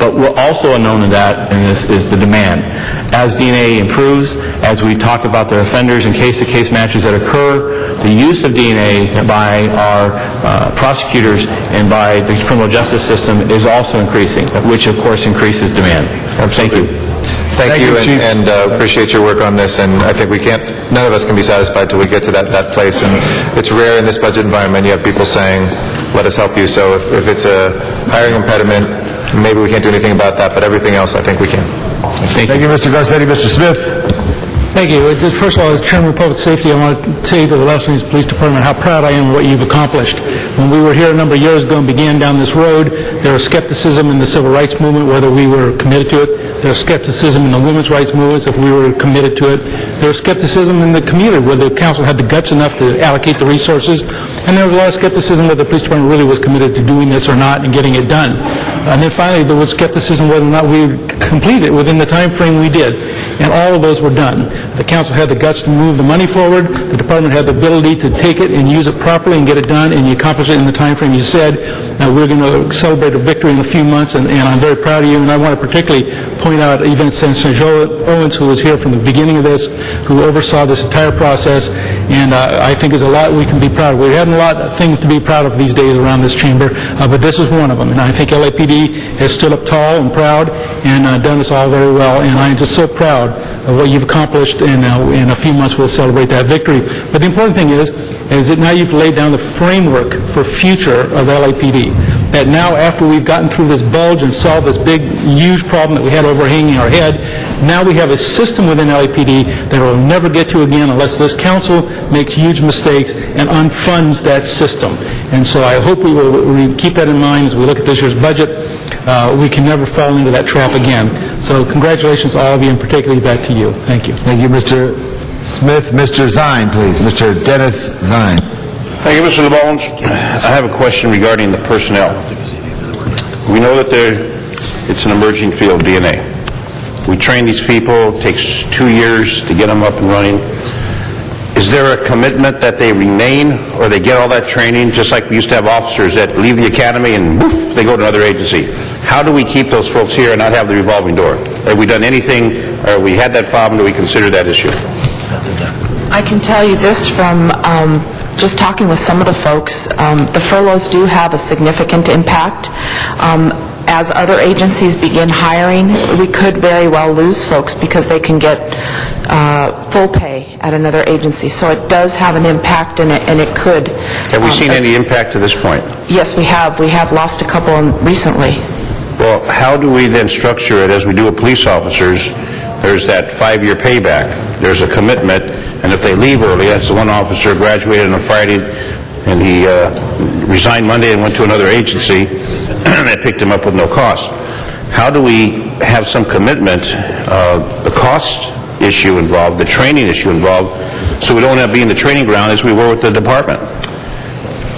But we're also unknown in that, and this is the demand. As DNA improves, as we talk about the offenders and case-to-case matches that occur, the use of DNA by our prosecutors and by the criminal justice system is also increasing, which of course increases demand. Thank you. Thank you, and appreciate your work on this, and I think none of us can be satisfied till we get to that place, and it's rare in this budget environment. You have people saying, let us help you, so if it's a hiring impediment, maybe we can't do anything about that, but everything else I think we can. Thank you, Mr. Garcetti. Mr. Smith? Thank you. First of all, as Chairman of Public Safety, I want to say to the Los Angeles Police Department how proud I am of what you've accomplished. When we were here a number of years ago and began down this road, there was skepticism in the civil rights movement, whether we were committed to it. There was skepticism in the women's rights movements, if we were committed to it. There was skepticism in the community, whether the council had the guts enough to allocate the resources. And there was a lot of skepticism whether the police department really was committed to doing this or not and getting it done. And then finally, there was skepticism whether or not we would complete it within the time frame we did. And all of those were done. The council had the guts to move the money forward. The department had the ability to take it and use it properly and get it done, and you accomplished it in the time frame you said. We're going to celebrate a victory in a few months, and I'm very proud of you. And I want to particularly point out Yvette St. Owens, who was here from the beginning of this, who oversaw this entire process, and I think there's a lot we can be proud of. We have a lot of things to be proud of these days around this chamber, but this is one of them. And I think LAPD has stood up tall and proud and done this all very well, and I'm just so proud of what you've accomplished, and in a few months we'll celebrate that victory. But the important thing is that now you've laid down the framework for future of LAPD. That now, after we've gotten through this bulge and solved this big, huge problem that we had overhanging our head, now we have a system within LAPD that we'll never get to again unless this council makes huge mistakes and unfunds that system. And so I hope we will keep that in mind as we look at this year's budget. We can never fall into that trap again. So congratulations to all of you, and particularly back to you. Thank you. Thank you, Mr. Smith. Mr. Zine, please. Mr. Dennis Zine. Thank you, Mr. LeBones. I have a question regarding the personnel. We know that it's an emerging field, DNA. We train these people. It takes 2 years to get them up and running. Is there a commitment that they remain, or they get all that training, just like we used to have officers that leave the academy and woof, they go to another agency? How do we keep those folks here and not have the revolving door? Have we done anything, or we had that problem, do we consider that issue? I can tell you this from just talking with some of the folks. The furloughs do have a significant impact. As other agencies begin hiring, we could very well lose folks because they can get full pay at another agency. So it does have an impact, and it could. Have we seen any impact to this point? Yes, we have. We have lost a couple recently. Well, how do we then structure it as we do with police officers? There's that 5-year payback. There's a commitment, and if they leave early, that's the one officer graduated on a Friday, and he resigned Monday and went to another agency, and they picked him up with no cost. How do we have some commitment, the cost issue involved, the training issue involved, so we don't end up being the training ground as we were with the department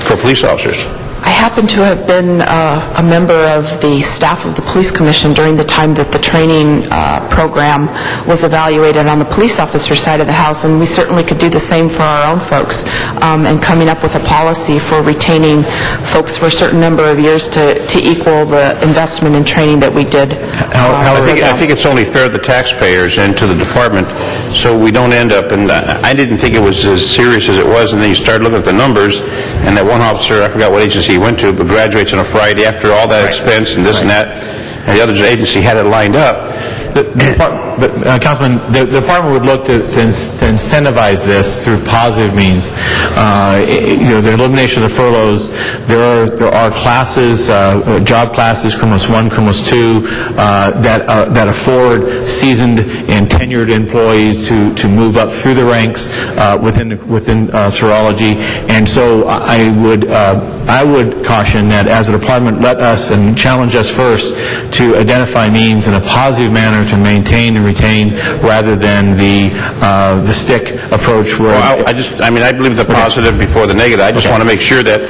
for police officers? I happen to have been a member of the staff of the Police Commission during the time that the training program was evaluated on the police officer side of the house, and we certainly could do the same for our own folks, and coming up with a policy for retaining folks for a certain number of years to equal the investment in training that we did. I think it's only fair to the taxpayers and to the department, so we don't end up, and I didn't think it was as serious as it was, and then you start looking at the numbers, and that one officer, I forgot what agency he went to, but graduates on a Friday after all that expense and this and that, and the other agency had it lined up. Councilman, the department would look to incentivize this through positive means. The elimination of the furloughs, there are classes, job classes, criminalist 1, criminalist 2, that afford seasoned and tenured employees to move up through the ranks within serology. And so I would caution that as a department, let us and challenge us first to identify means in a positive manner to maintain and retain, rather than the stick approach where... Well, I believe the positive before the negative. I just want to make sure that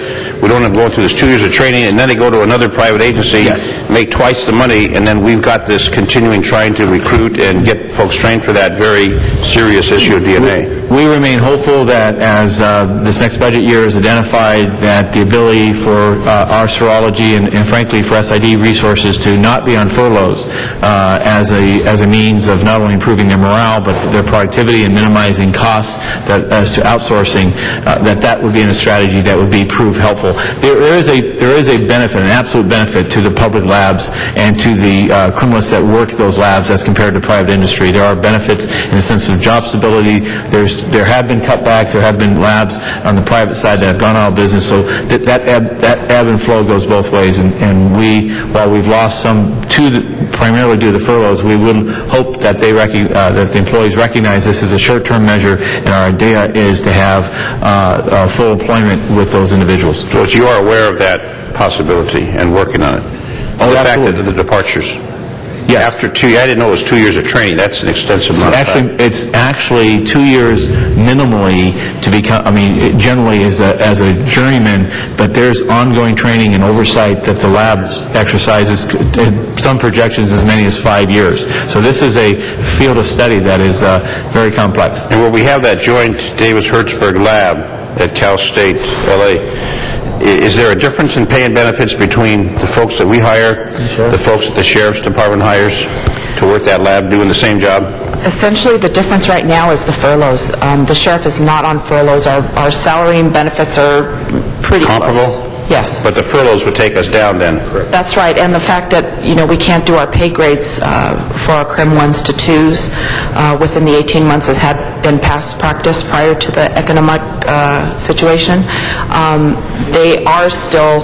we don't have to go through this 2 years of training, and then they go to another private agency, make twice the money, and then we've got this continuing trying to recruit and get folks trained for that very serious issue of DNA. We remain hopeful that as this next budget year is identified, that the ability for our serology and frankly for SID resources to not be on furloughs as a means of not only improving their morale but their productivity and minimizing costs as to outsourcing, that would be a strategy that would be proved helpful. There is a benefit, an absolute benefit to the public labs and to the criminalists that work those labs as compared to private industry. There are benefits in the sense of job stability. There have been cutbacks. There have been labs on the private side that have gone out of business. So that ebb and flow goes both ways. And while we've lost some primarily due to the furloughs, we will hope that that the employees recognize this is a short-term measure, and our idea is to have full employment with those individuals. So you are aware of that possibility and working on it? Oh, the absolutely. fact that the departures. Yes. After I didn't know it was 2 years of training. That's an extensive amount of time. It's actually 2 years minimally to become, generally as a journeyman, but there's ongoing training and oversight that the lab exercises, some projections as many as 5 years. So this is a field of study that is very complex. And where we have that joint Davis-Hertzberg lab at Cal State, L.A., is there a difference in pay and benefits between the folks that we hire, the folks that the Sheriff's Department hires to work that lab doing the same job? Essentially, the difference right now is the furloughs. The sheriff is not on furloughs. Our salary and benefits are pretty comparable? close. Yes. But the furloughs would take us down then? That's right, and the fact that, we can't do our pay grades for our CRIM 1s to 2s within the 18 months has been past practice prior to the economic situation. They are still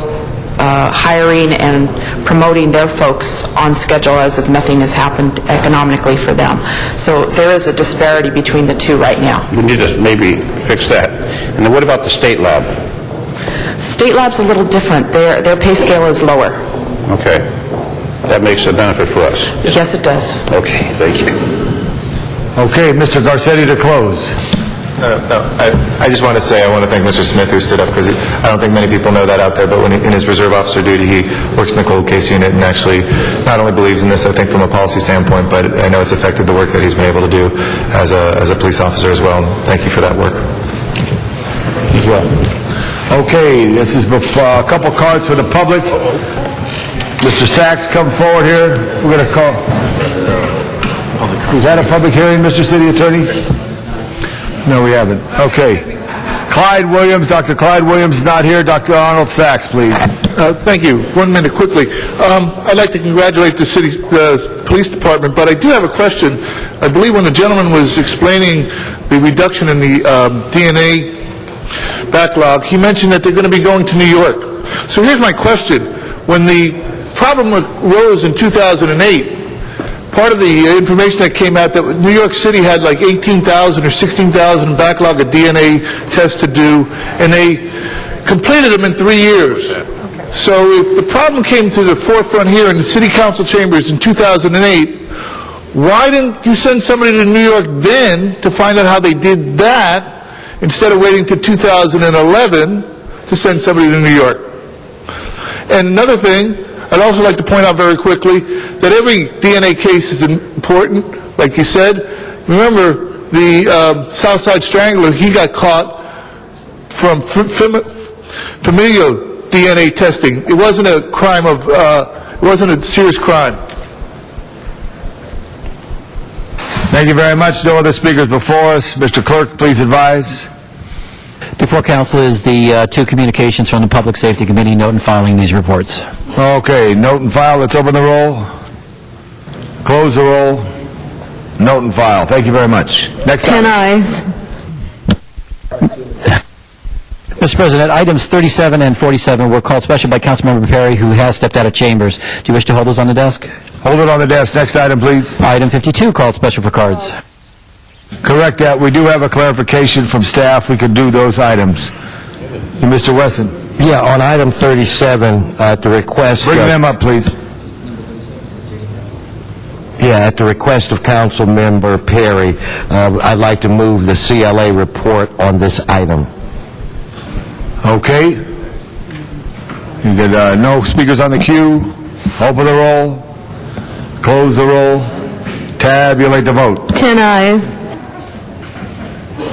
hiring and promoting their folks on schedule as if nothing has happened economically for them. So there is a disparity between the two right now. We need to maybe fix that. And then what about the state lab? State lab's a little different. Their pay scale is lower. Okay. That makes a benefit for us. Yes, it does. Okay, thank you. Okay, Mr. Garcetti to close. I just want to say I want to thank Mr. Smith who stood up, because I don't think many people know that out there, but in his reserve officer duty, he works in the cold case unit and actually not only believes in this, I think, from a policy standpoint, but I know it's affected the work that he's been able to do as a police officer as well. Thank you for that work. Thank you. Okay, this is a couple cards for the public. Mr. Sachs, come forward here. We're going to call. Is that a public hearing, Mr. City Attorney? No, we haven't. Okay. Clyde Williams, Dr. Clyde Williams is not here. Dr. Arnold Sachs, please. Thank you. 1 minute quickly. I'd like to congratulate the police department, but I do have a question. I believe when the gentleman was explaining the reduction in the DNA backlog, he mentioned that they're going to be going to New York. So here's my question. When the problem arose in 2008, part of the information that came out that New York City had like 18,000 or 16,000 backlog of DNA tests to do, and they completed them in 3 years. So if the problem came to the forefront here in the city council chambers in 2008, why didn't you send somebody to New York then to find out how they did that, instead of waiting to 2011 to send somebody to New York? And another thing, I'd also like to point out very quickly that every DNA case is important, like you said. Remember, the Southside Strangler, he got caught from familial DNA testing. It wasn't a crime of, it wasn't a serious crime. Thank you very much. No other speakers before us. Mr. Clerk, please advise. Before council is the two communications from the Public Safety Committee, note and filing these reports. Okay, note and file. Let's open the roll. Close the roll. Note and file. Thank you very much. Next 10 item. ayes. Mr. President, items 37 and 47 were called special by Councilmember Perry, who has stepped out of chambers. Do you wish to hold those on the desk? Hold it on the desk. Next item, please. Item 52 called special for cards. Correct that. We do have a clarification from staff. We could do those items. Mr. Wesson. Yeah, on item 37, at the request... Bring them up, please. Yeah, at the request of Councilmember Perry, I'd like to move the CLA report on this item. Okay. You get no speakers on the queue. Open the roll. Close the roll. Tabulate the vote. 10 ayes.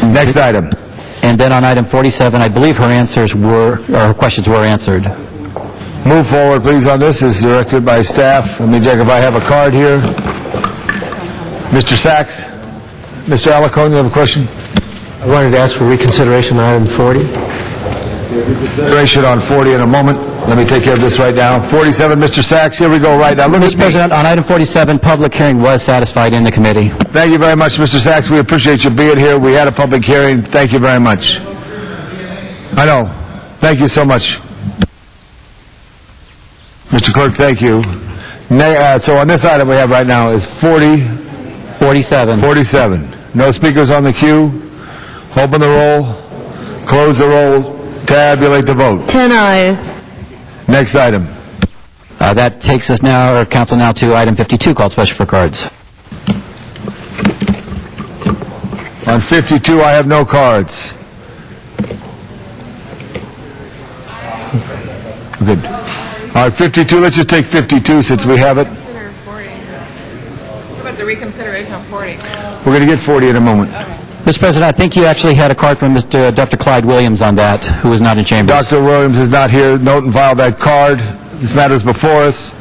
Next item. And then on item 47, I believe her questions were answered. Move forward, please, on this. This is directed by staff. Let me check if I have a card here. Mr. Sachs? Mr. Alacone, you have a question? I wanted to ask for reconsideration on item 40. Reconsideration on 40 in a moment. Let me take care of this right now. 47, Mr. Sachs, here we go right now. Look at Mr. President, on item 47, public hearing was satisfied in the committee. Thank you very much, Mr. Sachs. We appreciate you being here. We had a public hearing. Thank you very much. I know. Thank you so much. Mr. Clerk, thank you. So on this item we have right now is 47. No speakers on the queue. Open the roll. Close the roll. Tabulate the vote. 10 ayes. Next item. That takes us now, or council now, to item 52 called special for cards. On 52, I have no cards. Good. All right, 52, let's just take 52 since we have it. What about the reconsideration on 40? We're going to get 40 in a moment. Mr. President, I think you actually had a card from Dr. Clyde Williams on that, who is not in chambers. Dr. Williams is not here. Note and file that card. This matter is before us.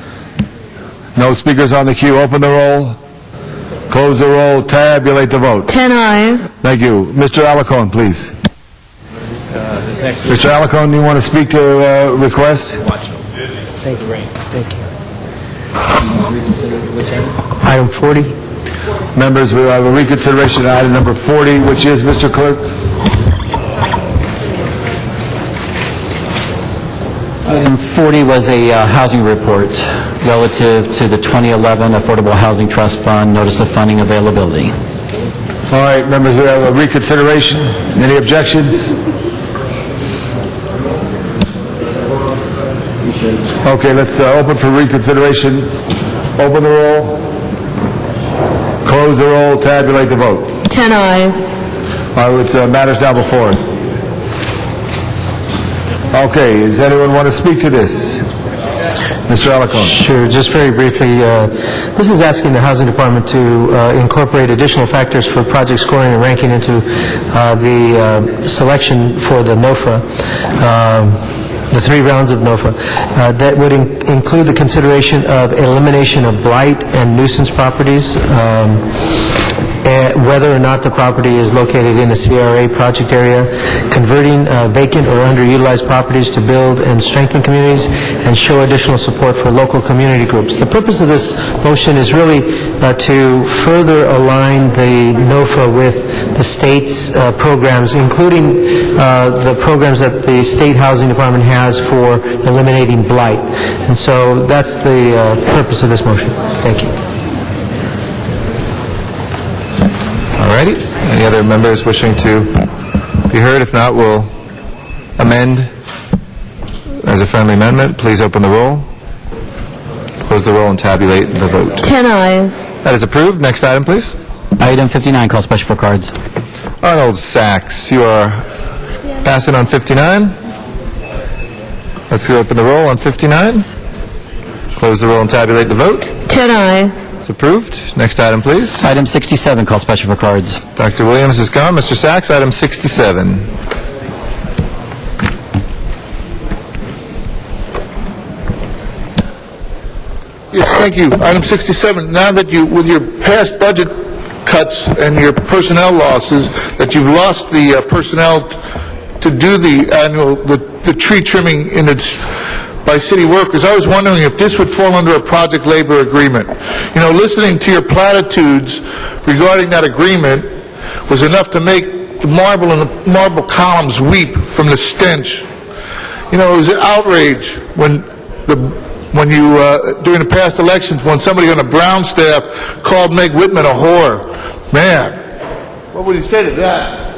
No speakers on the queue. Open the roll. Close the roll. Tabulate the vote. 10 ayes. Thank you. Mr. Alacone, please. Mr. Alacone, do you want to speak to request? Thank you, Ray. Thank you. Item 40. Members, we have a reconsideration of item number 40, which is, Mr. Clerk? Item 40 was a housing report relative to the 2011 Affordable Housing Trust Fund Notice of Funding Availability. All right, members, we have a reconsideration. Any objections? Okay, let's open for reconsideration. Open the roll. Close the roll. Tabulate the vote. 10 ayes. All right, it's matters now before us. Okay, does anyone want to speak to this? Mr. Alacone. Sure, just very briefly, this is asking the Housing Department to incorporate additional factors for project scoring and ranking into the selection for the NOFA, the 3 rounds of NOFA. That would include the consideration of elimination of blight and nuisance properties, whether or not the property is located in a CRA project area, converting vacant or underutilized properties to build and strengthen communities, and show additional support for local community groups. The purpose of this motion is really to further align the NOFA with the state's programs, including the programs that the State Housing Department has for eliminating blight. And so that's the purpose of this motion. Thank you. All righty. Any other members wishing to be heard? If not, we'll amend as a friendly amendment. Please open the roll. Close the roll and tabulate the vote. 10 ayes. That is approved. Next item, please. Item 59 called special for cards. Arnold Sachs, you are passing on 59. Let's go open the roll on 59. Close the roll and tabulate the vote. 10 eyes. It's approved. Next item, please. Item 67, called special for cards. Dr. Williams is gone. Mr. Sachs, item 67. Yes, thank you. Item 67, now that you, with your past budget cuts and your personnel losses, that you've lost the personnel to do the annual, the tree trimming in its, by city workers, I was wondering if this would fall under a project labor agreement. You know, listening to your platitudes regarding that agreement was enough to make the marble and the marble columns weep from the stench. You know, it was an outrage when you, during the past elections, when somebody on the Brown staff called Meg Whitman a whore. Man, what would you say to that?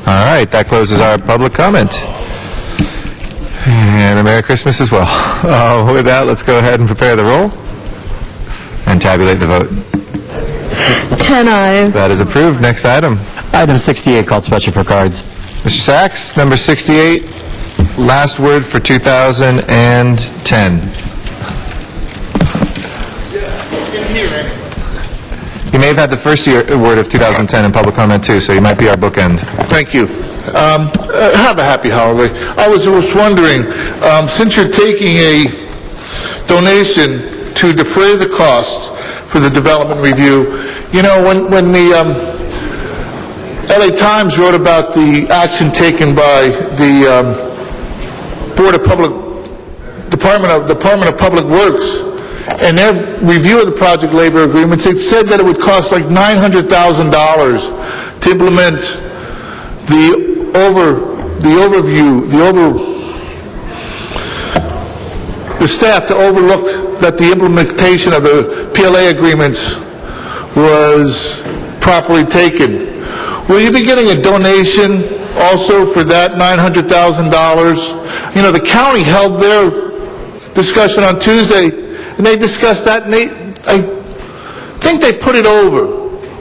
All right, that closes our public comment. And a Merry Christmas as well. With that, let's go ahead and prepare the roll and tabulate the vote. 10 eyes. That is approved. Next item. Item 68, called special for cards. Mr. Sachs, number 68, last word for 2010. You may have had the first word of 2010 in public comment, too, so you might be our bookend. Thank you. Have a happy holiday. I was just wondering, since you're taking a donation to defray the costs for the development review, you know, when the LA Times wrote about the action taken by the Department of Public Works and their review of the project labor agreements, it said that it would cost like $900,000 to implement the staff to overlook that the implementation of the PLA agreements was properly taken. Will you be getting a donation also for that $900,000? You know, the county held their discussion on Tuesday, and they discussed that, and I think they put it over,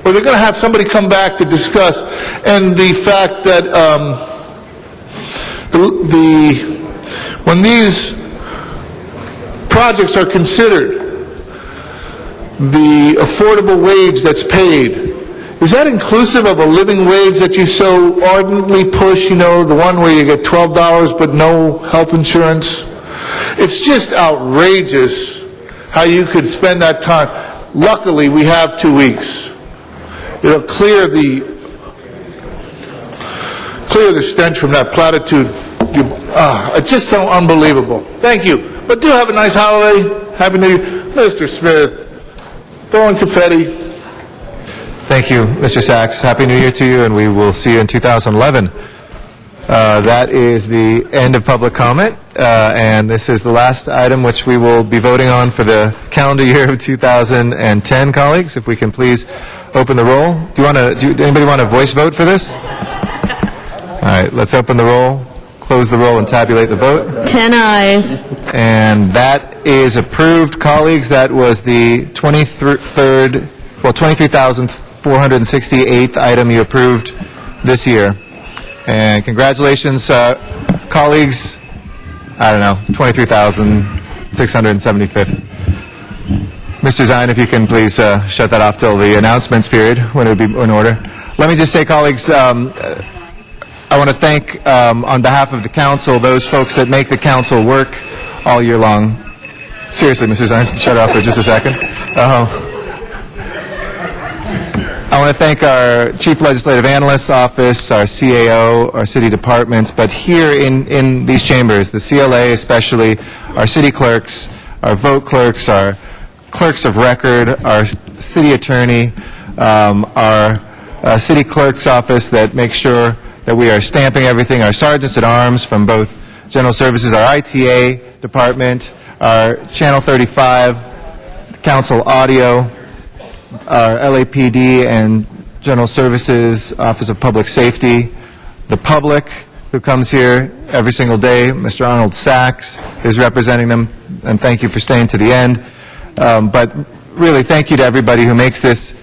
or they're going to have somebody come back to discuss, and the fact that when these projects are considered, the affordable wage that's paid, is that inclusive of a living wage that you so ardently push, you know, the one where you get $12 but no health insurance? It's just outrageous how you could spend that time. Luckily, we have 2 weeks. It'll clear the stench from that platitude. It's just so unbelievable. Thank you. But do have a nice holiday. Happy New Year. Mr. Smith, throwing confetti. Thank you, Mr. Sachs. Happy New Year to you, and we will see you in 2011. That is the end of public comment, and this is the last item which we will be voting on for the calendar year of 2010, colleagues. If we can please open the roll. Do anybody want to voice vote for this? All right, let's open the roll, close the roll, and tabulate the vote. 10 eyes. And that is approved, colleagues. That was the 23,468th item you approved this year. And congratulations, colleagues. I don't know, 23,675th. Mr. Zine, if you can please shut that off till the announcements period, when it would be in order. Let me just say, colleagues, I want to thank, on behalf of the council, those folks that make the council work all year long. Seriously, Mr. Zine, shut it off for just a second. I want to thank our Chief Legislative Analyst's office, our CAO, our city departments, but here in these chambers, the CLA especially, our city clerks, our vote clerks, our clerks of record, our city attorney, our city clerk's office that makes sure that we are stamping everything, our sergeants at arms from both general services, our ITA department, our Channel 35, council audio, our LAPD and General Services, Office of Public Safety, the public who comes here every single day. Mr. Arnold Sachs is representing them, and thank you for staying to the end. But really, thank you to everybody who makes this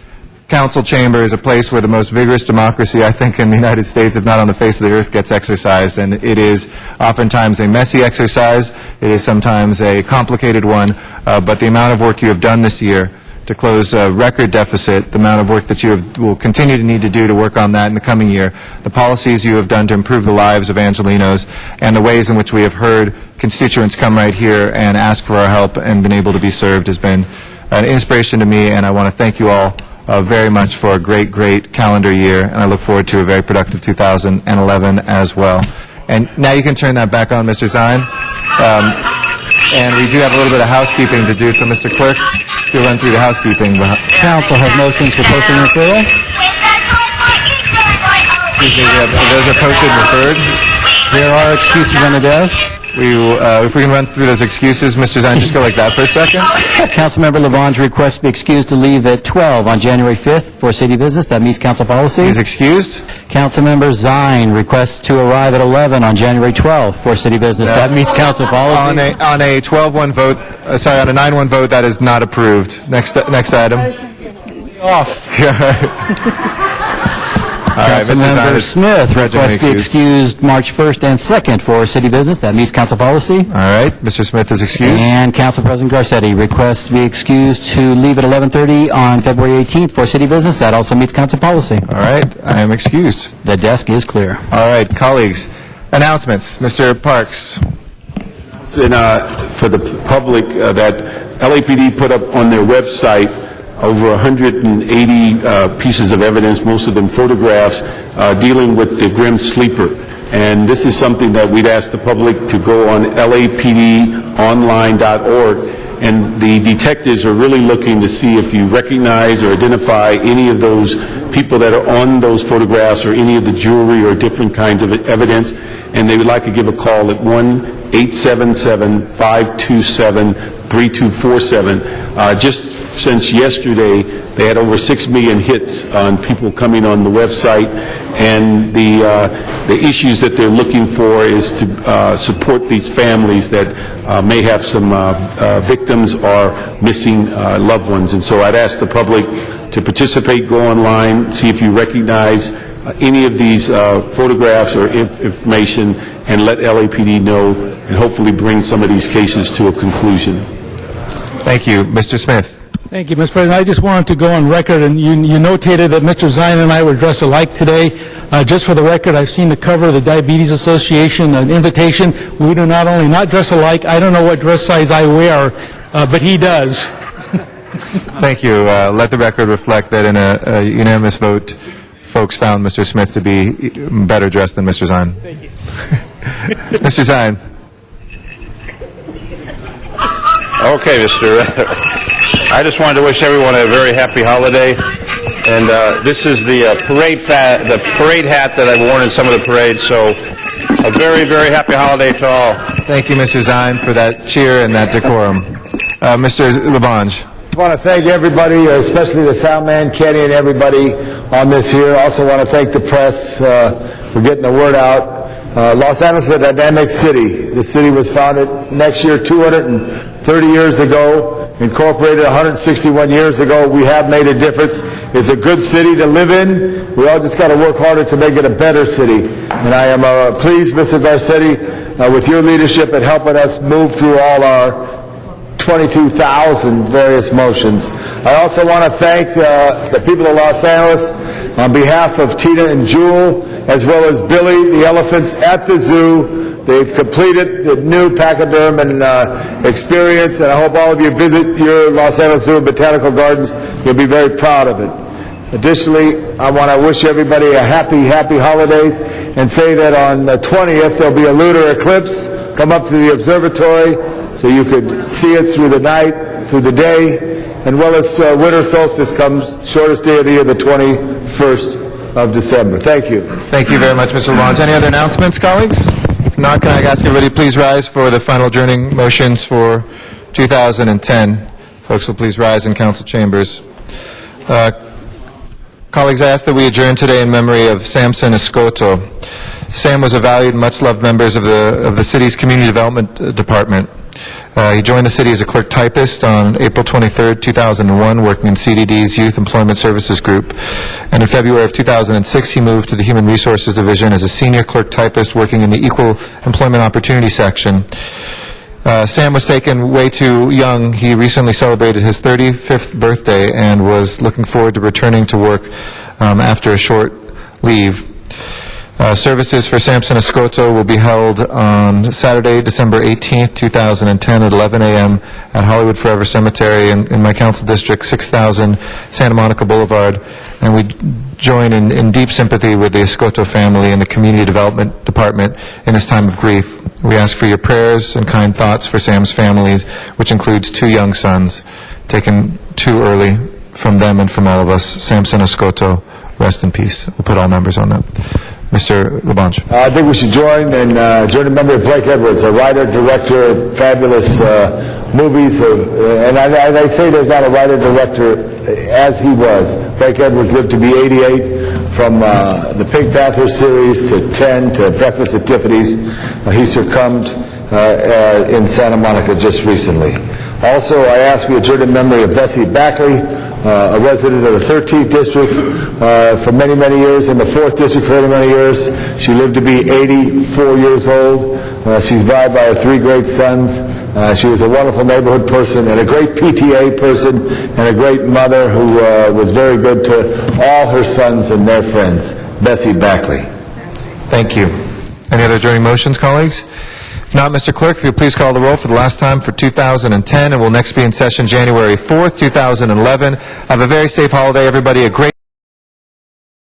council chamber is a place where the most vigorous democracy, I think, in the United States, if not on the face of the earth, gets exercised. And it is oftentimes a messy exercise. It is sometimes a complicated one. But the amount of work you have done this year to close a record deficit, the amount of work that you will continue to need to do to work on that in the coming year, the policies you have done to improve the lives of Angelinos, and the ways in which we have heard constituents come right here and ask for our help and been able to be served has been an inspiration to me, and I want to thank you all very much for a great, great calendar year, and I look forward to a very productive 2011 as well. And now you can turn that back on, Mr. Zine. And we do have a little bit of housekeeping to do, so Mr. Clerk, you'll run through the housekeeping. Council has motions for posting and referral. Excuse me, those are posted and referred. There are excuses on the desk. If we can run through those excuses, Mr. Zine, just go like that for a second. Councilmember Labange requests to be excused to leave at 12 on January 5th for city business. That meets council policy. He's excused. Councilmember Zine requests to arrive at 11 on January 12th for city business. That meets council policy. On a 12-1 vote, on a 9-1 vote, that is not approved. Next item. Off. All right, Mr. Zine Councilmember is Smith requests to be excused. excused March 1st and 2nd for city business. That meets council policy. All right, Mr. Smith is excused. And Council President Garcetti requests to be excused to leave at 11:30 on February 18th for city business. That also meets council policy. All right, I am excused. The desk is clear. All right, colleagues, announcements. Mr. Parks. For the public, that LAPD put up on their website over 180 pieces of evidence, most of them photographs, dealing with the Grim Sleeper. And this is something that we'd ask the public to go on lapdonline.org. And the detectives are really looking to see if you recognize or identify any of those people that are on those photographs or any of the jewelry or different kinds of evidence. And they would like to give a call at 1-877-527-3247. Just since yesterday, they had over 6 million hits on people coming on the website, and the issues that they're looking for is to support these families that may have some victims or missing loved ones. And so I'd ask the public to participate, go online, see if you recognize any of these photographs or information, and let LAPD know, and hopefully bring some of these cases to a conclusion. Thank you. Mr. Smith. Thank you, Mr. President. I just wanted to go on record, and you notated that Mr. Zine and I were dressed alike today. Just for the record, I've seen the cover of the Diabetes Association, an invitation. We do not only not dress alike, I don't know what dress size I wear, but he does. Thank you. Let the record reflect that in a unanimous vote, folks found Mr. Smith to be better dressed than Mr. Zine. Thank you. Mr. Zine. Okay, I just wanted to wish everyone a very happy holiday. And this is the parade hat that I've worn in some of the parades. So a very, very happy holiday to all. Thank you, Mr. Zine, for that cheer and that decorum. Mr. Labange. I want to thank everybody, especially the sound man, Kenny, and everybody on this here. Also want to thank the press for getting the word out. Los Angeles is a dynamic city. The city was founded next year 230 years ago, incorporated 161 years ago. We have made a difference. It's a good city to live in. We all just got to work harder to make it a better city. And I am pleased, Mr. Garcetti, with your leadership in helping us move through all our 22,000 various motions. I also want to thank the people of Los Angeles on behalf of Tina and Jewel, as well as Billy, the elephants at the zoo. They've completed the new pachyderm experience, and I hope all of you visit your Los Angeles Zoo and Botanical Gardens. You'll be very proud of it. Additionally, I want to wish everybody a happy holidays and say that on the 20th there'll be a lunar eclipse. Come up to the observatory so you could see it through the night, through the day, and well as winter solstice comes, shortest day of the year, the 21st of December. Thank you. Thank you very much, Mr. Labange. Any other announcements, colleagues? If not, can I ask everybody please rise for the final adjourning motions for 2010. Folks will please rise in council chambers. Colleagues, I ask that we adjourn today in memory of Samson Escoto. Sam was a valued, much-loved member of the city's community development department. He joined the city as a clerk typist on April 23, 2001, working in CDD's Youth Employment Services Group. And in February of 2006, he moved to the Human Resources Division as a senior clerk typist working in the Equal Employment Opportunity section. Sam was taken way too young. He recently celebrated his 35th birthday and was looking forward to returning to work after a short leave. Services for Samson Escoto will be held on Saturday, December 18th, 2010 at 11 a.m. at Hollywood Forever Cemetery in my council district, 6000 Santa Monica Boulevard. And we join in deep sympathy with the Escoto family and the Community Development Department in this time of grief. We ask for your prayers and kind thoughts for Sam's families, which includes 2 young sons taken too early from them and from all of us. Samson Escoto, rest in peace. We'll put all numbers on that. Mr. LaBonge. I think we should join a member of Blake Edwards, a writer, director of fabulous movies. And I say there's not a writer, director as he was. Blake Edwards lived to be 88, from the Pink Panther series to 10 to Breakfast at Tiffany's. He succumbed in Santa Monica just recently. Also, I ask we adjourn in memory of Bessie Backley, a resident of the 13th District for many, many years, and the 4th District for many, many years. She lived to be 84 years old. She's survived by her 3 great sons. She was a wonderful neighborhood person and a great PTA person and a great mother who was very good to all her sons and their friends. Bessie Backley. Thank you. Any other adjourning motions, colleagues? If not, Mr. Clerk, if you'll please call the roll for the last time for 2010, and we'll next be in session January 4th, 2011. Have a very safe holiday, everybody. A great